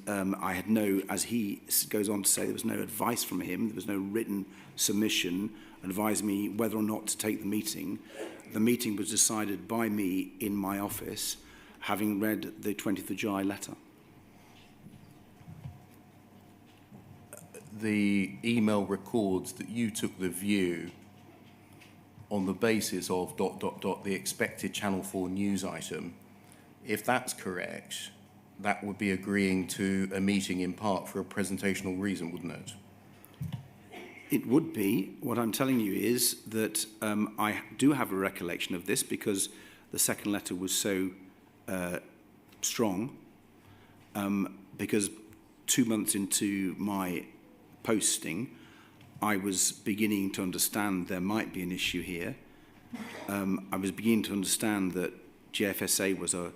Speaker 9: I had no, as he goes on to say, there was no advice from him, there was no written submission advising me whether or not to take the meeting. The meeting was decided by me in my office, having read the 20th of July letter.
Speaker 7: The email records that you took the view on the basis of ... the expected Channel 4 news item. If that's correct, that would be agreeing to a meeting in part for a presentational reason, wouldn't it?
Speaker 9: It would be. What I'm telling you is that I do have a recollection of this because the second letter was so strong, because 2 months into my posting, I was beginning to understand there might be an issue here. I was beginning to understand that JFSA was an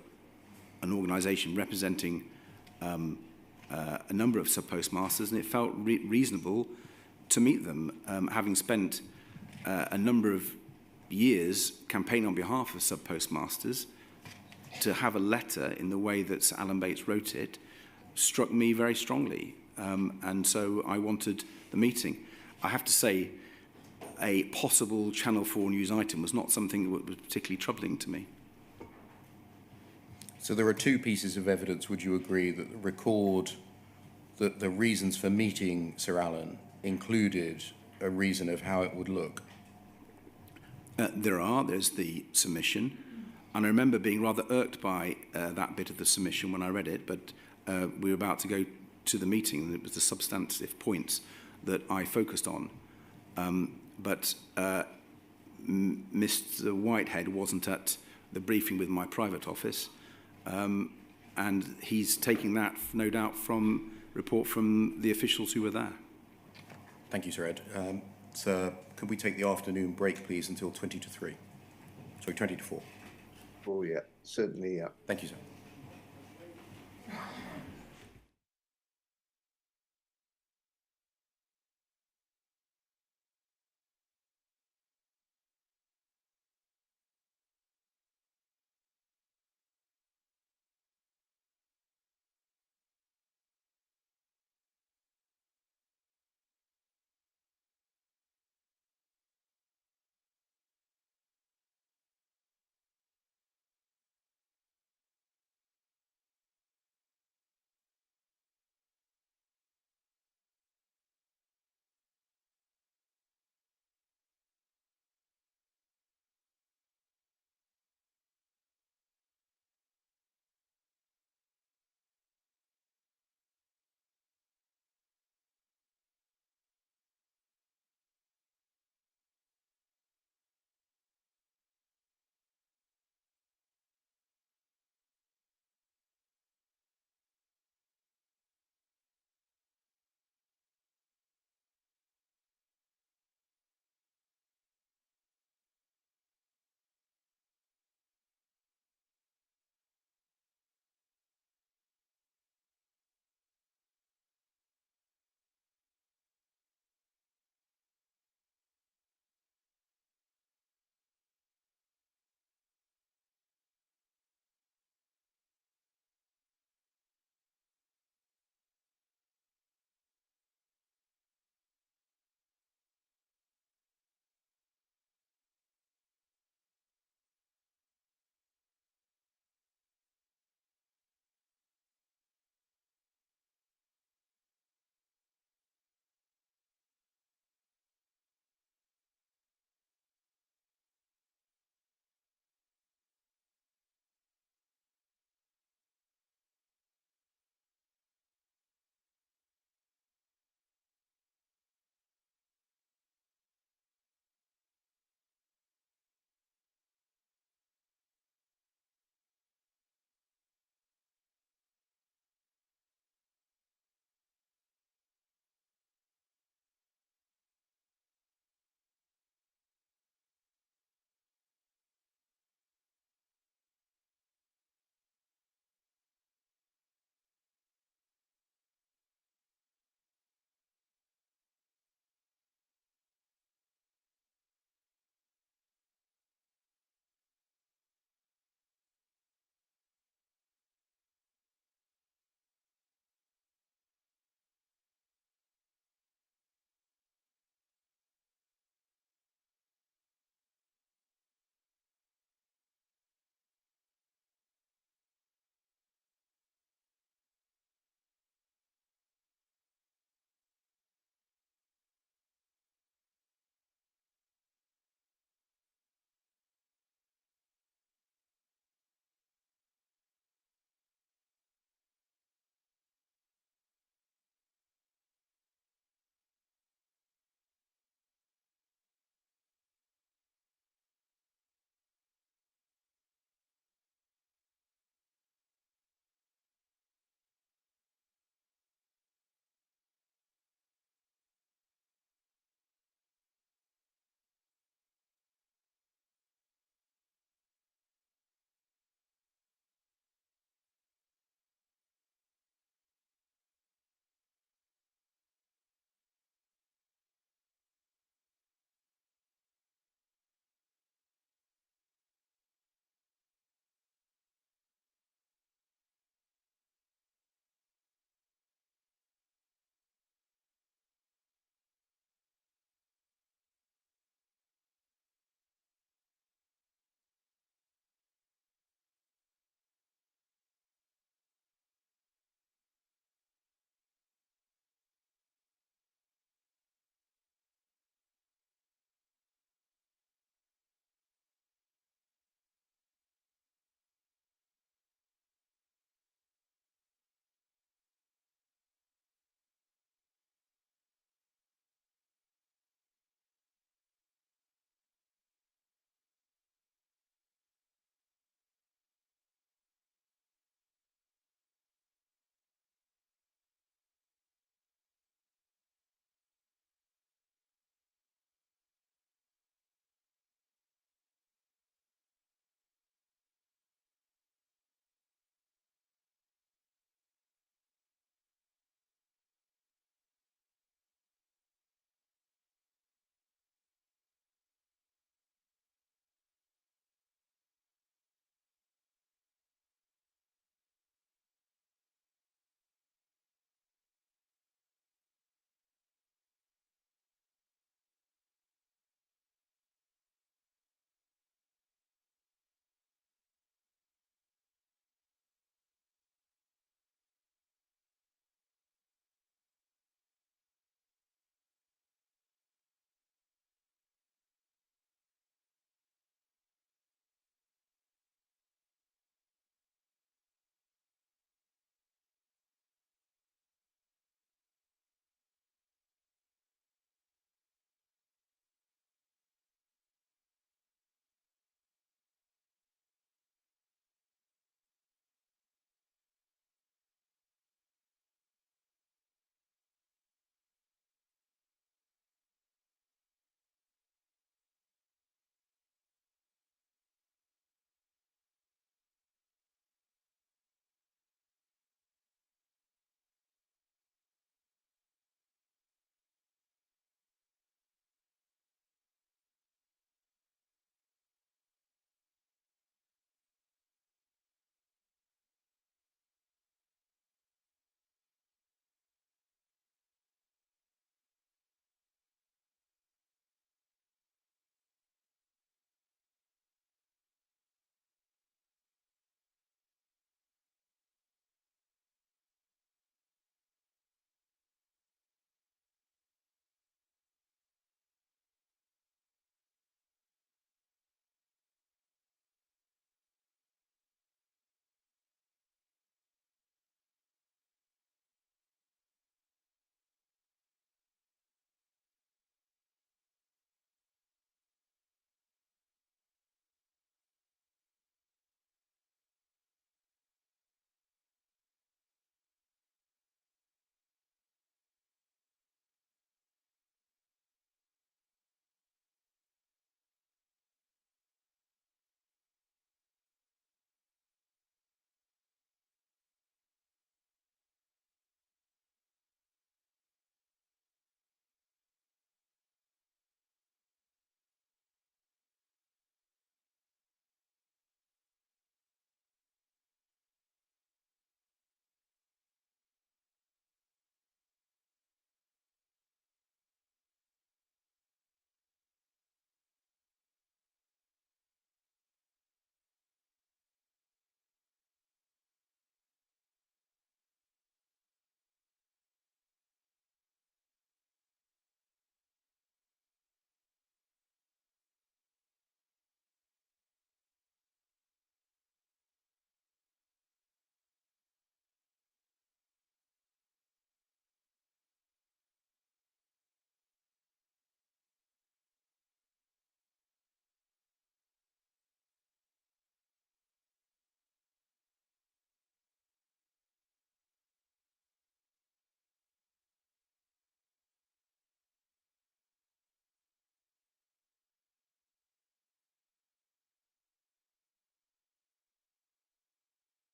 Speaker 9: organisation representing a number of sub-postmasters, and it felt reasonable to meet them, having spent a number of years campaigning on behalf of sub-postmasters. To have a letter in the way that Sir Alan Bates wrote it struck me very strongly, and so I wanted the meeting. I have to say, a possible Channel 4 news item was not something that was particularly troubling to me.
Speaker 7: So there are two pieces of evidence, would you agree, that record that the reasons for meeting Sir Alan included a reason of how it would look?
Speaker 9: There's the submission, and I remember being rather irked by that bit of the submission when I read it, but we were about to go to the meeting, and it was the substantive points that I focused on. But Mr. Whitehead wasn't at the briefing with my private office, and he's taking that, no doubt, from report from the officials who were there.
Speaker 7: Thank you, Sir Ed. Sir, could we take the afternoon break, please, until 20 to 3? Sorry, 20 to 4.
Speaker 2: Oh, yeah, certainly, yeah.
Speaker 7: Thank you, sir.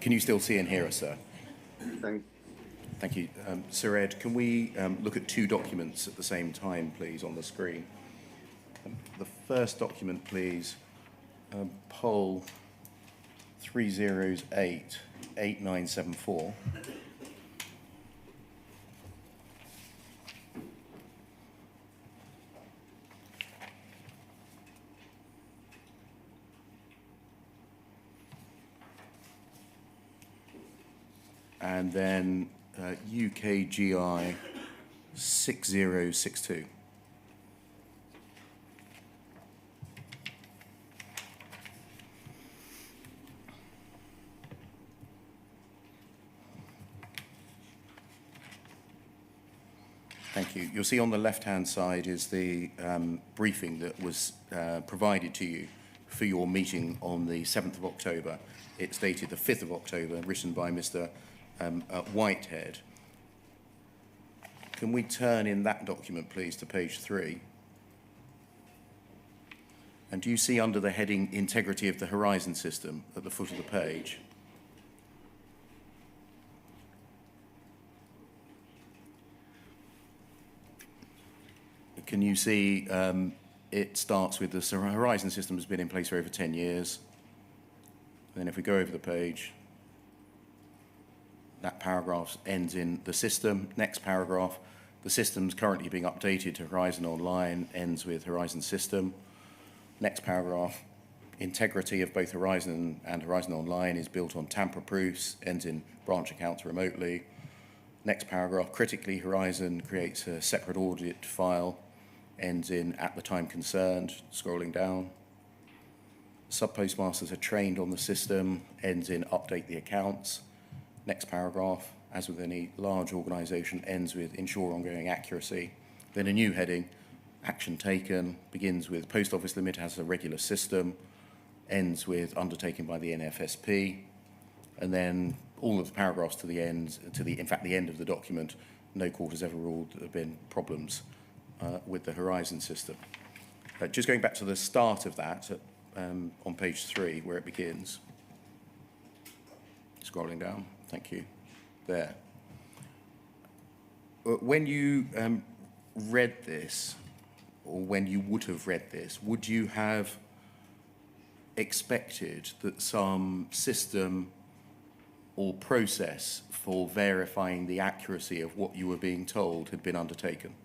Speaker 7: Can you still see and hear us, sir?
Speaker 2: Thank
Speaker 7: Thank you. Sir Ed, can we look at two documents at the same time, please, on the screen? The first document, please, poll 308-8974. And then UKGI 6062. Thank you. You'll see on the left-hand side is the briefing that was provided to you for your meeting on the 7th of October. It's dated the 5th of October, written by Mr. Whitehead. Can we turn in that document, please, to page 3? And do you see under the heading Integrity of the Horizon System at the foot of the page? Can you see it starts with the Horizon System has been in place for over 10 years. Then if we go over the page, that paragraph ends in the system. Next paragraph, the system's currently being updated to Horizon Online, ends with Horizon System. Next paragraph, integrity of both Horizon and Horizon Online is built on tamper proofs, ends in branch accounts remotely. Next paragraph, critically, Horizon creates a separate audit file, ends in at the time concerned, scrolling down. Sub-postmasters are trained on the system, ends in update the accounts. Next paragraph, as with any large organisation, ends with ensure ongoing accuracy. Then a new heading, action taken, begins with Post Office Limited has a regular system, ends with undertaken by the NFSP, and then all of the paragraphs to the end, in fact, the end of the document, no court has ever ruled there have been problems with the Horizon system. Just going back to the start of that, on page 3, where it begins, scrolling down, thank you, there. When you read this, or when you would have read this, would you have expected that some system or process for verifying the accuracy of what you were being told had been undertaken?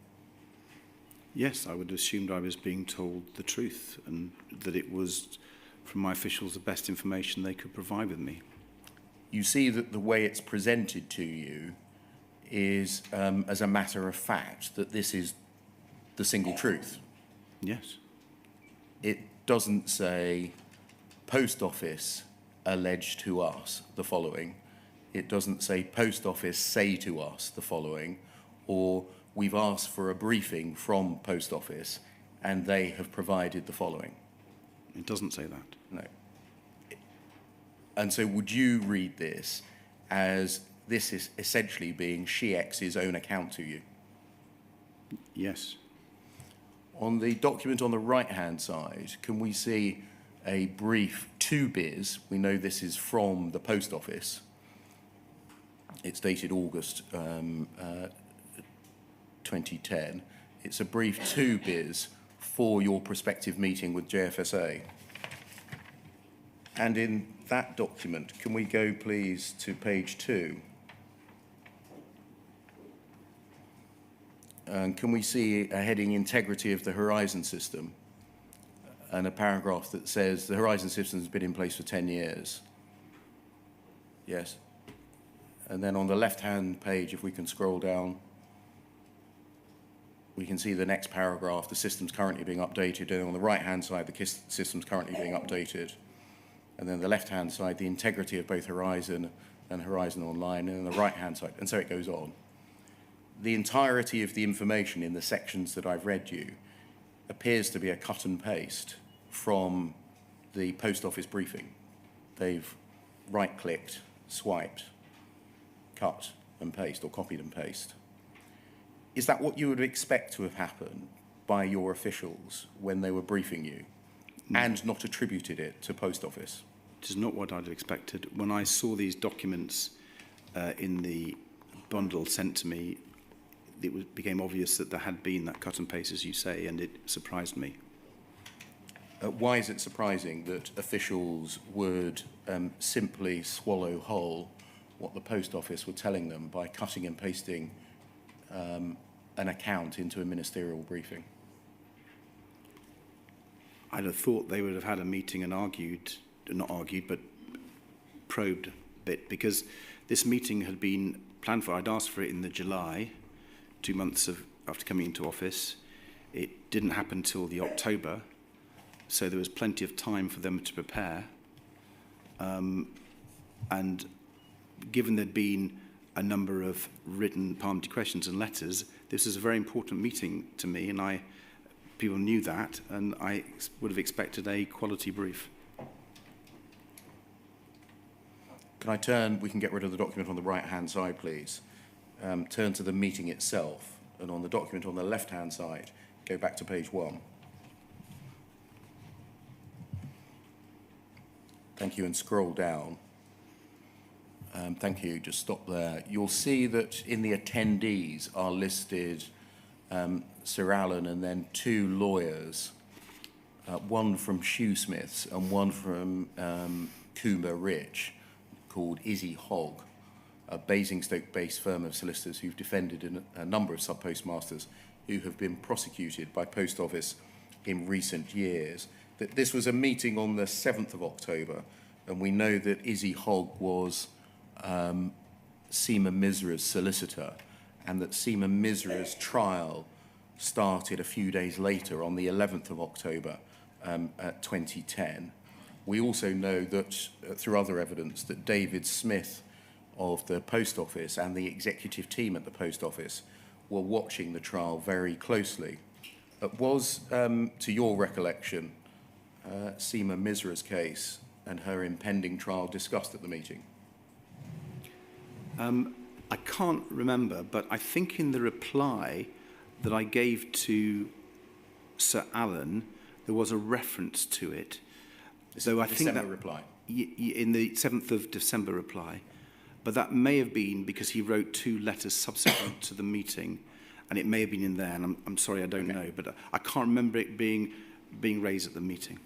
Speaker 9: Yes, I would have assumed I was being told the truth and that it was, from my officials, the best information they could provide with me.
Speaker 7: You see that the way it's presented to you is, as a matter of fact, that this is the single truth.
Speaker 9: Yes.
Speaker 7: It doesn't say Post Office allege to us the following. It doesn't say Post Office say to us the following, or we've asked for a briefing from Post Office and they have provided the following.
Speaker 9: It doesn't say that.
Speaker 7: No. And so would you read this as this is essentially being SheX's own account to you?
Speaker 9: Yes.
Speaker 7: On the document on the right-hand side, can we see a brief to Biz? We know this is from the Post Office. It's dated August 2010. It's a brief to Biz for your prospective meeting with JFSA. And in that document, can we go please to page 2? And can we see a heading, Integrity of the Horizon System, and a paragraph that says the Horizon System has been in place for 10 years? Yes. And then on the left-hand page, if we can scroll down, we can see the next paragraph, the system's currently being updated, and on the right-hand side, the system's currently being updated. And then the left-hand side, the integrity of both Horizon and Horizon Online, and on the right-hand side, and so it goes on. The entirety of the information in the sections that I've read you appears to be a cut and paste from the Post Office briefing. They've right-clicked, swiped, cut and paste, or copied and paste. Is that what you would expect to have happened by your officials when they were briefing you, and not attributed it to Post Office?
Speaker 9: It is not what I'd have expected. When I saw these documents in the bundle sent to me, became obvious that there had been that cut and paste, as you say, and it surprised me.
Speaker 7: Why is it surprising that officials would simply swallow whole what the Post Office were telling them by cutting and pasting an account into a ministerial briefing?
Speaker 9: I'd have thought they would have had a meeting and not argued, but probed a bit, because this meeting had been planned for. I'd asked for it in the July, 2 months after coming into office. It didn't happen till the October, so there was plenty of time for them to prepare. And given there'd been a number of written parliamentary questions and letters, this is a very important meeting to me, and people knew that, and I would have expected a quality brief.
Speaker 7: We can get rid of the document on the right-hand side, please. Turn to the meeting itself, and on the document on the left-hand side, go back to page 1. Thank you, and scroll down. Thank you, just stop there. You'll see that in the attendees are listed Sir Alan and then 2 lawyers, one from Shoesmiths and one from Coomber Rich, called Izzy Hogg, a Basingstoke-based firm of solicitors who've defended a number of sub-postmasters who have been prosecuted by Post Office in recent years. This was a meeting on the 7th of October, and we know that Izzy Hogg was Seema Misra's solicitor, and that Seema Misra's trial started a few days later on the 11th of October 2010. We also know that, through other evidence, that David Smith of the Post Office and the executive team at the Post Office were watching the trial very closely. Was, to your recollection, Seema Misra's case and her impending trial discussed at the meeting?
Speaker 9: I can't remember, but I think in the reply that I gave to Sir Alan, there was a reference to it. So I think that
Speaker 7: reply?
Speaker 9: In the 7th of December reply, but that may have been because he wrote 2 letters subsequent to the meeting, and it may have been in there, and I'm sorry, I don't know, but I can't remember it being raised at the meeting.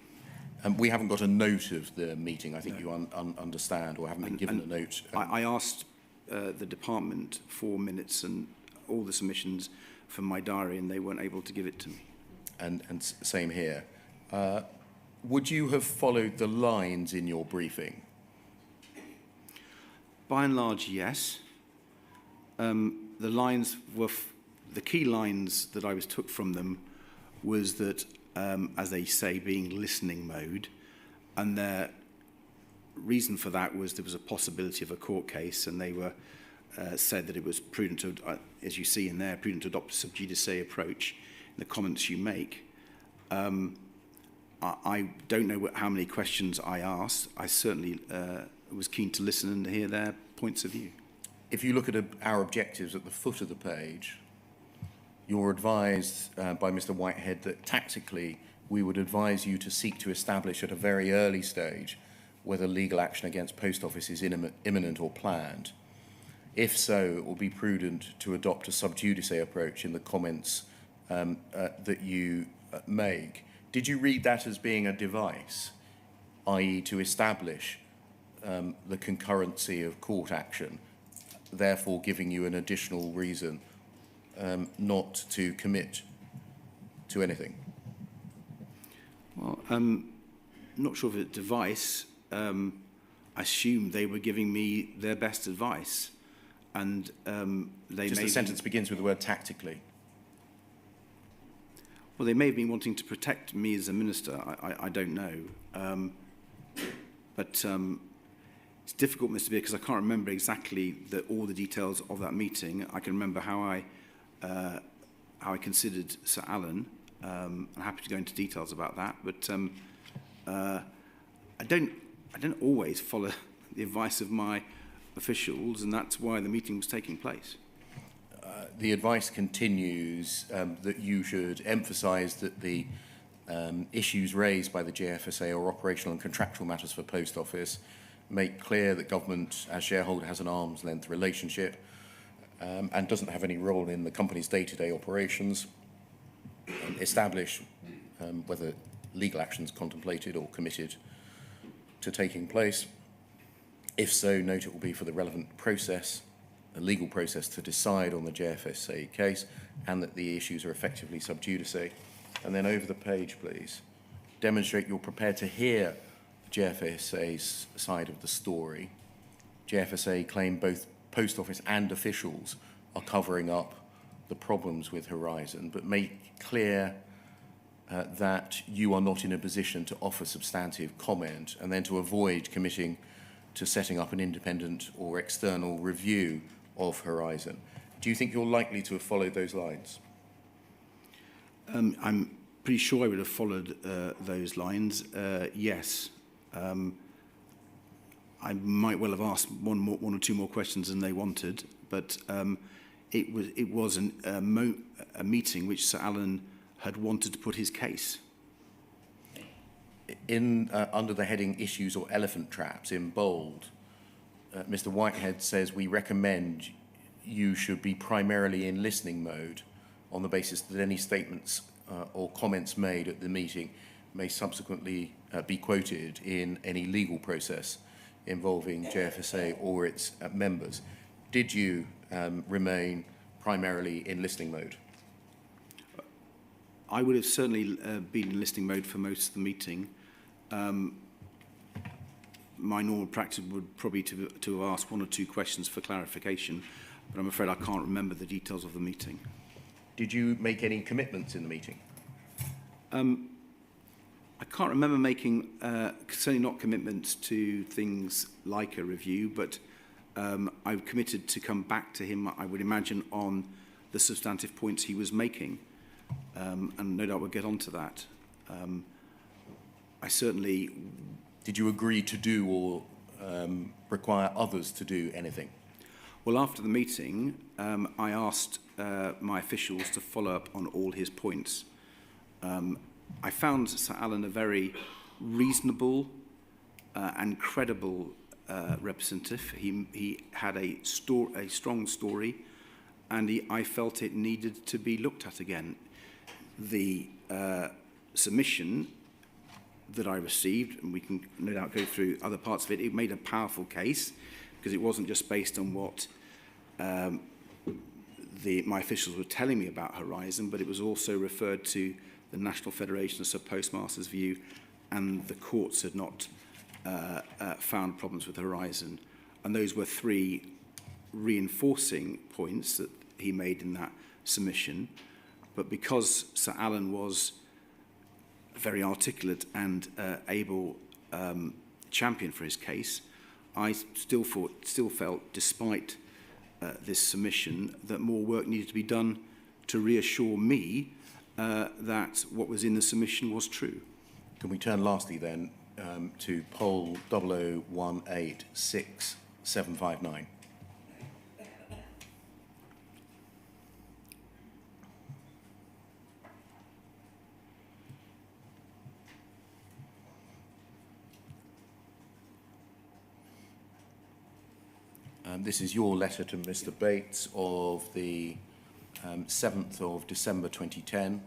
Speaker 7: We haven't got a note of the meeting, I think you understand, or haven't been given a note.
Speaker 9: I asked the department for minutes and all the submissions from my diary, and they weren't able to give it to me.
Speaker 7: And same here. Would you have followed the lines in your briefing?
Speaker 9: By and large, yes. The lines were the key lines that I took from them was that, as they say, being listening mode, and their reason for that was there was a possibility of a court case, and they were said that it was prudent to, as you see in there, prudent to adopt a sub judice approach in the comments you make. I don't know how many questions I asked. I certainly was keen to listen and hear their points of view.
Speaker 7: If you look at our objectives at the foot of the page, you're advised by Mr. Whitehead that tactically we would advise you to seek to establish at a very early stage whether legal action against Post Office is imminent or planned. If so, it will be prudent to adopt a sub judice approach in the comments that you make. Did you read that as being a device, i.e. to establish the concurrency of court action, therefore giving you an additional reason not to commit to anything?
Speaker 9: Well, I'm not sure of a device. I assume they were giving me their best advice, and they
Speaker 7: Just the sentence begins with the word tactically.
Speaker 9: Well, they may have been wanting to protect me as a minister. I don't know. But it's difficult, Mr. Beer, because I can't remember exactly all the details of that meeting. I can remember how I considered Sir Alan. I'm happy to go into details about that. But I don't always follow the advice of my officials, and that's why the meeting was taking place. The
Speaker 7: advice continues that you should emphasise that the issues raised by the JFSA or operational and contractual matters for Post Office, make clear that government as shareholder has an arm's length relationship and doesn't have any role in the company's day-to-day operations, establish whether legal actions contemplated or committed to taking place. If so, note it will be for the relevant process, a legal process to decide on the JFSA case, and that the issues are effectively sub judice. And then over the page, please, demonstrate you're prepared to hear JFSA's side of the story. JFSA claim both Post Office and officials are covering up the problems with Horizon, but make clear that you are not in a position to offer substantive comment, and then to avoid committing to setting up an independent or external review of Horizon. Do you think you're likely to have followed those lines?
Speaker 9: I'm pretty sure I would have followed those lines. Yes. I might well have asked one or two more questions than they wanted, but it was a meeting which Sir Alan had wanted to put his case.
Speaker 7: Under the heading issues or elephant traps in bold, Mr. Whitehead says we recommend you should be primarily in listening mode on the basis that any statements or comments made at the meeting may subsequently be quoted in any legal process involving JFSA or its members. Did you remain primarily in listening mode?
Speaker 9: I would have certainly been in listening mode for most of the meeting. My normal practice would probably to have asked one or two questions for clarification, but I'm afraid I can't remember the details of the meeting.
Speaker 7: Did you make any commitments in the meeting?
Speaker 9: I can't remember making, certainly not commitments to things like a review, but I've committed to come back to him, I would imagine, on the substantive points he was making. And no doubt we'll get onto that. I certainly...
Speaker 7: Did you agree to do or require others to do anything?
Speaker 9: Well, after the meeting, I asked my officials to follow up on all his points. I found Sir Alan a very reasonable and credible representative. He had a strong story, and I felt it needed to be looked at again. The submission that I received, and we can no doubt go through other parts of it, it made a powerful case, because it wasn't just based on what my officials were telling me about Horizon, but it was also referred to the National Federation of Sub-Postmasters' view, and the courts had not found problems with Horizon. And those were three reinforcing points that he made in that submission. But because Sir Alan was a very articulate and able champion for his case, I still felt, despite this submission, that more work needed to be done to reassure me that what was in the submission was true.
Speaker 7: Can we turn lastly then to poll 00186759? This is your letter to Mr. Bates of the 7th of December 2010.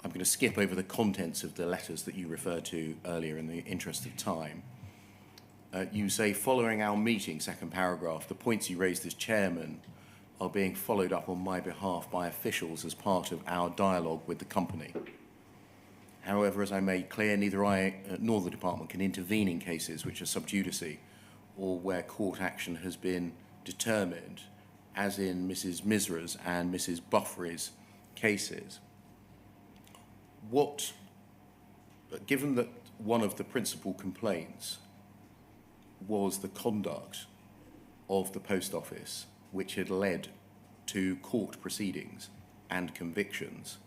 Speaker 7: I'm going to skip over the contents of the letters that you referred to earlier in the interest of time. You say, following our meeting, second paragraph, the points you raised as chairman are being followed up on my behalf by officials as part of our dialogue with the company. However, as I made clear, neither I nor the department can intervene in cases which are sub judice or where court action has been determined, as in Mrs. Misra's and Mrs. Buffery's cases. Given that one of the principal complaints was the conduct of the Post Office, which had led to court proceedings and convictions,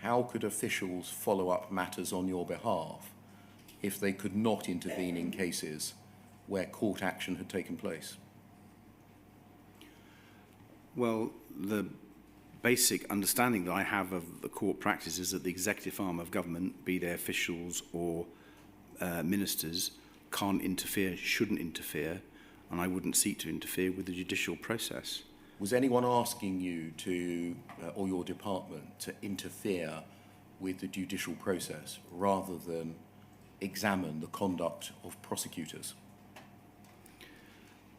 Speaker 7: how could officials follow up matters on your behalf if they could not intervene in cases where court action had taken place?
Speaker 9: Well, the basic understanding that I have of the court practice is that the executive arm of government, be they officials or ministers, can't interfere, shouldn't interfere, and I wouldn't seek to interfere with the judicial process.
Speaker 7: Was anyone asking you to, or your department, to interfere with the judicial process rather than examine the conduct of prosecutors?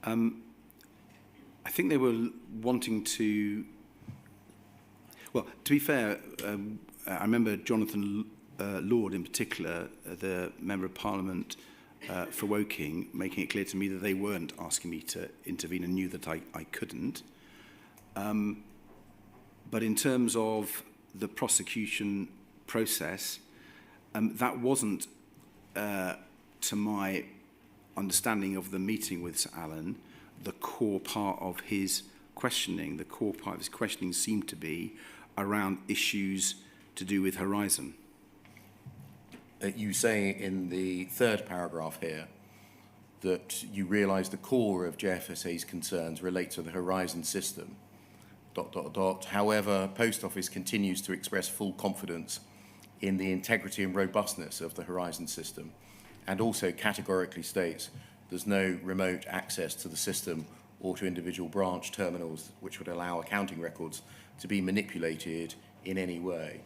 Speaker 9: I think they were wanting to... Well, to be fair, I remember Jonathan Lord in particular, the Member of Parliament for Woking, making it clear to me that they weren't asking me to intervene and knew that I couldn't. But in terms of the prosecution process, that wasn't, to my understanding of the meeting with Sir Alan, the core part of his questioning. The core part of his questioning seemed to be around issues to do with Horizon.
Speaker 7: You say in the third paragraph here that you realise the core of JFSA's concerns relate to the Horizon system, ... However, Post Office continues to express full confidence in the integrity and robustness of the Horizon system, and also categorically states there's no remote access to the system or to individual branch terminals which would allow accounting records to be manipulated in any way.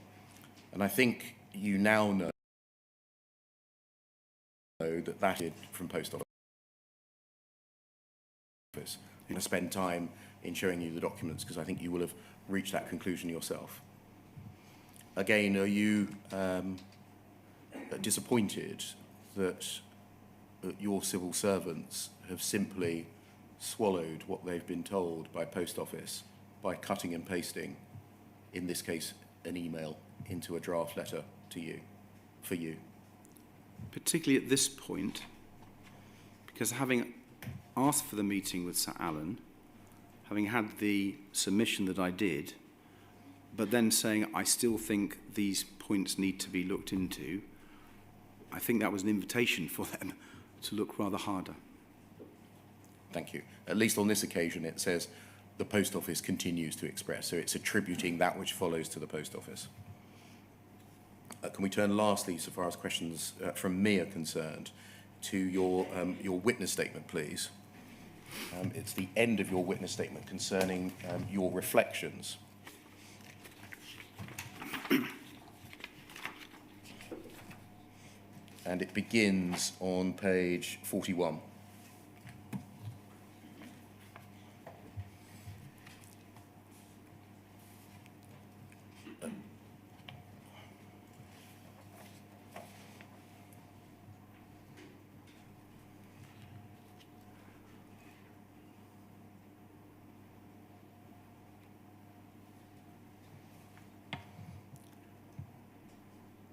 Speaker 7: And I think you now know that that is from Post Office. I'm going to spend time in showing you the documents because I think you will have reached that conclusion yourself. Again, are you disappointed that your civil servants have simply swallowed what they've been told by Post Office by cutting and pasting, in this case, an email into a draft letter to you, for you?
Speaker 9: Particularly at this point, because having asked for the meeting with Sir Alan, having had the submission that I did, but then saying I still think these points need to be looked into, I think that was an invitation for them to look rather harder.
Speaker 7: Thank you. At least on this occasion it says the Post Office continues to express, so it's attributing that which follows to the Post Office. Can we turn lastly, so far as questions from me are concerned, to your witness statement, please? It's the end of your witness statement concerning your reflections. And it begins on page 41.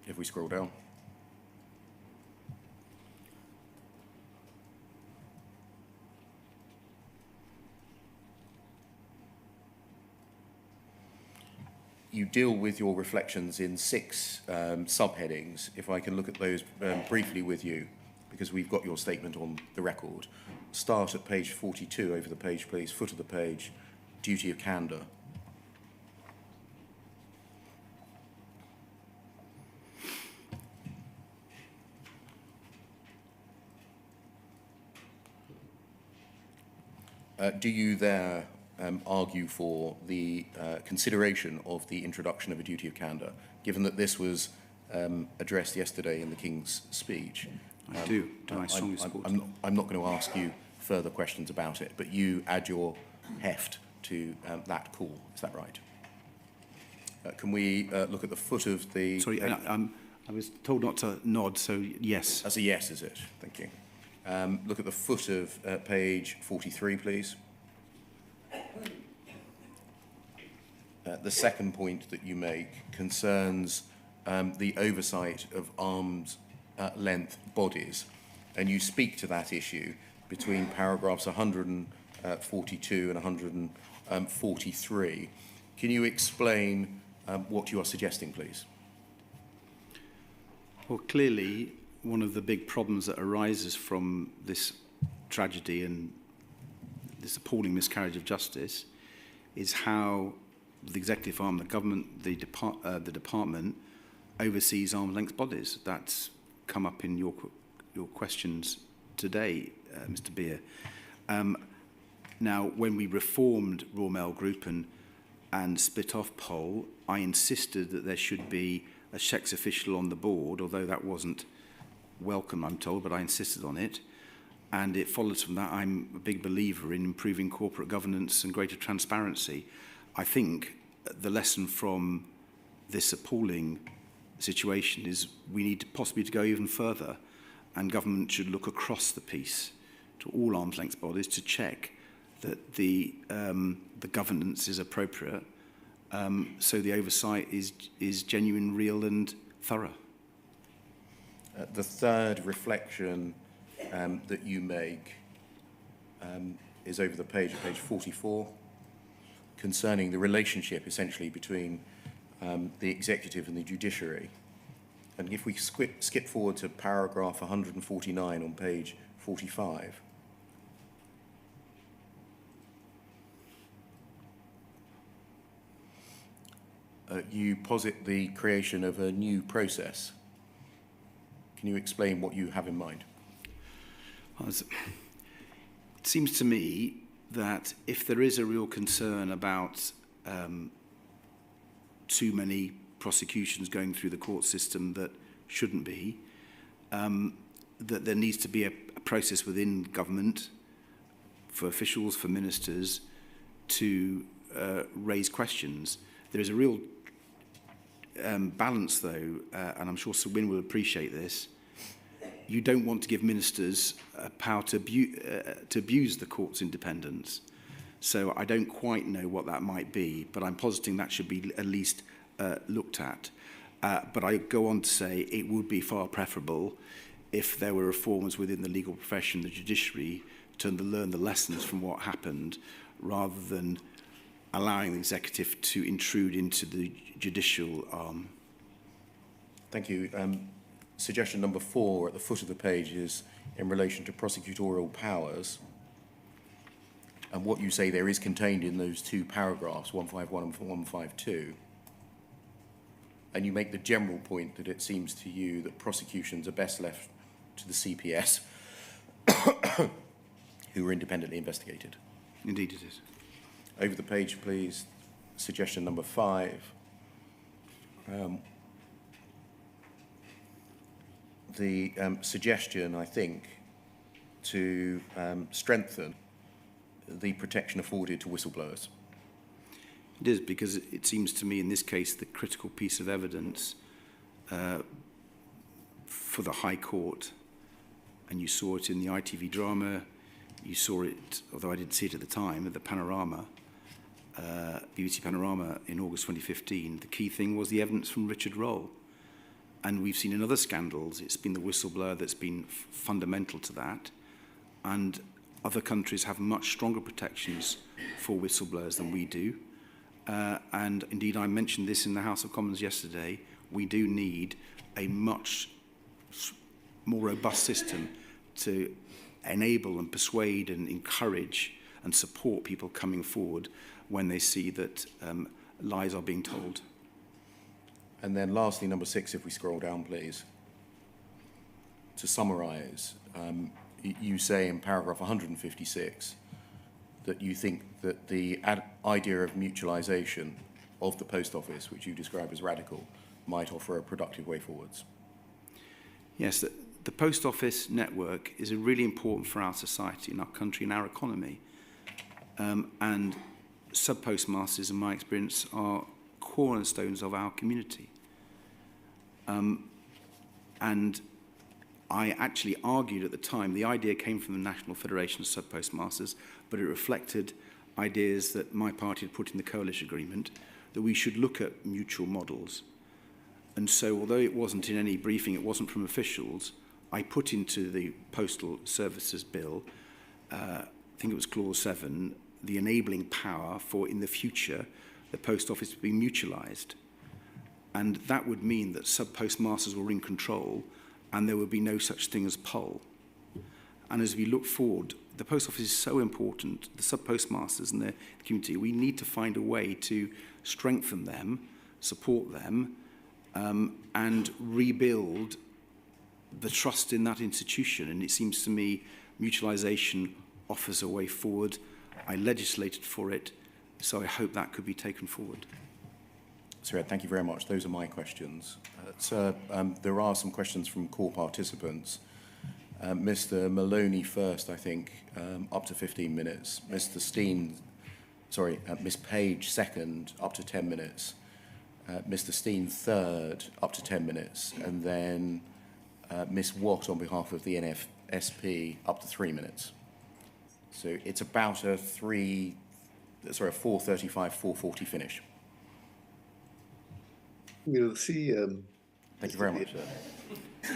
Speaker 7: If we scroll down. You deal with your reflections in 6 subheadings. If I can look at those briefly with you, because we've got your statement on the record. Start at page 42, over the page, please. Foot of the page, duty of candour. Do you there argue for the consideration of the introduction of a duty of candour, given that this was addressed yesterday in the King's speech?
Speaker 9: I do. I strongly support it.
Speaker 7: I'm not going to ask you further questions about it, but you add your heft to that call. Is that right? Can we look at the foot of the...
Speaker 9: Sorry, I was told not to nod, so yes.
Speaker 7: That's a yes, is it? Thank you. Look at the foot of page 43, please. The second point that you make concerns the oversight of arm's length bodies, and you speak to that issue between paragraphs 142 and 143. Can you explain what you are suggesting, please?
Speaker 9: Well, clearly, one of the big problems that arises from this tragedy and this appalling miscarriage of justice is how the executive arm of the government, the department oversees arm's length bodies. That's come up in your questions today, Mr. Beer. Now, when we reformed Royal Mail Group and split off Pol, I insisted that there should be a checks official on the board, although that wasn't welcome, I'm told, but I insisted on it. And it follows from that. I'm a big believer in improving corporate governance and greater transparency. I think the lesson from this appalling situation is we need to possibly to go even further, and government should look across the piece to all arm's length bodies to check that the governance is appropriate, so the oversight is genuine, real and thorough.
Speaker 7: The third reflection that you make is over the page, at page 44, concerning the relationship essentially between the executive and the judiciary. And if we skip forward to paragraph 149 on page 45, you posit the creation of a new process. Can you explain what you have in mind?
Speaker 9: It seems to me that if there is a real concern about too many prosecutions going through the court system that shouldn't be, that there needs to be a process within government for officials, for ministers, to raise questions. There is a real balance, though, and I'm sure Sir Wynne will appreciate this. You don't want to give ministers power to abuse the court's independence. So I don't quite know what that might be, but I'm positing that should be at least looked at. But I go on to say it would be far preferable if there were reforms within the legal profession, the judiciary, to learn the lessons from what happened, rather than allowing the executive to intrude into the judicial arm.
Speaker 7: Thank you. Suggestion number 4 at the foot of the page is in relation to prosecutorial powers. And what you say there is contained in those two paragraphs, 151 and 152. And you make the general point that it seems to you that prosecutions are best left to the CPS, who are independently investigated.
Speaker 9: Indeed it is.
Speaker 7: Over the page, please, suggestion number 5. The suggestion, I think, to strengthen the protection afforded to whistleblowers.
Speaker 9: It is, because it seems to me in this case the critical piece of evidence for the High Court, and you saw it in the ITV drama, you saw it, although I didn't see it at the time, at the Panorama, BBC Panorama in August 2015, the key thing was the evidence from Richard Roll. And we've seen in other scandals, it's been the whistleblower that's been fundamental to that. And other countries have much stronger protections for whistleblowers than we do. And indeed, I mentioned this in the House of Commons yesterday, we do need a much more robust system to enable and persuade and encourage and support people coming forward when they see that lies are being told.
Speaker 7: And then lastly, number 6, if we scroll down, please. To summarise, you say in paragraph 156 that you think that the idea of mutualisation of the post office, which you describe as radical, might offer a productive way forwards. Yes,
Speaker 9: the post office network is really important for our society, in our country, and our economy. And sub-postmasters, in my experience, are cornerstones of our community. And I actually argued at the time, the idea came from the National Federation of Sub-Postmasters, but it reflected ideas that my party had put in the coalition agreement, that we should look at mutual models. And so, although it wasn't in any briefing, it wasn't from officials, I put into the Postal Services Bill, I think it was Clause 7, the enabling power for, in the future, the post office to be mutualised. And that would mean that sub-postmasters were in control and there would be no such thing as Pol. And as we look forward, the post office is so important, the sub-postmasters and the community, we need to find a way to strengthen them, support them, and rebuild the trust in that institution. And it seems to me mutualisation offers a way forward. I legislated for it, so I hope that could be taken forward.
Speaker 7: Sir Ed, thank you very much. Those are my questions. Sir, there are some questions from core participants. Mr. Maloney first, I think, up to 15 minutes. Mr. Miss Page second, up to 10 minutes. Mr. Steen third, up to 10 minutes. And then Miss Watt on behalf of the NFSP, up to 3 minutes. So it's about a 4:35, 4:40 finish.
Speaker 2: We'll see.
Speaker 7: Thank you very much, sir.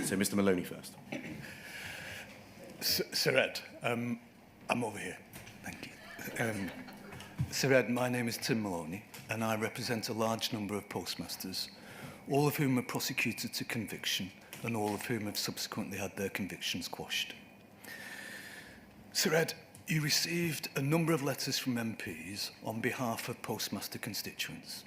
Speaker 7: So Mr. Maloney first.
Speaker 10: Sir Ed, I'm over here. Thank you. Sir Ed, my name is Tim Maloney, and I represent a large number of postmasters, all of whom are prosecuted to conviction, and all of whom have subsequently had their convictions quashed. Sir Ed, you received a number of letters from MPs on behalf of postmaster constituents,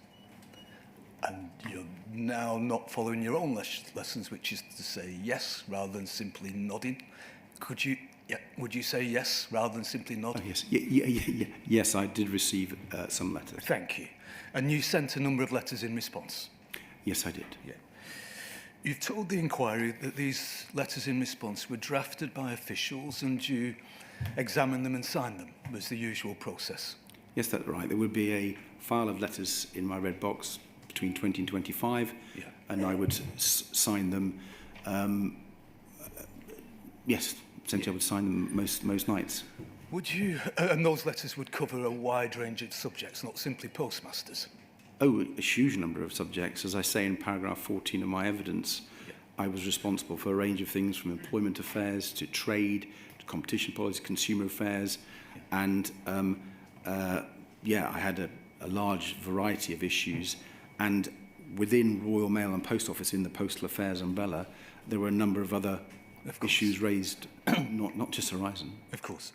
Speaker 10: and you're now not following your own lessons, which is to say yes rather than simply nodding. Would you say yes rather than simply nod?
Speaker 9: Oh, yes. Yes, I did receive some letters.
Speaker 10: Thank you. And you sent a number of letters in response?
Speaker 9: Yes, I did.
Speaker 10: Yeah. You've told the inquiry that these letters in response were drafted by officials and you examined them and signed them, was the usual process.
Speaker 9: Yes, that's right. There would be a file of letters in my red box between 20 and 25, and I would sign them. Yes, essentially I would sign them most nights.
Speaker 10: Would you, and those letters would cover a wide range of subjects, not simply postmasters?
Speaker 9: Oh, a huge number of subjects. As I say in paragraph 14 of my evidence, I was responsible for a range of things from employment affairs to trade, to competition policy, consumer affairs, and I had a large variety of issues. And within Royal Mail and Post Office, in the postal affairs umbrella, there were a number of other issues raised, not just Horizon.
Speaker 10: Of course.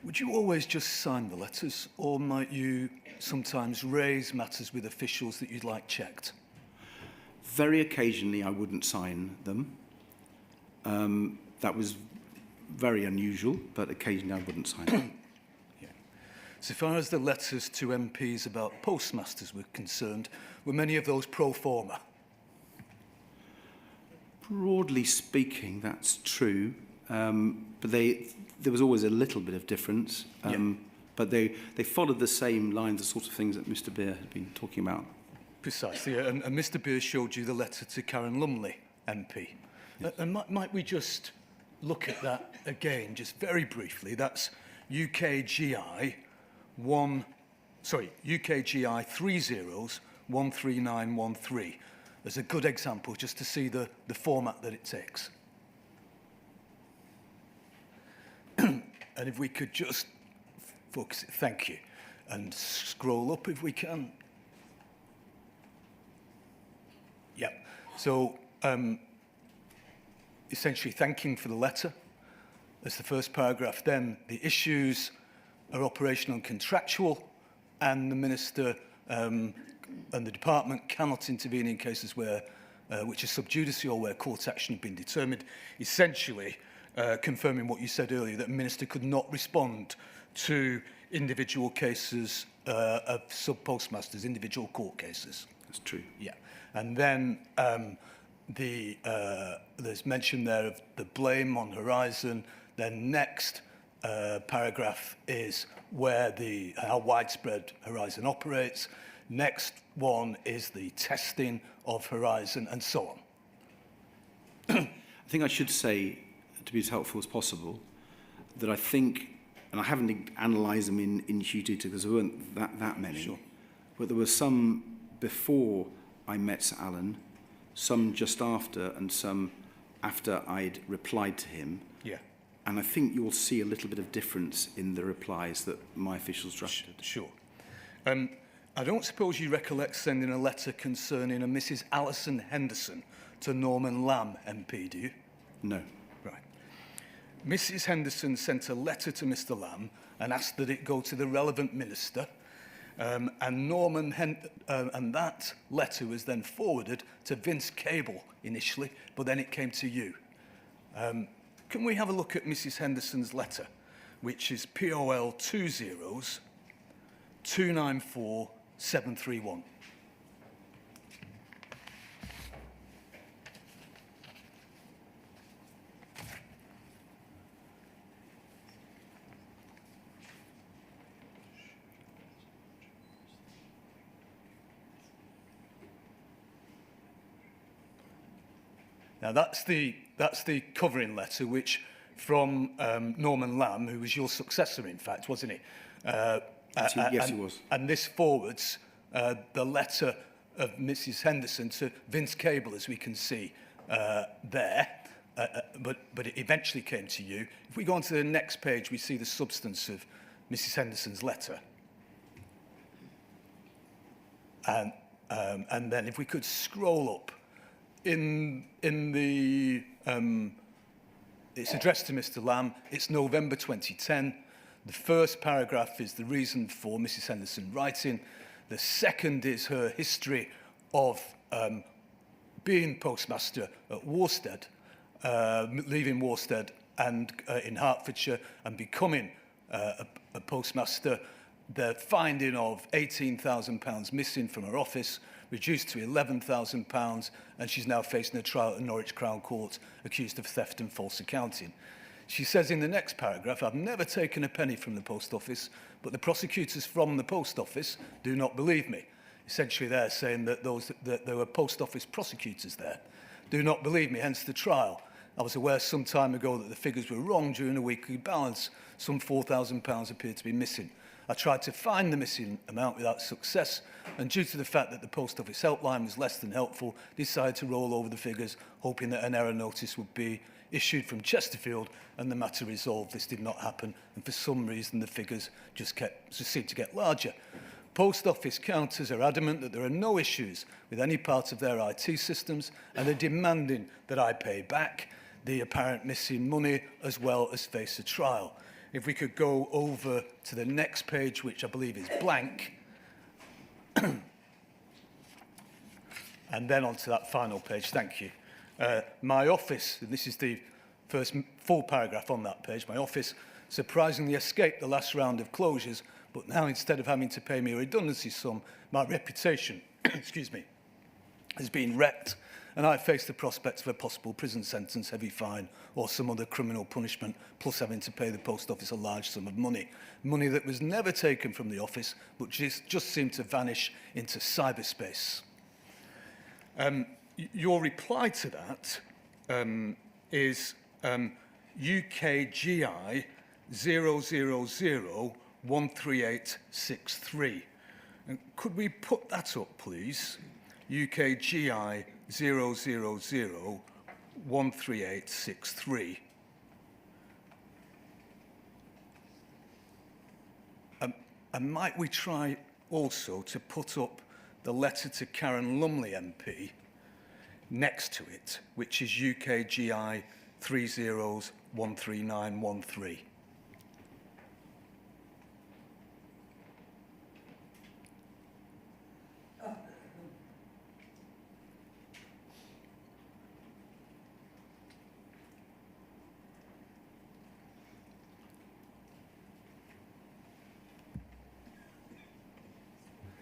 Speaker 10: Would you always just sign the letters, or might you sometimes raise matters with officials that you'd like checked?
Speaker 9: Very occasionally I wouldn't sign them. That was very unusual, but occasionally I wouldn't sign them.
Speaker 10: So far as the letters to MPs about postmasters were concerned, were many of those pro forma?
Speaker 9: Broadly speaking, that's true, but there was always a little bit of difference, but they followed the same lines, the sorts of things that Mr. Beer had been talking about.
Speaker 10: Precisely, and Mr. Beer showed you the letter to Karen Lumley, MP. Yes. And might we just look at that again, just very briefly? That's UKGI 13913 as a good example, just to see the format that it takes. And if we could just focus it, thank you, and scroll up if we can. Yeah, so essentially thanking for the letter. That's the first paragraph. Then the issues are operational and contractual, and the Minister and the Department cannot intervene in cases where, which are sub judice or where court action has been determined, essentially confirming what you said earlier, that a Minister could not respond to individual cases of sub-postmasters, individual court cases.
Speaker 9: That's true.
Speaker 10: Yeah. And then there's mention there of the blame on Horizon. Then next paragraph is where how widespread Horizon operates. Next one is the testing of Horizon, and so on.
Speaker 9: I think I should say, to be as helpful as possible, that I think, and I haven't analysed them in huge detail because there weren't that many,
Speaker 10: Sure.
Speaker 9: but there were some before I met Sir Alan, some just after, and some after I'd replied to him.
Speaker 10: Yeah.
Speaker 9: And I think you'll see a little bit of difference in the replies that my officials drafted.
Speaker 10: Sure. I don't suppose you recollect sending a letter concerning a Mrs. Alison Henderson to Norman Lamb, MP, do you?
Speaker 9: No.
Speaker 10: Right. Mrs Henderson sent a letter to Mr Lamb and asked that it go to the relevant minister, and that letter was then forwarded to Vince Cable initially, but then it came to you. Can we have a look at Mrs Henderson's letter, which is POL 20294-731? Now, that's the covering letter, which from Norman Lamb, who was your successor, in fact, wasn't he?
Speaker 9: Yes, he was.
Speaker 10: And this forwards the letter of Mrs Henderson to Vince Cable, as we can see there. But it eventually came to you. If we go on to the next page, we see the substance of Mrs Henderson's letter. And then if we could scroll up, in the, it's addressed to Mr Lamb, it's November 2010. The first paragraph is the reason for Mrs Henderson writing. The second is her history of being postmaster at Worstead, leaving Worstead and in Hertfordshire and becoming a postmaster. The finding of £18,000 missing from her office, reduced to £11,000, and she's now facing a trial at Norwich Crown Court accused of theft and false accounting. She says in the next paragraph, I've never taken a penny from the post office, but the prosecutors from the post office do not believe me. Essentially they're saying that there were post office prosecutors there. Do not believe me, hence the trial. I was aware some time ago that the figures were wrong during a weekly balance. Some £4,000 appeared to be missing. I tried to find the missing amount without success, and due to the fact that the post office helpline was less than helpful, decided to roll over the figures, hoping that an error notice would be issued from Chesterfield and the matter resolved. This did not happen, and for some reason the figures just seemed to get larger. Post office counters are adamant that there are no issues with any part of their IT systems, and are demanding that I pay back the apparent missing money as well as face a trial. If we could go over to the next page, which I believe is blank, and then onto that final page, thank you. My office, and this is the first full paragraph on that page, my office surprisingly escaped the last round of closures, but now instead of having to pay me a redundancy sum, my reputation, excuse me, has been wrecked, and I face the prospect of a possible prison sentence, heavy fine, or some other criminal punishment, plus having to pay the post office a large sum of money. Money that was never taken from the office, but just seemed to vanish into cyberspace. Your reply to that is UKGI 000-13863. And could we put that up, please? UKGI 000-13863. And might we try also to put up the letter to Karen Lumley MP next to it, which is UKGI 30-13913.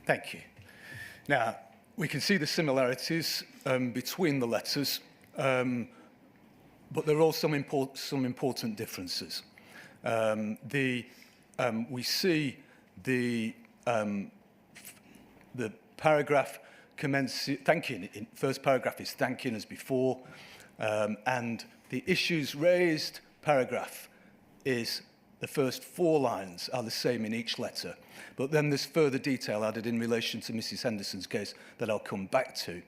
Speaker 10: Thank you. Now, we can see the similarities between the letters, but there are also some important differences. We see the paragraph commencing, thanking, first paragraph is thanking as before, and the issues raised paragraph is the first 4 lines are the same in each letter, but then there's further detail added in relation to Mrs Henderson's case that I'll come back to.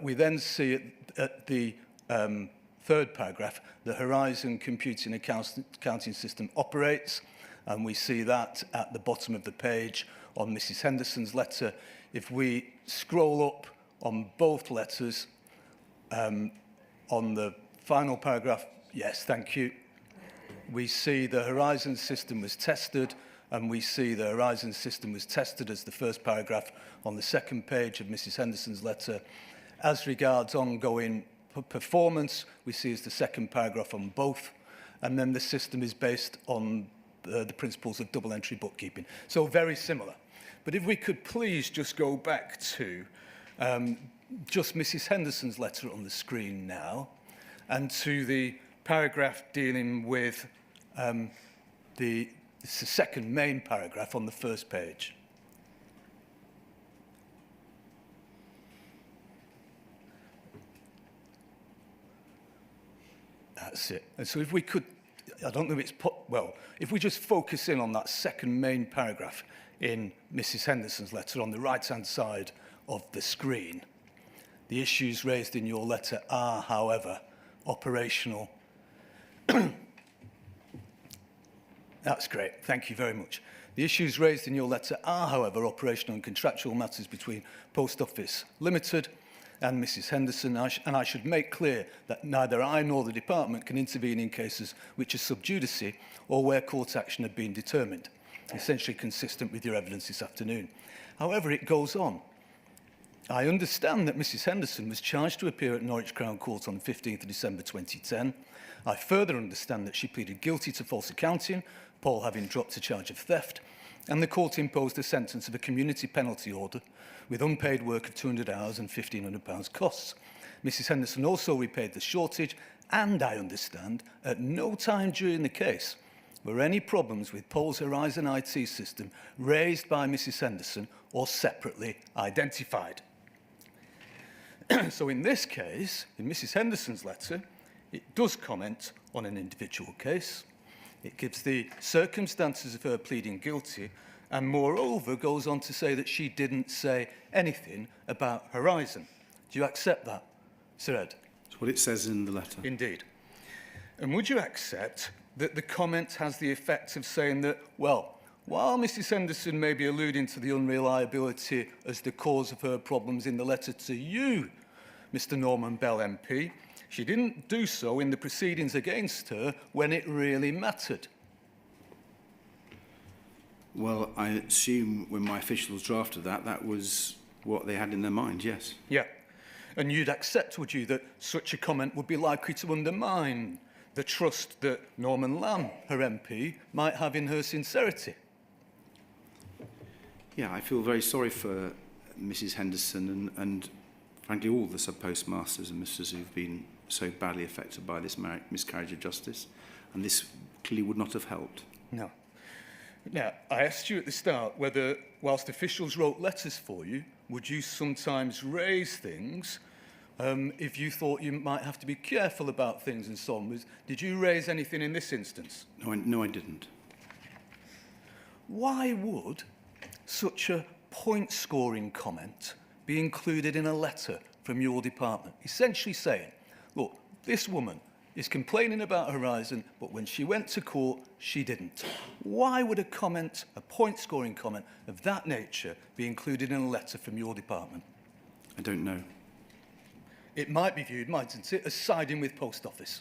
Speaker 10: We then see at the third paragraph, the Horizon Computing Accounting System operates, and we see that at the bottom of the page on Mrs Henderson's letter. If we scroll up on both letters, on the final paragraph, yes, thank you, we see the Horizon system was tested, and we see the Horizon system was tested as the first paragraph on the second page of Mrs. Henderson's letter. As regards ongoing performance, we see as the second paragraph on both, and then the system is based on the principles of double entry bookkeeping. So very similar. But if we could please just go back to just Mrs. Henderson's letter on the screen now, and to the paragraph dealing with it's the second main paragraph on the first page. That's it. And so if we could, I don't know if it's, well, if we just focus in on that second main paragraph in Mrs. Henderson's letter on the right-hand side of the screen, the issues raised in your letter are, however, operational. That's great. Thank you very much. The issues raised in your letter are, however, operational and contractual matters between Post Office Limited and Mrs. Henderson, and I should make clear that neither I nor the department can intervene in cases which are sub judice or where court action had been determined, essentially consistent with your evidence this afternoon. However, it goes on. I understand that Mrs. Henderson was charged to appear at Norwich Crown Court on the 15th of December 2010. I further understand that she pleaded guilty to false accounting, Paul having dropped a charge of theft, and the court imposed a sentence of a community penalty order with unpaid work of 200 hours and £1,500 costs. Mrs. Henderson also repaid the shortage, and I understand at no time during the case were any problems with Paul's Horizon IT system raised by Mrs. Henderson or separately identified. So in this case, in Mrs. Henderson's letter, it does comment on an individual case. It gives the circumstances of her pleading guilty, and moreover goes on to say that she didn't say anything about Horizon. Do you accept that, Sir Ed?
Speaker 9: That's what it says in the letter.
Speaker 10: Indeed. And would you accept that the comment has the effect of saying that, well, while Mrs. Henderson may be alluding to the unreliability as the cause of her problems in the letter to you, Mr. Norman Bell MP, she didn't do so in the proceedings against her when it really mattered?
Speaker 9: Well, I assume when my officials drafted that, that was what they had in their mind, yes.
Speaker 10: Yeah. And you'd accept, would you, that such a comment would be likely to undermine the trust that Norman Lamb, her MP, might have in her sincerity?
Speaker 9: Yeah, I feel very sorry for Mrs. Henderson and frankly, all the sub-postmasters and misters who've been so badly affected by this miscarriage of justice. And this clearly would not have helped.
Speaker 10: No. Now, I asked you at the start whether, whilst officials wrote letters for you, would you sometimes raise things if you thought you might have to be careful about things and so on? Did you raise anything in this instance?
Speaker 9: No, I didn't.
Speaker 10: Why would such a point-scoring comment be included in a letter from your department, essentially saying, look, this woman is complaining about Horizon, but when she went to court, she didn't? Why would a comment, a point-scoring comment of that nature, be included in a letter from your department?
Speaker 9: I don't know.
Speaker 10: It might be viewed, mightn't it, as siding with Post Office?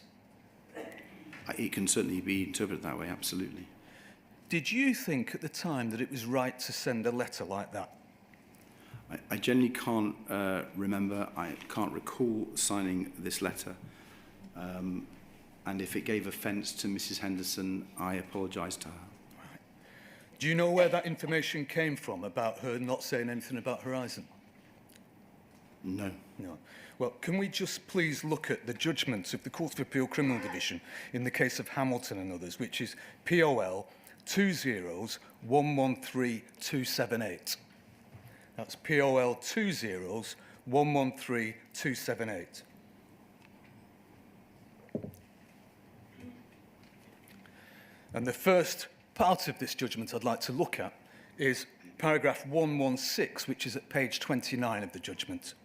Speaker 9: It can certainly be interpreted that way, absolutely.
Speaker 10: Did you think at the time that it was right to send a letter like that?
Speaker 9: I generally can't remember, I can't recall signing this letter. And if it gave offence to Mrs. Henderson, I apologise to her.
Speaker 10: Right. Do you know where that information came from about her not saying anything about Horizon?
Speaker 9: No.
Speaker 10: No. Well, can we just please look at the judgments of the Court of Appeal Criminal Division in the case of Hamilton and others, which is POL 20113-278. That's POL 20113-278. And the first part of this judgment I'd like to look at is paragraph 116, which is at page 29 of the judgment.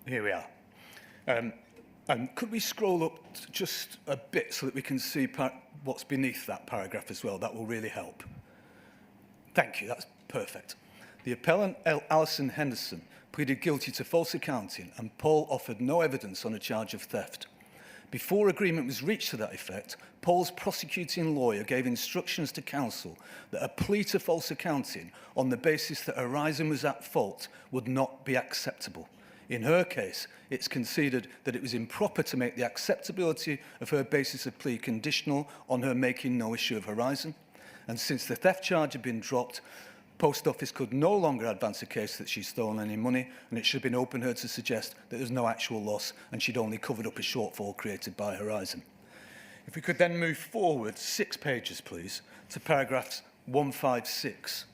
Speaker 10: Here we are. Could we scroll up just a bit so that we can see what's beneath that paragraph as well? That will really help. Thank you, that's perfect. The appellant, Alison Henderson, pleaded guilty to false accounting and Paul offered no evidence on a charge of theft. Before agreement was reached to that effect, Paul's prosecuting lawyer gave instructions to counsel that a plea to false accounting on the basis that Horizon was at fault would not be acceptable. In her case, it's conceded that it was improper to make the acceptability of her basis of plea conditional on her making no issue of Horizon. And since the theft charge had been dropped, Post Office could no longer advance a case that she'd stolen any money, and it should have been open to her to suggest that there's no actual loss and she'd only covered up a shortfall created by Horizon. If we could then move forward 6 pages, please, to paragraphs 156.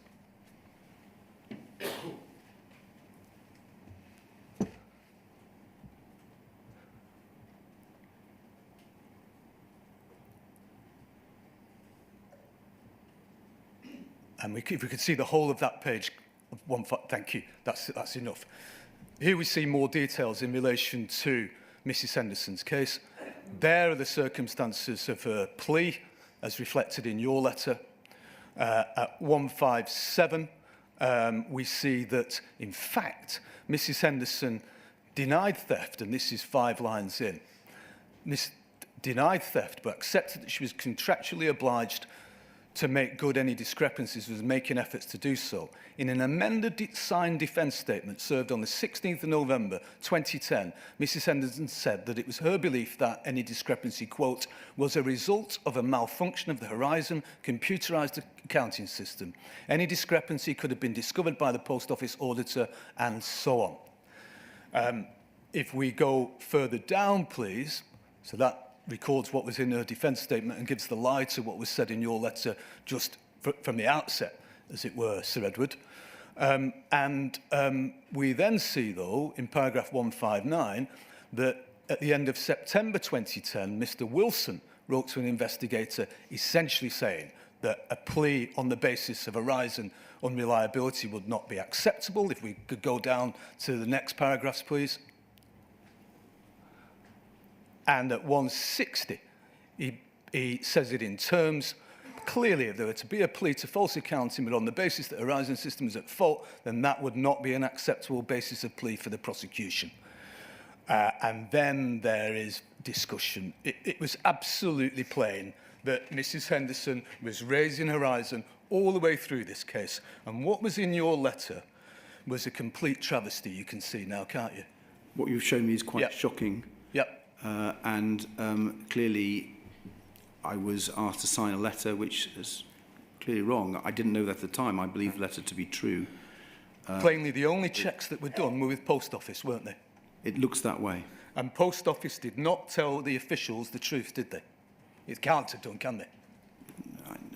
Speaker 10: And if we could see the whole of that page, thank you, that's enough. Here we see more details in relation to Mrs. Henderson's case. There are the circumstances of her plea, as reflected in your letter. At 157, we see that, in fact, Mrs. Henderson denied theft, and this is 5 lines in. Denied theft, but accepted that she was contractually obliged to make good any discrepancies, was making efforts to do so. In an amended signed defence statement served on the 16th of November 2010, Mrs. Henderson said that it was her belief that any discrepancy, quote, was a result of a malfunction of the Horizon computerised accounting system. Any discrepancy could have been discovered by the Post Office auditor, and so on. If we go further down, please, so that records what was in her defence statement and gives the lie to what was said in your letter just from the outset, as it were, Sir Edward. We then see, though, in paragraph 159, that at the end of September 2010, Mr. Wilson wrote to an investigator essentially saying that a plea on the basis of Horizon unreliability would not be acceptable. If we could go down to the next paragraphs, please. And at 160, he says it in terms, clearly, if there were to be a plea to false accounting, but on the basis that Horizon system is at fault, then that would not be an acceptable basis of plea for the prosecution. And then there is discussion. It was absolutely plain that Mrs. Henderson was raising Horizon all the way through this case. And what was in your letter was a complete travesty, you can see now, can't you?
Speaker 9: What you've shown me is quite shocking.
Speaker 10: Yep.
Speaker 9: Clearly, I was asked to sign a letter which is clearly wrong. I didn't know that at the time. I believe the letter to be true.
Speaker 10: Plainly, the only checks that were done were with Post Office, weren't they?
Speaker 9: It looks that way.
Speaker 10: And Post Office did not tell the officials the truth, did they? It can't have done, can they?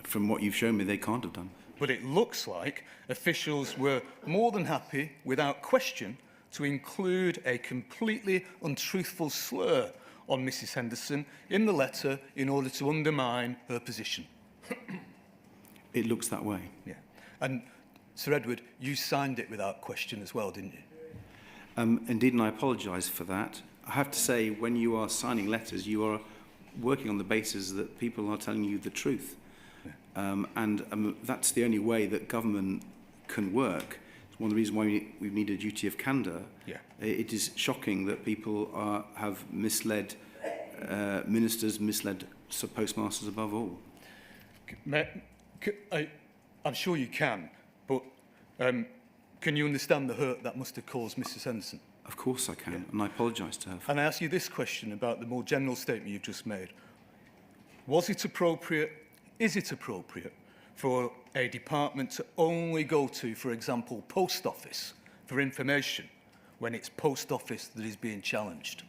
Speaker 9: From what you've shown me, they can't have done.
Speaker 10: But it looks like officials were more than happy, without question, to include a completely untruthful slur on Mrs. Henderson in the letter in order to undermine her position.
Speaker 9: It looks that way.
Speaker 10: Yeah. And, Sir Edward, you signed it without question as well, didn't you?
Speaker 9: Indeed, and I apologise for that. I have to say, when you are signing letters, you are working on the basis that people are telling you the truth. Yeah. That's the only way that government can work. One of the reasons why we need a duty of candour. Yeah. It is shocking that people have misled ministers, misled postmasters above all.
Speaker 10: I'm sure you can, but can you understand the hurt that must have caused Mrs. Henderson?
Speaker 9: Of course I can, and I apologise to her.
Speaker 10: And I ask you this question about the more general statement you've just made. Was it appropriate, is it appropriate, for a department to only go to, for example, Post Office for information when it's Post Office that is being challenged?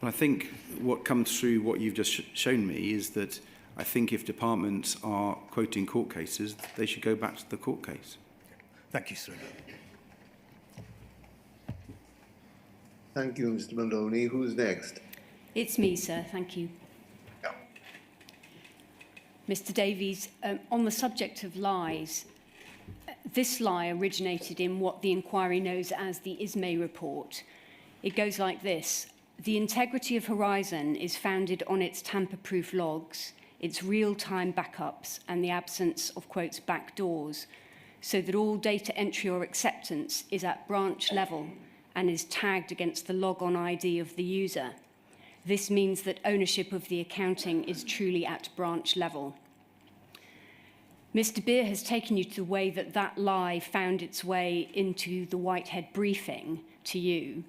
Speaker 9: Well, I think what comes through what you've just shown me is that I think if departments are quoting court cases, they should go back to the court case.
Speaker 10: Thank you, sir.
Speaker 2: Thank you, Mr. Maloney. Who's next?
Speaker 8: It's me, sir. Thank you. Mr. Davies, on the subject of lies, this lie originated in what the inquiry knows as the Ismay report. It goes like this. the integrity of Horizon is founded on its tamper-proof logs, its real-time backups, and the absence of, quotes, backdoors, so that all data entry or acceptance is at branch level and is tagged against the log-on ID of the user. This means that ownership of the accounting is truly at branch level. Mr. Beer has taken you to the way that that lie found its way into the Whitehead briefing to you,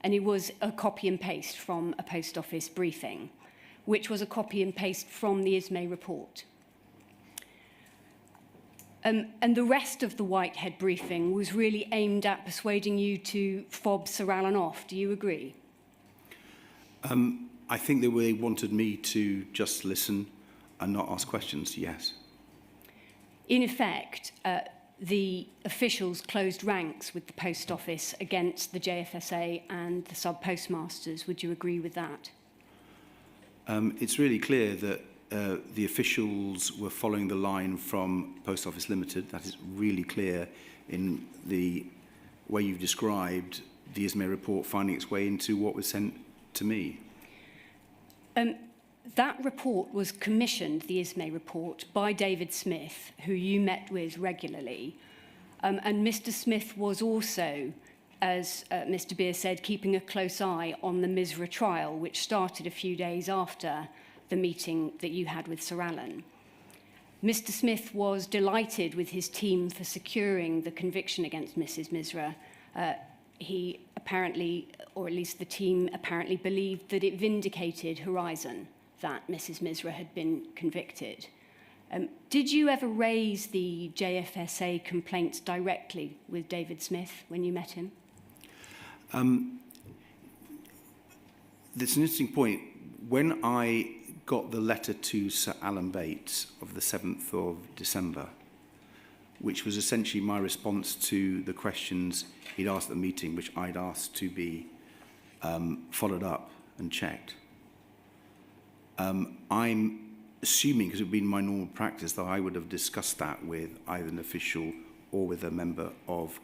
Speaker 8: and it was a copy and paste from a post office briefing, which was a copy and paste from the ISME report. And the rest of the Whitehead briefing was really aimed at persuading you to fob Sir Alan off. Do you agree?
Speaker 9: I think that they wanted me to just listen and not ask questions, yes.
Speaker 8: In effect, the officials closed ranks with the post office against the JFSA and the sub-postmasters. Would you agree with that?
Speaker 9: It's really clear that the officials were following the line from Post Office Limited. That is really clear in the way you've described the ISME report finding its way into what was sent to me.
Speaker 8: That report was commissioned, the ISME report, by David Smith, who you met with regularly. And Mr. Smith was also, as Mr. Beer said, keeping a close eye on the Misra trial, which started a few days after the meeting that you had with Sir Alan. Mr. Smith was delighted with his team for securing the conviction against Mrs. Misra. He apparently, or at least the team apparently, believed that it vindicated Horizon that Mrs. Misra had been convicted. Did you ever raise the JFSA complaints directly with David Smith when you met him?
Speaker 9: There's an interesting point. When I got the letter to Sir Alan Bates of the 7th of December, which was essentially my response to the questions he'd asked at the meeting, which I'd asked to be followed up and checked. I'm assuming, because it would be my normal practice, that I would have discussed that with either an official or with a member of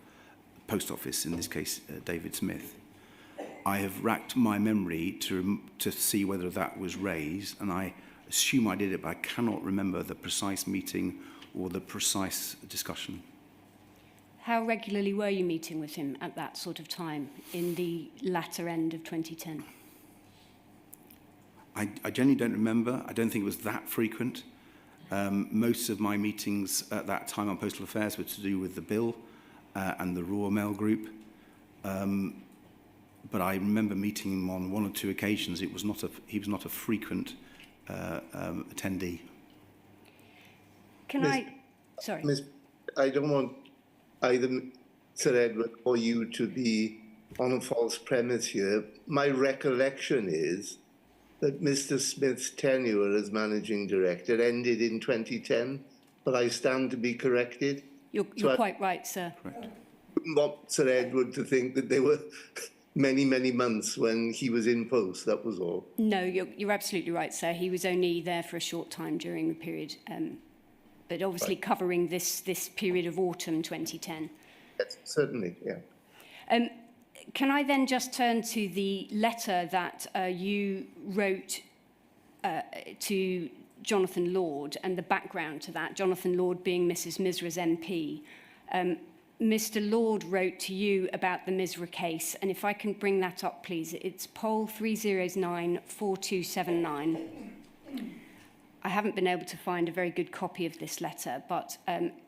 Speaker 9: the Post Office, in this case, David Smith. I have racked my memory to see whether that was raised, and I assume I did it, but I cannot remember the precise meeting or the precise discussion.
Speaker 8: How regularly were you meeting with him at that sort of time in the latter end of 2010?
Speaker 9: I genuinely don't remember. I don't think it was that frequent. Most of my meetings at that time on postal affairs were to do with the bill and the Royal Mail Group. But I remember meeting him on one or two occasions. He was not a frequent attendee.
Speaker 8: Sorry.
Speaker 2: Miss, I don't want either Sir Edward or you to be on a false premise here. My recollection is that Mr. Smith's tenure as managing director ended in 2010, but I stand to be corrected.
Speaker 8: You're quite right, sir.
Speaker 9: Correct.
Speaker 2: I wouldn't want Sir Edward to think that there were many, many months when he was in post, that was all.
Speaker 8: No, you're absolutely right, sir. He was only there for a short time during the period, but obviously covering this period of autumn 2010.
Speaker 2: Yes, certainly, yeah.
Speaker 8: Can I then just turn to the letter that you wrote to Jonathan Lord and the background to that, Jonathan Lord being Mrs. Misra's MP. Mr. Lord wrote to you about the Misra case, and if I can bring that up, please. It's poll 309-4279. I haven't been able to find a very good copy of this letter, but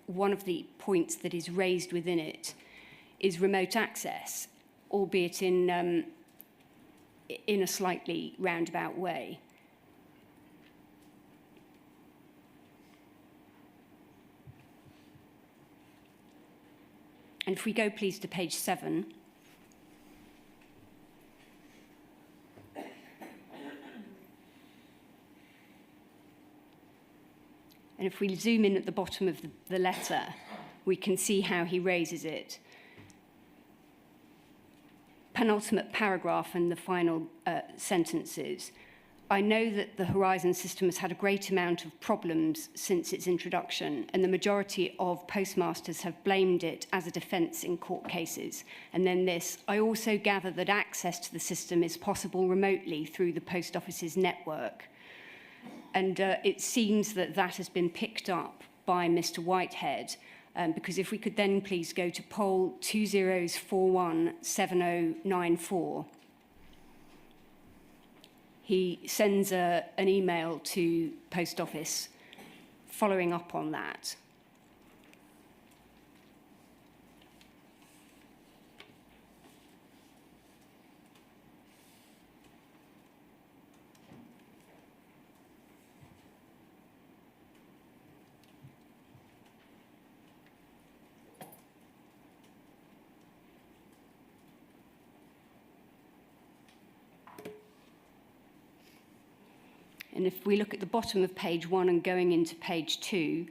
Speaker 8: one of the points that is raised within it is remote access, albeit in a slightly roundabout way. And if we go, please, to page 7. And if we zoom in at the bottom of the letter, we can see how he raises it. Penultimate paragraph and the final sentences. I know that the Horizon system has had a great amount of problems since its introduction, and the majority of postmasters have blamed it as a defence in court cases. And then this, I also gather that access to the system is possible remotely through the Post Office's network. And it seems that that has been picked up by Mr. Whitehead, because if we could then please go to poll 20417094. He sends an email to Post Office following up on that. And if we look at the bottom of page 1 and going into page 2,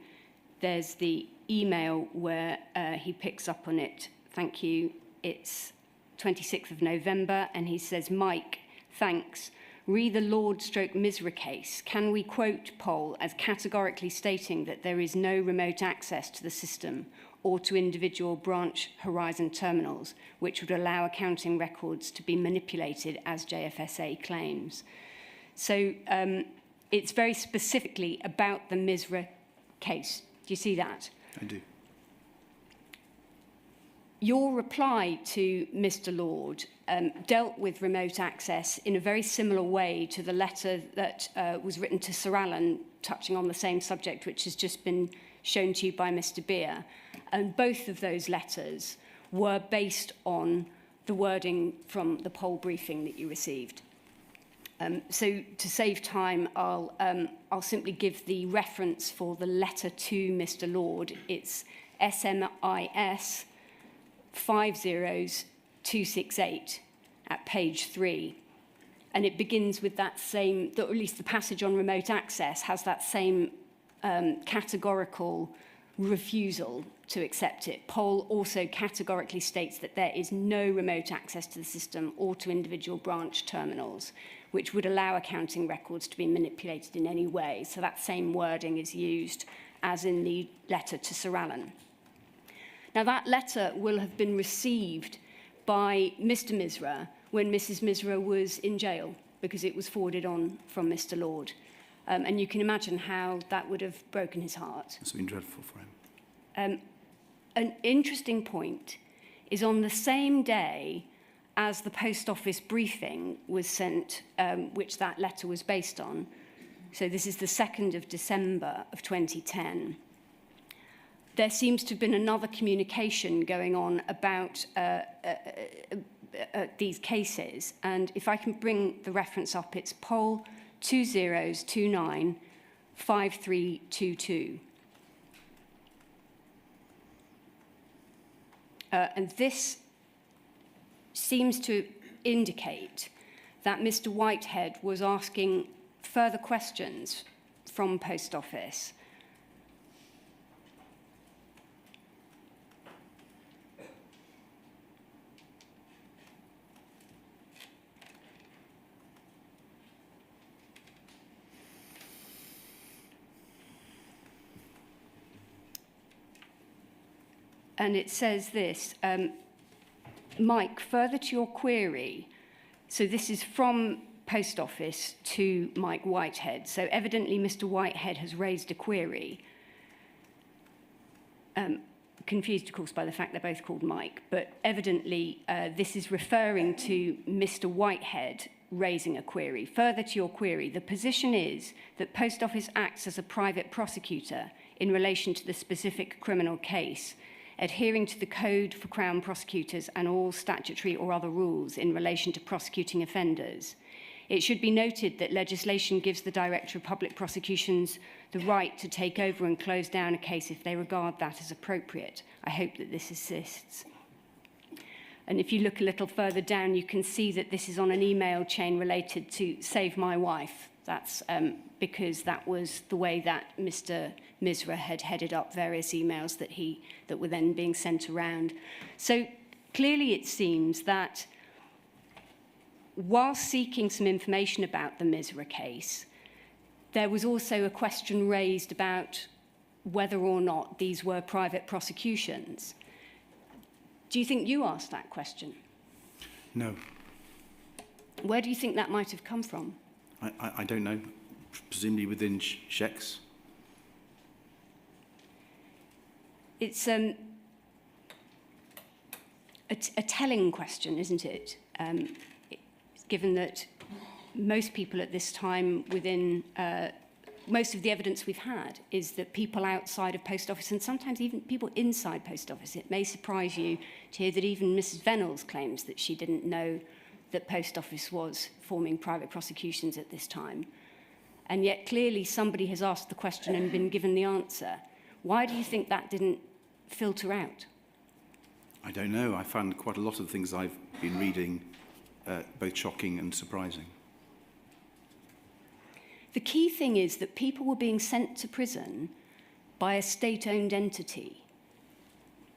Speaker 8: there's the email where he picks up on it. Thank you. It's 26th of November, and he says, Mike, thanks. Re the Lord/Misra case. Can we quote Poll as categorically stating that there is no remote access to the system or to individual branch Horizon terminals, which would allow accounting records to be manipulated as JFSA claims? So it's very specifically about the Misra case. Do you see that?
Speaker 9: I do.
Speaker 8: Your reply to Mr. Lord dealt with remote access in a very similar way to the letter that was written to Sir Alan, touching on the same subject, which has just been shown to you by Mr. Beer. And both of those letters were based on the wording from the poll briefing that you received. So to save time, I'll simply give the reference for the letter to Mr. Lord. It's SMIS 50268 at page 3. And it begins with that same, or at least the passage on remote access has that same categorical refusal to accept it. Poll also categorically states that there is no remote access to the system or to individual branch terminals, which would allow accounting records to be manipulated in any way. So that same wording is used as in the letter to Sir Alan. Now, that letter will have been received by Mr. Misra when Mrs. Misra was in jail, because it was forwarded on from Mr. Lord. And you can imagine how that would have broken his heart.
Speaker 9: It's been dreadful for him.
Speaker 8: An interesting point is on the same day as the Post Office briefing was sent, which that letter was based on. So this is the 2nd of December of 2010. There seems to have been another communication going on about these cases. And if I can bring the reference up, it's poll 20295322. And this seems to indicate that Mr. Whitehead was asking further questions from Post Office. And it says this, Mike, further to your query, so this is from Post Office to Mike Whitehead. So evidently Mr. Whitehead has raised a query. Confused, of course, by the fact they're both called Mike, but evidently this is referring to Mr. Whitehead raising a query. Further to your query, the position is that Post Office acts as a private prosecutor in relation to the specific criminal case, adhering to the Code for Crown Prosecutors and all statutory or other rules in relation to prosecuting offenders. It should be noted that legislation gives the Director of Public Prosecutions the right to take over and close down a case if they regard that as appropriate. I hope that this assists. And if you look a little further down, you can see that this is on an email chain related to Save My Wife. That's because that was the way that Mr. Misra had headed up various emails that were then being sent around. So clearly it seems that whilst seeking some information about the Misra case, there was also a question raised about whether or not these were private prosecutions. Do you think you asked that question?
Speaker 9: No,
Speaker 8: Where do you think that might have come from?
Speaker 9: I don't know. Presumably within checks.
Speaker 8: It's a telling question, isn't it? Given that most people at this time within most of the evidence we've had is that people outside of post office, and sometimes even people inside post office, it may surprise you to hear that even Mrs. Venables claims that she didn't know that post office was forming private prosecutions at this time. And yet clearly somebody has asked the question and been given the answer. Why do you think that didn't filter out?
Speaker 9: I don't know. I found quite a lot of things I've been reading both shocking and surprising.
Speaker 8: The key thing is that people were being sent to prison by a state-owned entity.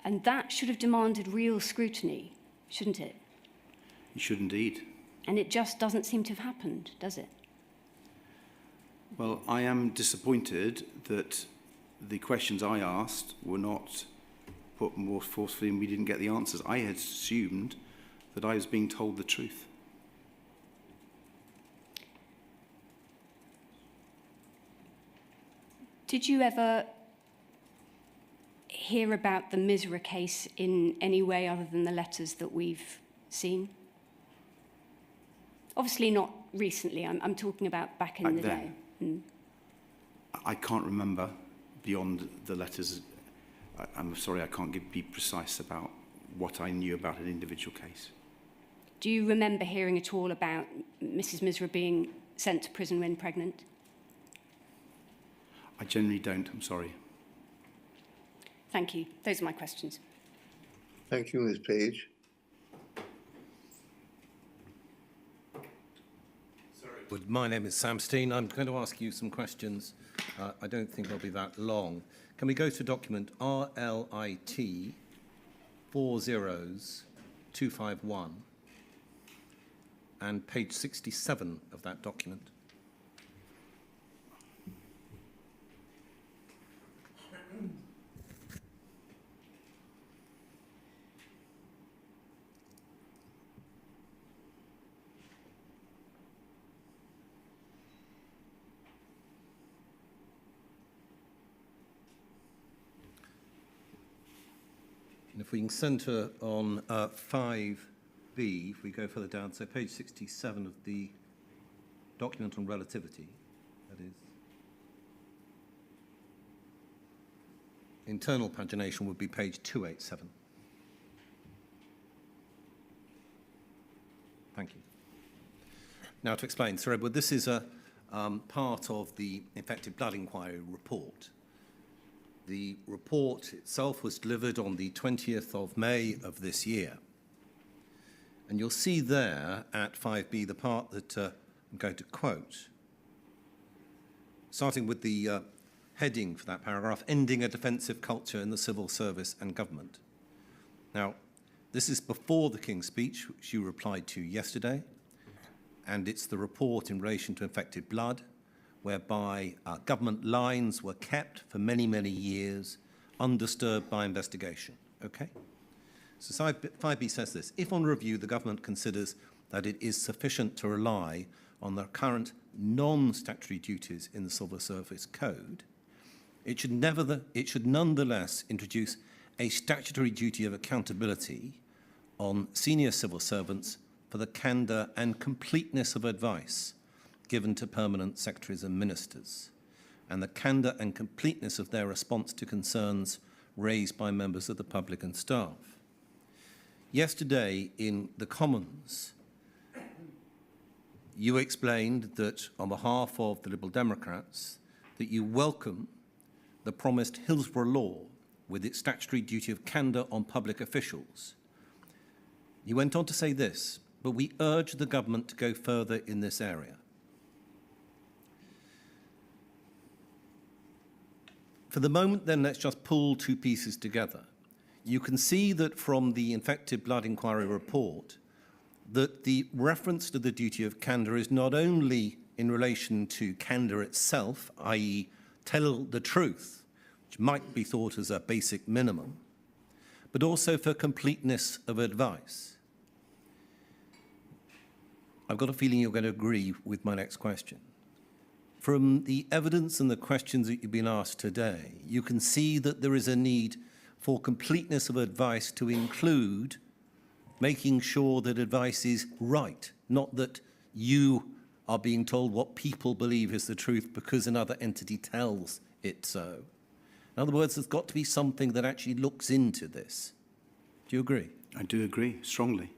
Speaker 8: And that should have demanded real scrutiny, shouldn't it?
Speaker 9: It should indeed.
Speaker 8: And it just doesn't seem to have happened, does it?
Speaker 9: Well, I am disappointed that the questions I asked were not put more forcefully and we didn't get the answers. I had assumed that I was being told the truth.
Speaker 8: Did you ever hear about the Misra case in any way other than the letters that we've seen? Obviously not recently. I'm talking about back in the day.
Speaker 9: I can't remember beyond the letters. I'm sorry, I can't be precise about what I knew about an individual case.
Speaker 8: Do you remember hearing at all about Mrs. Misra being sent to prison when pregnant?
Speaker 9: I generally don't, I'm sorry.
Speaker 8: Thank you. Those are my questions.
Speaker 2: Thank you, Ms. Page.
Speaker 5: My name is Sam Steen. I'm going to ask you some questions. I don't think they'll be that long. Can we go to document RLIT 40251 and page 67 of that document? And if we can centre on 5B, if we go further down, so page 67 of the document on relativity, that is. Internal pagination would be page 287. Thank you. Now to explain, Sir Edward, this is a part of the effective blood inquiry report. The report itself was delivered on the 20th of May of this year. And you'll see there at 5B the part that I'm going to quote, starting with the heading for that paragraph, ending a defensive culture in the civil service and government. Now, this is before the King's speech, which you replied to yesterday, and it's the report in relation to infected blood, whereby government lines were kept for many, many years, undisturbed by investigation. Okay? So 5B says this: if on review the government considers that it is sufficient to rely on the current non-statutory duties in the Civil Service Code, it should nonetheless introduce a statutory duty of accountability on senior civil servants for the candour and completeness of advice given to permanent secretaries and ministers, and the candour and completeness of their response to concerns raised by members of the public and staff. Yesterday in the Commons, you explained that on behalf of the Liberal Democrats that you welcome the promised Hillsborough law with its statutory duty of candour on public officials. You went on to say this, but we urge the government to go further in this area. For the moment, then, let's just pull two pieces together. You can see that from the infected blood inquiry report that the reference to the duty of candour is not only in relation to candour itself, i.e. tell the truth, which might be thought as a basic minimum, but also for completeness of advice. I've got a feeling you're going to agree with my next question. From the evidence and the questions that you've been asked today, you can see that there is a need for completeness of advice to include making sure that advice is right, not that you are being told what people believe is the truth because another entity tells it so. In other words, there's got to be something that actually looks into this. Do you agree?
Speaker 9: I do agree, strongly.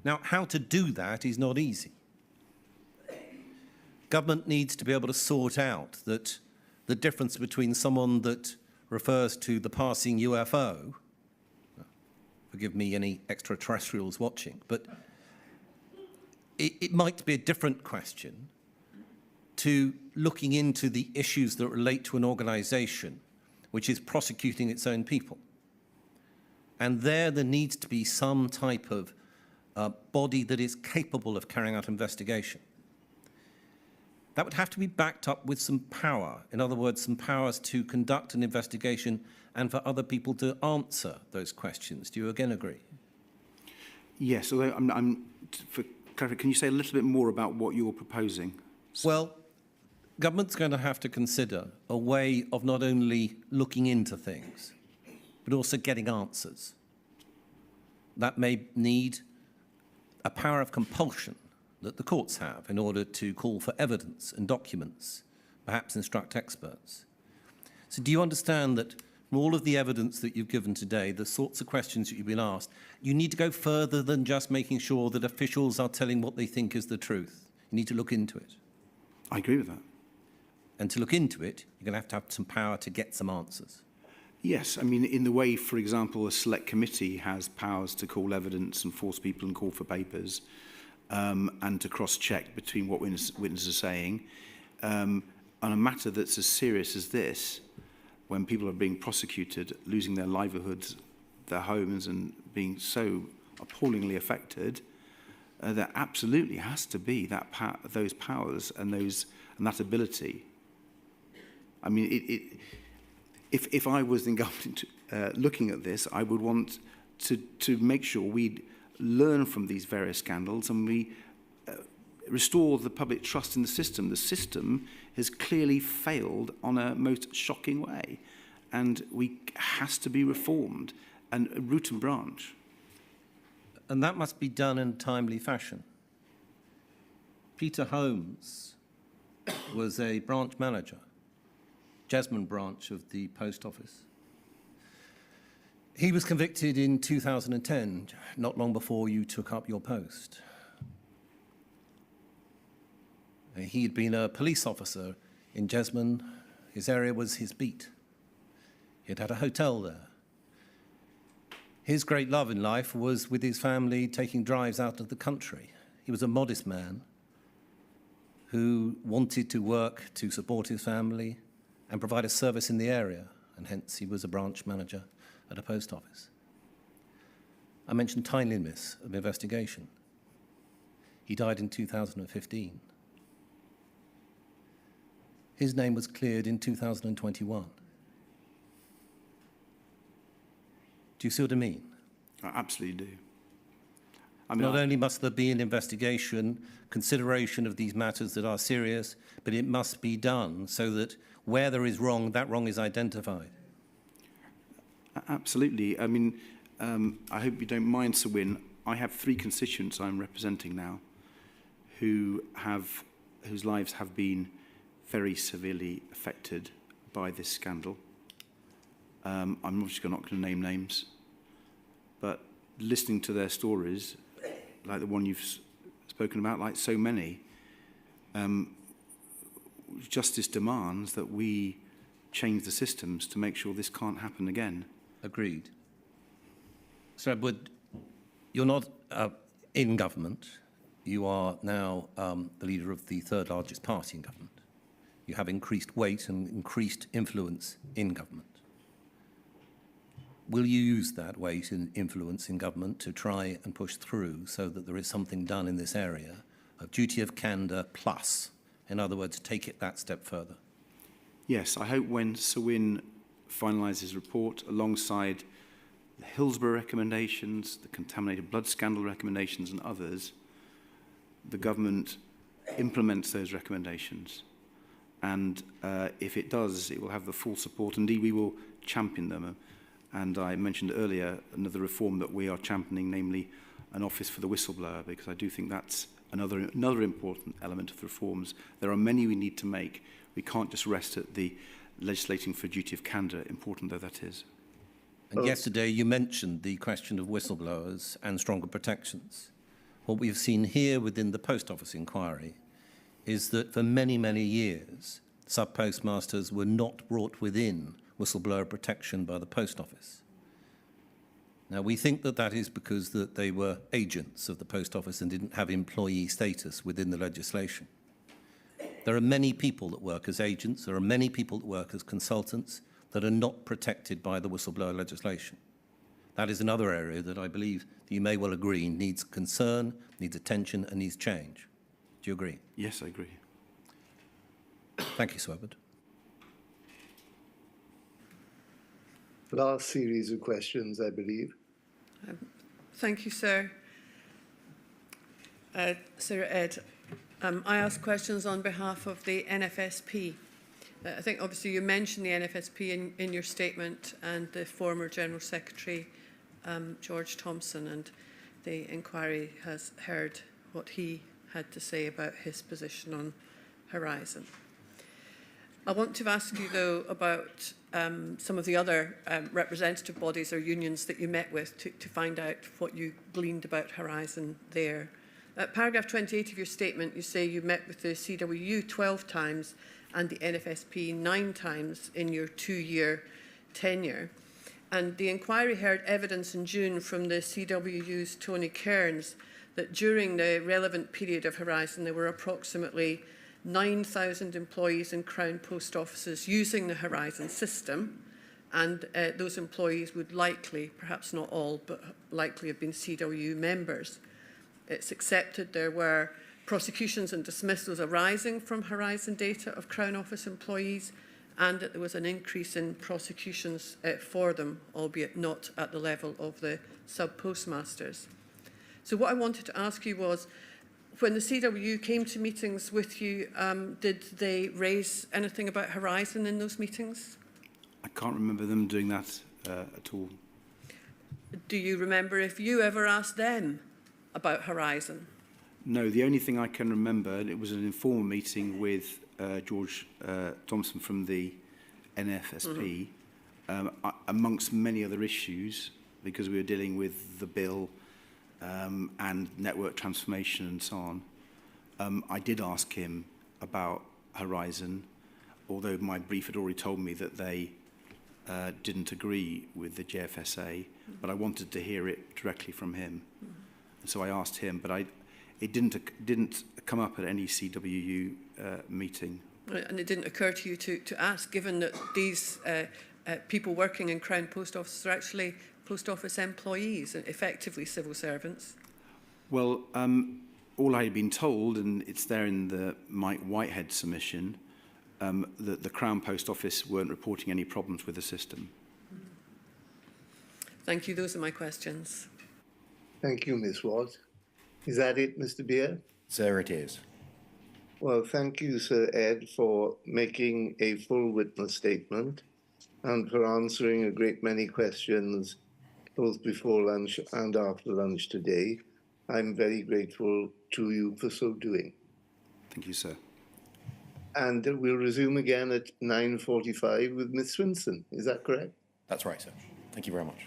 Speaker 5: Now, how to do that is not easy. Government needs to be able to sort out that the difference between someone that refers to the passing UFO, forgive me any extraterrestrials watching, but it might be a different question to looking into the issues that relate to an organisation which is prosecuting its own people. And there needs to be some type of body that is capable of carrying out investigation. That would have to be backed up with some power. In other words, some powers to conduct an investigation and for other people to answer those questions. Do you again agree?
Speaker 9: Yes, although for clarity, can you say a little bit more about what you're proposing?
Speaker 5: Well, government's going to have to consider a way of not only looking into things, but also getting answers. That may need a power of compulsion that the courts have in order to call for evidence and documents, perhaps instruct experts. So do you understand that from all of the evidence that you've given today, the sorts of questions that you've been asked, you need to go further than just making sure that officials are telling what they think is the truth? You need to look into it.
Speaker 9: I agree with that.
Speaker 5: And to look into it, you're going to have some power to get some answers.
Speaker 9: Yes, I mean, in the way, for example, a select committee has powers to call evidence and force people and call for papers, and to cross-check between what witnesses are saying. On a matter that's as serious as this, when people are being prosecuted, losing their livelihoods, their homes, and being so appallingly affected, there absolutely has to be those powers and that ability. I mean, if I was in government looking at this, I would want to make sure we'd learn from these various scandals and we restore the public trust in the system. The system has clearly failed on a most shocking way, and has to be reformed and root and branch.
Speaker 5: And that must be done in a timely fashion. Peter Holmes was a branch manager, Jesmond branch of the post office. He was convicted in 2010, not long before you took up your post. He had been a police officer in Jesmond. His area was his beat. He had had a hotel there. His great love in life was with his family taking drives out of the country. He was a modest man who wanted to work to support his family and provide a service in the area, and hence he was a branch manager at a post office. I mentioned timeliness of investigation. He died in 2015. His name was cleared in 2021. Do you see what I mean?
Speaker 9: I absolutely do. I mean,
Speaker 5: Not only must there be an investigation, consideration of these matters that are serious, but it must be done so that where there is wrong, that wrong is identified.
Speaker 9: Absolutely. I mean, I hope you don't mind, Sir Wynne. I have 3 constituents I'm representing now whose lives have been very severely affected by this scandal. I'm obviously not going to name names, but listening to their stories, like the one you've spoken about, like so many, justice demands that we change the systems to make sure this can't happen again.
Speaker 5: Agreed. Sir Edward, you're not in government. You are now the leader of the 3rd largest party in government. You have increased weight and increased influence in government. Will you use that weight and influence in government to try and push through so that there is something done in this area of duty of candour plus? In other words, take it that step further.
Speaker 9: Yes, I hope when Sir Wyn finalises his report alongside the Hillsborough recommendations, the contaminated blood scandal recommendations and others, the government implements those recommendations. And if it does, it will have the full support. Indeed, we will champion them. And I mentioned earlier another reform that we are championing, namely an office for the whistleblower, because I do think that's another important element of the reforms. There are many we need to make. We can't just rest at the legislating for duty of candour, important though that is.
Speaker 5: And yesterday you mentioned the question of whistleblowers and stronger protections. What we've seen here within the Post Office inquiry is that for many, many years, sub-postmasters were not brought within whistleblower protection by the Post Office. Now, we think that that is because that they were agents of the Post Office and didn't have employee status within the legislation. There are many people that work as agents, there are many people that work as consultants that are not protected by the whistleblower legislation. That is another area that I believe that you may well agree needs concern, needs attention and needs change. Do you agree?
Speaker 9: Yes, I agree.
Speaker 5: Thank you, Sir Edward.
Speaker 2: Last series of questions, I believe.
Speaker 6: Thank you, sir. Sir Ed, I ask questions on behalf of the NFSP. I think obviously you mentioned the NFSP in your statement and the former General Secretary, George Thompson, and the inquiry has heard what he had to say about his position on Horizon. I want to ask you, though, about some of the other representative bodies or unions that you met with to find out what you gleaned about Horizon there. Paragraph 28 of your statement, you say you met with the CWU 12 times and the NFSP 9 times in your 2-year tenure. And the inquiry heard evidence in June from the CWU's Tony Kearns that during the relevant period of Horizon, there were approximately 9,000 employees in Crown Post Offices using the Horizon system, and those employees would likely, perhaps not all, but likely have been CWU members. It's accepted there were prosecutions and dismissals arising from Horizon data of Crown Office employees, and that there was an increase in prosecutions for them, albeit not at the level of the sub-postmasters. So what I wanted to ask you was, when the CWU came to meetings with you, did they raise anything about Horizon in those meetings?
Speaker 9: I can't remember them doing that at all.
Speaker 6: Do you remember if you ever asked them about Horizon?
Speaker 9: No, the only thing I can remember, and it was an informal meeting with George Thompson from the NFSP, amongst many other issues, because we were dealing with the bill and network transformation and so on. I did ask him about Horizon, although my brief had already told me that they didn't agree with the JFSA, but I wanted to hear it directly from him. And so I asked him, but it didn't come up at any CWU meeting.
Speaker 6: And it didn't occur to you to ask, given that these people working in Crown Post Offices are actually Post Office employees, effectively civil servants?
Speaker 9: Well, all I had been told, and it's there in the Mike Whitehead submission, that the Crown Post Office weren't reporting any problems with the system.
Speaker 6: Thank you. Those are my questions.
Speaker 2: Thank you, Ms. Watt. Is that it, Mr. Beer?
Speaker 7: Sir, it is.
Speaker 2: Well, thank you, Sir Ed, for making a full witness statement and for answering a great many questions both before lunch and after lunch today. I'm very grateful to you for so doing.
Speaker 9: Thank you, sir.
Speaker 2: And we'll resume again at 9:45 with Ms. Swinson. Is that correct?
Speaker 7: That's right, sir. Thank you very much.